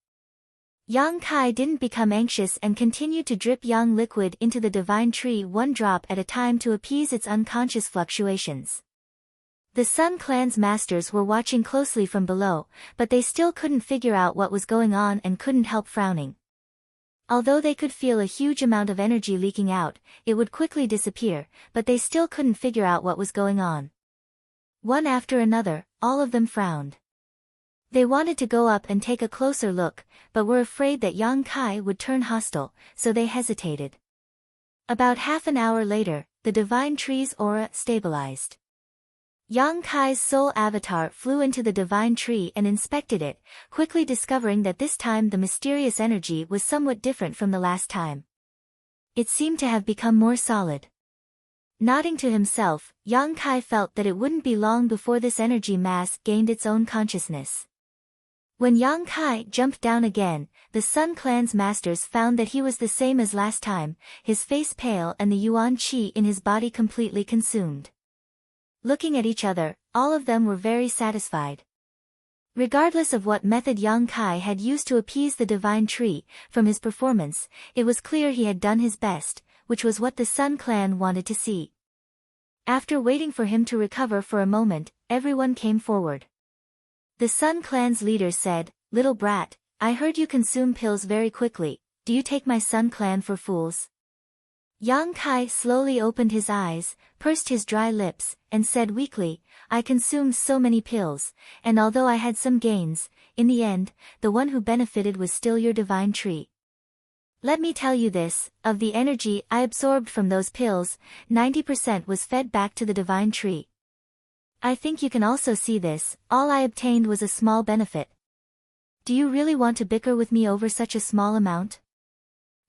Yang Kai didn't become anxious and continued to drip yang liquid into the divine tree one drop at a time to appease its unconscious fluctuations. The Sun Clan's masters were watching closely from below, but they still couldn't figure out what was going on and couldn't help frowning. Although they could feel a huge amount of energy leaking out, it would quickly disappear, but they still couldn't figure out what was going on. One after another, all of them frowned. They wanted to go up and take a closer look, but were afraid that Yang Kai would turn hostile, so they hesitated. About half an hour later, the divine tree's aura stabilized. Yang Kai's soul avatar flew into the divine tree and inspected it, quickly discovering that this time the mysterious energy was somewhat different from the last time. It seemed to have become more solid. Nodding to himself, Yang Kai felt that it wouldn't be long before this energy mass gained its own consciousness. When Yang Kai jumped down again, the Sun Clan's masters found that he was the same as last time, his face pale and the yuan qi in his body completely consumed. Looking at each other, all of them were very satisfied. Regardless of what method Yang Kai had used to appease the divine tree, from his performance, it was clear he had done his best, which was what the Sun Clan wanted to see. After waiting for him to recover for a moment, everyone came forward. The Sun Clan's leader said, "Little brat, I heard you consume pills very quickly, do you take my Sun Clan for fools?" Yang Kai slowly opened his eyes, pursed his dry lips, and said weakly, "I consumed so many pills, and although I had some gains, in the end, the one who benefited was still your divine tree. Let me tell you this, of the energy I absorbed from those pills, 90% was fed back to the divine tree. I think you can also see this, all I obtained was a small benefit. Do you really want to bicker with me over such a small amount?"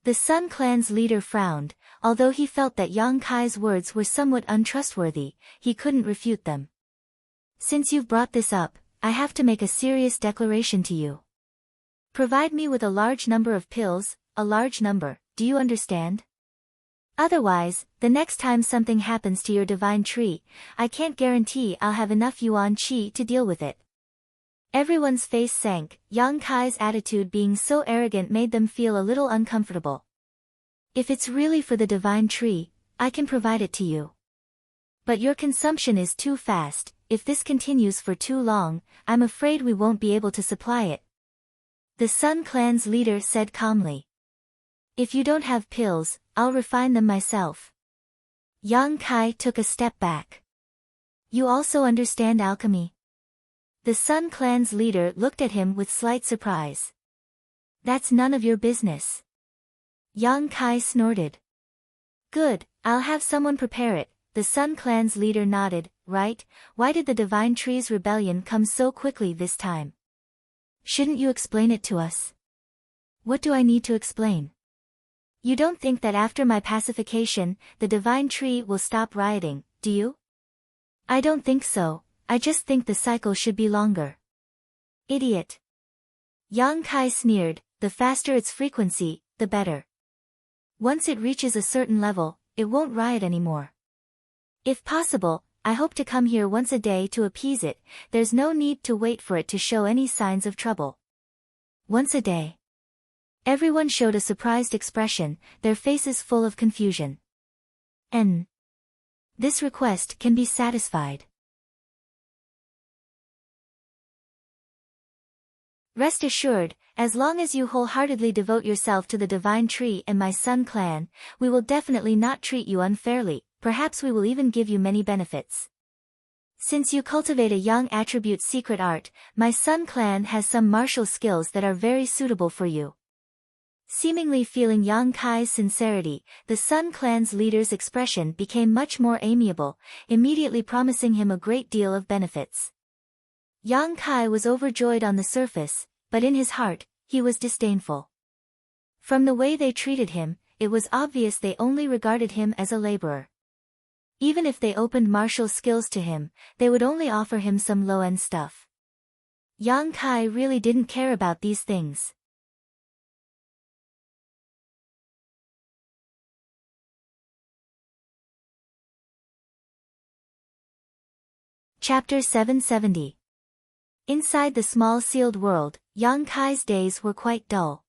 The Sun Clan's leader frowned, although he felt that Yang Kai's words were somewhat untrustworthy, he couldn't refute them. "Since you've brought this up, I have to make a serious declaration to you. Provide me with a large number of pills, a large number, do you understand? Otherwise, the next time something happens to your divine tree, I can't guarantee I'll have enough yuan qi to deal with it." Everyone's face sank, Yang Kai's attitude being so arrogant made them feel a little uncomfortable. "If it's really for the divine tree, I can provide it to you. But your consumption is too fast, if this continues for too long, I'm afraid we won't be able to supply it," the Sun Clan's leader said calmly. "If you don't have pills, I'll refine them myself." Yang Kai took a step back. "You also understand alchemy?" The Sun Clan's leader looked at him with slight surprise. "That's none of your business." Yang Kai snorted. "Good, I'll have someone prepare it," the Sun Clan's leader nodded. "Right, why did the divine tree's rebellion come so quickly this time? Shouldn't you explain it to us?" "What do I need to explain? You don't think that after my pacification, the divine tree will stop rioting, do you?" "I don't think so, I just think the cycle should be longer." "Idiot." Yang Kai sneered, "The faster its frequency, the better. Once it reaches a certain level, it won't riot anymore. If possible, I hope to come here once a day to appease it, there's no need to wait for it to show any signs of trouble." "Once a day?" Everyone showed a surprised expression, their faces full of confusion. This request can be satisfied. Rest assured, as long as you wholeheartedly devote yourself to the divine tree and my Sun Clan, we will definitely not treat you unfairly, perhaps we will even give you many benefits. Since you cultivate a young attribute secret art, my Sun Clan has some martial skills that are very suitable for you." Seemingly feeling Yang Kai's sincerity, the Sun Clan's leader's expression became much more amiable, immediately promising him a great deal of benefits. Yang Kai was overjoyed on the surface, but in his heart, he was disdainful. From the way they treated him, it was obvious they only regarded him as a laborer. Even if they opened martial skills to him, they would only offer him some low-end stuff. Yang Kai really didn't care about these things. Chapter 770. Inside the small sealed world, Yang Kai's days were quite dull.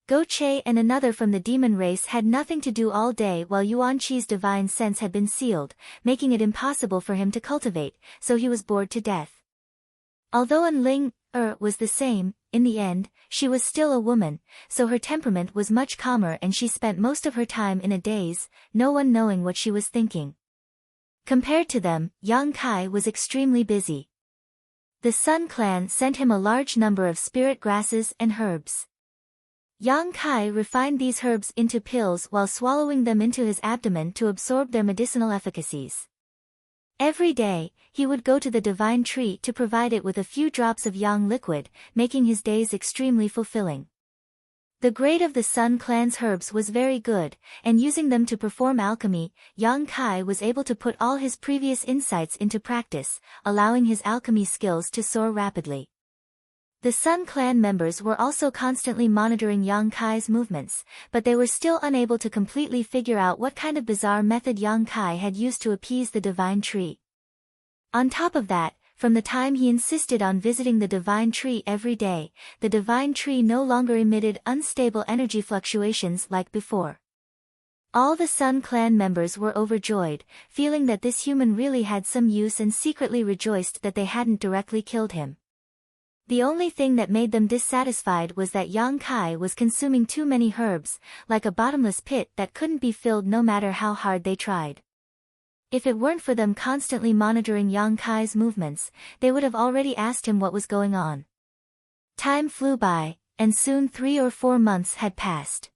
Go Che and another from the demon race had nothing to do all day while Yuan Chi's divine sense had been sealed, making it impossible for him to cultivate, so he was bored to death. Although Enling was the same, in the end, she was still a woman, so her temperament was much calmer and she spent most of her time in a daze, no one knowing what she was thinking. Compared to them, Yang Kai was extremely busy. The Sun Clan sent him a large number of spirit grasses and herbs. Yang Kai refined these herbs into pills while swallowing them into his abdomen to absorb their medicinal efficacies. Every day, he would go to the divine tree to provide it with a few drops of yang liquid, making his days extremely fulfilling. The grade of the Sun Clan's herbs was very good, and using them to perform alchemy, Yang Kai was able to put all his previous insights into practice, allowing his alchemy skills to soar rapidly. The Sun Clan members were also constantly monitoring Yang Kai's movements, but they were still unable to completely figure out what kind of bizarre method Yang Kai had used to appease the divine tree. On top of that, from the time he insisted on visiting the divine tree every day, the divine tree no longer emitted unstable energy fluctuations like before. All the Sun Clan members were overjoyed, feeling that this human really had some use and secretly rejoiced that they hadn't directly killed him. The only thing that made them dissatisfied was that Yang Kai was consuming too many herbs, like a bottomless pit that couldn't be filled no matter how hard they tried. If it weren't for them constantly monitoring Yang Kai's movements, they would have already asked him what was going on. Time flew by, and soon 3 or 4 months had passed.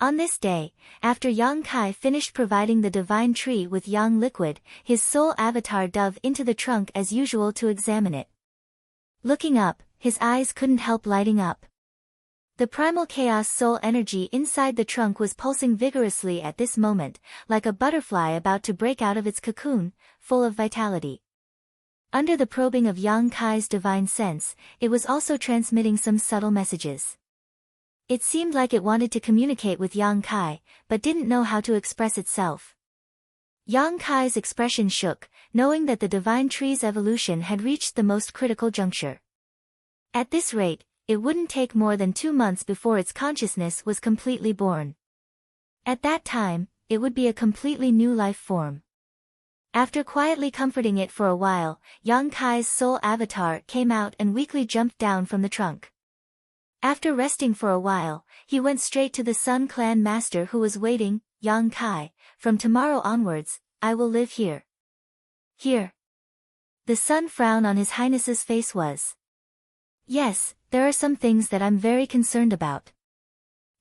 On this day, after Yang Kai finished providing the divine tree with yang liquid, his soul avatar dove into the trunk as usual to examine it. Looking up, his eyes couldn't help lighting up. The primal chaos soul energy inside the trunk was pulsing vigorously at this moment, like a butterfly about to break out of its cocoon, full of vitality. Under the probing of Yang Kai's divine sense, it was also transmitting some subtle messages. It seemed like it wanted to communicate with Yang Kai, but didn't know how to express itself. Yang Kai's expression shook, knowing that the divine tree's evolution had reached the most critical juncture. At this rate, it wouldn't take more than 2 months before its consciousness was completely born. At that time, it would be a completely new life form. After quietly comforting it for a while, Yang Kai's soul avatar came out and weakly jumped down from the trunk. After resting for a while, he went straight to the Sun Clan master who was waiting. Yang Kai, from tomorrow onwards, I will live here. Here. The sun frown on His Highness's face was. Yes, there are some things that I'm very concerned about.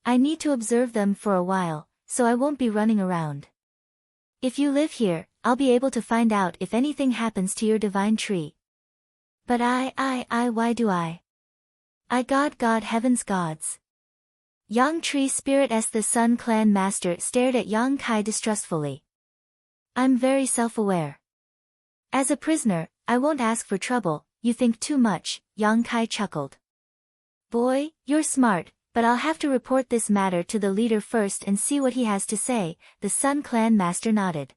I need to observe them for a while, so I won't be running around. If you live here, I'll be able to find out if anything happens to your divine tree. But why do I? God heavens gods. Yang Tree Spirit S. The Sun Clan Master stared at Yang Kai distrustfully. I'm very self-aware. As a prisoner, I won't ask for trouble. You think too much, Yang Kai chuckled. Boy, you're smart, but I'll have to report this matter to the leader first and see what he has to say, the Sun Clan Master nodded.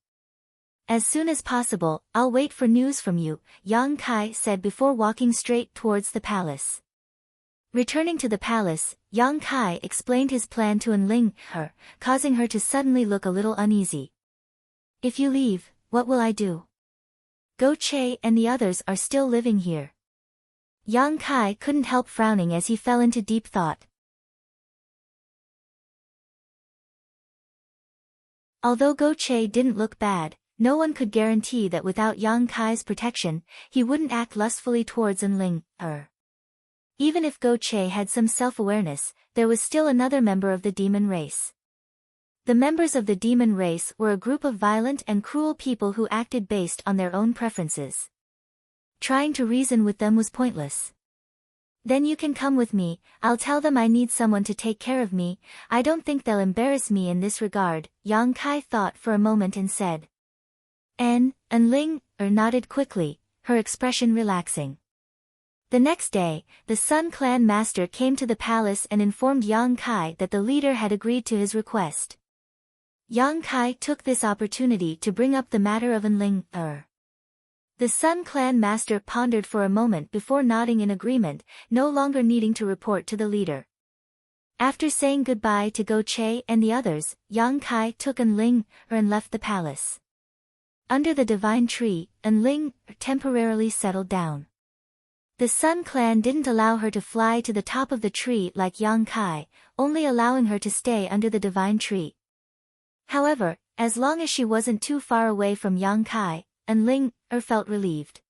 As soon as possible, I'll wait for news from you, Yang Kai said before walking straight towards the palace. Returning to the palace, Yang Kai explained his plan to Enling, causing her to suddenly look a little uneasy. If you leave, what will I do? Go Che and the others are still living here. Yang Kai couldn't help frowning as he fell into deep thought. Although Go Che didn't look bad, no one could guarantee that without Yang Kai's protection, he wouldn't act lustfully towards Enling. Even if Go Che had some self-awareness, there was still another member of the demon race. The members of the demon race were a group of violent and cruel people who acted based on their own preferences. Trying to reason with them was pointless. Then you can come with me, I'll tell them I need someone to take care of me, I don't think they'll embarrass me in this regard, Yang Kai thought for a moment and said. Enling nodded quickly, her expression relaxing. The next day, the Sun Clan master came to the palace and informed Yang Kai that the leader had agreed to his request. Yang Kai took this opportunity to bring up the matter of Enling. The Sun Clan master pondered for a moment before nodding in agreement, no longer needing to report to the leader. After saying goodbye to Go Che and the others, Yang Kai took An Ling and left the palace. Under the divine tree, An Ling temporarily settled down. The Sun Clan didn't allow her to fly to the top of the tree like Yang Kai, only allowing her to stay under the divine tree. However, as long as she wasn't too far away from Yang Kai, An Ling felt relieved.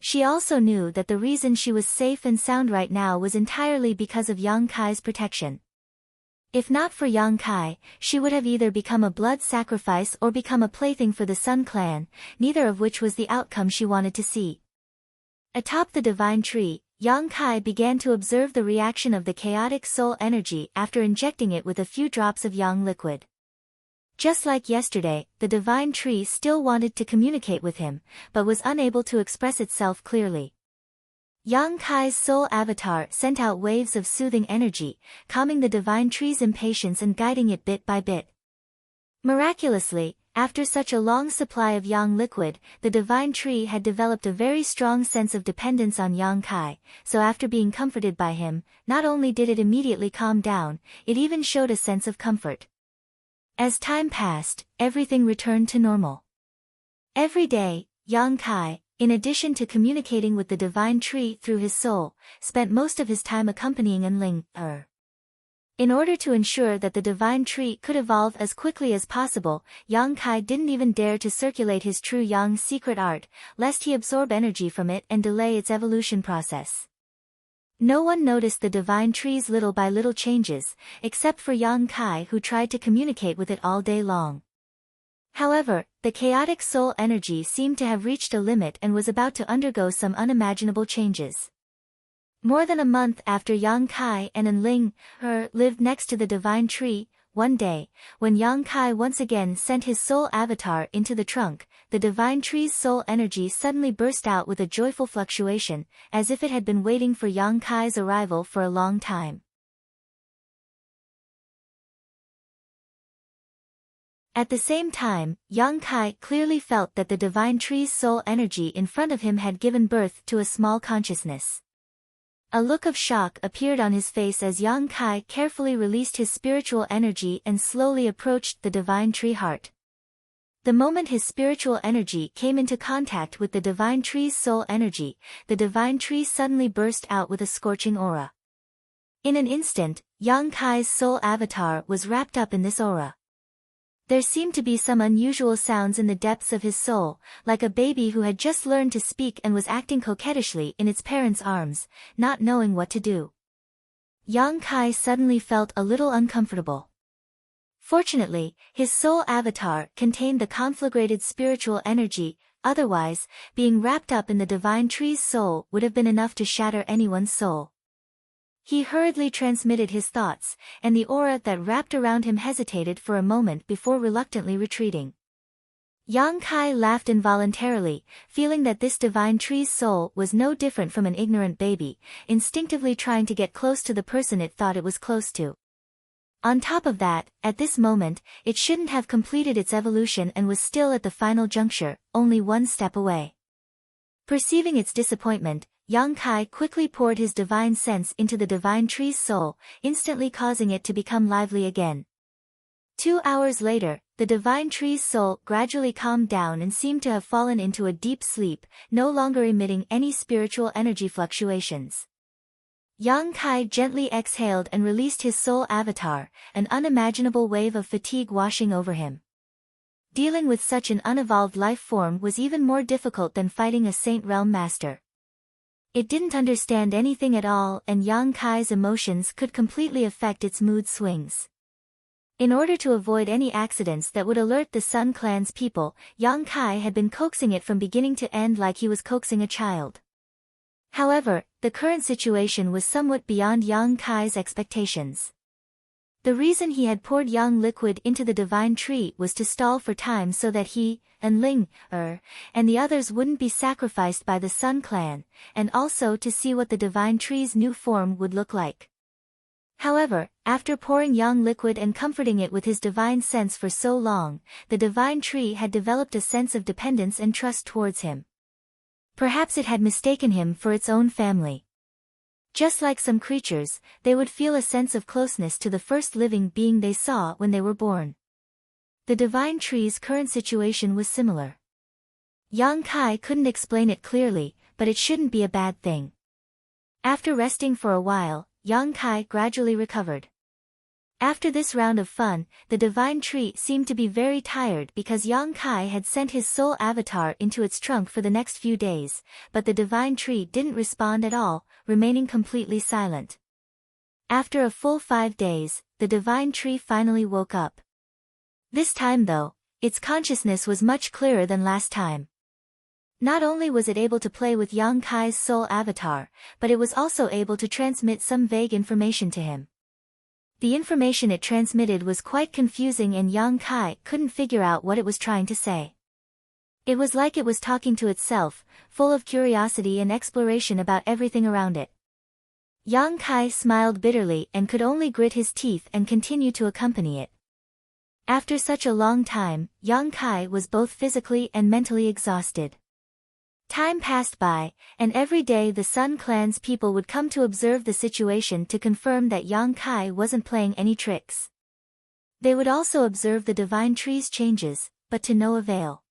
She also knew that the reason she was safe and sound right now was entirely because of Yang Kai's protection. If not for Yang Kai, she would have either become a blood sacrifice or become a plaything for the Sun Clan, neither of which was the outcome she wanted to see. Atop the divine tree, Yang Kai began to observe the reaction of the chaotic soul energy after injecting it with a few drops of yang liquid. Just like yesterday, the divine tree still wanted to communicate with him, but was unable to express itself clearly. Yang Kai's soul avatar sent out waves of soothing energy, calming the divine tree's impatience and guiding it bit by bit. Miraculously, after such a long supply of yang liquid, the divine tree had developed a very strong sense of dependence on Yang Kai, so after being comforted by him, not only did it immediately calm down, it even showed a sense of comfort. As time passed, everything returned to normal. Every day, Yang Kai, in addition to communicating with the divine tree through his soul, spent most of his time accompanying An Ling. In order to ensure that the divine tree could evolve as quickly as possible, Yang Kai didn't even dare to circulate his true Yang secret art, lest he absorb energy from it and delay its evolution process. No one noticed the divine tree's little by little changes, except for Yang Kai, who tried to communicate with it all day long. However, the chaotic soul energy seemed to have reached a limit and was about to undergo some unimaginable changes. More than a month after Yang Kai and An Ling lived next to the divine tree, one day, when Yang Kai once again sent his soul avatar into the trunk, the divine tree's soul energy suddenly burst out with a joyful fluctuation, as if it had been waiting for Yang Kai's arrival for a long time. At the same time, Yang Kai clearly felt that the divine tree's soul energy in front of him had given birth to a small consciousness. A look of shock appeared on his face as Yang Kai carefully released his spiritual energy and slowly approached the divine tree heart. The moment his spiritual energy came into contact with the divine tree's soul energy, the divine tree suddenly burst out with a scorching aura. In an instant, Yang Kai's soul avatar was wrapped up in this aura. There seemed to be some unusual sounds in the depths of his soul, like a baby who had just learned to speak and was acting coquettishly in its parents' arms, not knowing what to do. Yang Kai suddenly felt a little uncomfortable. Fortunately, his soul avatar contained the conflagrated spiritual energy, otherwise, being wrapped up in the divine tree's soul would have been enough to shatter anyone's soul. He hurriedly transmitted his thoughts, and the aura that wrapped around him hesitated for a moment before reluctantly retreating. Yang Kai laughed involuntarily, feeling that this divine tree's soul was no different from an ignorant baby, instinctively trying to get close to the person it thought it was close to. On top of that, at this moment, it shouldn't have completed its evolution and was still at the final juncture, only one step away. Perceiving its disappointment, Yang Kai quickly poured his divine sense into the divine tree's soul, instantly causing it to become lively again. 2 hours later, the divine tree's soul gradually calmed down and seemed to have fallen into a deep sleep, no longer emitting any spiritual energy fluctuations. Yang Kai gently exhaled and released his soul avatar, an unimaginable wave of fatigue washing over him. Dealing with such an unevolved life form was even more difficult than fighting a Saint Realm master. It didn't understand anything at all, and Yang Kai's emotions could completely affect its mood swings. In order to avoid any accidents that would alert the Sun Clan's people, Yang Kai had been coaxing it from beginning to end like he was coaxing a child. However, the current situation was somewhat beyond Yang Kai's expectations. The reason he had poured yang liquid into the divine tree was to stall for time so that he, An Ling, and the others wouldn't be sacrificed by the Sun Clan, and also to see what the divine tree's new form would look like. However, after pouring yang liquid and comforting it with his divine sense for so long, the divine tree had developed a sense of dependence and trust towards him. Perhaps it had mistaken him for its own family. Just like some creatures, they would feel a sense of closeness to the first living being they saw when they were born. The divine tree's current situation was similar. Yang Kai couldn't explain it clearly, but it shouldn't be a bad thing. After resting for a while, Yang Kai gradually recovered. After this round of fun, the divine tree seemed to be very tired because Yang Kai had sent his soul avatar into its trunk for the next few days, but the divine tree didn't respond at all, remaining completely silent. After a full 5 days, the divine tree finally woke up. This time though, its consciousness was much clearer than last time. Not only was it able to play with Yang Kai's soul avatar, but it was also able to transmit some vague information to him. The information it transmitted was quite confusing and Yang Kai couldn't figure out what it was trying to say. It was like it was talking to itself, full of curiosity and exploration about everything around it. Yang Kai smiled bitterly and could only grit his teeth and continue to accompany it. After such a long time, Yang Kai was both physically and mentally exhausted. Time passed by, and every day the Sun Clan's people would come to observe the situation to confirm that Yang Kai wasn't playing any tricks. They would also observe the divine tree's changes, but to no avail.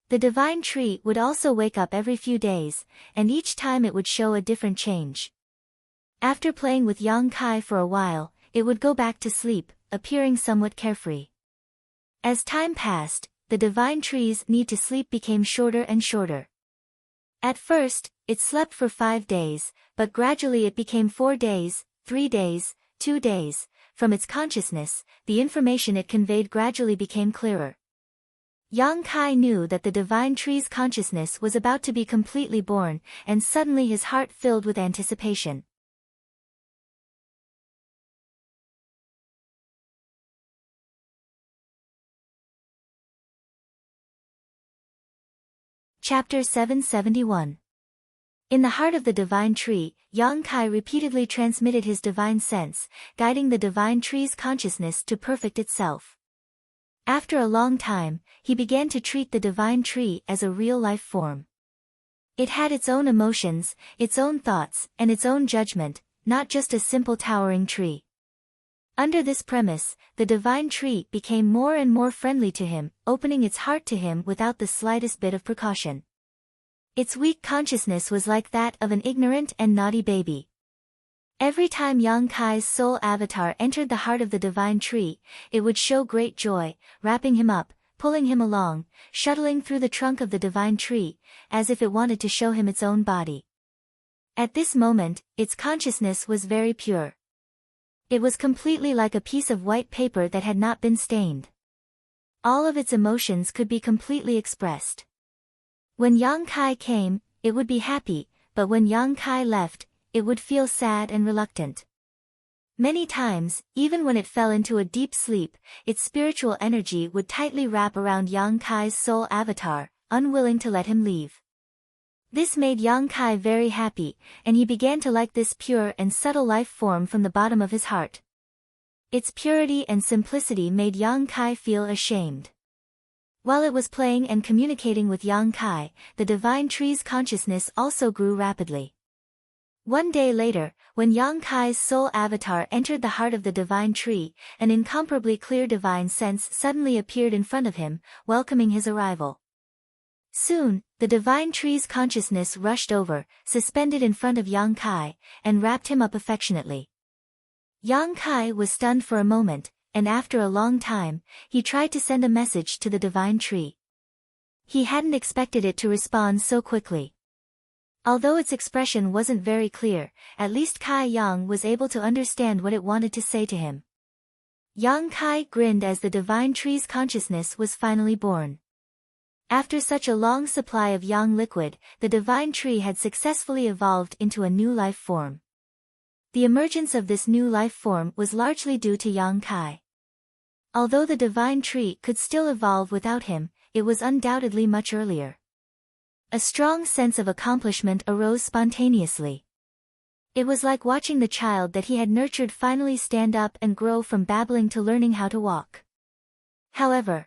The divine tree would also wake up every few days, and each time it would show a different change. After playing with Yang Kai for a while, it would go back to sleep, appearing somewhat carefree. As time passed, the divine tree's need to sleep became shorter and shorter. At first, it slept for 5 days, but gradually it became 4 days, 3 days, 2 days. From its consciousness, the information it conveyed gradually became clearer. Yang Kai knew that the divine tree's consciousness was about to be completely born, and suddenly his heart filled with anticipation. Chapter 771. In the heart of the divine tree, Yang Kai repeatedly transmitted his divine sense, guiding the divine tree's consciousness to perfect itself. After a long time, he began to treat the divine tree as a real life form. It had its own emotions, its own thoughts, and its own judgment, not just a simple towering tree. Under this premise, the divine tree became more and more friendly to him, opening its heart to him without the slightest bit of precaution. Its weak consciousness was like that of an ignorant and naughty baby. Every time Yang Kai's soul avatar entered the heart of the divine tree, it would show great joy, wrapping him up, pulling him along, shuttling through the trunk of the divine tree, as if it wanted to show him its own body. At this moment, its consciousness was very pure. It was completely like a piece of white paper that had not been stained. All of its emotions could be completely expressed. When Yang Kai came, it would be happy, but when Yang Kai left, it would feel sad and reluctant. Many times, even when it fell into a deep sleep, its spiritual energy would tightly wrap around Yang Kai's soul avatar, unwilling to let him leave. This made Yang Kai very happy, and he began to like this pure and subtle life form from the bottom of his heart. Its purity and simplicity made Yang Kai feel ashamed. While it was playing and communicating with Yang Kai, the divine tree's consciousness also grew rapidly. One day later, when Yang Kai's soul avatar entered the heart of the divine tree, an incomparably clear divine sense suddenly appeared in front of him, welcoming his arrival. Soon, the divine tree's consciousness rushed over, suspended in front of Yang Kai, and wrapped him up affectionately. Yang Kai was stunned for a moment, and after a long time, he tried to send a message to the divine tree. He hadn't expected it to respond so quickly. Although its expression wasn't very clear, at least Kai Yang was able to understand what it wanted to say to him. Yang Kai grinned as the divine tree's consciousness was finally born. After such a long supply of yang liquid, the divine tree had successfully evolved into a new life form. The emergence of this new life form was largely due to Yang Kai. Although the divine tree could still evolve without him, it was undoubtedly much earlier. A strong sense of accomplishment arose spontaneously. It was like watching the child that he had nurtured finally stand up and grow from babbling to learning how to walk. However,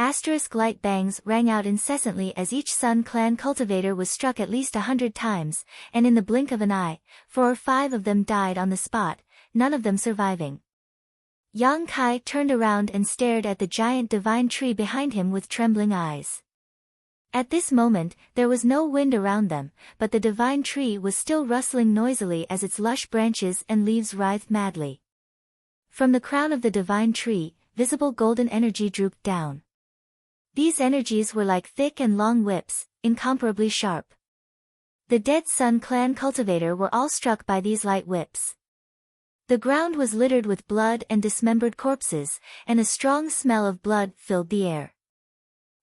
Asterisk light bangs rang out incessantly as each Sun Clan cultivator was struck at least 100 times, and in the blink of an eye, 4 or 5 of them died on the spot, none of them surviving. Yang Kai turned around and stared at the giant divine tree behind him with trembling eyes. At this moment, there was no wind around them, but the divine tree was still rustling noisily as its lush branches and leaves writhed madly. From the crown of the divine tree, visible golden energy drooped down. These energies were like thick and long whips, incomparably sharp. The dead Sun Clan cultivator were all struck by these light whips. The ground was littered with blood and dismembered corpses, and a strong smell of blood filled the air.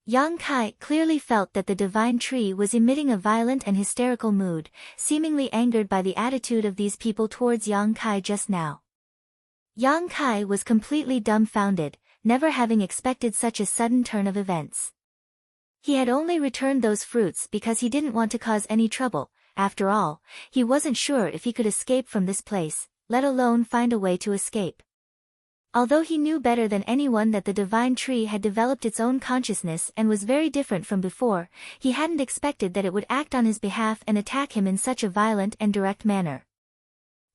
Yang Kai clearly felt that the divine tree was emitting a violent and hysterical mood, seemingly angered by the attitude of these people towards Yang Kai just now. Yang Kai was completely dumbfounded, never having expected such a sudden turn of events. He had only returned those fruits because he didn't want to cause any trouble. After all, he wasn't sure if he could escape from this place, let alone find a way to escape. Although he knew better than anyone that the divine tree had developed its own consciousness and was very different from before, he hadn't expected that it would act on his behalf and attack him in such a violent and direct manner.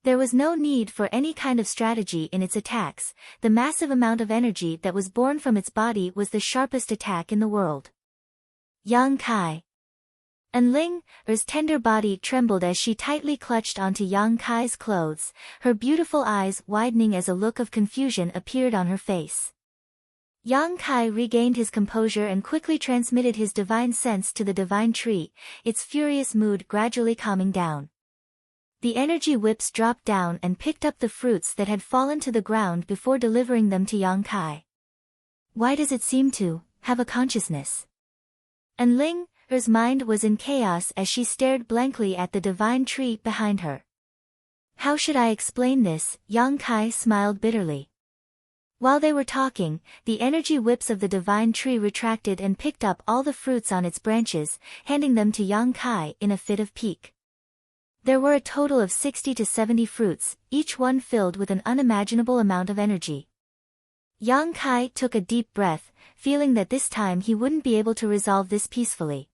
There was no need for any kind of strategy in its attacks. The massive amount of energy that was born from its body was the sharpest attack in the world. Yang Kai. Enling's tender body trembled as she tightly clutched onto Yang Kai's clothes, her beautiful eyes widening as a look of confusion appeared on her face. Yang Kai regained his composure and quickly transmitted his divine sense to the divine tree, its furious mood gradually calming down. The energy whips dropped down and picked up the fruits that had fallen to the ground before delivering them to Yang Kai. Why does it seem to have a consciousness? Enling's mind was in chaos as she stared blankly at the divine tree behind her. How should I explain this? Yang Kai smiled bitterly. While they were talking, the energy whips of the divine tree retracted and picked up all the fruits on its branches, handing them to Yang Kai in a fit of pique. There were a total of 60 to 70 fruits, each one filled with an unimaginable amount of energy. Yang Kai took a deep breath, feeling that this time he wouldn't be able to resolve this peacefully.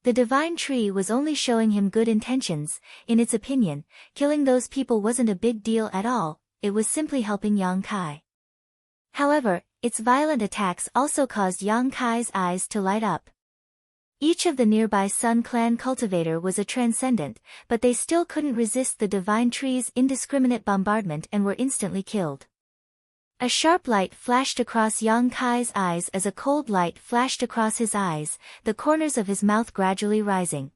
The divine tree was only showing him good intentions. In its opinion, killing those people wasn't a big deal at all, it was simply helping Yang Kai. However, its violent attacks also caused Yang Kai's eyes to light up. Each of the nearby Sun Clan cultivator was a transcendent, but they still couldn't resist the divine tree's indiscriminate bombardment and were instantly killed. A sharp light flashed across Yang Kai's eyes as a cold light flashed across his eyes, the corners of his mouth gradually rising.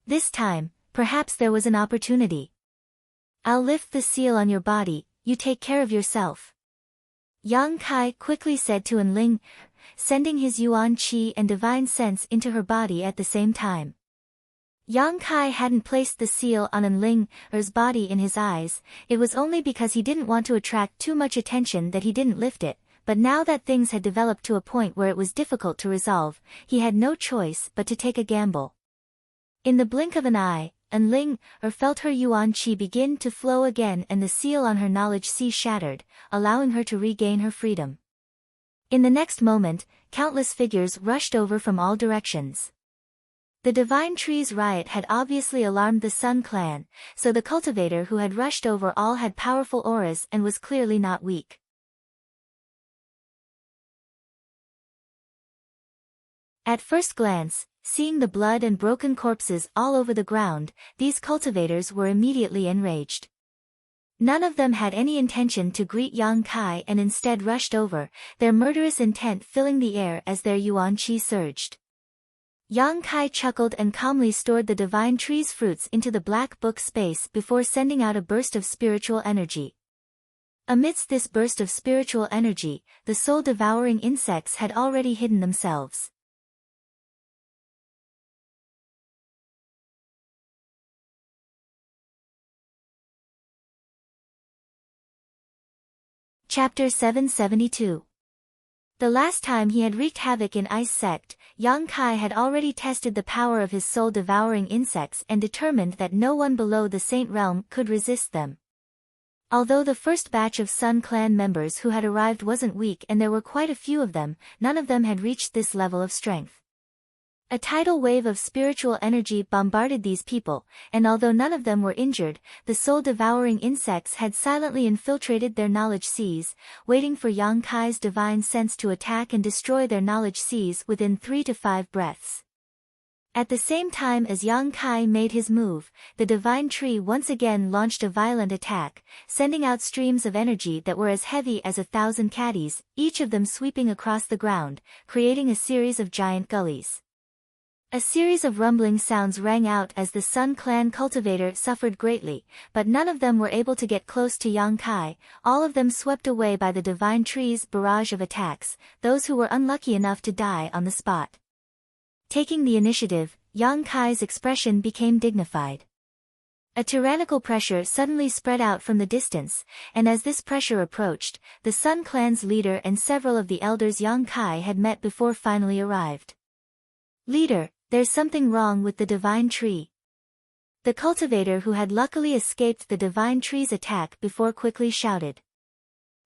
This time, perhaps there was an opportunity. I'll lift the seal on your body, you take care of yourself. Yang Kai quickly said to Enling, sending his yuan qi and divine sense into her body at the same time. Yang Kai hadn't placed the seal on Enling's body in his eyes, it was only because he didn't want to attract too much attention that he didn't lift it, but now that things had developed to a point where it was difficult to resolve, he had no choice but to take a gamble. In the blink of an eye, Enling felt her yuan qi begin to flow again and the seal on her knowledge sea shattered, allowing her to regain her freedom. In the next moment, countless figures rushed over from all directions. The divine tree's riot had obviously alarmed the Sun Clan, so the cultivator who had rushed over all had powerful auras and was clearly not weak. At first glance, seeing the blood and broken corpses all over the ground, these cultivators were immediately enraged. None of them had any intention to greet Yang Kai and instead rushed over, their murderous intent filling the air as their yuan qi surged. Yang Kai chuckled and calmly stored the divine tree's fruits into the black book space before sending out a burst of spiritual energy. Amidst this burst of spiritual energy, the soul-devouring insects had already hidden themselves. Chapter 772. The last time he had wreaked havoc in Ice Sect, Yang Kai had already tested the power of his soul-devouring insects and determined that no one below the Saint Realm could resist them. Although the first batch of Sun Clan members who had arrived wasn't weak and there were quite a few of them, none of them had reached this level of strength. A tidal wave of spiritual energy bombarded these people, and although none of them were injured, the soul-devouring insects had silently infiltrated their knowledge seas, waiting for Yang Kai's divine sense to attack and destroy their knowledge seas within 3 to 5 breaths. At the same time as Yang Kai made his move, the divine tree once again launched a violent attack, sending out streams of energy that were as heavy as 1,000 caddies, each of them sweeping across the ground, creating a series of giant gullies. A series of rumbling sounds rang out as the Sun Clan cultivator suffered greatly, but none of them were able to get close to Yang Kai, all of them swept away by the divine tree's barrage of attacks, those who were unlucky enough to die on the spot. Taking the initiative, Yang Kai's expression became dignified. A tyrannical pressure suddenly spread out from the distance, and as this pressure approached, the Sun Clan's leader and several of the elders Yang Kai had met before finally arrived. "Leader, there's something wrong with the divine tree." The cultivator who had luckily escaped the divine tree's attack before quickly shouted.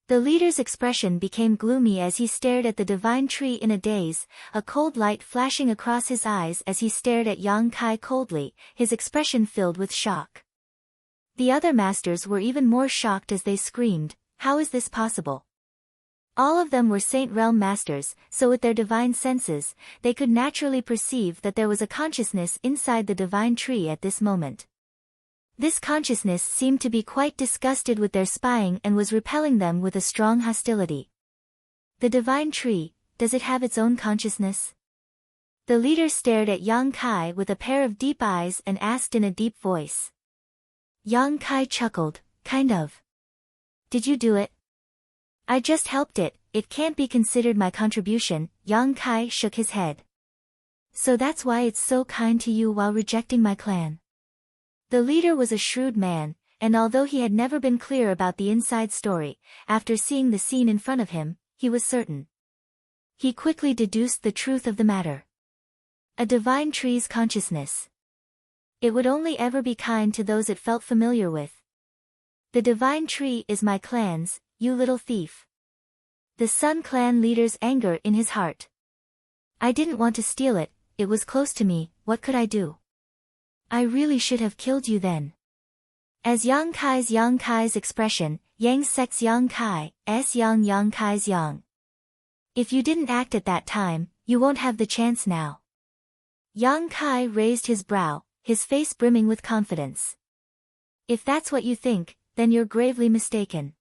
The leader's expression became gloomy as he stared at the divine tree in a daze, a cold light flashing across his eyes as he stared at Yang Kai coldly, his expression filled with shock. The other masters were even more shocked as they screamed, "How is this possible?" All of them were Saint Realm masters, so with their divine senses, they could naturally perceive that there was a consciousness inside the divine tree at this moment. This consciousness seemed to be quite disgusted with their spying and was repelling them with a strong hostility. "The divine tree, does it have its own consciousness?" The leader stared at Yang Kai with a pair of deep eyes and asked in a deep voice. Yang Kai chuckled, "Kind of." "Did you do it?" "I just helped it, it can't be considered my contribution." Yang Kai shook his head. "So that's why it's so kind to you while rejecting my clan." The leader was a shrewd man, and although he had never been clear about the inside story, after seeing the scene in front of him, he was certain. He quickly deduced the truth of the matter. A divine tree's consciousness. It would only ever be kind to those it felt familiar with. "The divine tree is my clan's, you little thief." The Sun Clan leader's anger in his heart. "I didn't want to steal it, it was close to me, what could I do? I really should have killed you then." As Yang Kai's expression, Yang Sek's Yang Kai, S Yang Kai's Yang. "If you didn't act at that time, you won't have the chance now." Yang Kai raised his brow, his face brimming with confidence. "If that's what you think, then you're gravely mistaken."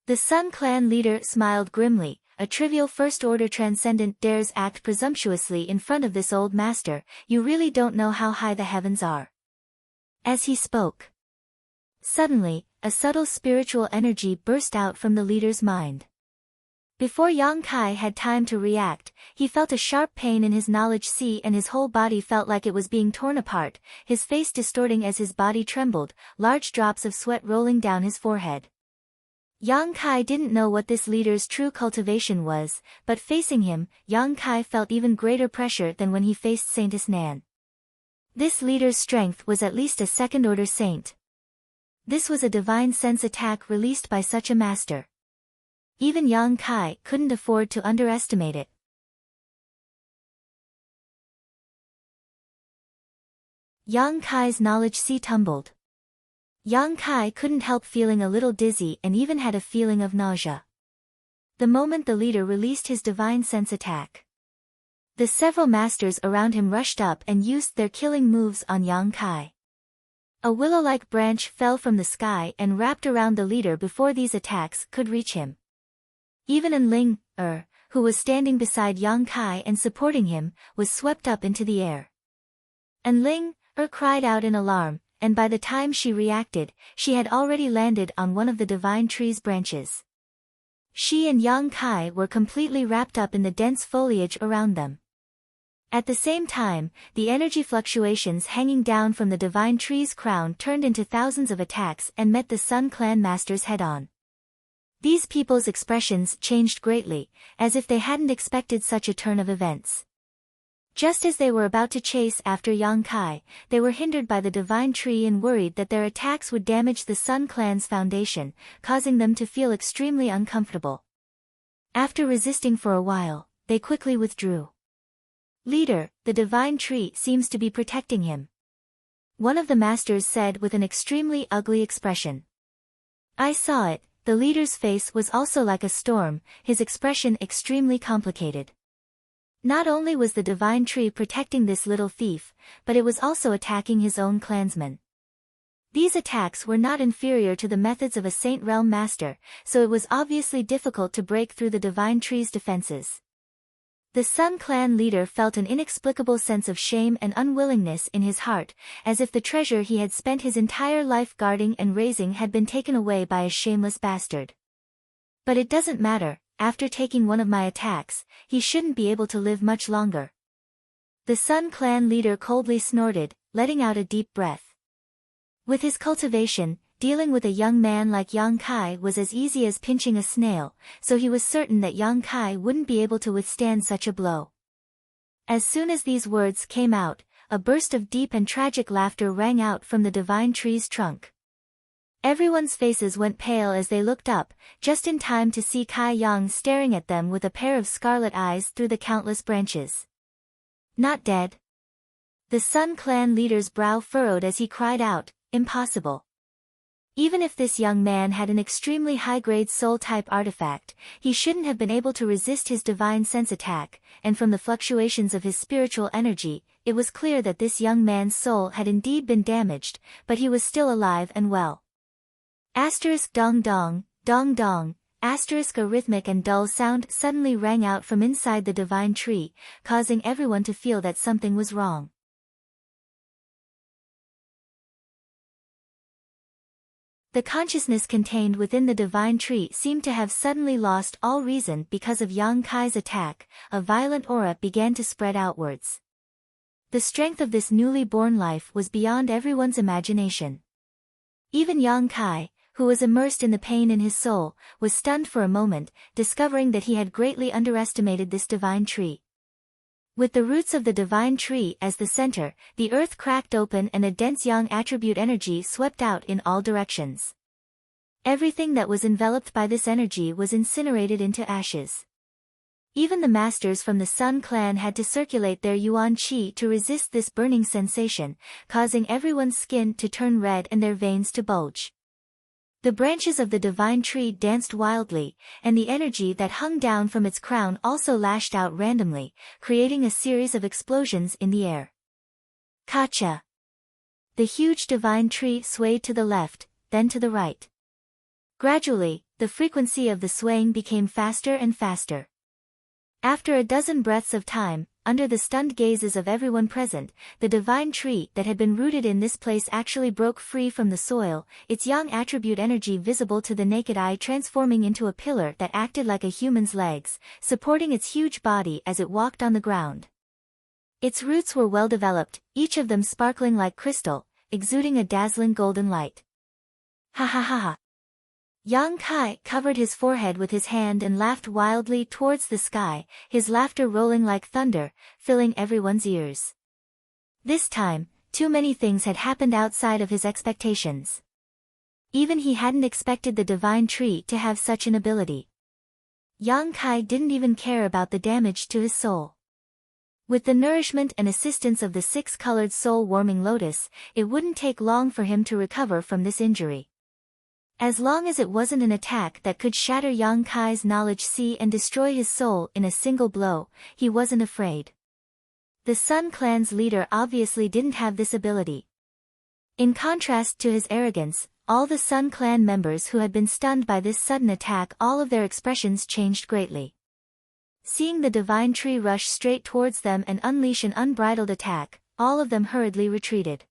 The Sun Clan leader smiled grimly. "A trivial first-order transcendent dares act presumptuously in front of this old master, you really don't know how high the heavens are." As he spoke, suddenly, a subtle spiritual energy burst out from the leader's mind. Before Yang Kai had time to react, he felt a sharp pain in his knowledge sea and his whole body felt like it was being torn apart, his face distorting as his body trembled, large drops of sweat rolling down his forehead. Yang Kai didn't know what this leader's true cultivation was, but facing him, Yang Kai felt even greater pressure than when he faced Saintess Nan. This leader's strength was at least a second-order saint. This was a divine sense attack released by such a master. Even Yang Kai couldn't afford to underestimate it. Yang Kai's knowledge sea tumbled. Yang Kai couldn't help feeling a little dizzy and even had a feeling of nausea. The moment the leader released his divine sense attack, the several masters around him rushed up and used their killing moves on Yang Kai. A willow-like branch fell from the sky and wrapped around the leader before these attacks could reach him. Even Enling, who was standing beside Yang Kai and supporting him, was swept up into the air. Enling, cried out in alarm, and by the time she reacted, she had already landed on one of the divine tree's branches. She and Yang Kai were completely wrapped up in the dense foliage around them. At the same time, the energy fluctuations hanging down from the divine tree's crown turned into thousands of attacks and met the Sun Clan masters head-on. These people's expressions changed greatly, as if they hadn't expected such a turn of events. Just as they were about to chase after Yang Kai, they were hindered by the divine tree and worried that their attacks would damage the Sun Clan's foundation, causing them to feel extremely uncomfortable. After resisting for a while, they quickly withdrew. "Leader, the divine tree seems to be protecting him," one of the masters said with an extremely ugly expression. I saw it. The leader's face was also like a storm, his expression extremely complicated. Not only was the divine tree protecting this little thief, but it was also attacking his own clansmen. These attacks were not inferior to the methods of a Saint Realm master, so it was obviously difficult to break through the divine tree's defenses. The Sun Clan leader felt an inexplicable sense of shame and unwillingness in his heart, as if the treasure he had spent his entire life guarding and raising had been taken away by a shameless bastard. But it doesn't matter, after taking one of my attacks, he shouldn't be able to live much longer. The Sun Clan leader coldly snorted, letting out a deep breath. With his cultivation, dealing with a young man like Yang Kai was as easy as pinching a snail, so he was certain that Yang Kai wouldn't be able to withstand such a blow. As soon as these words came out, a burst of deep and tragic laughter rang out from the divine tree's trunk. Everyone's faces went pale as they looked up, just in time to see Kai Yang staring at them with a pair of scarlet eyes through the countless branches. "Not dead?" The Sun Clan leader's brow furrowed as he cried out, "Impossible." Even if this young man had an extremely high-grade soul-type artifact, he shouldn't have been able to resist his divine sense attack, and from the fluctuations of his spiritual energy, it was clear that this young man's soul had indeed been damaged, but he was still alive and well. Dong dong, dong dong, a rhythmic and dull sound suddenly rang out from inside the divine tree, causing everyone to feel that something was wrong. The consciousness contained within the divine tree seemed to have suddenly lost all reason because of Yang Kai's attack. A violent aura began to spread outwards. The strength of this newly born life was beyond everyone's imagination. Even Yang Kai, who was immersed in the pain in his soul, was stunned for a moment, discovering that he had greatly underestimated this divine tree. With the roots of the divine tree as the center, the earth cracked open and a dense yang attribute energy swept out in all directions. Everything that was enveloped by this energy was incinerated into ashes. Even the masters from the Sun Clan had to circulate their yuan qi to resist this burning sensation, causing everyone's skin to turn red and their veins to bulge. The branches of the divine tree danced wildly, and the energy that hung down from its crown also lashed out randomly, creating a series of explosions in the air. Kacha! The huge divine tree swayed to the left, then to the right. Gradually, the frequency of the swaying became faster and faster. After a dozen breaths of time, under the stunned gazes of everyone present, the divine tree that had been rooted in this place actually broke free from the soil, its yang attribute energy visible to the naked eye transforming into a pillar that acted like a human's legs, supporting its huge body as it walked on the ground. Its roots were well developed, each of them sparkling like crystal, exuding a dazzling golden light. Ha ha ha ha! Yang Kai covered his forehead with his hand and laughed wildly towards the sky, his laughter rolling like thunder, filling everyone's ears. This time, too many things had happened outside of his expectations. Even he hadn't expected the divine tree to have such an ability. Yang Kai didn't even care about the damage to his soul. With the nourishment and assistance of the six-colored soul-warming lotus, it wouldn't take long for him to recover from this injury. As long as it wasn't an attack that could shatter Yang Kai's knowledge sea and destroy his soul in a single blow, he wasn't afraid. The Sun Clan's leader obviously didn't have this ability. In contrast to his arrogance, all the Sun Clan members who had been stunned by this sudden attack, all of their expressions changed greatly. Seeing the divine tree rush straight towards them and unleash an unbridled attack, all of them hurriedly retreated.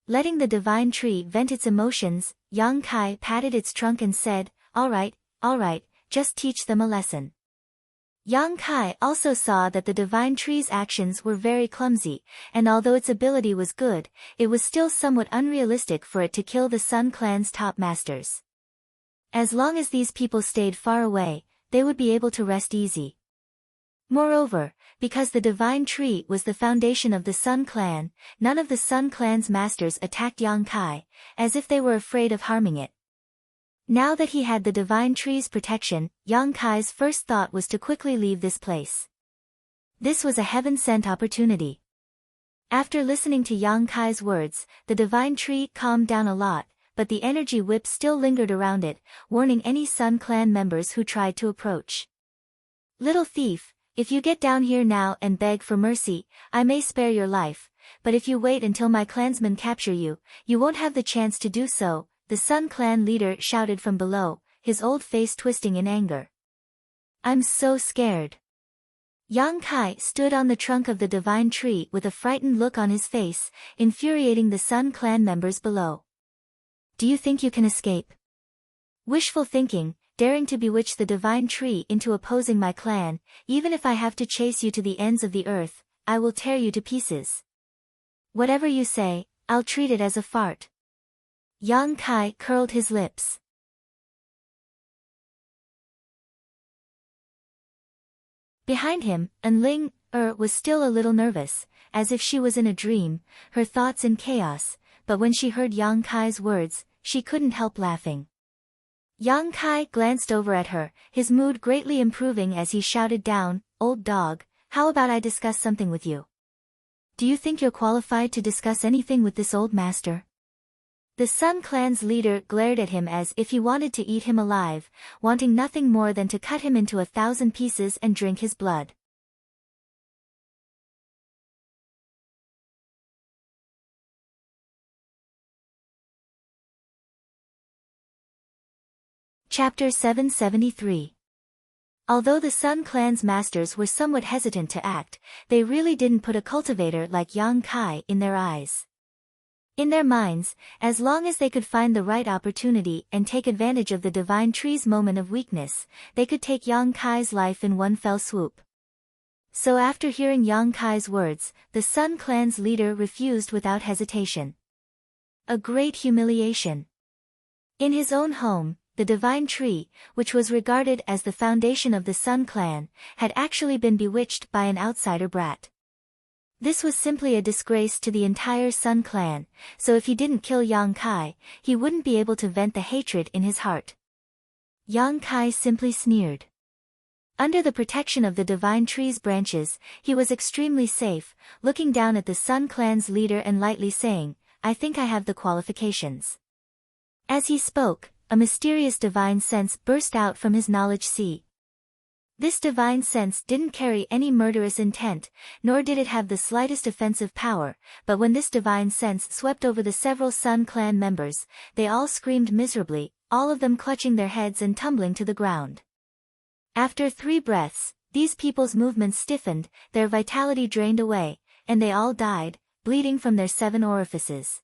Letting the divine tree vent its emotions, Yang Kai patted its trunk and said, all right, just teach them a lesson." Yang Kai also saw that the divine tree's actions were very clumsy, and although its ability was good, it was still somewhat unrealistic for it to kill the Sun Clan's top masters. As long as these people stayed far away, they would be able to rest easy. Moreover, because the divine tree was the foundation of the Sun Clan, none of the Sun Clan's masters attacked Yang Kai, as if they were afraid of harming it. Now that he had the divine tree's protection, Yang Kai's first thought was to quickly leave this place. This was a heaven-sent opportunity. After listening to Yang Kai's words, the divine tree calmed down a lot, but the energy whip still lingered around it, warning any Sun Clan members who tried to approach. "Little thief, if you get down here now and beg for mercy, I may spare your life, but if you wait until my clansmen capture you, you won't have the chance to do so," the Sun Clan leader shouted from below, his old face twisting in anger. "I'm so scared." Yang Kai stood on the trunk of the divine tree with a frightened look on his face, infuriating the Sun Clan members below. "Do you think you can escape?" "Wishful thinking, daring to bewitch the divine tree into opposing my clan, even if I have to chase you to the ends of the earth, I will tear you to pieces. Whatever you say, I'll treat it as a fart." Yang Kai curled his lips. Behind him, Enling was still a little nervous, as if she was in a dream, her thoughts in chaos, but when she heard Yang Kai's words, she couldn't help laughing. Yang Kai glanced over at her, his mood greatly improving as he shouted down, "Old dog, how about I discuss something with you? Do you think you're qualified to discuss anything with this old master?" The Sun Clan's leader glared at him as if he wanted to eat him alive, wanting nothing more than to cut him into 1,000 pieces and drink his blood. Chapter 773. Although the Sun Clan's masters were somewhat hesitant to act, they really didn't put a cultivator like Yang Kai in their eyes. In their minds, as long as they could find the right opportunity and take advantage of the divine tree's moment of weakness, they could take Yang Kai's life in one fell swoop. So after hearing Yang Kai's words, the Sun Clan's leader refused without hesitation. A great humiliation. In his own home, the divine tree, which was regarded as the foundation of the Sun Clan, had actually been bewitched by an outsider brat. This was simply a disgrace to the entire Sun Clan, so if he didn't kill Yang Kai, he wouldn't be able to vent the hatred in his heart. Yang Kai simply sneered. Under the protection of the divine tree's branches, he was extremely safe, looking down at the Sun Clan's leader and lightly saying, "I think I have the qualifications." As he spoke, a mysterious divine sense burst out from his knowledge sea. This divine sense didn't carry any murderous intent, nor did it have the slightest offensive power, but when this divine sense swept over the several Sun Clan members, they all screamed miserably, all of them clutching their heads and tumbling to the ground. After 3 breaths, these people's movements stiffened, their vitality drained away, and they all died, bleeding from their 7 orifices.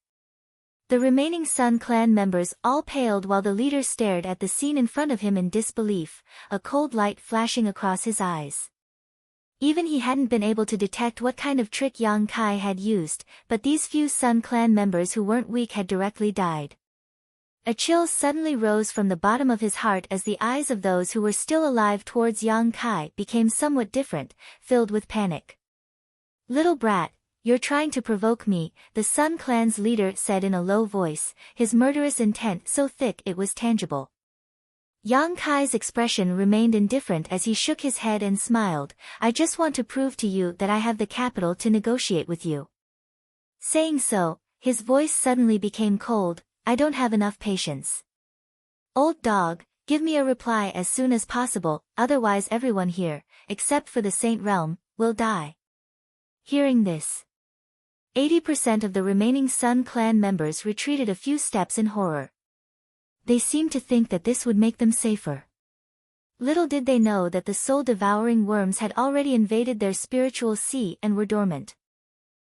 The remaining Sun Clan members all paled while the leader stared at the scene in front of him in disbelief, a cold light flashing across his eyes. Even he hadn't been able to detect what kind of trick Yang Kai had used, but these few Sun Clan members who weren't weak had directly died. A chill suddenly rose from the bottom of his heart as the eyes of those who were still alive towards Yang Kai became somewhat different, filled with panic. "Little brat, you're trying to provoke me," the Sun Clan's leader said in a low voice, his murderous intent so thick it was tangible. Yang Kai's expression remained indifferent as he shook his head and smiled, "I just want to prove to you that I have the capital to negotiate with you." Saying so, his voice suddenly became cold, "I don't have enough patience. Old dog, give me a reply as soon as possible, otherwise everyone here, except for the Saint Realm, will die." Hearing this, 80% of the remaining Sun Clan members retreated a few steps in horror. They seemed to think that this would make them safer. Little did they know that the soul-devouring worms had already invaded their spiritual sea and were dormant.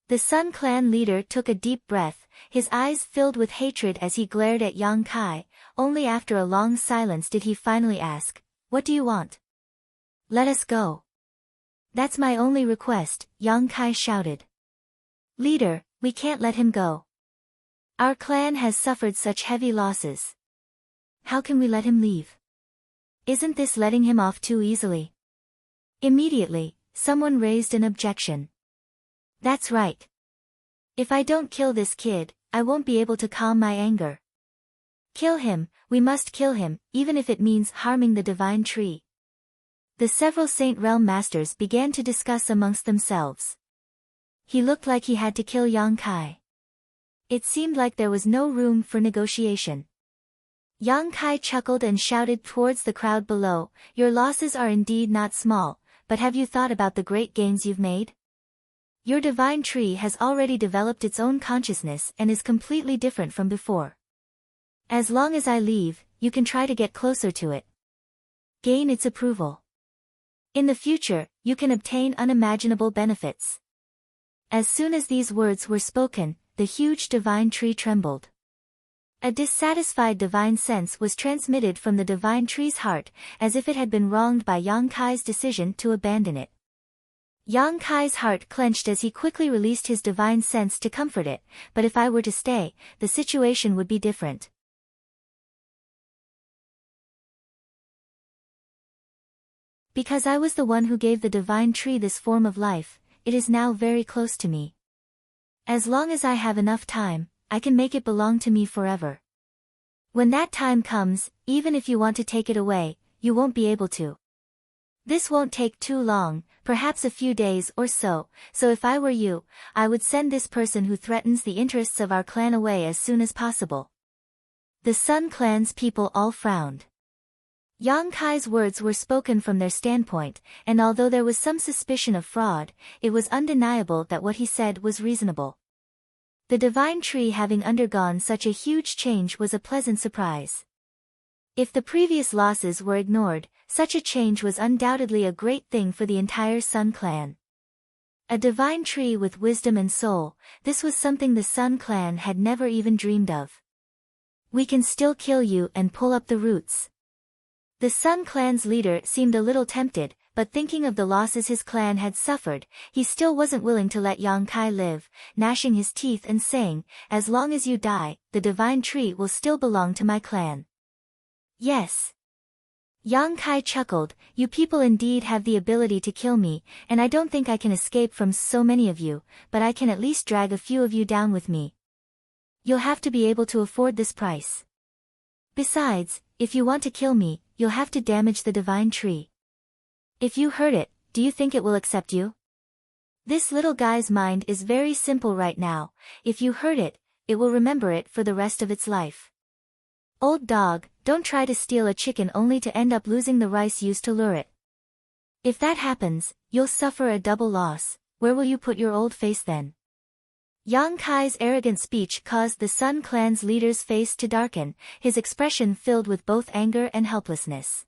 The Sun Clan leader took a deep breath, his eyes filled with hatred as he glared at Yang Kai. Only after a long silence did he finally ask, "What do you want?" "Let us go." "That's my only request," Yang Kai shouted. "Leader, we can't let him go. Our clan has suffered such heavy losses. How can we let him leave? Isn't this letting him off too easily?" Immediately, someone raised an objection. That's right. If I don't kill this kid, I won't be able to calm my anger. Kill him, we must kill him, even if it means harming the divine tree. The several Saint Realm masters began to discuss amongst themselves. He looked like he had to kill Yang Kai. It seemed like there was no room for negotiation. Yang Kai chuckled and shouted towards the crowd below, "Your losses are indeed not small, but have you thought about the great gains you've made? Your divine tree has already developed its own consciousness and is completely different from before. As long as I leave, you can try to get closer to it. Gain its approval. In the future, you can obtain unimaginable benefits." As soon as these words were spoken, the huge divine tree trembled. A dissatisfied divine sense was transmitted from the divine tree's heart, as if it had been wronged by Yang Kai's decision to abandon it. Yang Kai's heart clenched as he quickly released his divine sense to comfort it, but if I were to stay, the situation would be different. Because I was the one who gave the divine tree this form of life, it is now very close to me. As long as I have enough time, I can make it belong to me forever. When that time comes, even if you want to take it away, you won't be able to. This won't take too long, perhaps a few days or so if I were you, I would send this person who threatens the interests of our clan away as soon as possible. The Sun Clan's people all frowned. Yang Kai's words were spoken from their standpoint, and although there was some suspicion of fraud, it was undeniable that what he said was reasonable. The divine tree having undergone such a huge change was a pleasant surprise. If the previous losses were ignored, such a change was undoubtedly a great thing for the entire Sun Clan. A divine tree with wisdom and soul, this was something the Sun Clan had never even dreamed of. We can still kill you and pull up the roots. The Sun Clan's leader seemed a little tempted, but thinking of the losses his clan had suffered, he still wasn't willing to let Yang Kai live, gnashing his teeth and saying, "As long as you die, the divine tree will still belong to my clan." Yes. Yang Kai chuckled, "You people indeed have the ability to kill me, and I don't think I can escape from so many of you, but I can at least drag a few of you down with me. You'll have to be able to afford this price. Besides, if you want to kill me, you'll have to damage the divine tree. If you hurt it, do you think it will accept you? This little guy's mind is very simple right now. If you hurt it, it will remember it for the rest of its life. Old dog, don't try to steal a chicken only to end up losing the rice used to lure it. If that happens, you'll suffer a double loss. Where will you put your old face then?" Yang Kai's arrogant speech caused the Sun Clan's leader's face to darken, his expression filled with both anger and helplessness.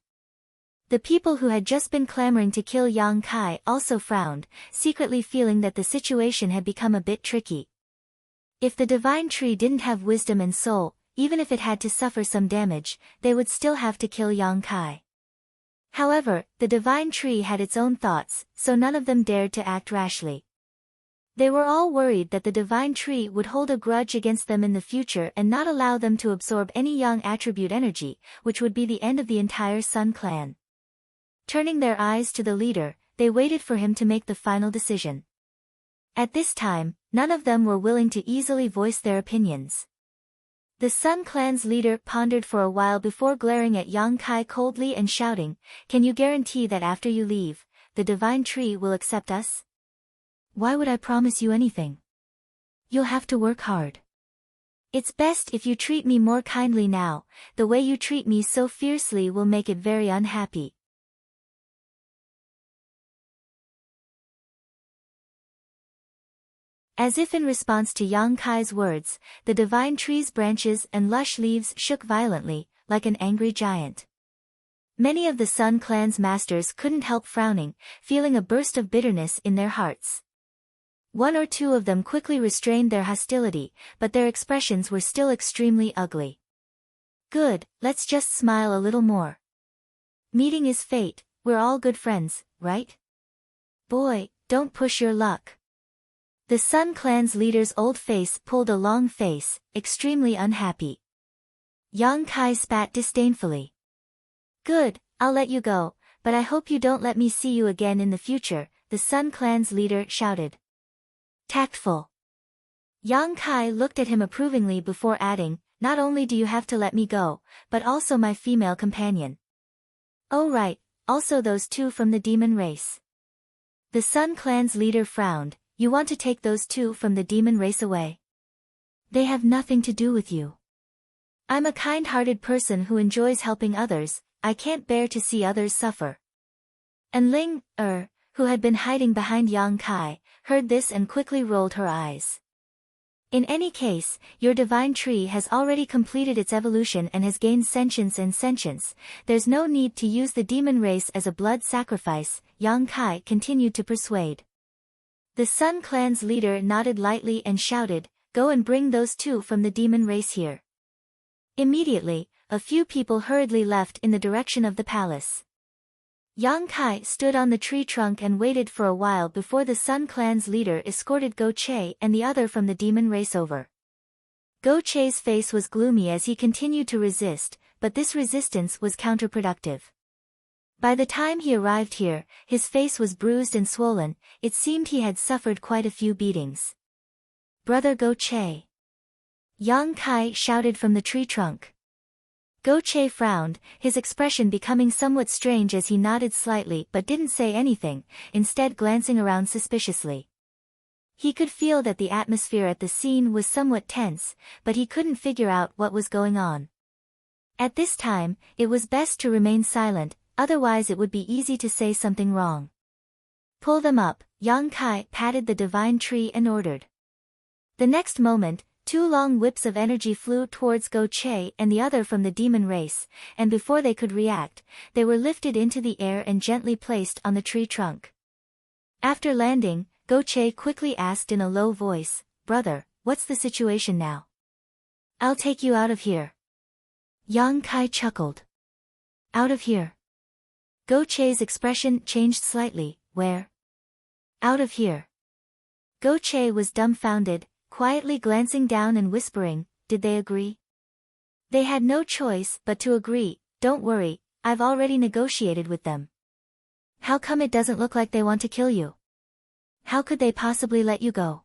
The people who had just been clamoring to kill Yang Kai also frowned, secretly feeling that the situation had become a bit tricky. If the divine tree didn't have wisdom and soul, even if it had to suffer some damage, they would still have to kill Yang Kai. However, the divine tree had its own thoughts, so none of them dared to act rashly. They were all worried that the divine tree would hold a grudge against them in the future and not allow them to absorb any young attribute energy, which would be the end of the entire Sun Clan. Turning their eyes to the leader, they waited for him to make the final decision. At this time, none of them were willing to easily voice their opinions. The Sun Clan's leader pondered for a while before glaring at Yang Kai coldly and shouting, "Can you guarantee that after you leave, the divine tree will accept us?" "Why would I promise you anything? You'll have to work hard. It's best if you treat me more kindly now, the way you treat me so fiercely will make it very unhappy." As if in response to Yang Kai's words, the divine tree's branches and lush leaves shook violently, like an angry giant. Many of the Sun Clan's masters couldn't help frowning, feeling a burst of bitterness in their hearts. One or two of them quickly restrained their hostility, but their expressions were still extremely ugly. "Good, let's just smile a little more. Meeting is fate, we're all good friends, right? Boy, don't push your luck." The Sun Clan's leader's old face pulled a long face, extremely unhappy. Yang Kai spat disdainfully. "Good, I'll let you go, but I hope you don't let me see you again in the future, the Sun Clan's leader shouted. Tactful. Yang Kai looked at him approvingly before adding, not only do you have to let me go, but also my female companion. Oh right, also those two from the demon race. The Sun Clan's leader frowned, you want to take those two from the demon race away? They have nothing to do with you. I'm a kind-hearted person who enjoys helping others, I can't bear to see others suffer. And Ling, who had been hiding behind Yang Kai, heard this and quickly rolled her eyes. In any case, your divine tree has already completed its evolution and has gained sentience and sentience. There's no need to use the demon race as a blood sacrifice, Yang Kai continued to persuade. The Sun Clan's leader nodded lightly and shouted, go and bring those two from the demon race here. Immediately, a few people hurriedly left in the direction of the palace. Yang Kai stood on the tree trunk and waited for a while before the Sun Clan's leader escorted Go Che and the other from the demon race over. Go Che's face was gloomy as he continued to resist, but this resistance was counterproductive. By the time he arrived here, his face was bruised and swollen, it seemed he had suffered quite a few beatings. Brother Go Che! Yang Kai shouted from the tree trunk. Go Che frowned, his expression becoming somewhat strange as he nodded slightly but didn't say anything, instead glancing around suspiciously. He could feel that the atmosphere at the scene was somewhat tense, but he couldn't figure out what was going on. At this time, it was best to remain silent, otherwise it would be easy to say something wrong. Pull them up, Yang Kai patted the divine tree and ordered. The next moment, two long whips of energy flew towards Go Che and the other from the demon race, and before they could react, they were lifted into the air and gently placed on the tree trunk. After landing, Go Che quickly asked in a low voice, brother, what's the situation now? I'll take you out of here. Yang Kai chuckled. Out of here? Go Che's expression changed slightly, where? Out of here. Go Che was dumbfounded, quietly glancing down and whispering, did they agree? They had no choice but to agree, don't worry, I've already negotiated with them. How come it doesn't look like they want to kill you? How could they possibly let you go?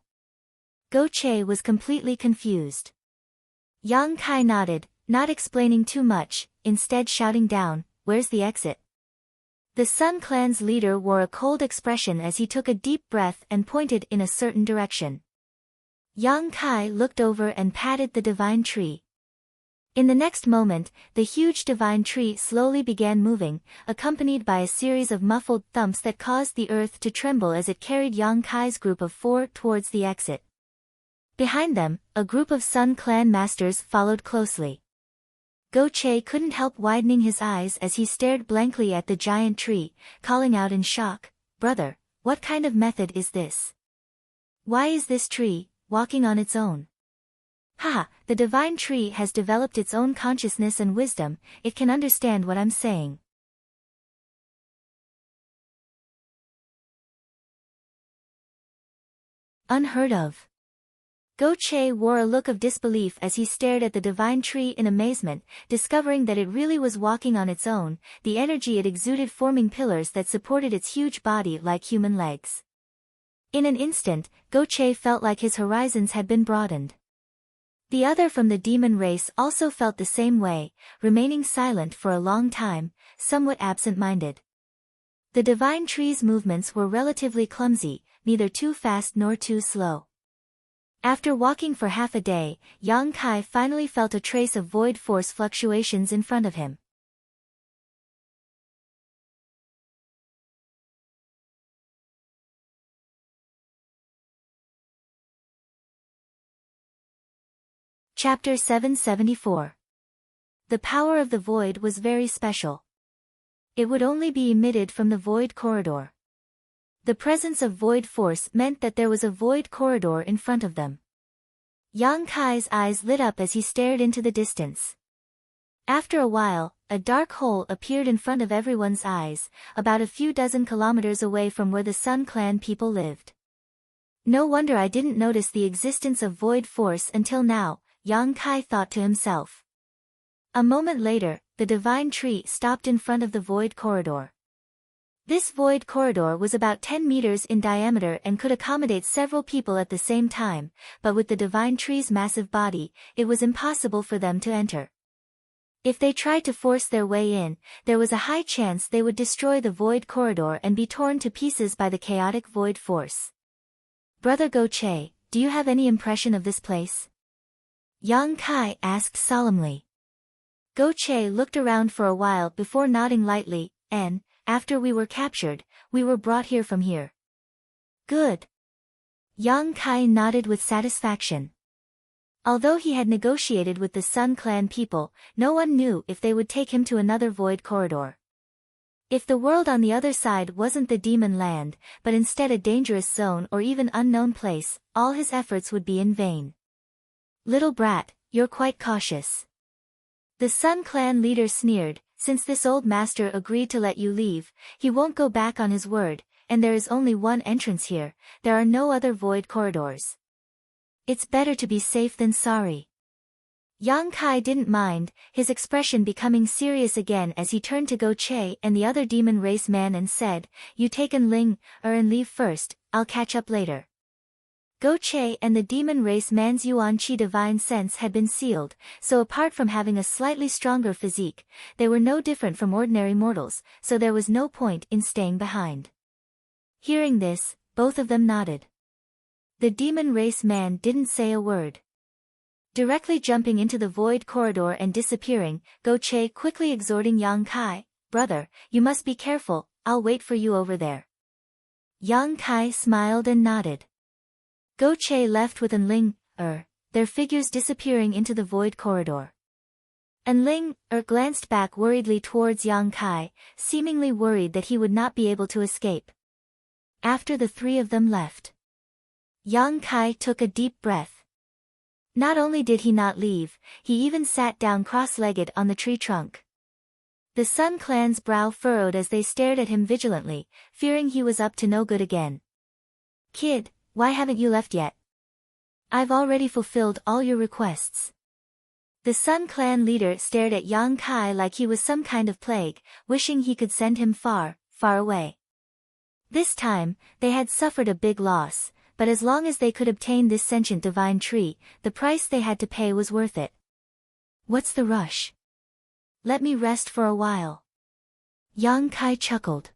Go Che was completely confused. Yang Kai nodded, not explaining too much, instead shouting down, where's the exit? The Sun Clan's leader wore a cold expression as he took a deep breath and pointed in a certain direction. Yang Kai looked over and patted the divine tree. In the next moment, the huge divine tree slowly began moving, accompanied by a series of muffled thumps that caused the earth to tremble as it carried Yang Kai's group of 4 towards the exit. Behind them, a group of Sun Clan masters followed closely. Go Che couldn't help widening his eyes as he stared blankly at the giant tree, calling out in shock, brother, what kind of method is this? Why is this tree walking on its own? Haha, the divine tree has developed its own consciousness and wisdom, it can understand what I'm saying. Unheard of. Go Che wore a look of disbelief as he stared at the divine tree in amazement, discovering that it really was walking on its own, the energy it exuded forming pillars that supported its huge body like human legs. In an instant, Go Che felt like his horizons had been broadened. The other from the demon race also felt the same way, remaining silent for a long time, somewhat absent-minded. The divine tree's movements were relatively clumsy, neither too fast nor too slow. After walking for half a day, Yang Kai finally felt a trace of void force fluctuations in front of him. Chapter 774. The power of the void was very special. It would only be emitted from the void corridor. The presence of void force meant that there was a void corridor in front of them. Yang Kai's eyes lit up as he stared into the distance. After a while, a dark hole appeared in front of everyone's eyes, about a few dozen kilometers away from where the Sun Clan people lived. No wonder I didn't notice the existence of void force until now, Yang Kai thought to himself. A moment later, the divine tree stopped in front of the void corridor. This void corridor was about 10 meters in diameter and could accommodate several people at the same time, but with the divine tree's massive body, it was impossible for them to enter. If they tried to force their way in, there was a high chance they would destroy the void corridor and be torn to pieces by the chaotic void force. Brother Go-che, do you have any impression of this place? Yang Kai asked solemnly. Go-che looked around for a while before nodding lightly, and, after we were captured, we were brought here from here. Good. Yang Kai nodded with satisfaction. Although he had negotiated with the Sun Clan people, no one knew if they would take him to another void corridor. If the world on the other side wasn't the demon land, but instead a dangerous zone or even unknown place, all his efforts would be in vain. Little brat, you're quite cautious. The Sun Clan leader sneered, since this old master agreed to let you leave, he won't go back on his word, and there is only one entrance here, there are no other void corridors. It's better to be safe than sorry. Yang Kai didn't mind, his expression becoming serious again as he turned to Go-che and the other demon race man and said, you take and and leave first, I'll catch up later. Go-che and the demon race man's Yuan Qi divine sense had been sealed, so apart from having a slightly stronger physique, they were no different from ordinary mortals, so there was no point in staying behind. Hearing this, both of them nodded. The demon race man didn't say a word. Directly jumping into the void corridor and disappearing, Go-che quickly exhorting Yang Kai, brother, you must be careful, I'll wait for you over there. Yang Kai smiled and nodded. Go-che left with their figures disappearing into the void corridor. Glanced back worriedly towards Yang Kai, seemingly worried that he would not be able to escape. After the three of them left, Yang Kai took a deep breath. Not only did he not leave, he even sat down cross-legged on the tree trunk. The Sun Clan's brow furrowed as they stared at him vigilantly, fearing he was up to no good again. Kid, why haven't you left yet? I've already fulfilled all your requests. The Sun Clan leader stared at Yang Kai like he was some kind of plague, wishing he could send him far, far away. This time, they had suffered a big loss, but as long as they could obtain this sentient divine tree, the price they had to pay was worth it. What's the rush? Let me rest for a while. Yang Kai chuckled.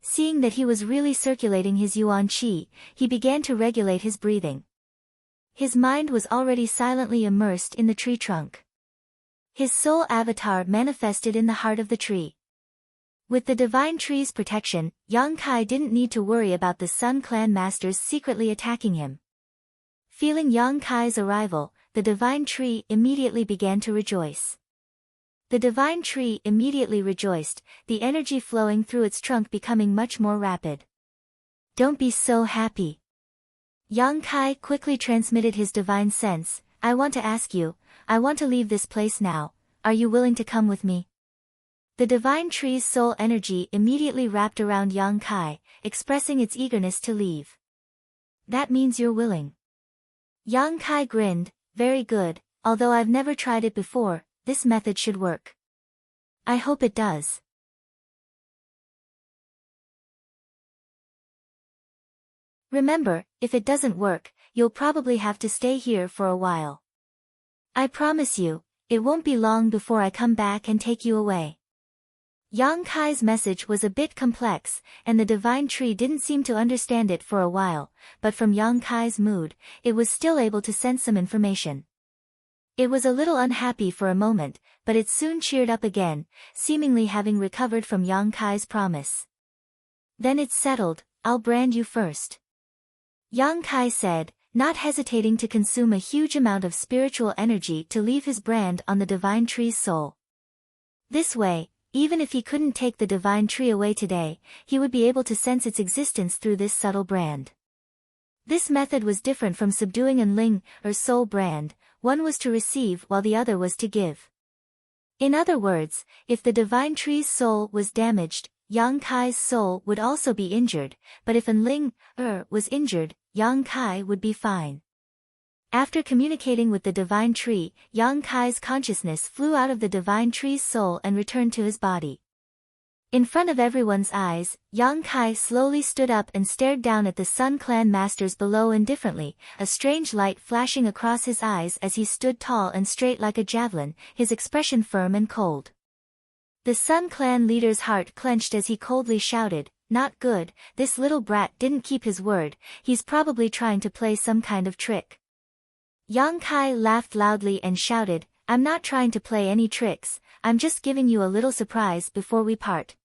Seeing that he was really circulating his Yuan Qi, he began to regulate his breathing. His mind was already silently immersed in the tree trunk. His soul avatar manifested in the heart of the tree. With the divine tree's protection, Yang Kai didn't need to worry about the Sun Clan masters secretly attacking him. Feeling Yang Kai's arrival, the divine tree immediately began to rejoice. The divine tree immediately rejoiced, the energy flowing through its trunk becoming much more rapid. Don't be so happy. Yang Kai quickly transmitted his divine sense, I want to ask you, I want to leave this place now, are you willing to come with me? The divine tree's soul energy immediately wrapped around Yang Kai, expressing its eagerness to leave. That means you're willing. Yang Kai grinned, very good, although I've never tried it before, this method should work. I hope it does. Remember, if it doesn't work, you'll probably have to stay here for a while. I promise you, it won't be long before I come back and take you away. Yang Kai's message was a bit complex, and the divine tree didn't seem to understand it for a while, but from Yang Kai's mood, it was still able to sense some information. It was a little unhappy for a moment, but it soon cheered up again, seemingly having recovered from Yang Kai's promise. Then it's settled, I'll brand you first. Yang Kai said, not hesitating to consume a huge amount of spiritual energy to leave his brand on the divine tree's soul. This way, even if he couldn't take the divine tree away today, he would be able to sense its existence through this subtle brand. This method was different from subduing an soul brand, one was to receive while the other was to give. In other words, if the divine tree's soul was damaged, Yang Kai's soul would also be injured, but if an was injured, Yang Kai would be fine. After communicating with the divine tree, Yang Kai's consciousness flew out of the divine tree's soul and returned to his body. In front of everyone's eyes, Yang Kai slowly stood up and stared down at the Sun Clan masters below indifferently, a strange light flashing across his eyes as he stood tall and straight like a javelin, his expression firm and cold. The Sun Clan leader's heart clenched as he coldly shouted, "Not good, this little brat didn't keep his word, he's probably trying to play some kind of trick." Yang Kai laughed loudly and shouted, "I'm not trying to play any tricks, I'm just giving you a little surprise before we part."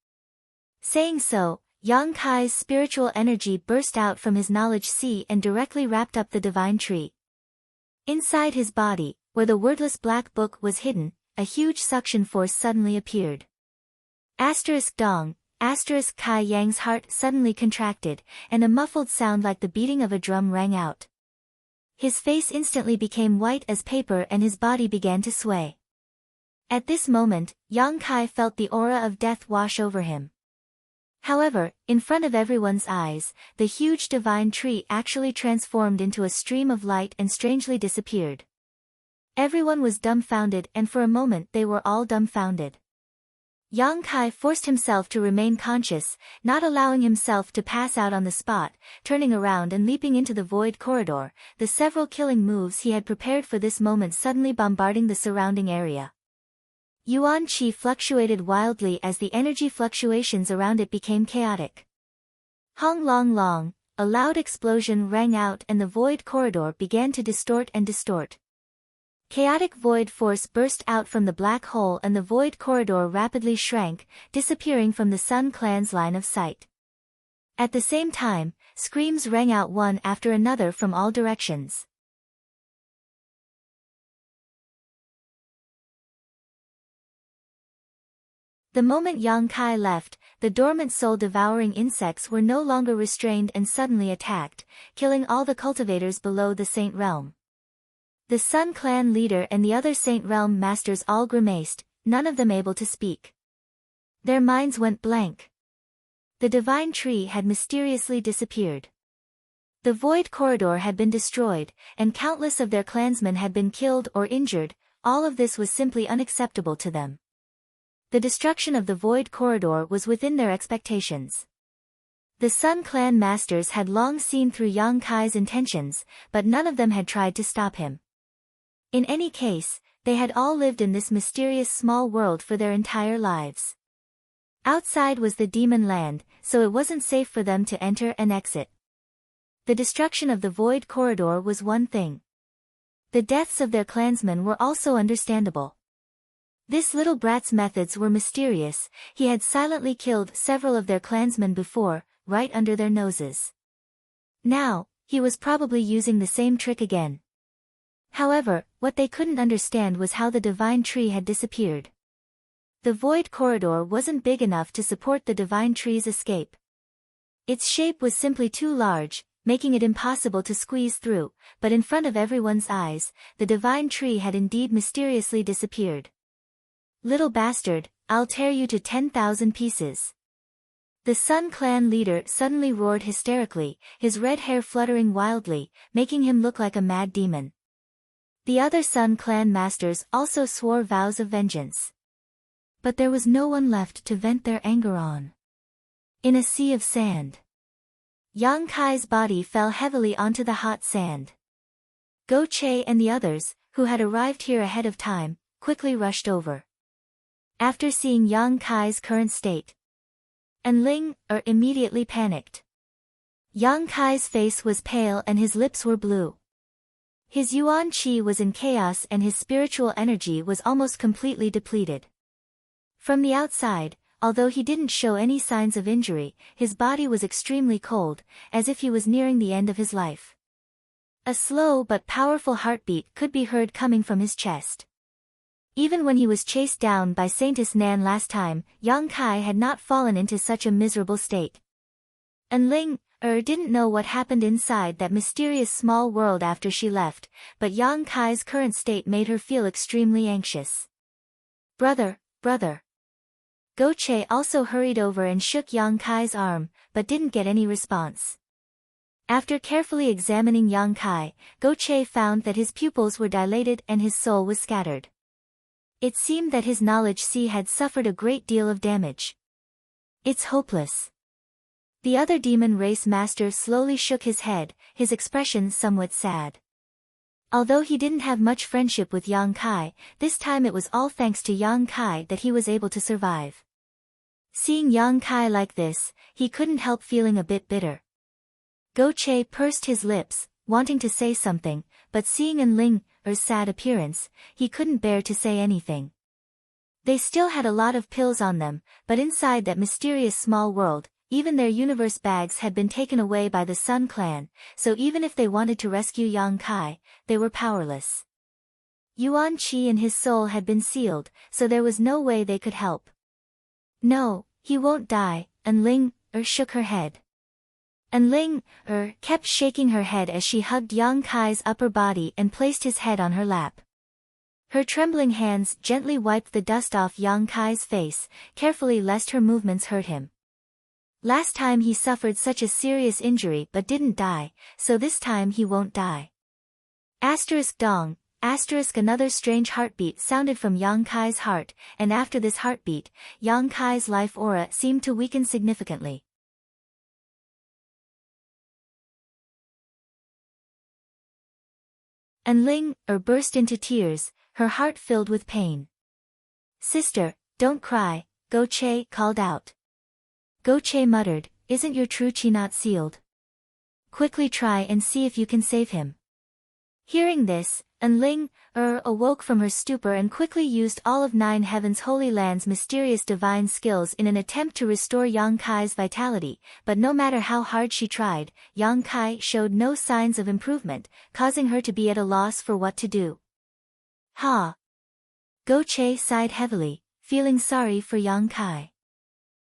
Saying so, Yang Kai's spiritual energy burst out from his knowledge sea and directly wrapped up the divine tree. Inside his body, where the wordless black book was hidden, a huge suction force suddenly appeared. Dong, Kai Yang's heart suddenly contracted, and a muffled sound like the beating of a drum rang out. His face instantly became white as paper and his body began to sway. At this moment, Yang Kai felt the aura of death wash over him. However, in front of everyone's eyes, the huge divine tree actually transformed into a stream of light and strangely disappeared. Everyone was dumbfounded, and for a moment they were all dumbfounded. Yang Kai forced himself to remain conscious, not allowing himself to pass out on the spot, turning around and leaping into the void corridor, the several killing moves he had prepared for this moment suddenly bombarding the surrounding area. Yuan Qi fluctuated wildly as the energy fluctuations around it became chaotic. Hong long long, a loud explosion rang out and the void corridor began to distort and distort. Chaotic void force burst out from the black hole and the void corridor rapidly shrank, disappearing from the Sun Clan's line of sight. At the same time, screams rang out one after another from all directions. The moment Yang Kai left, the dormant soul-devouring insects were no longer restrained and suddenly attacked, killing all the cultivators below the Saint Realm. The Sun Clan leader and the other Saint Realm masters all grimaced, none of them able to speak. Their minds went blank. The divine tree had mysteriously disappeared. The void corridor had been destroyed, and countless of their clansmen had been killed or injured. All of this was simply unacceptable to them. The destruction of the void corridor was within their expectations. The Sun Clan masters had long seen through Yang Kai's intentions, but none of them had tried to stop him. In any case, they had all lived in this mysterious small world for their entire lives. Outside was the demon land, so it wasn't safe for them to enter and exit. The destruction of the void corridor was one thing. The deaths of their clansmen were also understandable. This little brat's methods were mysterious, he had silently killed several of their clansmen before, right under their noses. Now, he was probably using the same trick again. However, what they couldn't understand was how the divine tree had disappeared. The void corridor wasn't big enough to support the divine tree's escape. Its shape was simply too large, making it impossible to squeeze through, but in front of everyone's eyes, the divine tree had indeed mysteriously disappeared. "Little bastard, I'll tear you to 10,000 pieces." The Sun Clan leader suddenly roared hysterically, his red hair fluttering wildly, making him look like a mad demon. The other Sun Clan masters also swore vows of vengeance. But there was no one left to vent their anger on. In a sea of sand, Yang Kai's body fell heavily onto the hot sand. Go Che and the others, who had arrived here ahead of time, quickly rushed over. After seeing Yang Kai's current state, Ling immediately panicked. Yang Kai's face was pale and his lips were blue. His Yuan Qi was in chaos and his spiritual energy was almost completely depleted. From the outside, although he didn't show any signs of injury, his body was extremely cold, as if he was nearing the end of his life. A slow but powerful heartbeat could be heard coming from his chest. Even when he was chased down by Saintess Nan last time, Yang Kai had not fallen into such a miserable state. Ling didn't know what happened inside that mysterious small world after she left, but Yang Kai's current state made her feel extremely anxious. Brother. Go Che also hurried over and shook Yang Kai's arm, but didn't get any response. After carefully examining Yang Kai, Go Che found that his pupils were dilated and his soul was scattered. It seemed that his knowledge sea had suffered a great deal of damage. It's hopeless. The other demon race master slowly shook his head, his expression somewhat sad. Although he didn't have much friendship with Yang Kai, this time it was all thanks to Yang Kai that he was able to survive. Seeing Yang Kai like this, he couldn't help feeling a bit bitter. Go Che pursed his lips, wanting to say something, but seeing Enling's sad appearance, he couldn't bear to say anything. They still had a lot of pills on them, but inside that mysterious small world, even their universe bags had been taken away by the Sun Clan, so even if they wanted to rescue Yang Kai, they were powerless. Yuan Qi and his soul had been sealed, so there was no way they could help. No, he won't die, Enling shook her head. Enling kept shaking her head as she hugged Yang Kai's upper body and placed his head on her lap. Her trembling hands gently wiped the dust off Yang Kai's face, carefully lest her movements hurt him. Last time he suffered such a serious injury but didn't die, so this time he won't die. Dong, another strange heartbeat sounded from Yang Kai's heart, and after this heartbeat, Yang Kai's life aura seemed to weaken significantly. Enling burst into tears, her heart filled with pain. Sister, don't cry, Go Che called out. Go Che muttered, isn't your true chi not sealed? Quickly try and see if you can save him. Hearing this, Enling awoke from her stupor and quickly used all of Nine Heaven's Holy Land's mysterious divine skills in an attempt to restore Yang Kai's vitality, but no matter how hard she tried, Yang Kai showed no signs of improvement, causing her to be at a loss for what to do. Ha! Go Che sighed heavily, feeling sorry for Yang Kai.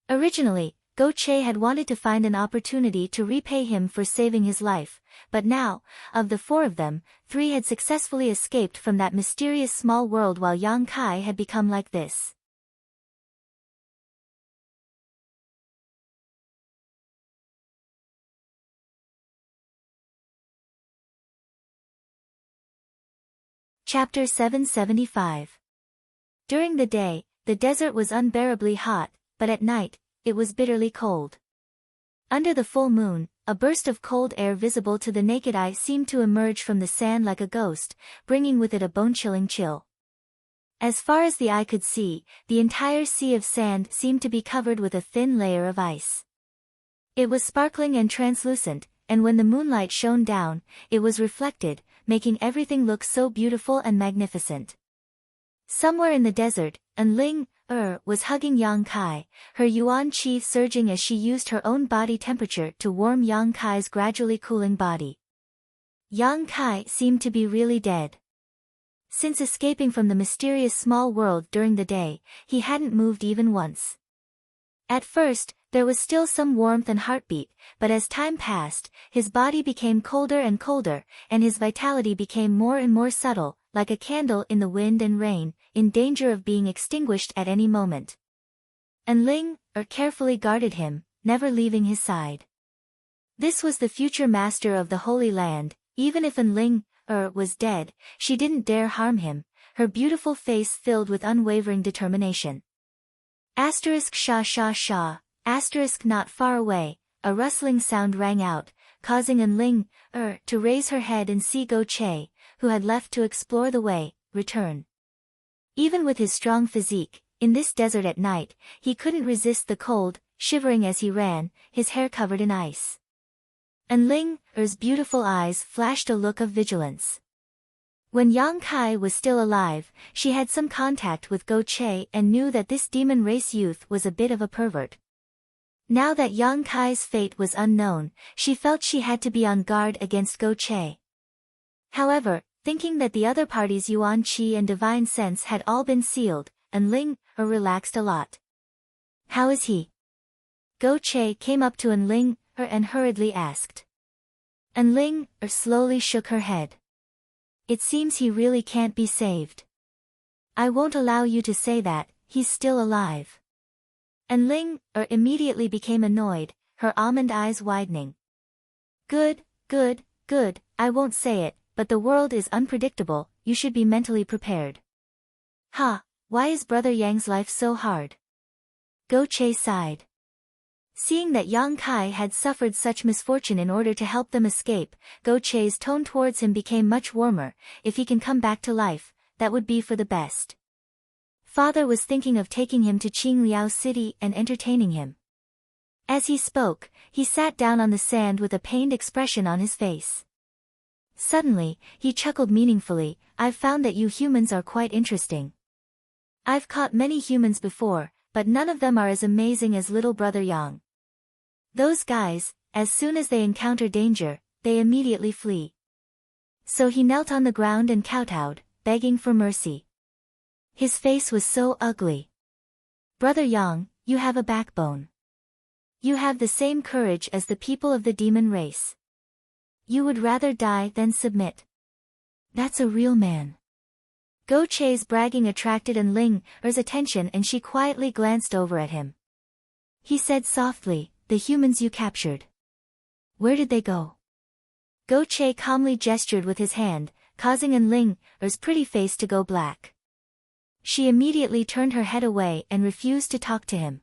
Originally, Go Che had wanted to find an opportunity to repay him for saving his life, but now, of the 4 of them, 3 had successfully escaped from that mysterious small world while Yang Kai had become like this. Chapter 775. During the day, the desert was unbearably hot, but at night, it was bitterly cold. Under the full moon, a burst of cold air visible to the naked eye seemed to emerge from the sand like a ghost, bringing with it a bone-chilling chill. As far as the eye could see, the entire sea of sand seemed to be covered with a thin layer of ice. It was sparkling and translucent, and when the moonlight shone down, it was reflected, making everything look so beautiful and magnificent. Somewhere in the desert, Enling was hugging Yang Kai, her Yuan Qi surging as she used her own body temperature to warm Yang Kai's gradually cooling body. Yang Kai seemed to be really dead. Since escaping from the mysterious small world during the day, he hadn't moved even once. At first, there was still some warmth and heartbeat, but as time passed, his body became colder and colder, and his vitality became more and more subtle, like a candle in the wind and rain, in danger of being extinguished at any moment. Enling carefully guarded him, never leaving his side. This was the future master of the Holy Land. Even if Enling was dead, she didn't dare harm him, her beautiful face filled with unwavering determination. Sha sha sha, not far away, a rustling sound rang out, causing Enling to raise her head and see Go Che, who had left to explore the way, return. Even with his strong physique, in this desert at night, he couldn't resist the cold, shivering as he ran, his hair covered in ice. Enling's beautiful eyes flashed a look of vigilance. When Yang Kai was still alive, she had some contact with Go Che and knew that this demon race youth was a bit of a pervert. Now that Yang Kai's fate was unknown, she felt she had to be on guard against Go Che. However, thinking that the other party's Yuan Qi and Divine Sense had all been sealed, Enling relaxed a lot. How is he? Go Che came up to Enling and hurriedly asked. Enling slowly shook her head. It seems he really can't be saved. I won't allow you to say that, he's still alive. Enling immediately became annoyed, her almond eyes widening. Good, I won't say it, but the world is unpredictable, you should be mentally prepared. Ha, why is Brother Yang's life so hard? Go Che sighed. Seeing that Yang Kai had suffered such misfortune in order to help them escape, Go Che's tone towards him became much warmer. If he can come back to life, that would be for the best. Father was thinking of taking him to Qingliao City and entertaining him. As he spoke, he sat down on the sand with a pained expression on his face. Suddenly, he chuckled meaningfully. I've found that you humans are quite interesting. I've caught many humans before, but none of them are as amazing as little brother Yang. Those guys, as soon as they encounter danger, they immediately flee. So he knelt on the ground and kowtowed, begging for mercy. His face was so ugly. Brother Yang, you have a backbone. You have the same courage as the people of the demon race. You would rather die than submit. That's a real man. Go Che's bragging attracted An Ling-er's attention and she quietly glanced over at him. He said softly, the humans you captured. Where did they go? Go Che calmly gestured with his hand, causing An Ling-er's pretty face to go black. She immediately turned her head away and refused to talk to him.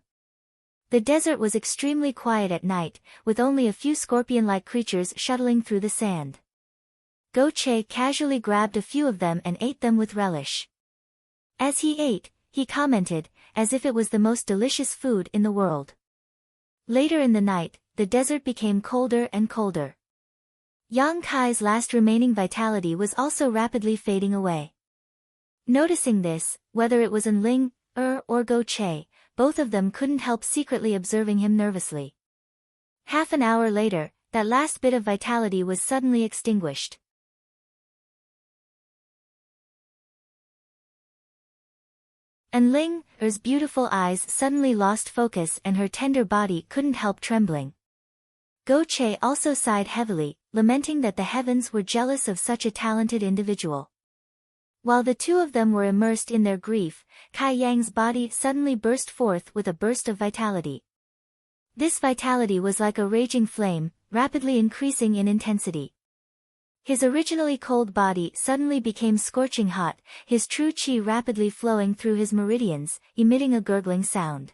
The desert was extremely quiet at night, with only a few scorpion-like creatures shuttling through the sand. Go Che casually grabbed a few of them and ate them with relish. As he ate, he commented, as if it was the most delicious food in the world. Later in the night, the desert became colder and colder. Yang Kai's last remaining vitality was also rapidly fading away. Noticing this, whether it was An Ling-er or Go Che, both of them couldn't help secretly observing him nervously. Half an hour later, that last bit of vitality was suddenly extinguished. An Ling-er's beautiful eyes suddenly lost focus and her tender body couldn't help trembling. Go Che also sighed heavily, lamenting that the heavens were jealous of such a talented individual. While the two of them were immersed in their grief, Kai Yang's body suddenly burst forth with a burst of vitality. This vitality was like a raging flame, rapidly increasing in intensity. His originally cold body suddenly became scorching hot, his true qi rapidly flowing through his meridians, emitting a gurgling sound.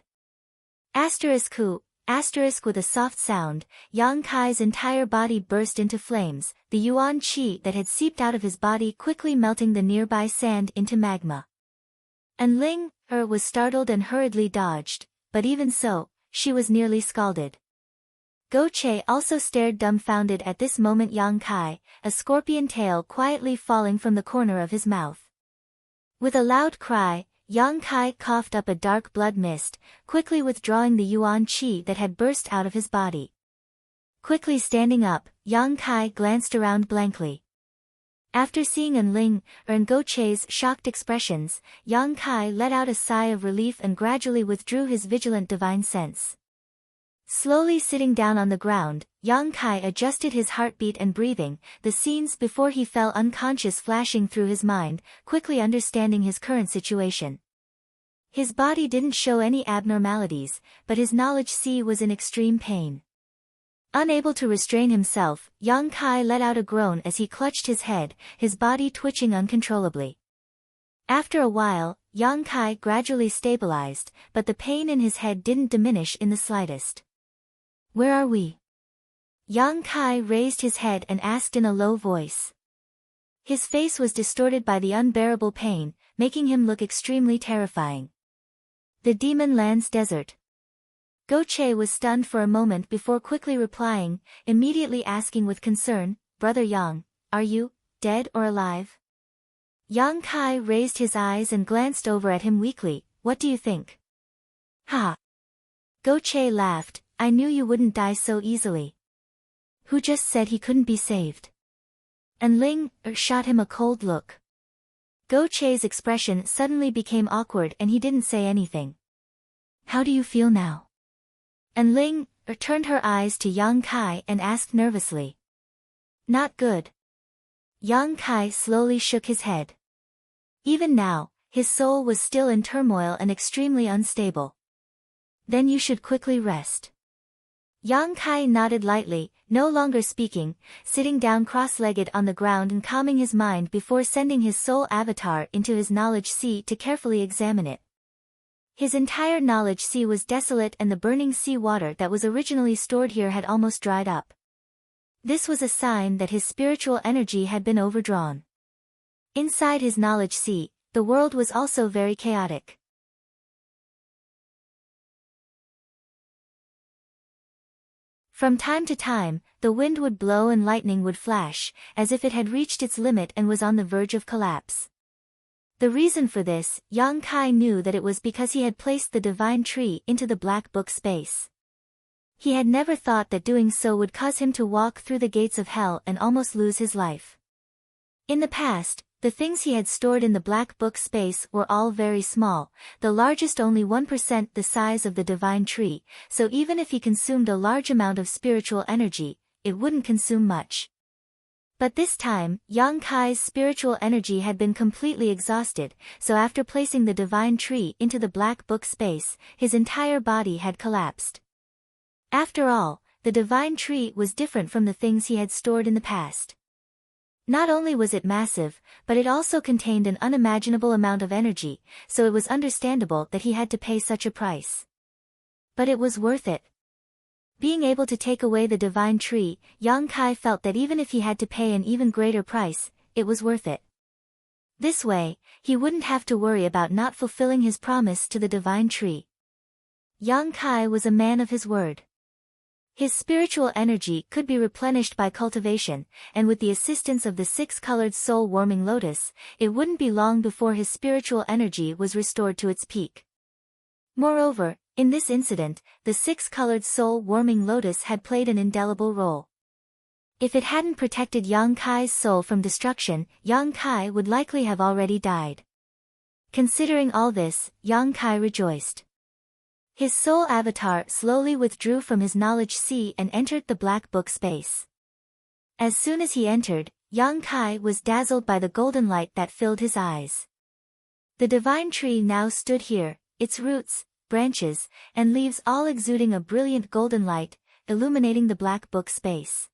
With a soft sound, Yang Kai's entire body burst into flames, the yuan qi that had seeped out of his body quickly melting the nearby sand into magma. An Ling-er was startled and hurriedly dodged, but even so, she was nearly scalded. Go Che also stared dumbfounded at this moment. Yang Kai, a scorpion tail quietly falling from the corner of his mouth. With a loud cry, Yang Kai coughed up a dark blood mist, quickly withdrawing the yuan qi that had burst out of his body. Quickly standing up, Yang Kai glanced around blankly. After seeing An Ling-er and Go Che's shocked expressions, Yang Kai let out a sigh of relief and gradually withdrew his vigilant divine sense. Slowly sitting down on the ground, Yang Kai adjusted his heartbeat and breathing, the scenes before he fell unconscious flashing through his mind, quickly understanding his current situation. His body didn't show any abnormalities, but his knowledge was in extreme pain. Unable to restrain himself, Yang Kai let out a groan as he clutched his head, his body twitching uncontrollably. After a while, Yang Kai gradually stabilized, but the pain in his head didn't diminish in the slightest. Where are we? Yang Kai raised his head and asked in a low voice. His face was distorted by the unbearable pain, making him look extremely terrifying. The Demon Land's desert. Go Che was stunned for a moment before quickly replying, immediately asking with concern, Brother Yang, are you dead or alive? Yang Kai raised his eyes and glanced over at him weakly. What do you think? Ha! Go Che laughed. I knew you wouldn't die so easily. Who just said he couldn't be saved? An Ling-er shot him a cold look. Go Che's expression suddenly became awkward and he didn't say anything. How do you feel now? An Ling-er turned her eyes to Yang Kai and asked nervously. Not good. Yang Kai slowly shook his head. Even now, his soul was still in turmoil and extremely unstable. Then you should quickly rest. Yang Kai nodded lightly, no longer speaking, sitting down cross-legged on the ground and calming his mind before sending his soul avatar into his knowledge sea to carefully examine it. His entire knowledge sea was desolate and the burning sea water that was originally stored here had almost dried up. This was a sign that his spiritual energy had been overdrawn. Inside his knowledge sea, the world was also very chaotic. From time to time, the wind would blow and lightning would flash, as if it had reached its limit and was on the verge of collapse. The reason for this, Yang Kai knew that it was because he had placed the divine tree into the black book space. He had never thought that doing so would cause him to walk through the gates of hell and almost lose his life. In the past, the things he had stored in the black book space were all very small, the largest only 1% the size of the divine tree, so even if he consumed a large amount of spiritual energy, it wouldn't consume much. But this time, Yang Kai's spiritual energy had been completely exhausted, so after placing the divine tree into the black book space, his entire body had collapsed. After all, the divine tree was different from the things he had stored in the past. Not only was it massive, but it also contained an unimaginable amount of energy, so it was understandable that he had to pay such a price. But it was worth it. Being able to take away the divine tree, Yang Kai felt that even if he had to pay an even greater price, it was worth it. This way, he wouldn't have to worry about not fulfilling his promise to the divine tree. Yang Kai was a man of his word. His spiritual energy could be replenished by cultivation, and with the assistance of the six-colored soul-warming lotus, it wouldn't be long before his spiritual energy was restored to its peak. Moreover, in this incident, the six-colored soul-warming lotus had played an indelible role. If it hadn't protected Yang Kai's soul from destruction, Yang Kai would likely have already died. Considering all this, Yang Kai rejoiced. His soul avatar slowly withdrew from his knowledge sea and entered the black book space. As soon as he entered, Yang Kai was dazzled by the golden light that filled his eyes. The divine tree now stood here, its roots, branches, and leaves all exuding a brilliant golden light, illuminating the black book space.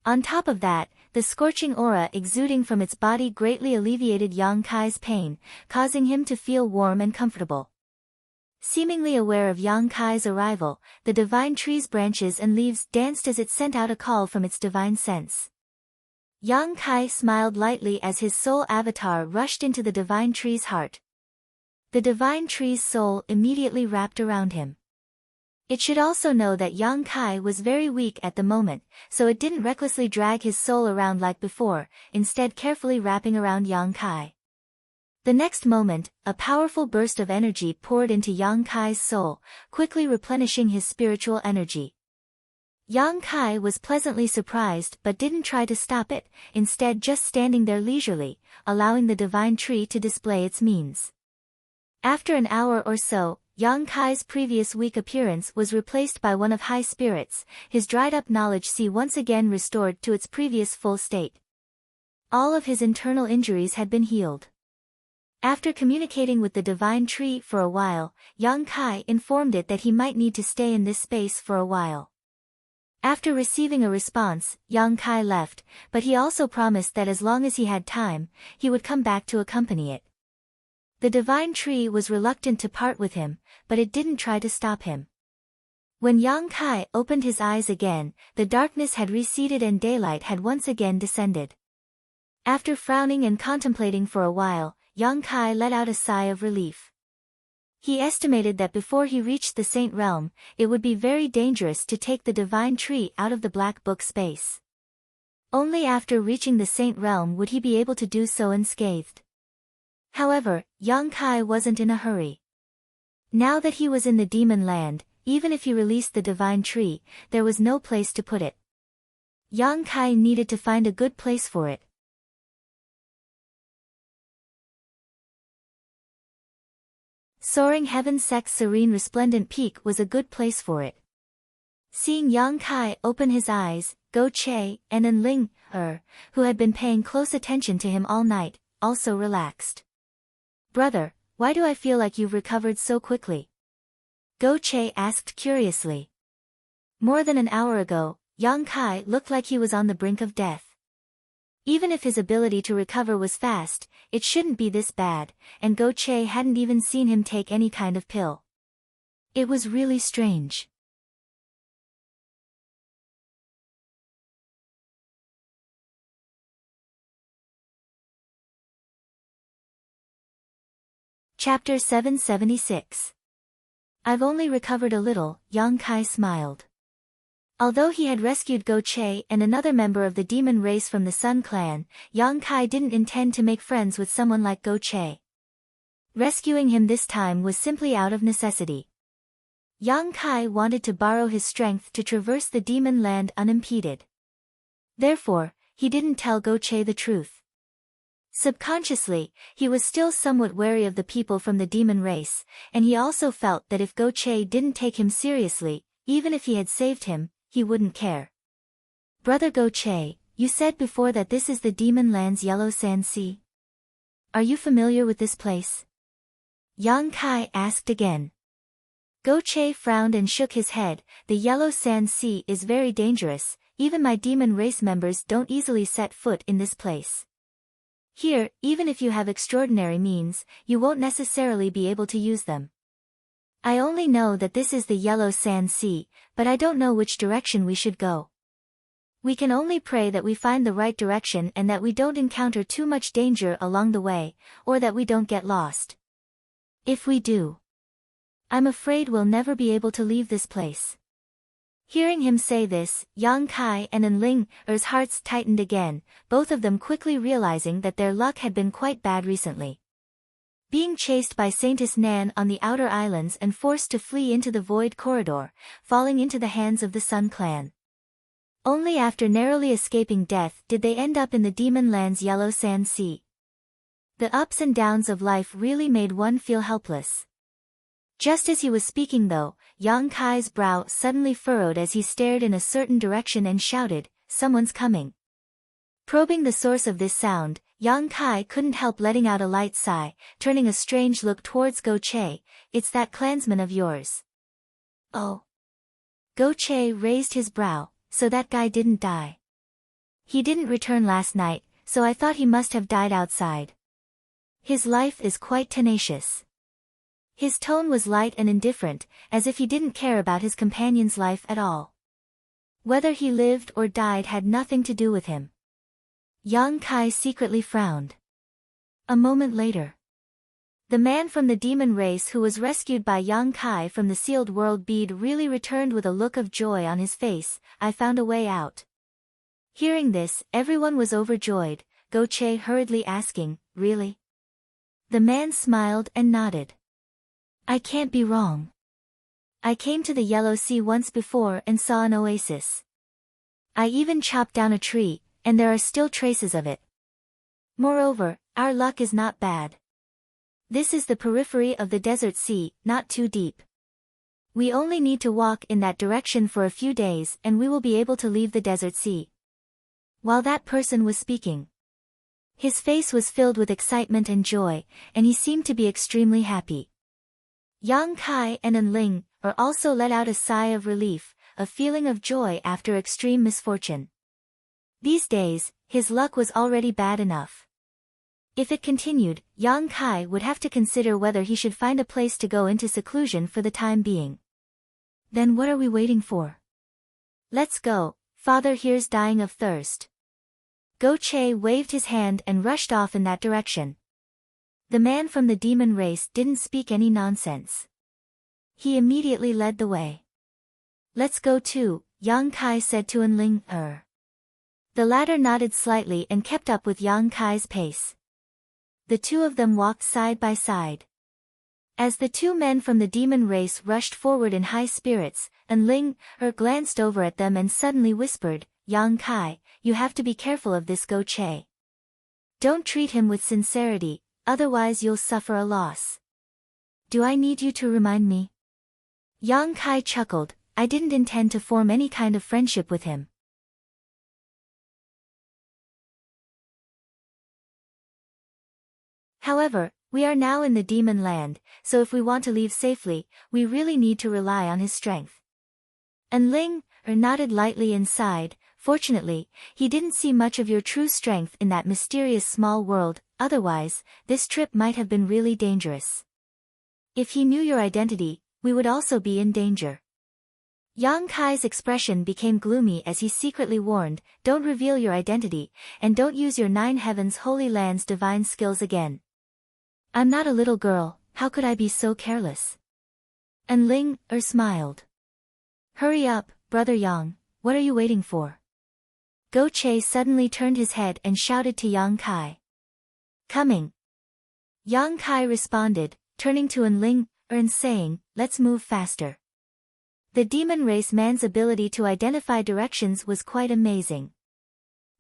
On top of that, the scorching aura exuding from its body greatly alleviated Yang Kai's pain, causing him to feel warm and comfortable. Seemingly aware of Yang Kai's arrival, the divine tree's branches and leaves danced as it sent out a call from its divine sense. Yang Kai smiled lightly as his soul avatar rushed into the divine tree's heart. The divine tree's soul immediately wrapped around him. It should also know that Yang Kai was very weak at the moment, so it didn't recklessly drag his soul around like before, instead carefully wrapping around Yang Kai. The next moment, a powerful burst of energy poured into Yang Kai's soul, quickly replenishing his spiritual energy. Yang Kai was pleasantly surprised but didn't try to stop it, instead just standing there leisurely, allowing the divine tree to display its means. After an hour or so, Yang Kai's previous weak appearance was replaced by one of high spirits, his dried-up knowledge sea once again restored to its previous full state. All of his internal injuries had been healed. After communicating with the divine tree for a while, Yang Kai informed it that he might need to stay in this space for a while. After receiving a response, Yang Kai left, but he also promised that as long as he had time, he would come back to accompany it. The divine tree was reluctant to part with him, but it didn't try to stop him. When Yang Kai opened his eyes again, the darkness had receded and daylight had once again descended. After frowning and contemplating for a while, Yang Kai let out a sigh of relief. He estimated that before he reached the Saint Realm, it would be very dangerous to take the divine tree out of the black book space. Only after reaching the Saint Realm would he be able to do so unscathed. However, Yang Kai wasn't in a hurry. Now that he was in the demon land, even if he released the divine tree, there was no place to put it. Yang Kai needed to find a good place for it. Soaring heaven's serene resplendent peak was a good place for it. Seeing Yang Kai open his eyes, Go Che and An Ling, who had been paying close attention to him all night, also relaxed. Brother, why do I feel like you've recovered so quickly? Go Che asked curiously. More than an hour ago, Yang Kai looked like he was on the brink of death. Even if his ability to recover was fast, it shouldn't be this bad, and Go Che hadn't even seen him take any kind of pill. It was really strange. Chapter 776. I've only recovered a little, Yang Kai smiled. Although he had rescued Go Che and another member of the demon race from the Sun Clan, Yang Kai didn't intend to make friends with someone like Go Che. Rescuing him this time was simply out of necessity. Yang Kai wanted to borrow his strength to traverse the demon land unimpeded. Therefore, he didn't tell Go Che the truth. Subconsciously, he was still somewhat wary of the people from the demon race, and he also felt that if Go Che didn't take him seriously, even if he had saved him, he wouldn't care. Brother Go Che, you said before that this is the demon land's yellow sand sea. Are you familiar with this place? Yang Kai asked again. Go Che frowned and shook his head. The yellow sand sea is very dangerous, even my demon race members don't easily set foot in this place. Here, even if you have extraordinary means, you won't necessarily be able to use them. I only know that this is the yellow sand sea, but I don't know which direction we should go. We can only pray that we find the right direction and that we don't encounter too much danger along the way, or that we don't get lost. If we do, I'm afraid we'll never be able to leave this place. Hearing him say this, Yang Kai and Enling's hearts tightened again, both of them quickly realizing that their luck had been quite bad recently. Being chased by Saintess Nan on the outer islands and forced to flee into the void corridor, falling into the hands of the Sun Clan. Only after narrowly escaping death did they end up in the demon land's yellow sand sea. The ups and downs of life really made one feel helpless. Just as he was speaking though, Yang Kai's brow suddenly furrowed as he stared in a certain direction and shouted, "Someone's coming." Probing the source of this sound, Yang Kai couldn't help letting out a light sigh, turning a strange look towards Go Che. "It's that clansman of yours." "Oh." Go Che raised his brow, "So that guy didn't die. He didn't return last night, so I thought he must have died outside. His life is quite tenacious." His tone was light and indifferent, as if he didn't care about his companion's life at all. Whether he lived or died had nothing to do with him. Yang Kai secretly frowned. A moment later, the man from the demon race who was rescued by Yang Kai from the sealed world bead really returned with a look of joy on his face. "I found a way out." Hearing this, everyone was overjoyed, Go Che hurriedly asking, "Really?" The man smiled and nodded. "I can't be wrong. I came to the Yellow Sea once before and saw an oasis. I even chopped down a tree, and there are still traces of it. Moreover, our luck is not bad. This is the periphery of the desert sea, not too deep. We only need to walk in that direction for a few days and we will be able to leave the desert sea." While that person was speaking, his face was filled with excitement and joy, and he seemed to be extremely happy. Yang Kai and Enling also let out a sigh of relief, a feeling of joy after extreme misfortune. These days, his luck was already bad enough. If it continued, Yang Kai would have to consider whether he should find a place to go into seclusion for the time being. "Then what are we waiting for? Let's go, father here's dying of thirst." Go Che waved his hand and rushed off in that direction. The man from the demon race didn't speak any nonsense. He immediately led the way. "Let's go too," Yang Kai said to Enling. The latter nodded slightly and kept up with Yang Kai's pace. The two of them walked side by side. As the two men from the demon race rushed forward in high spirits, Enling glanced over at them and suddenly whispered, "Yang Kai, you have to be careful of this Go Che. Don't treat him with sincerity, otherwise you'll suffer a loss." "Do I need you to remind me?" Yang Kai chuckled, "I didn't intend to form any kind of friendship with him." However, we are now in the demon land, so if we want to leave safely, we really need to rely on his strength. Enling nodded lightly and sighed, Fortunately, he didn't see much of your true strength in that mysterious small world, otherwise, this trip might have been really dangerous. If he knew your identity, we would also be in danger. Yang Kai's expression became gloomy as he secretly warned, don't reveal your identity, and don't use your 9 heavens holy land's divine skills again. I'm not a little girl, how could I be so careless? And Ling smiled. Hurry up, Brother Yang, what are you waiting for? Go Che suddenly turned his head and shouted to Yang Kai. Coming. Yang Kai responded, turning to Ling and saying, let's move faster. The demon race man's ability to identify directions was quite amazing.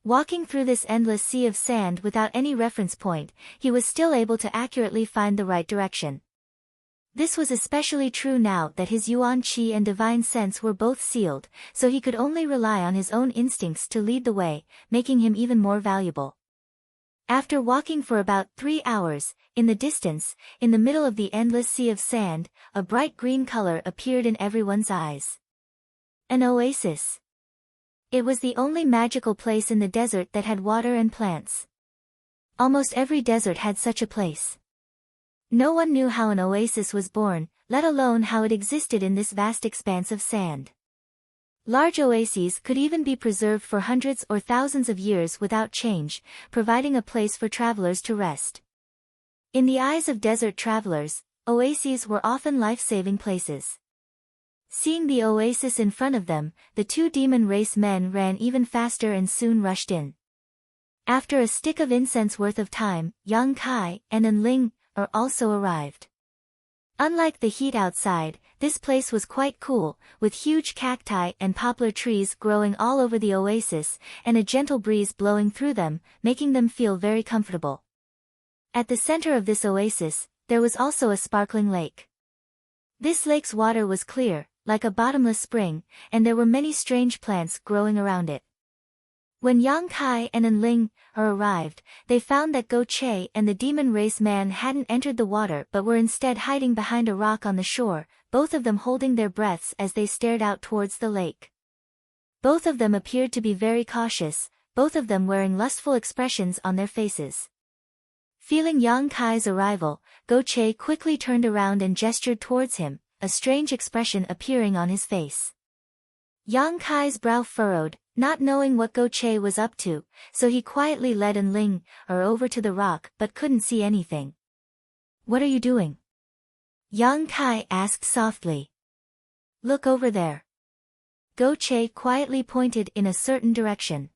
Walking through this endless sea of sand without any reference point, he was still able to accurately find the right direction. This was especially true now that his Yuan Qi and divine sense were both sealed, so he could only rely on his own instincts to lead the way, making him even more valuable. After walking for about 3 hours, in the distance, in the middle of the endless sea of sand, a bright green color appeared in everyone's eyes. An oasis. It was the only magical place in the desert that had water and plants. Almost every desert had such a place. No one knew how an oasis was born, let alone how it existed in this vast expanse of sand. Large oases could even be preserved for hundreds or thousands of years without change, providing a place for travelers to rest. In the eyes of desert travelers, oases were often life-saving places. Seeing the oasis in front of them, the 2 demon race men ran even faster and soon rushed in. After a stick of incense worth of time, Yang Kai and Ling also arrived. Unlike the heat outside, this place was quite cool, with huge cacti and poplar trees growing all over the oasis, and a gentle breeze blowing through them, making them feel very comfortable. At the center of this oasis, there was also a sparkling lake. This lake's water was clear, like a bottomless spring, and there were many strange plants growing around it. When Yang Kai and Ling arrived, they found that Go Che and the demon race man hadn't entered the water but were instead hiding behind a rock on the shore, both of them holding their breaths as they stared out towards the lake. Both of them appeared to be very cautious, both of them wearing lustful expressions on their faces. Feeling Yang Kai's arrival, Go Che quickly turned around and gestured towards him, a strange expression appearing on his face. Yang Kai's brow furrowed, not knowing what Go Che was up to, so he quietly led Ling over to the rock but couldn't see anything. What are you doing? Yang Kai asked softly. Look over there. Go Che quietly pointed in a certain direction.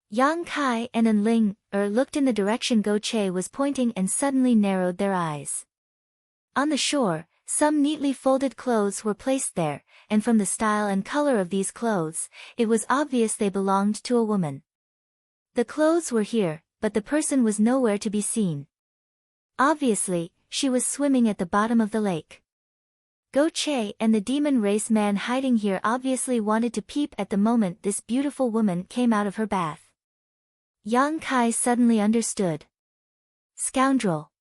Yang Kai and Ling looked in the direction Go Che was pointing and suddenly narrowed their eyes. On the shore, some neatly folded clothes were placed there, and from the style and color of these clothes, it was obvious they belonged to a woman. The clothes were here, but the person was nowhere to be seen. Obviously, she was swimming at the bottom of the lake. Go Che and the demon race man hiding here obviously wanted to peep at the moment this beautiful woman came out of her bath. Yang Kai suddenly understood. Scoundrel.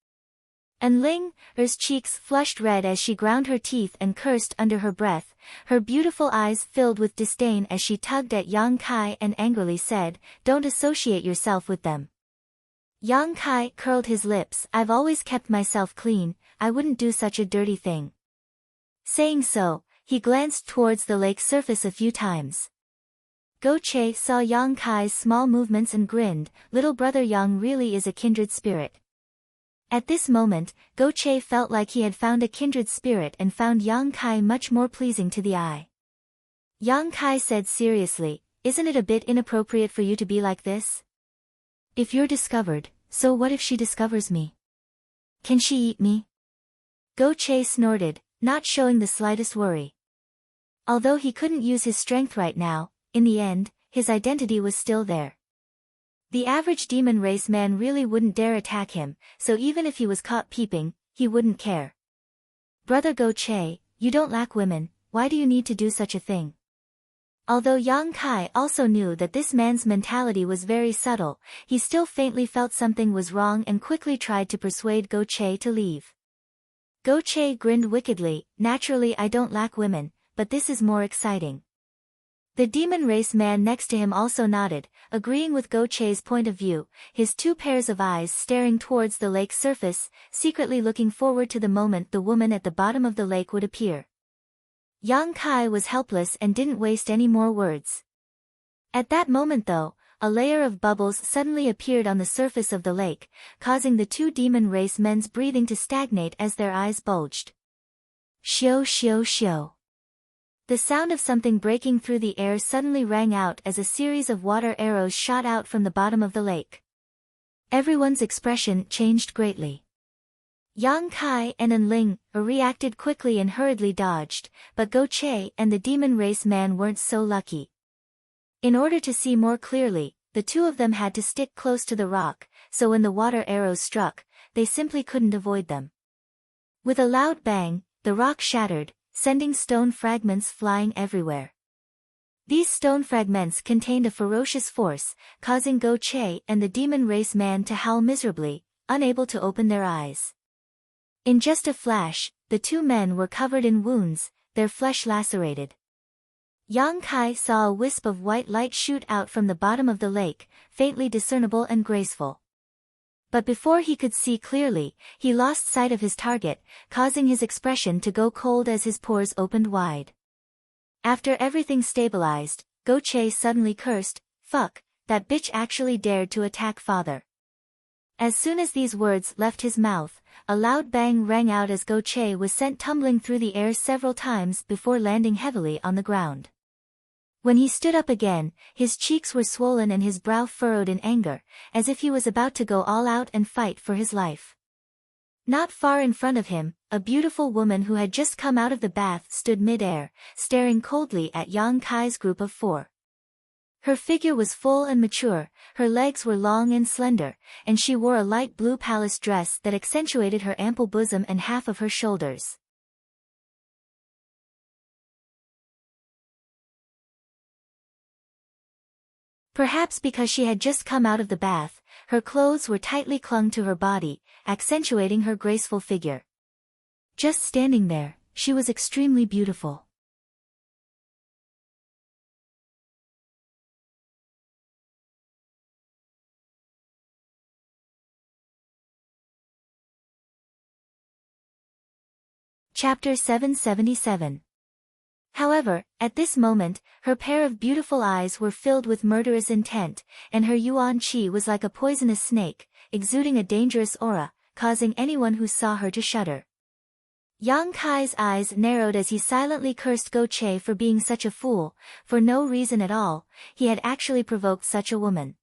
And Ling's cheeks flushed red as she ground her teeth and cursed under her breath, her beautiful eyes filled with disdain as she tugged at Yang Kai and angrily said, don't associate yourself with them. Yang Kai curled his lips. I've always kept myself clean, I wouldn't do such a dirty thing. Saying so, he glanced towards the lake surface a few times. Go Che saw Yang Kai's small movements and grinned, little brother Yang really is a kindred spirit. At this moment, Go Che felt like he had found a kindred spirit and found Yang Kai much more pleasing to the eye. Yang Kai said seriously, isn't it a bit inappropriate for you to be like this? If you're discovered, so what if she discovers me? Can she eat me? Go Che snorted, not showing the slightest worry. Although he couldn't use his strength right now, in the end, his identity was still there. The average demon race man really wouldn't dare attack him, so even if he was caught peeping, he wouldn't care. Brother Go Che, you don't lack women, why do you need to do such a thing? Although Yang Kai also knew that this man's mentality was very subtle, he still faintly felt something was wrong and quickly tried to persuade Go Che to leave. Go Che grinned wickedly. Naturally I don't lack women, but this is more exciting. The demon race man next to him also nodded, agreeing with Go Che's point of view, his two pairs of eyes staring towards the lake's surface, secretly looking forward to the moment the woman at the bottom of the lake would appear. Yang Kai was helpless and didn't waste any more words. At that moment though, a layer of bubbles suddenly appeared on the surface of the lake, causing the two demon race men's breathing to stagnate as their eyes bulged. Shio shio shio. The sound of something breaking through the air suddenly rang out as a series of water arrows shot out from the bottom of the lake. Everyone's expression changed greatly. Yang Kai and Enling reacted quickly and hurriedly dodged, but Go Che and the demon race man weren't so lucky. In order to see more clearly, the two of them had to stick close to the rock, so when the water arrows struck, they simply couldn't avoid them. With a loud bang, the rock shattered, sending stone fragments flying everywhere. These stone fragments contained a ferocious force, causing Go Che and the demon race man to howl miserably, unable to open their eyes. In just a flash, the two men were covered in wounds, their flesh lacerated. Yang Kai saw a wisp of white light shoot out from the bottom of the lake, faintly discernible and graceful. But before he could see clearly, he lost sight of his target, causing his expression to go cold as his pores opened wide. After everything stabilized, Go Che suddenly cursed, "Fuck, that bitch actually dared to attack father." As soon as these words left his mouth, a loud bang rang out as Go Che was sent tumbling through the air several times before landing heavily on the ground. When he stood up again, his cheeks were swollen and his brow furrowed in anger, as if he was about to go all out and fight for his life. Not far in front of him, a beautiful woman who had just come out of the bath stood mid-air, staring coldly at Yang Kai's group of four. Her figure was full and mature, her legs were long and slender, and she wore a light blue palace dress that accentuated her ample bosom and half of her shoulders. Perhaps because she had just come out of the bath, her clothes were tightly clung to her body, accentuating her graceful figure. Just standing there, she was extremely beautiful. Chapter 777. However, at this moment, her pair of beautiful eyes were filled with murderous intent, and her yuan qi was like a poisonous snake, exuding a dangerous aura, causing anyone who saw her to shudder. Yang Kai's eyes narrowed as he silently cursed Go Che for being such a fool. For no reason at all, he had actually provoked such a woman.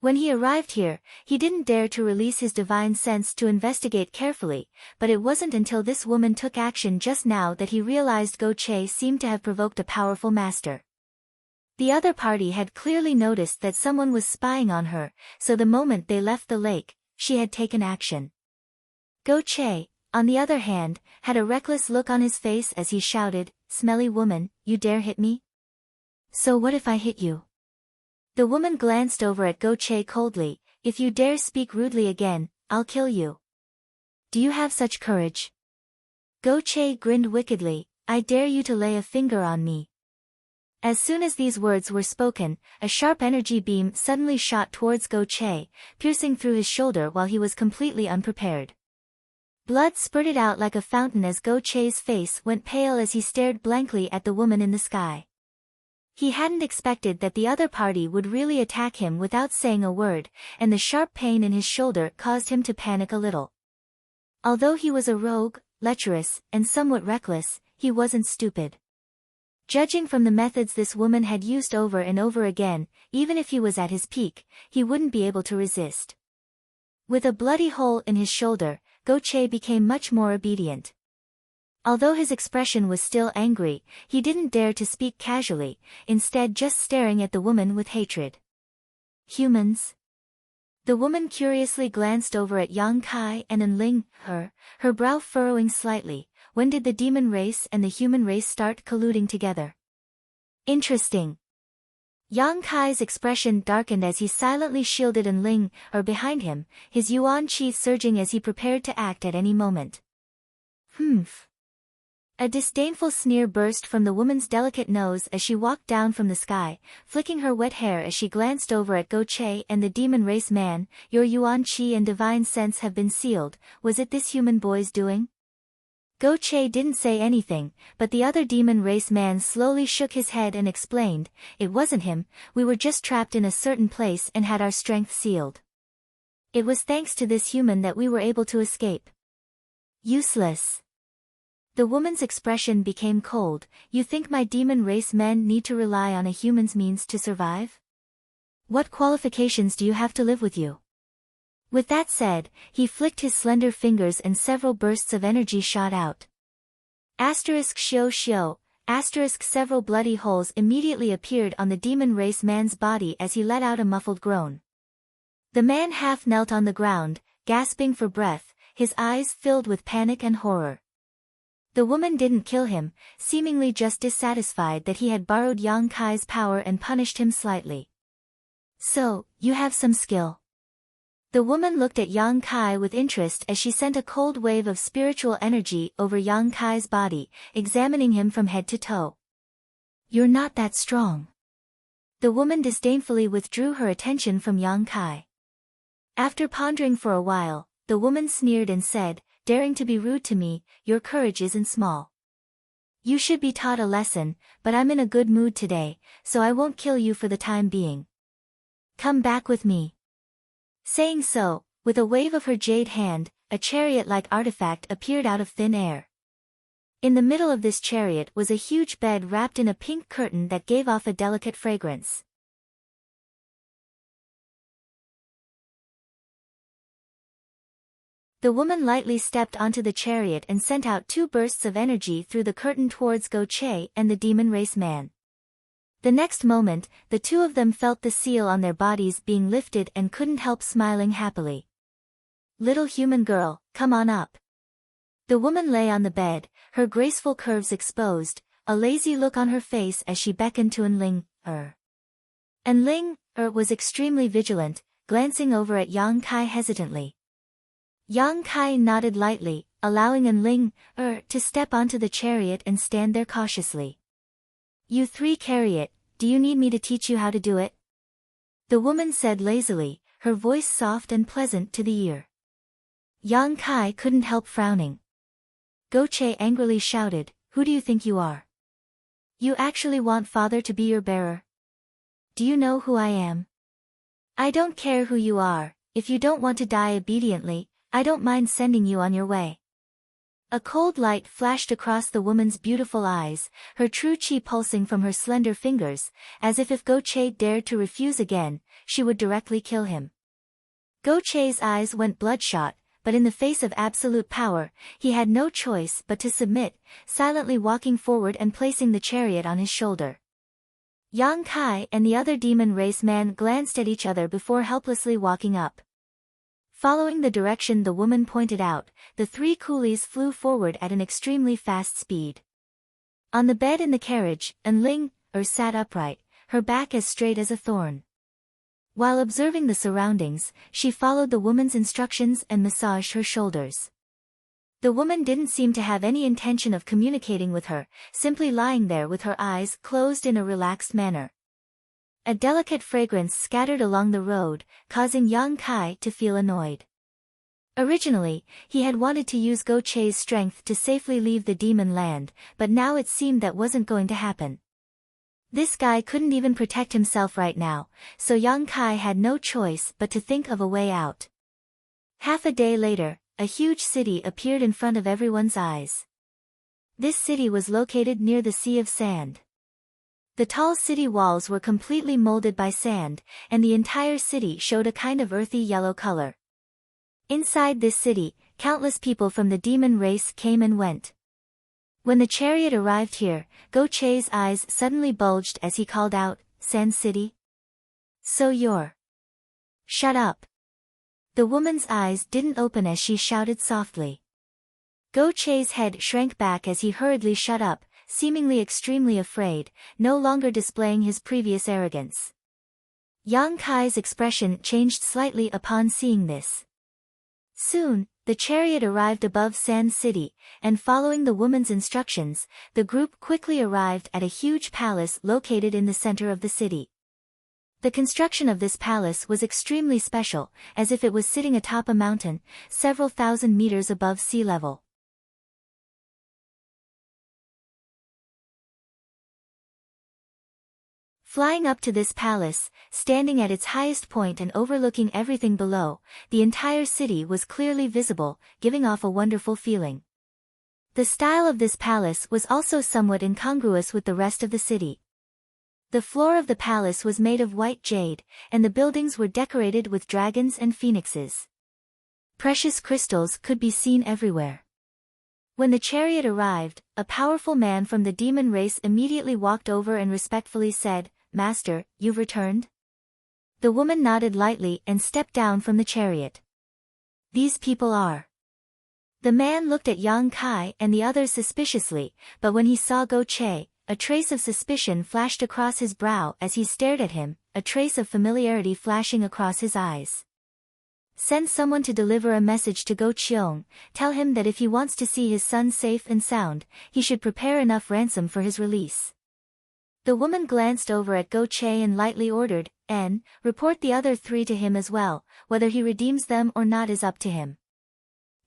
When he arrived here, he didn't dare to release his divine sense to investigate carefully, but it wasn't until this woman took action just now that he realized Go Che seemed to have provoked a powerful master. The other party had clearly noticed that someone was spying on her, so the moment they left the lake, she had taken action. Go Che, on the other hand, had a reckless look on his face as he shouted, "Smelly woman, you dare hit me? So what if I hit you?" The woman glanced over at Go Che coldly, "If you dare speak rudely again, I'll kill you. Do you have such courage?" Go Che grinned wickedly, "I dare you to lay a finger on me." As soon as these words were spoken, a sharp energy beam suddenly shot towards Go Che, piercing through his shoulder while he was completely unprepared. Blood spurted out like a fountain as Go Che's face went pale as he stared blankly at the woman in the sky. He hadn't expected that the other party would really attack him without saying a word, and the sharp pain in his shoulder caused him to panic a little. Although he was a rogue, lecherous, and somewhat reckless, he wasn't stupid. Judging from the methods this woman had used over and over again, even if he was at his peak, he wouldn't be able to resist. With a bloody hole in his shoulder, Go Che became much more obedient. Although his expression was still angry, he didn't dare to speak casually, instead just staring at the woman with hatred. "Humans?" The woman curiously glanced over at Yang Kai and Enling, her brow furrowing slightly. "When did the demon race and the human race start colluding together?" "Interesting." Yang Kai's expression darkened as he silently shielded Enling behind him, his yuan qi surging as he prepared to act at any moment. Humph. A disdainful sneer burst from the woman's delicate nose as she walked down from the sky, flicking her wet hair as she glanced over at Go Che and the demon race man. Your Yuan Qi and divine sense have been sealed. Was it this human boy's doing? Go Che didn't say anything, but the other demon race man slowly shook his head and explained, it wasn't him, we were just trapped in a certain place and had our strength sealed. It was thanks to this human that we were able to escape. Useless. The woman's expression became cold. You think my demon race men need to rely on a human's means to survive? What qualifications do you have to live with you? With that said, he flicked his slender fingers and several bursts of energy shot out. Shio shio, several bloody holes immediately appeared on the demon race man's body as he let out a muffled groan. The man half knelt on the ground, gasping for breath, his eyes filled with panic and horror. The woman didn't kill him, seemingly just dissatisfied that he had borrowed Yang Kai's power and punished him slightly. So, you have some skill. The woman looked at Yang Kai with interest as she sent a cold wave of spiritual energy over Yang Kai's body, examining him from head to toe. You're not that strong. The woman disdainfully withdrew her attention from Yang Kai. After pondering for a while, the woman sneered and said, daring to be rude to me, your courage isn't small. You should be taught a lesson, but I'm in a good mood today, so I won't kill you for the time being. Come back with me. Saying so, with a wave of her jade hand, a chariot-like artifact appeared out of thin air. In the middle of this chariot was a huge bed wrapped in a pink curtain that gave off a delicate fragrance. The woman lightly stepped onto the chariot and sent out 2 bursts of energy through the curtain towards Go Che and the demon race man. The next moment, the 2 of them felt the seal on their bodies being lifted and couldn't help smiling happily. Little human girl, come on up. The woman lay on the bed, her graceful curves exposed, a lazy look on her face as she beckoned to Enling. Enling was extremely vigilant, glancing over at Yang Kai hesitantly. Yang Kai nodded lightly, allowing Enling to step onto the chariot and stand there cautiously. You 3 carry it, do you need me to teach you how to do it? The woman said lazily, her voice soft and pleasant to the ear. Yang Kai couldn't help frowning. Go Che angrily shouted, who do you think you are? You actually want father to be your bearer? Do you know who I am? I don't care who you are, if you don't want to die obediently, I don't mind sending you on your way. A cold light flashed across the woman's beautiful eyes, her true chi pulsing from her slender fingers, as if Go Che dared to refuse again, she would directly kill him. Go Che's eyes went bloodshot, but in the face of absolute power, he had no choice but to submit, silently walking forward and placing the chariot on his shoulder. Yang Kai and the other demon race man glanced at each other before helplessly walking up. Following the direction the woman pointed out, the 3 coolies flew forward at an extremely fast speed. On the bed in the carriage, Enling sat upright, her back as straight as a thorn. While observing the surroundings, she followed the woman's instructions and massaged her shoulders. The woman didn't seem to have any intention of communicating with her, simply lying there with her eyes closed in a relaxed manner. A delicate fragrance scattered along the road, causing Yang Kai to feel annoyed. Originally, he had wanted to use Go Che's strength to safely leave the demon land, but now it seemed that wasn't going to happen. This guy couldn't even protect himself right now, so Yang Kai had no choice but to think of a way out. Half a day later, a huge city appeared in front of everyone's eyes. This city was located near the Sea of Sand. The tall city walls were completely molded by sand, and the entire city showed a kind of earthy yellow color. Inside this city, countless people from the demon race came and went. When the chariot arrived here, Go Che's eyes suddenly bulged as he called out, Sand City? So you're... Shut up. The woman's eyes didn't open as she shouted softly. Go Che's head shrank back as he hurriedly shut up, seemingly extremely afraid, no longer displaying his previous arrogance. Yang Kai's expression changed slightly upon seeing this. Soon, the chariot arrived above Sand City, and following the woman's instructions, the group quickly arrived at a huge palace located in the center of the city. The construction of this palace was extremely special, as if it was sitting atop a mountain, several thousand meters above sea level. Flying up to this palace, standing at its highest point and overlooking everything below, the entire city was clearly visible, giving off a wonderful feeling. The style of this palace was also somewhat incongruous with the rest of the city. The floor of the palace was made of white jade, and the buildings were decorated with dragons and phoenixes. Precious crystals could be seen everywhere. When the chariot arrived, a powerful man from the demon race immediately walked over and respectfully said, "Master, you've returned?" The woman nodded lightly and stepped down from the chariot. "These people are..." The man looked at Yang Kai and the others suspiciously, but when he saw Go Che, a trace of suspicion flashed across his brow as he stared at him, a trace of familiarity flashing across his eyes. "Send someone to deliver a message to Go Cheong, tell him that if he wants to see his son safe and sound, he should prepare enough ransom for his release." The woman glanced over at Go Che and lightly ordered, report the other three to him as well, whether he redeems them or not is up to him.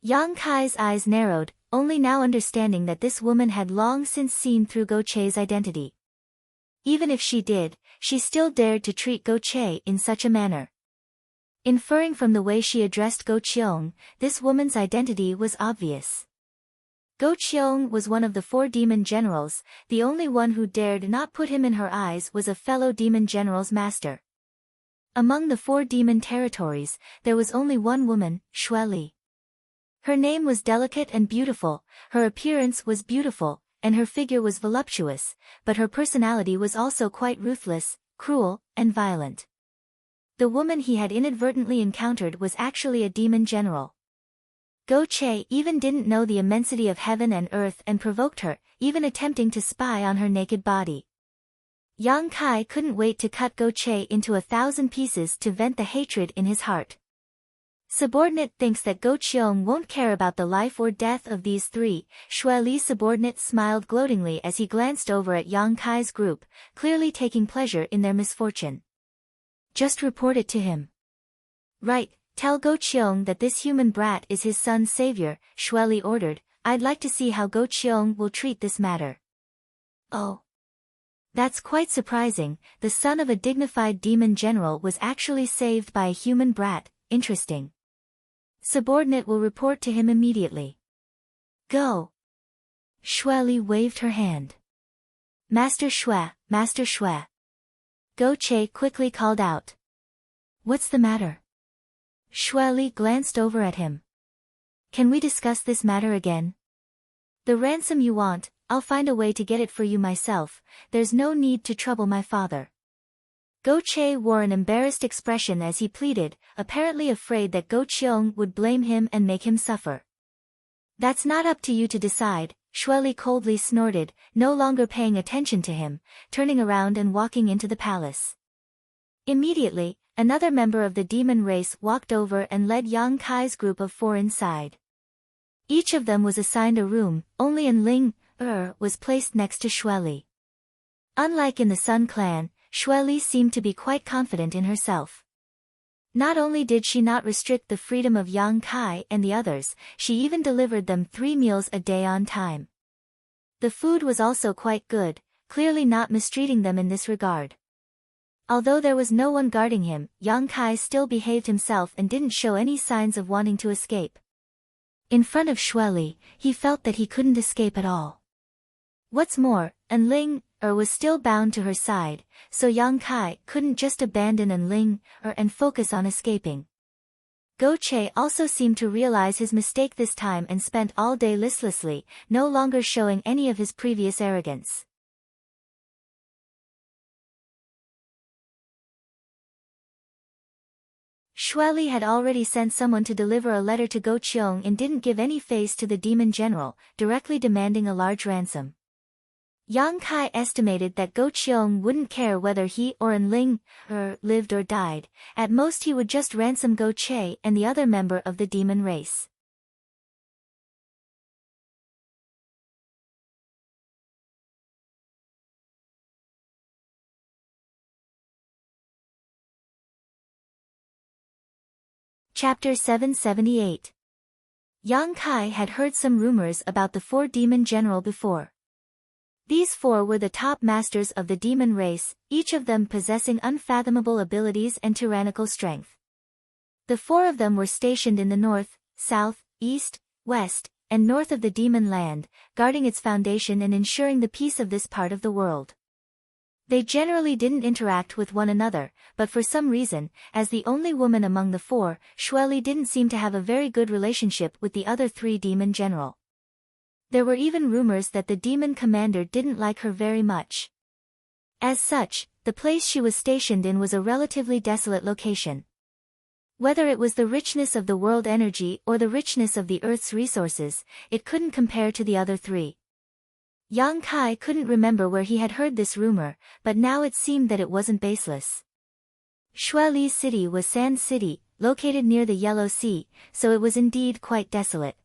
Yang Kai's eyes narrowed, only now understanding that this woman had long since seen through Go Che's identity. Even if she did, she still dared to treat Go Che in such a manner. Inferring from the way she addressed Go Cheong, this woman's identity was obvious. Go Cheong was one of the 4 demon generals, the only one who dared not put him in her eyes was a fellow demon general's master. Among the 4 demon territories, there was only one woman, Xue Li. Her name was delicate and beautiful, her appearance was beautiful, and her figure was voluptuous, but her personality was also quite ruthless, cruel, and violent. The woman he had inadvertently encountered was actually a demon general. Go Che even didn't know the immensity of heaven and earth and provoked her, even attempting to spy on her naked body. Yang Kai couldn't wait to cut Go Che into 1,000 pieces to vent the hatred in his heart. Subordinate thinks that Go Cheong won't care about the life or death of these 3, Xue Li's subordinate smiled gloatingly as he glanced over at Yang Kai's group, clearly taking pleasure in their misfortune. "Just report it to him." "Right, tell Go Cheong that this human brat is his son's savior," Xue Li ordered. "I'd like to see how Go Cheong will treat this matter." "Oh. That's quite surprising, the son of a dignified demon general was actually saved by a human brat, interesting. Subordinate will report to him immediately." "Go." Xue Li waved her hand. Master Xue, Master Xue." Go Che quickly called out. "What's the matter?" Xue Li glanced over at him. "Can we discuss this matter again? The ransom you want, I'll find a way to get it for you myself, there's no need to trouble my father." Go Che wore an embarrassed expression as he pleaded, apparently afraid that Go Cheong would blame him and make him suffer. "That's not up to you to decide," Xue Li coldly snorted, no longer paying attention to him, turning around and walking into the palace. Immediately, another member of the demon race walked over and led Yang Kai's group of 4 inside. Each of them was assigned a room, only Ling was placed next to Xue Li. Unlike in the Sun Clan, Xue Li seemed to be quite confident in herself. Not only did she not restrict the freedom of Yang Kai and the others, she even delivered them 3 meals a day on time. The food was also quite good, clearly not mistreating them in this regard. Although there was no one guarding him, Yang Kai still behaved himself and didn't show any signs of wanting to escape. In front of Xue Li, he felt that he couldn't escape at all. What's more, Ling was still bound to her side, so Yang Kai couldn't just abandon Ling and focus on escaping. Go Che also seemed to realize his mistake this time and spent all day listlessly, no longer showing any of his previous arrogance. Xue Li had already sent someone to deliver a letter to Go Cheong and didn't give any face to the demon general, directly demanding a large ransom. Yang Kai estimated that Go Cheong wouldn't care whether he or Enling lived or died. At most he would just ransom Go Che and the other member of the demon race. Chapter 778. Yang Kai had heard some rumors about the 4 demon general before. These 4 were the top masters of the demon race, each of them possessing unfathomable abilities and tyrannical strength. The 4 of them were stationed in the north, south, east, west, and north of the demon land, guarding its foundation and ensuring the peace of this part of the world. They generally didn't interact with one another, but for some reason, as the only woman among the 4, Xueli didn't seem to have a very good relationship with the other 3 demon general. There were even rumors that the demon commander didn't like her very much. As such, the place she was stationed in was a relatively desolate location. Whether it was the richness of the world energy or the richness of the earth's resources, it couldn't compare to the other 3. Yang Kai couldn't remember where he had heard this rumor, but now it seemed that it wasn't baseless. Xueli's city was Sand City, located near the Yellow Sea, so it was indeed quite desolate.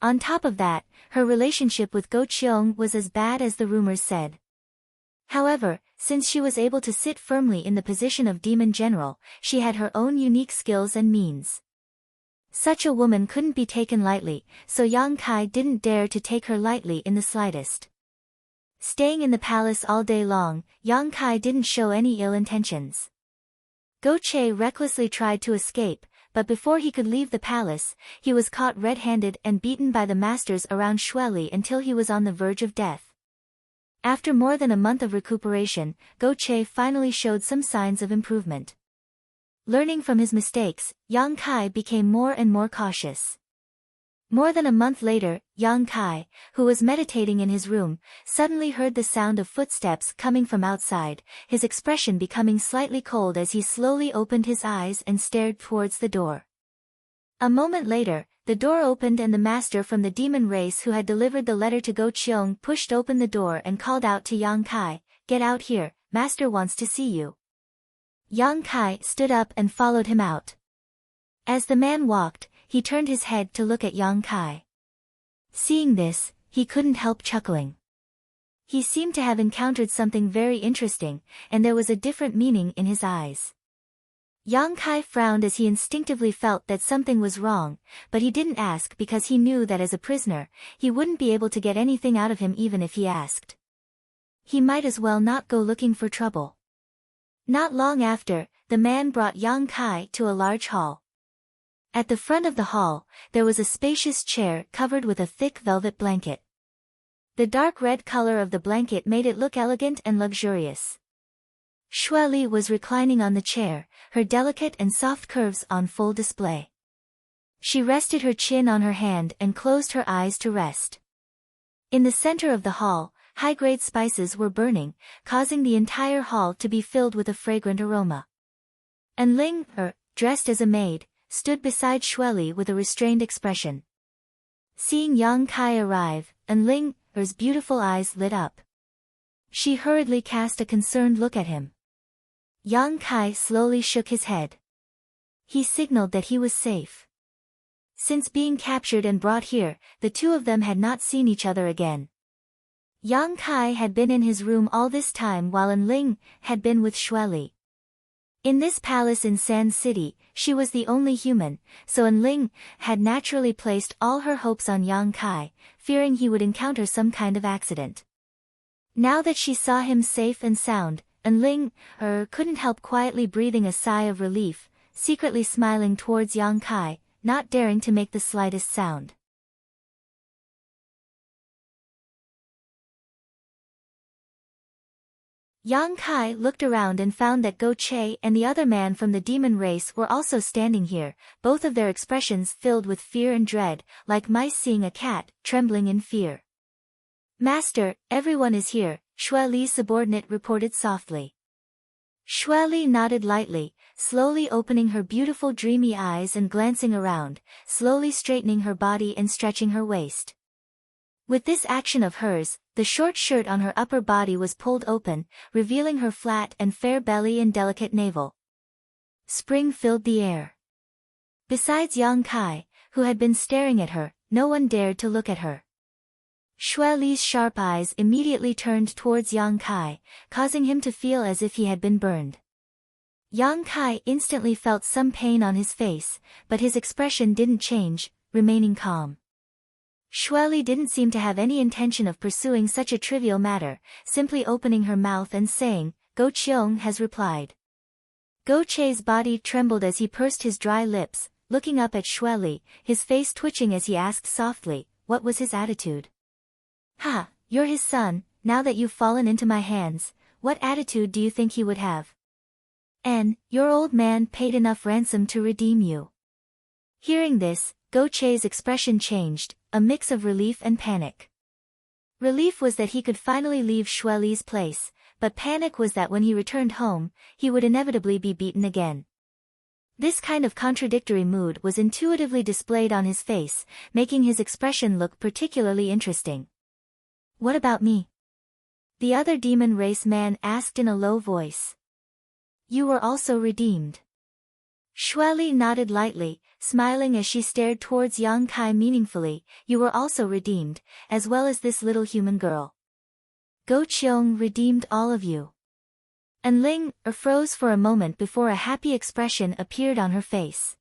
On top of that, her relationship with Go Cheong was as bad as the rumors said. However, since she was able to sit firmly in the position of Demon General, she had her own unique skills and means. Such a woman couldn't be taken lightly, so Yang Kai didn't dare to take her lightly in the slightest. Staying in the palace all day long, Yang Kai didn't show any ill intentions. Go Che recklessly tried to escape, but before he could leave the palace, he was caught red-handed and beaten by the masters around Xueli until he was on the verge of death. After more than a month of recuperation, Go Che finally showed some signs of improvement. Learning from his mistakes, Yang Kai became more and more cautious. More than a month later, Yang Kai, who was meditating in his room, suddenly heard the sound of footsteps coming from outside, his expression becoming slightly cold as he slowly opened his eyes and stared towards the door. A moment later, the door opened and the master from the demon race who had delivered the letter to Go Cheong pushed open the door and called out to Yang Kai, "Get out here, master wants to see you." Yang Kai stood up and followed him out. As the man walked, he turned his head to look at Yang Kai. Seeing this, he couldn't help chuckling. He seemed to have encountered something very interesting, and there was a different meaning in his eyes. Yang Kai frowned as he instinctively felt that something was wrong, but he didn't ask because he knew that as a prisoner, he wouldn't be able to get anything out of him even if he asked. He might as well not go looking for trouble. Not long after, the man brought Yang Kai to a large hall. At the front of the hall, there was a spacious chair covered with a thick velvet blanket. The dark red color of the blanket made it look elegant and luxurious. Xueli was reclining on the chair, her delicate and soft curves on full display. She rested her chin on her hand and closed her eyes to rest. In the center of the hall, high-grade spices were burning, causing the entire hall to be filled with a fragrant aroma. Enling, dressed as a maid, stood beside Xueli with a restrained expression. Seeing Yang Kai arrive, Enling's beautiful eyes lit up. She hurriedly cast a concerned look at him. Yang Kai slowly shook his head. He signaled that he was safe. Since being captured and brought here, the 2 of them had not seen each other again. Yang Kai had been in his room all this time while Enling had been with Xueli. In this palace in Sand City, she was the only human, so Enling had naturally placed all her hopes on Yang Kai, fearing he would encounter some kind of accident. Now that she saw him safe and sound, Enling couldn't help quietly breathing a sigh of relief, secretly smiling towards Yang Kai, not daring to make the slightest sound. Yang Kai looked around and found that Go Che and the other man from the demon race were also standing here, both of their expressions filled with fear and dread, like mice seeing a cat, trembling in fear. "Master, everyone is here," Xueli's subordinate reported softly. Xueli nodded lightly, slowly opening her beautiful dreamy eyes and glancing around, slowly straightening her body and stretching her waist. With this action of hers, the short shirt on her upper body was pulled open, revealing her flat and fair belly and delicate navel. Spring filled the air. Besides Yang Kai, who had been staring at her, no one dared to look at her. Xue Li's sharp eyes immediately turned towards Yang Kai, causing him to feel as if he had been burned. Yang Kai instantly felt some pain on his face, but his expression didn't change, remaining calm. Xue Li didn't seem to have any intention of pursuing such a trivial matter, simply opening her mouth and saying, "Go Qiong has replied." Go Che's body trembled as he pursed his dry lips, looking up at Xue Li, his face twitching as he asked softly, what was his attitude? "Ha, you're his son, now that you've fallen into my hands, what attitude do you think he would have? Your old man paid enough ransom to redeem you." Hearing this, Go Che's expression changed, a mix of relief and panic. Relief was that he could finally leave Xue Li's place, but panic was that when he returned home, he would inevitably be beaten again. This kind of contradictory mood was intuitively displayed on his face, making his expression look particularly interesting. "What about me?" the other demon race man asked in a low voice. "You were also redeemed." Xue Li nodded lightly, smiling as she stared towards Yang Kai meaningfully. "You were also redeemed, as well as this little human girl. Go Qiong redeemed all of you." Ling froze for a moment before a happy expression appeared on her face.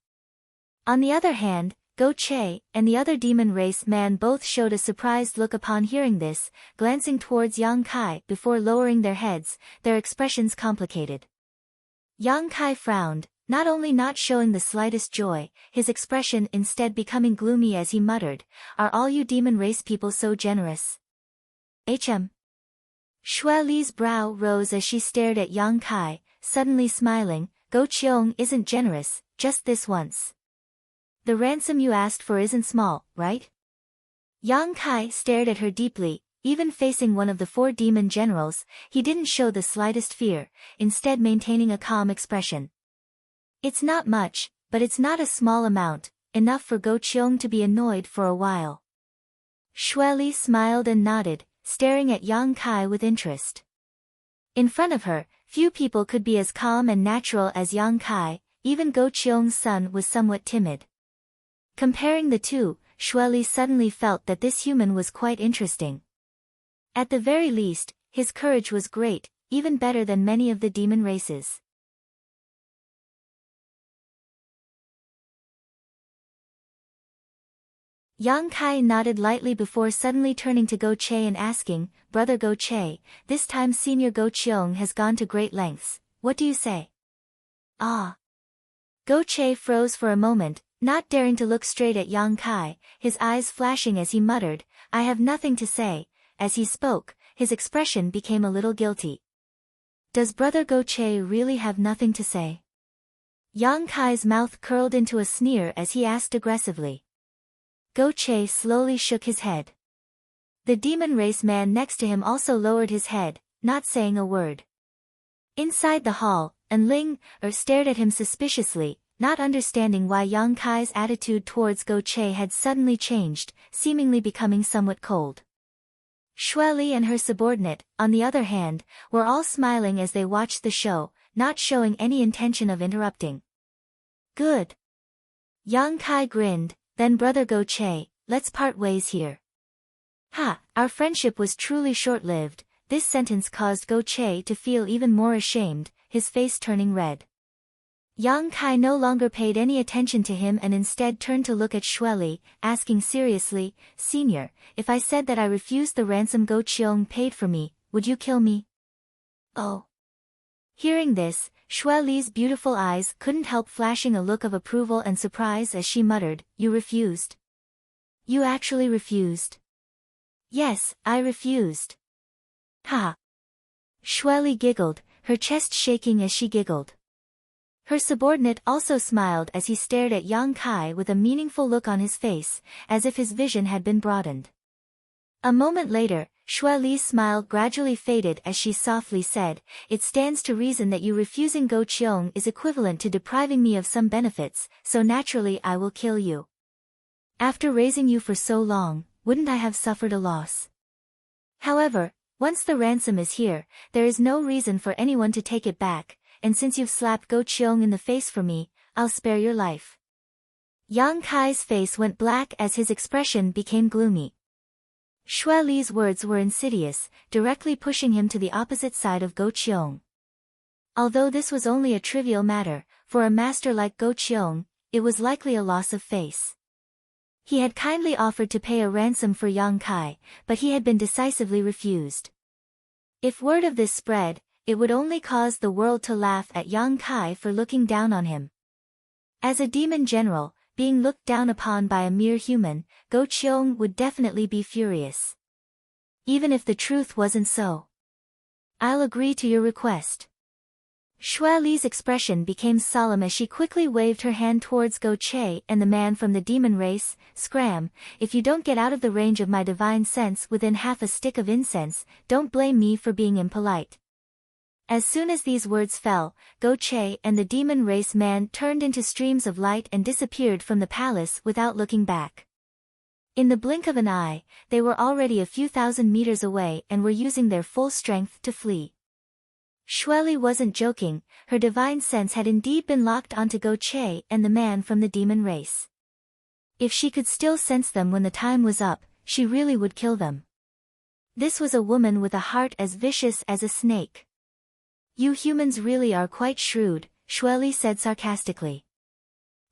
On the other hand, Go Che and the other demon race man both showed a surprised look upon hearing this, glancing towards Yang Kai before lowering their heads, their expressions complicated. Yang Kai frowned, not only not showing the slightest joy, his expression instead becoming gloomy as he muttered, "Are all you demon race people so generous?" Hm. Xue Li's brow rose as she stared at Yang Kai, suddenly smiling. "Go Qiong isn't generous, just this once. The ransom you asked for isn't small, right?" Yang Kai stared at her deeply. Even facing one of the 4 demon generals, he didn't show the slightest fear, instead maintaining a calm expression. "It's not much, but it's not a small amount, enough for Go Qiong to be annoyed for a while." Xue Li smiled and nodded, staring at Yang Kai with interest. In front of her, few people could be as calm and natural as Yang Kai, even Go Qiong's son was somewhat timid. Comparing the two, Xue Li suddenly felt that this human was quite interesting. At the very least, his courage was great, even better than many of the demon races. Yang Kai nodded lightly before suddenly turning to Go Che and asking, "Brother Go Che, this time Senior Go Qiong has gone to great lengths, what do you say?" "Ah." Go Che froze for a moment, not daring to look straight at Yang Kai, his eyes flashing as he muttered, "I have nothing to say." As he spoke, his expression became a little guilty. Does Brother Go Che really have nothing to say? Yang Kai's mouth curled into a sneer as he asked aggressively. Go Che slowly shook his head. The demon race man next to him also lowered his head, not saying a word. Inside the hall, Ling stared at him suspiciously, not understanding why Yang Kai's attitude towards Go Che had suddenly changed, seemingly becoming somewhat cold. Xue Li and her subordinate, on the other hand, were all smiling as they watched the show, not showing any intention of interrupting. "Good." Yang Kai grinned, "Then Brother Go Che, let's part ways here." "Ha, our friendship was truly short-lived." This sentence caused Go Che to feel even more ashamed, his face turning red. Yang Kai no longer paid any attention to him and instead turned to look at Xue Li, asking seriously, "Senior, if I said that I refused the ransom Go Qiong paid for me, would you kill me?" "Oh." Hearing this, Xue Li's beautiful eyes couldn't help flashing a look of approval and surprise as she muttered, "You refused? You actually refused?" "Yes, I refused." "Ha." Xue Li giggled, her chest shaking as she giggled. Her subordinate also smiled as he stared at Yang Kai with a meaningful look on his face, as if his vision had been broadened. A moment later, Xue Li's smile gradually faded as she softly said, "It stands to reason that you refusing Go Qiong is equivalent to depriving me of some benefits, so naturally I will kill you. After raising you for so long, wouldn't I have suffered a loss? However, once the ransom is here, there is no reason for anyone to take it back, and since you've slapped Go Cheong in the face for me, I'll spare your life. Yang Kai's face went black as his expression became gloomy. Xue Li's words were insidious, directly pushing him to the opposite side of Go Cheong. Although this was only a trivial matter, for a master like Go Cheong, it was likely a loss of face. He had kindly offered to pay a ransom for Yang Kai, but he had been decisively refused. If word of this spread, it would only cause the world to laugh at Yang Kai for looking down on him. As a demon general, being looked down upon by a mere human, Go Cheong would definitely be furious. Even if the truth wasn't so. I'll agree to your request. Xue Li's expression became solemn as she quickly waved her hand towards Go Che and the man from the demon race. Scram, if you don't get out of the range of my divine sense within half a stick of incense, don't blame me for being impolite. As soon as these words fell, Go Che and the demon race man turned into streams of light and disappeared from the palace without looking back. In the blink of an eye, they were already a few thousand meters away and were using their full strength to flee. Xue Li wasn't joking, her divine sense had indeed been locked onto Go Che and the man from the demon race. If she could still sense them when the time was up, she really would kill them. This was a woman with a heart as vicious as a snake. You humans really are quite shrewd, Xue Li said sarcastically.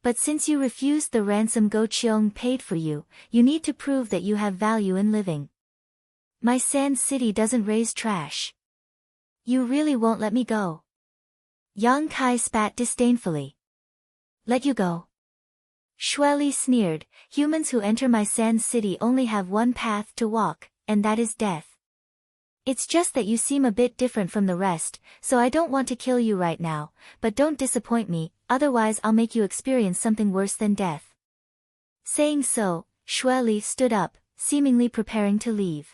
But since you refused the ransom Go Cheong paid for you, you need to prove that you have value in living. My sand city doesn't raise trash. You really won't let me go? Yang Kai spat disdainfully. Let you go? Xue Li sneered, humans who enter my sand city only have one path to walk, and that is death. It's just that you seem a bit different from the rest, so I don't want to kill you right now, but don't disappoint me, otherwise I'll make you experience something worse than death. Saying so, Xue Li stood up, seemingly preparing to leave.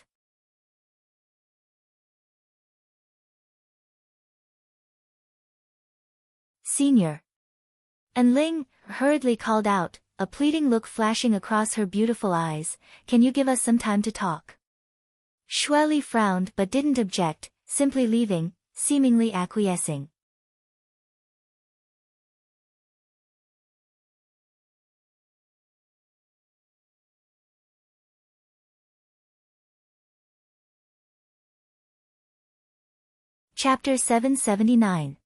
Senior. Enling hurriedly called out, a pleading look flashing across her beautiful eyes, can you give us some time to talk? Xue Li frowned but didn't object, simply leaving, seemingly acquiescing. Chapter 779.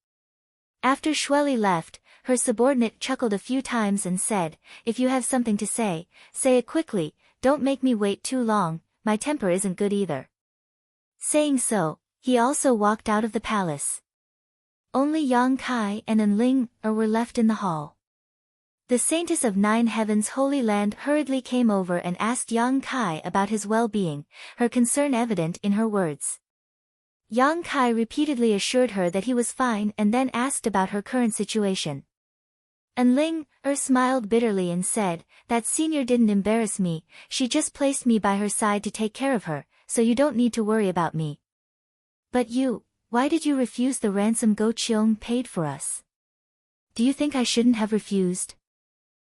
After Xue Li left, her subordinate chuckled a few times and said, if you have something to say it quickly, don't make me wait too long, my temper isn't good either. Saying so, he also walked out of the palace. Only Yang Kai and Enling were left in the hall. The Saintess of Nine Heavens Holy Land hurriedly came over and asked Yang Kai about his well-being, her concern evident in her words. Yang Kai repeatedly assured her that he was fine and then asked about her current situation. Enling smiled bitterly and said, that senior didn't embarrass me, she just placed me by her side to take care of her, so you don't need to worry about me. But you, why did you refuse the ransom Go Cheong paid for us? Do you think I shouldn't have refused?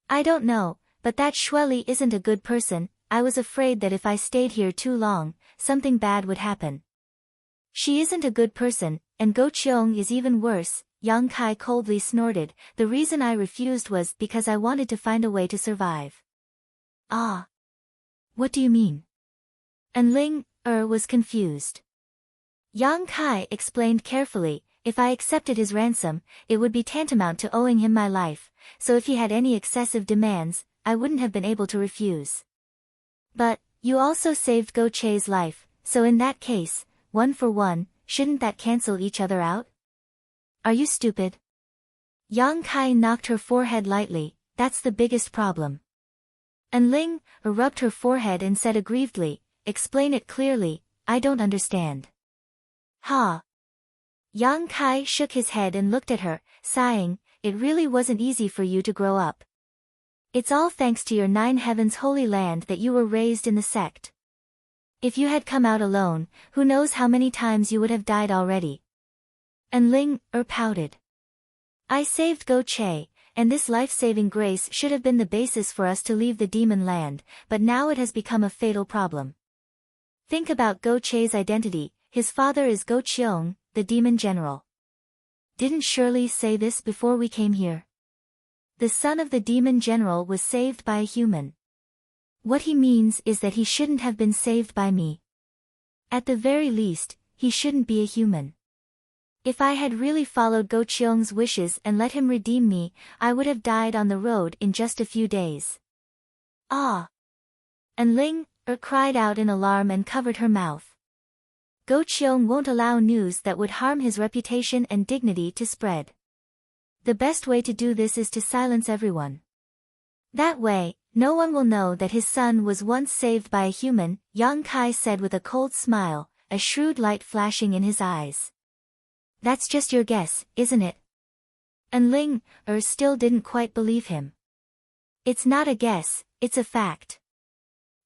I don't know, but that Xue Li isn't a good person, I was afraid that if I stayed here too long, something bad would happen. She isn't a good person, and Go Cheong is even worse, Yang Kai coldly snorted, the reason I refused was because I wanted to find a way to survive. Ah. What do you mean? Enling was confused. Yang Kai explained carefully, if I accepted his ransom, it would be tantamount to owing him my life, so if he had any excessive demands, I wouldn't have been able to refuse. But, you also saved Go Che's life, so in that case, 1 for 1, shouldn't that cancel each other out? Are you stupid? Yang Kai knocked her forehead lightly, that's the biggest problem. Enling rubbed her forehead and said aggrievedly, explain it clearly, I don't understand. Ha! Yang Kai shook his head and looked at her, sighing, it really wasn't easy for you to grow up. It's all thanks to your Nine Heavens Holy Land that you were raised in the sect. If you had come out alone, who knows how many times you would have died already. Enling pouted. I saved Go Che, and this life-saving grace should have been the basis for us to leave the demon land, but now it has become a fatal problem. Think about Go Che's identity. His father is Go Cheong, the demon general. Didn't Shirley say this before we came here? The son of the demon general was saved by a human. What he means is that he shouldn't have been saved by me. At the very least, he shouldn't be a human. If I had really followed Go Cheong's wishes and let him redeem me, I would have died on the road in just a few days. Ah! And Ling cried out in alarm and covered her mouth. Go Cheong won't allow news that would harm his reputation and dignity to spread. The best way to do this is to silence everyone. That way, no one will know that his son was once saved by a human, Yang Kai said with a cold smile, a shrewd light flashing in his eyes. That's just your guess, isn't it? And Ling still didn't quite believe him. It's not a guess, it's a fact.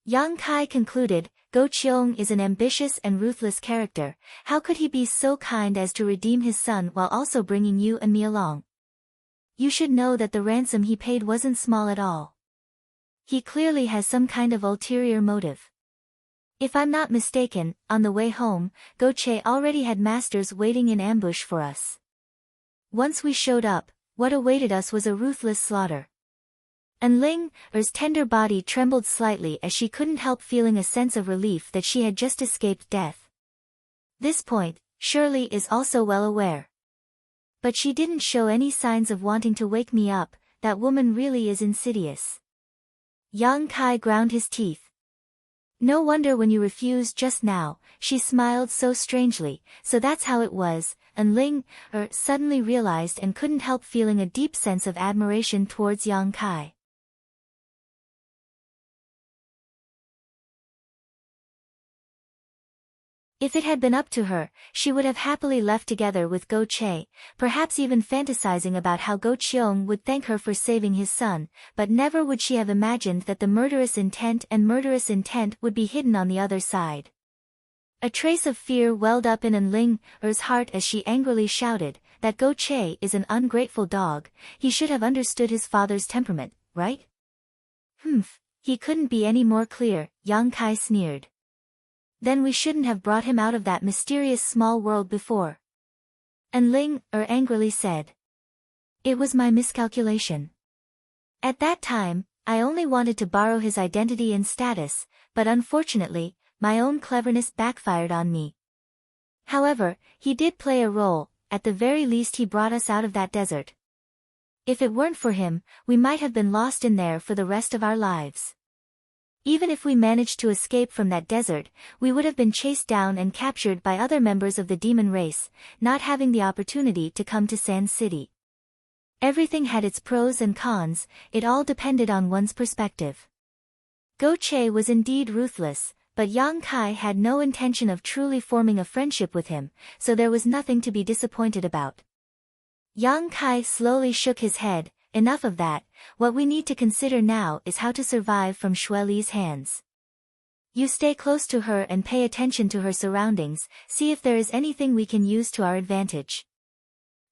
Yang Kai concluded, Go Cheong is an ambitious and ruthless character. How could he be so kind as to redeem his son while also bringing you and me along? You should know that the ransom he paid wasn't small at all. He clearly has some kind of ulterior motive. If I'm not mistaken, on the way home, Go Che already had masters waiting in ambush for us. Once we showed up, what awaited us was a ruthless slaughter. And Ling's tender body trembled slightly as she couldn't help feeling a sense of relief that she had just escaped death. This point, Shirley is also well aware. But she didn't show any signs of wanting to wake me up. That woman really is insidious. Yang Kai ground his teeth. No wonder when you refused just now, she smiled so strangely, so that's how it was, and Ling suddenly realized and couldn't help feeling a deep sense of admiration towards Yang Kai. If it had been up to her, she would have happily left together with Go Che, perhaps even fantasizing about how Go Cheong would thank her for saving his son, but never would she have imagined that the murderous intent would be hidden on the other side. A trace of fear welled up in An Ling's heart as she angrily shouted, that Go Che is an ungrateful dog. He should have understood his father's temperament, right? He couldn't be any more clear, Yang Kai sneered. Then we shouldn't have brought him out of that mysterious small world before. And Ling angrily said. It was my miscalculation. At that time, I only wanted to borrow his identity and status, but unfortunately, my own cleverness backfired on me. However, he did play a role. At the very least he brought us out of that desert. If it weren't for him, we might have been lost in there for the rest of our lives. Even if we managed to escape from that desert, we would have been chased down and captured by other members of the demon race, not having the opportunity to come to Sand City. Everything had its pros and cons, it all depended on one's perspective. Go Che was indeed ruthless, but Yang Kai had no intention of truly forming a friendship with him, so there was nothing to be disappointed about. Yang Kai slowly shook his head. Enough of that, what we need to consider now is how to survive from Xue Li's hands. You stay close to her and pay attention to her surroundings, see if there is anything we can use to our advantage.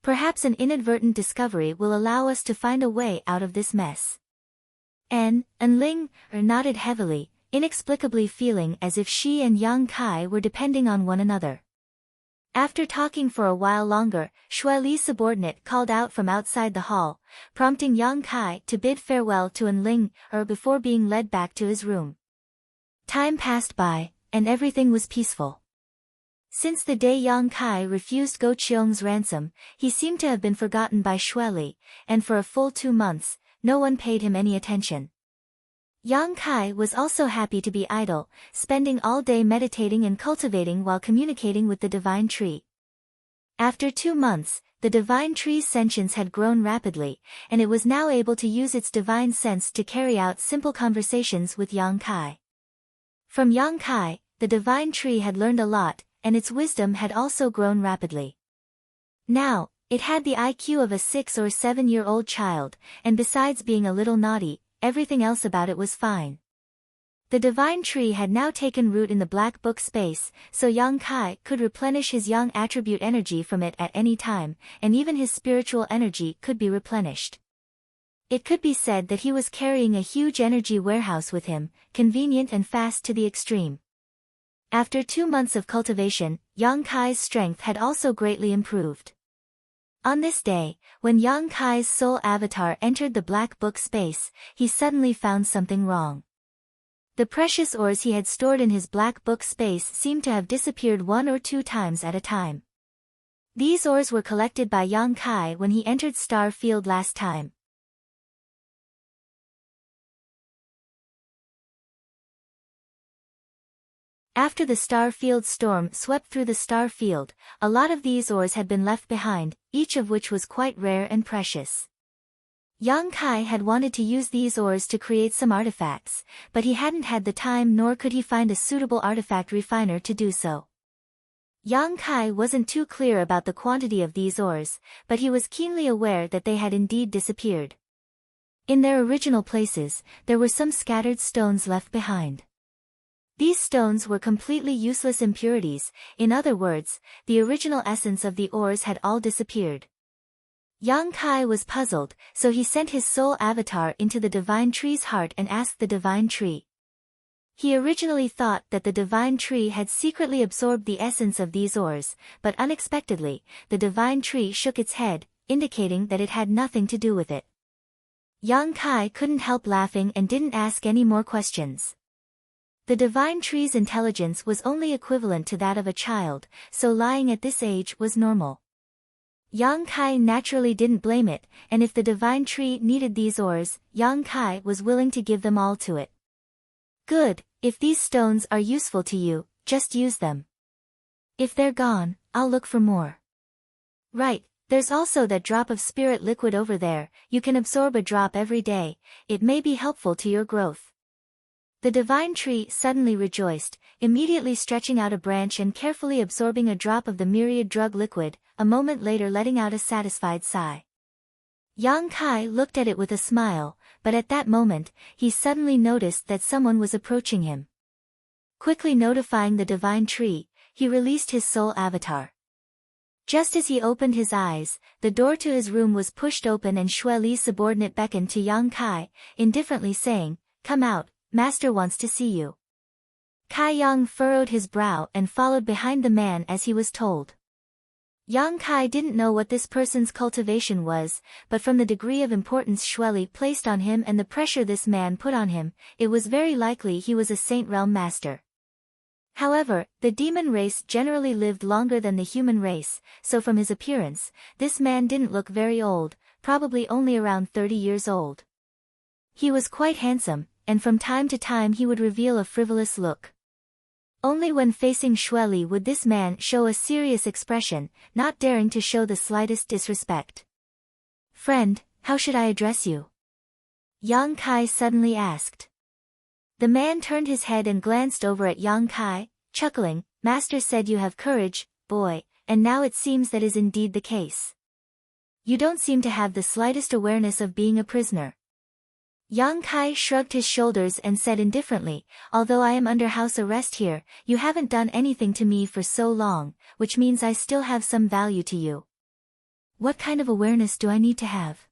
Perhaps an inadvertent discovery will allow us to find a way out of this mess. An Ling nodded heavily, inexplicably feeling as if she and Yang Kai were depending on one another. After talking for a while longer, Xue Li's subordinate called out from outside the hall, prompting Yang Kai to bid farewell to An Ling before being led back to his room. Time passed by, and everything was peaceful. Since the day Yang Kai refused Go Cheong's ransom, he seemed to have been forgotten by Xue Li, and for a full 2 months, no one paid him any attention. Yang Kai was also happy to be idle, spending all day meditating and cultivating while communicating with the divine tree. After 2 months, the divine tree's sentience had grown rapidly, and it was now able to use its divine sense to carry out simple conversations with Yang Kai. From Yang Kai, the divine tree had learned a lot, and its wisdom had also grown rapidly. Now, it had the IQ of a 6 or 7-year-old child, and besides being a little naughty, everything else about it was fine. The divine tree had now taken root in the black book space, so Yang Kai could replenish his yang attribute energy from it at any time, and even his spiritual energy could be replenished. It could be said that he was carrying a huge energy warehouse with him, convenient and fast to the extreme. After 2 months of cultivation, Yang Kai's strength had also greatly improved. On this day, when Yang Kai's soul avatar entered the black book space, he suddenly found something wrong. The precious ores he had stored in his black book space seemed to have disappeared 1 or 2 times at a time. These ores were collected by Yang Kai when he entered Star Field last time. After the star field storm swept through the star field, a lot of these ores had been left behind, each of which was quite rare and precious. Yang Kai had wanted to use these ores to create some artifacts, but he hadn't had the time nor could he find a suitable artifact refiner to do so. Yang Kai wasn't too clear about the quantity of these ores, but he was keenly aware that they had indeed disappeared. In their original places, there were some scattered stones left behind. These stones were completely useless impurities, in other words, the original essence of the ores had all disappeared. Yang Kai was puzzled, so he sent his soul avatar into the divine tree's heart and asked the divine tree. He originally thought that the divine tree had secretly absorbed the essence of these ores, but unexpectedly, the divine tree shook its head, indicating that it had nothing to do with it. Yang Kai couldn't help laughing and didn't ask any more questions. The divine tree's intelligence was only equivalent to that of a child, so lying at this age was normal. Yang Kai naturally didn't blame it, and if the divine tree needed these ores, Yang Kai was willing to give them all to it. Good, if these stones are useful to you, just use them. If they're gone, I'll look for more. Right, there's also that drop of spirit liquid over there, you can absorb a drop every day, it may be helpful to your growth. The divine tree suddenly rejoiced, immediately stretching out a branch and carefully absorbing a drop of the myriad drug liquid, a moment later letting out a satisfied sigh. Yang Kai looked at it with a smile, but at that moment, he suddenly noticed that someone was approaching him. Quickly notifying the divine tree, he released his soul avatar. Just as he opened his eyes, the door to his room was pushed open and Xue Li's subordinate beckoned to Yang Kai, indifferently saying, "Come out. Master wants to see you." Kai Yang furrowed his brow and followed behind the man as he was told. Yang Kai didn't know what this person's cultivation was, but from the degree of importance Xue Li placed on him and the pressure this man put on him, it was very likely he was a Saint Realm master. However, the demon race generally lived longer than the human race, so from his appearance, this man didn't look very old, probably only around 30 years old. He was quite handsome, and from time to time he would reveal a frivolous look. Only when facing Xue Li would this man show a serious expression, not daring to show the slightest disrespect. "Friend, how should I address you?" Yang Kai suddenly asked. The man turned his head and glanced over at Yang Kai, chuckling, "Master said you have courage, boy, and now it seems that is indeed the case. You don't seem to have the slightest awareness of being a prisoner." Yang Kai shrugged his shoulders and said indifferently, "Although I am under house arrest here, you haven't done anything to me for so long, which means I still have some value to you." "What kind of awareness do I need to have?"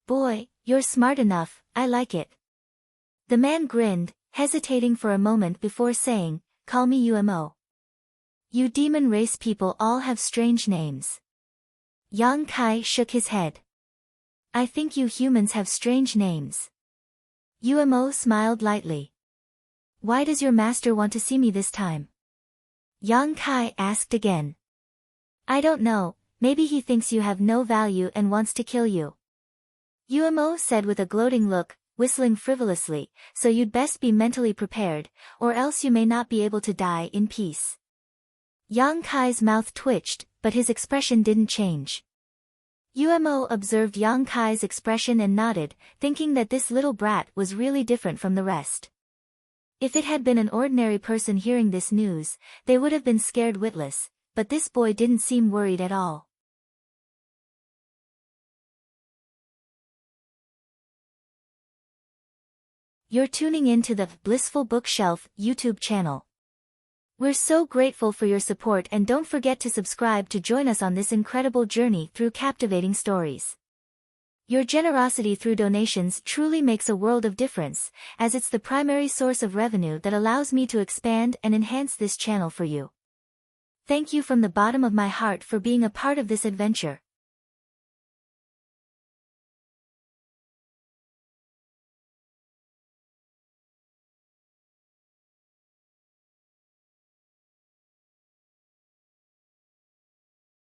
"Boy, you're smart enough, I like it." The man grinned, hesitating for a moment before saying, "Call me Umo. You demon race people all have strange names." Yang Kai shook his head. "I think you humans have strange names." Umo smiled lightly. "Why does your master want to see me this time?" Yang Kai asked again. "I don't know, maybe he thinks you have no value and wants to kill you." Umo said with a gloating look, whistling frivolously, "So you'd best be mentally prepared, or else you may not be able to die in peace." Yang Kai's mouth twitched, but his expression didn't change. Umo observed Yang Kai's expression and nodded, thinking that this little brat was really different from the rest. If it had been an ordinary person hearing this news, they would have been scared witless, but this boy didn't seem worried at all. You're tuning in to the Blissful Bookshelf YouTube channel. We're so grateful for your support and don't forget to subscribe to join us on this incredible journey through captivating stories. Your generosity through donations truly makes a world of difference, as it's the primary source of revenue that allows me to expand and enhance this channel for you. Thank you from the bottom of my heart for being a part of this adventure.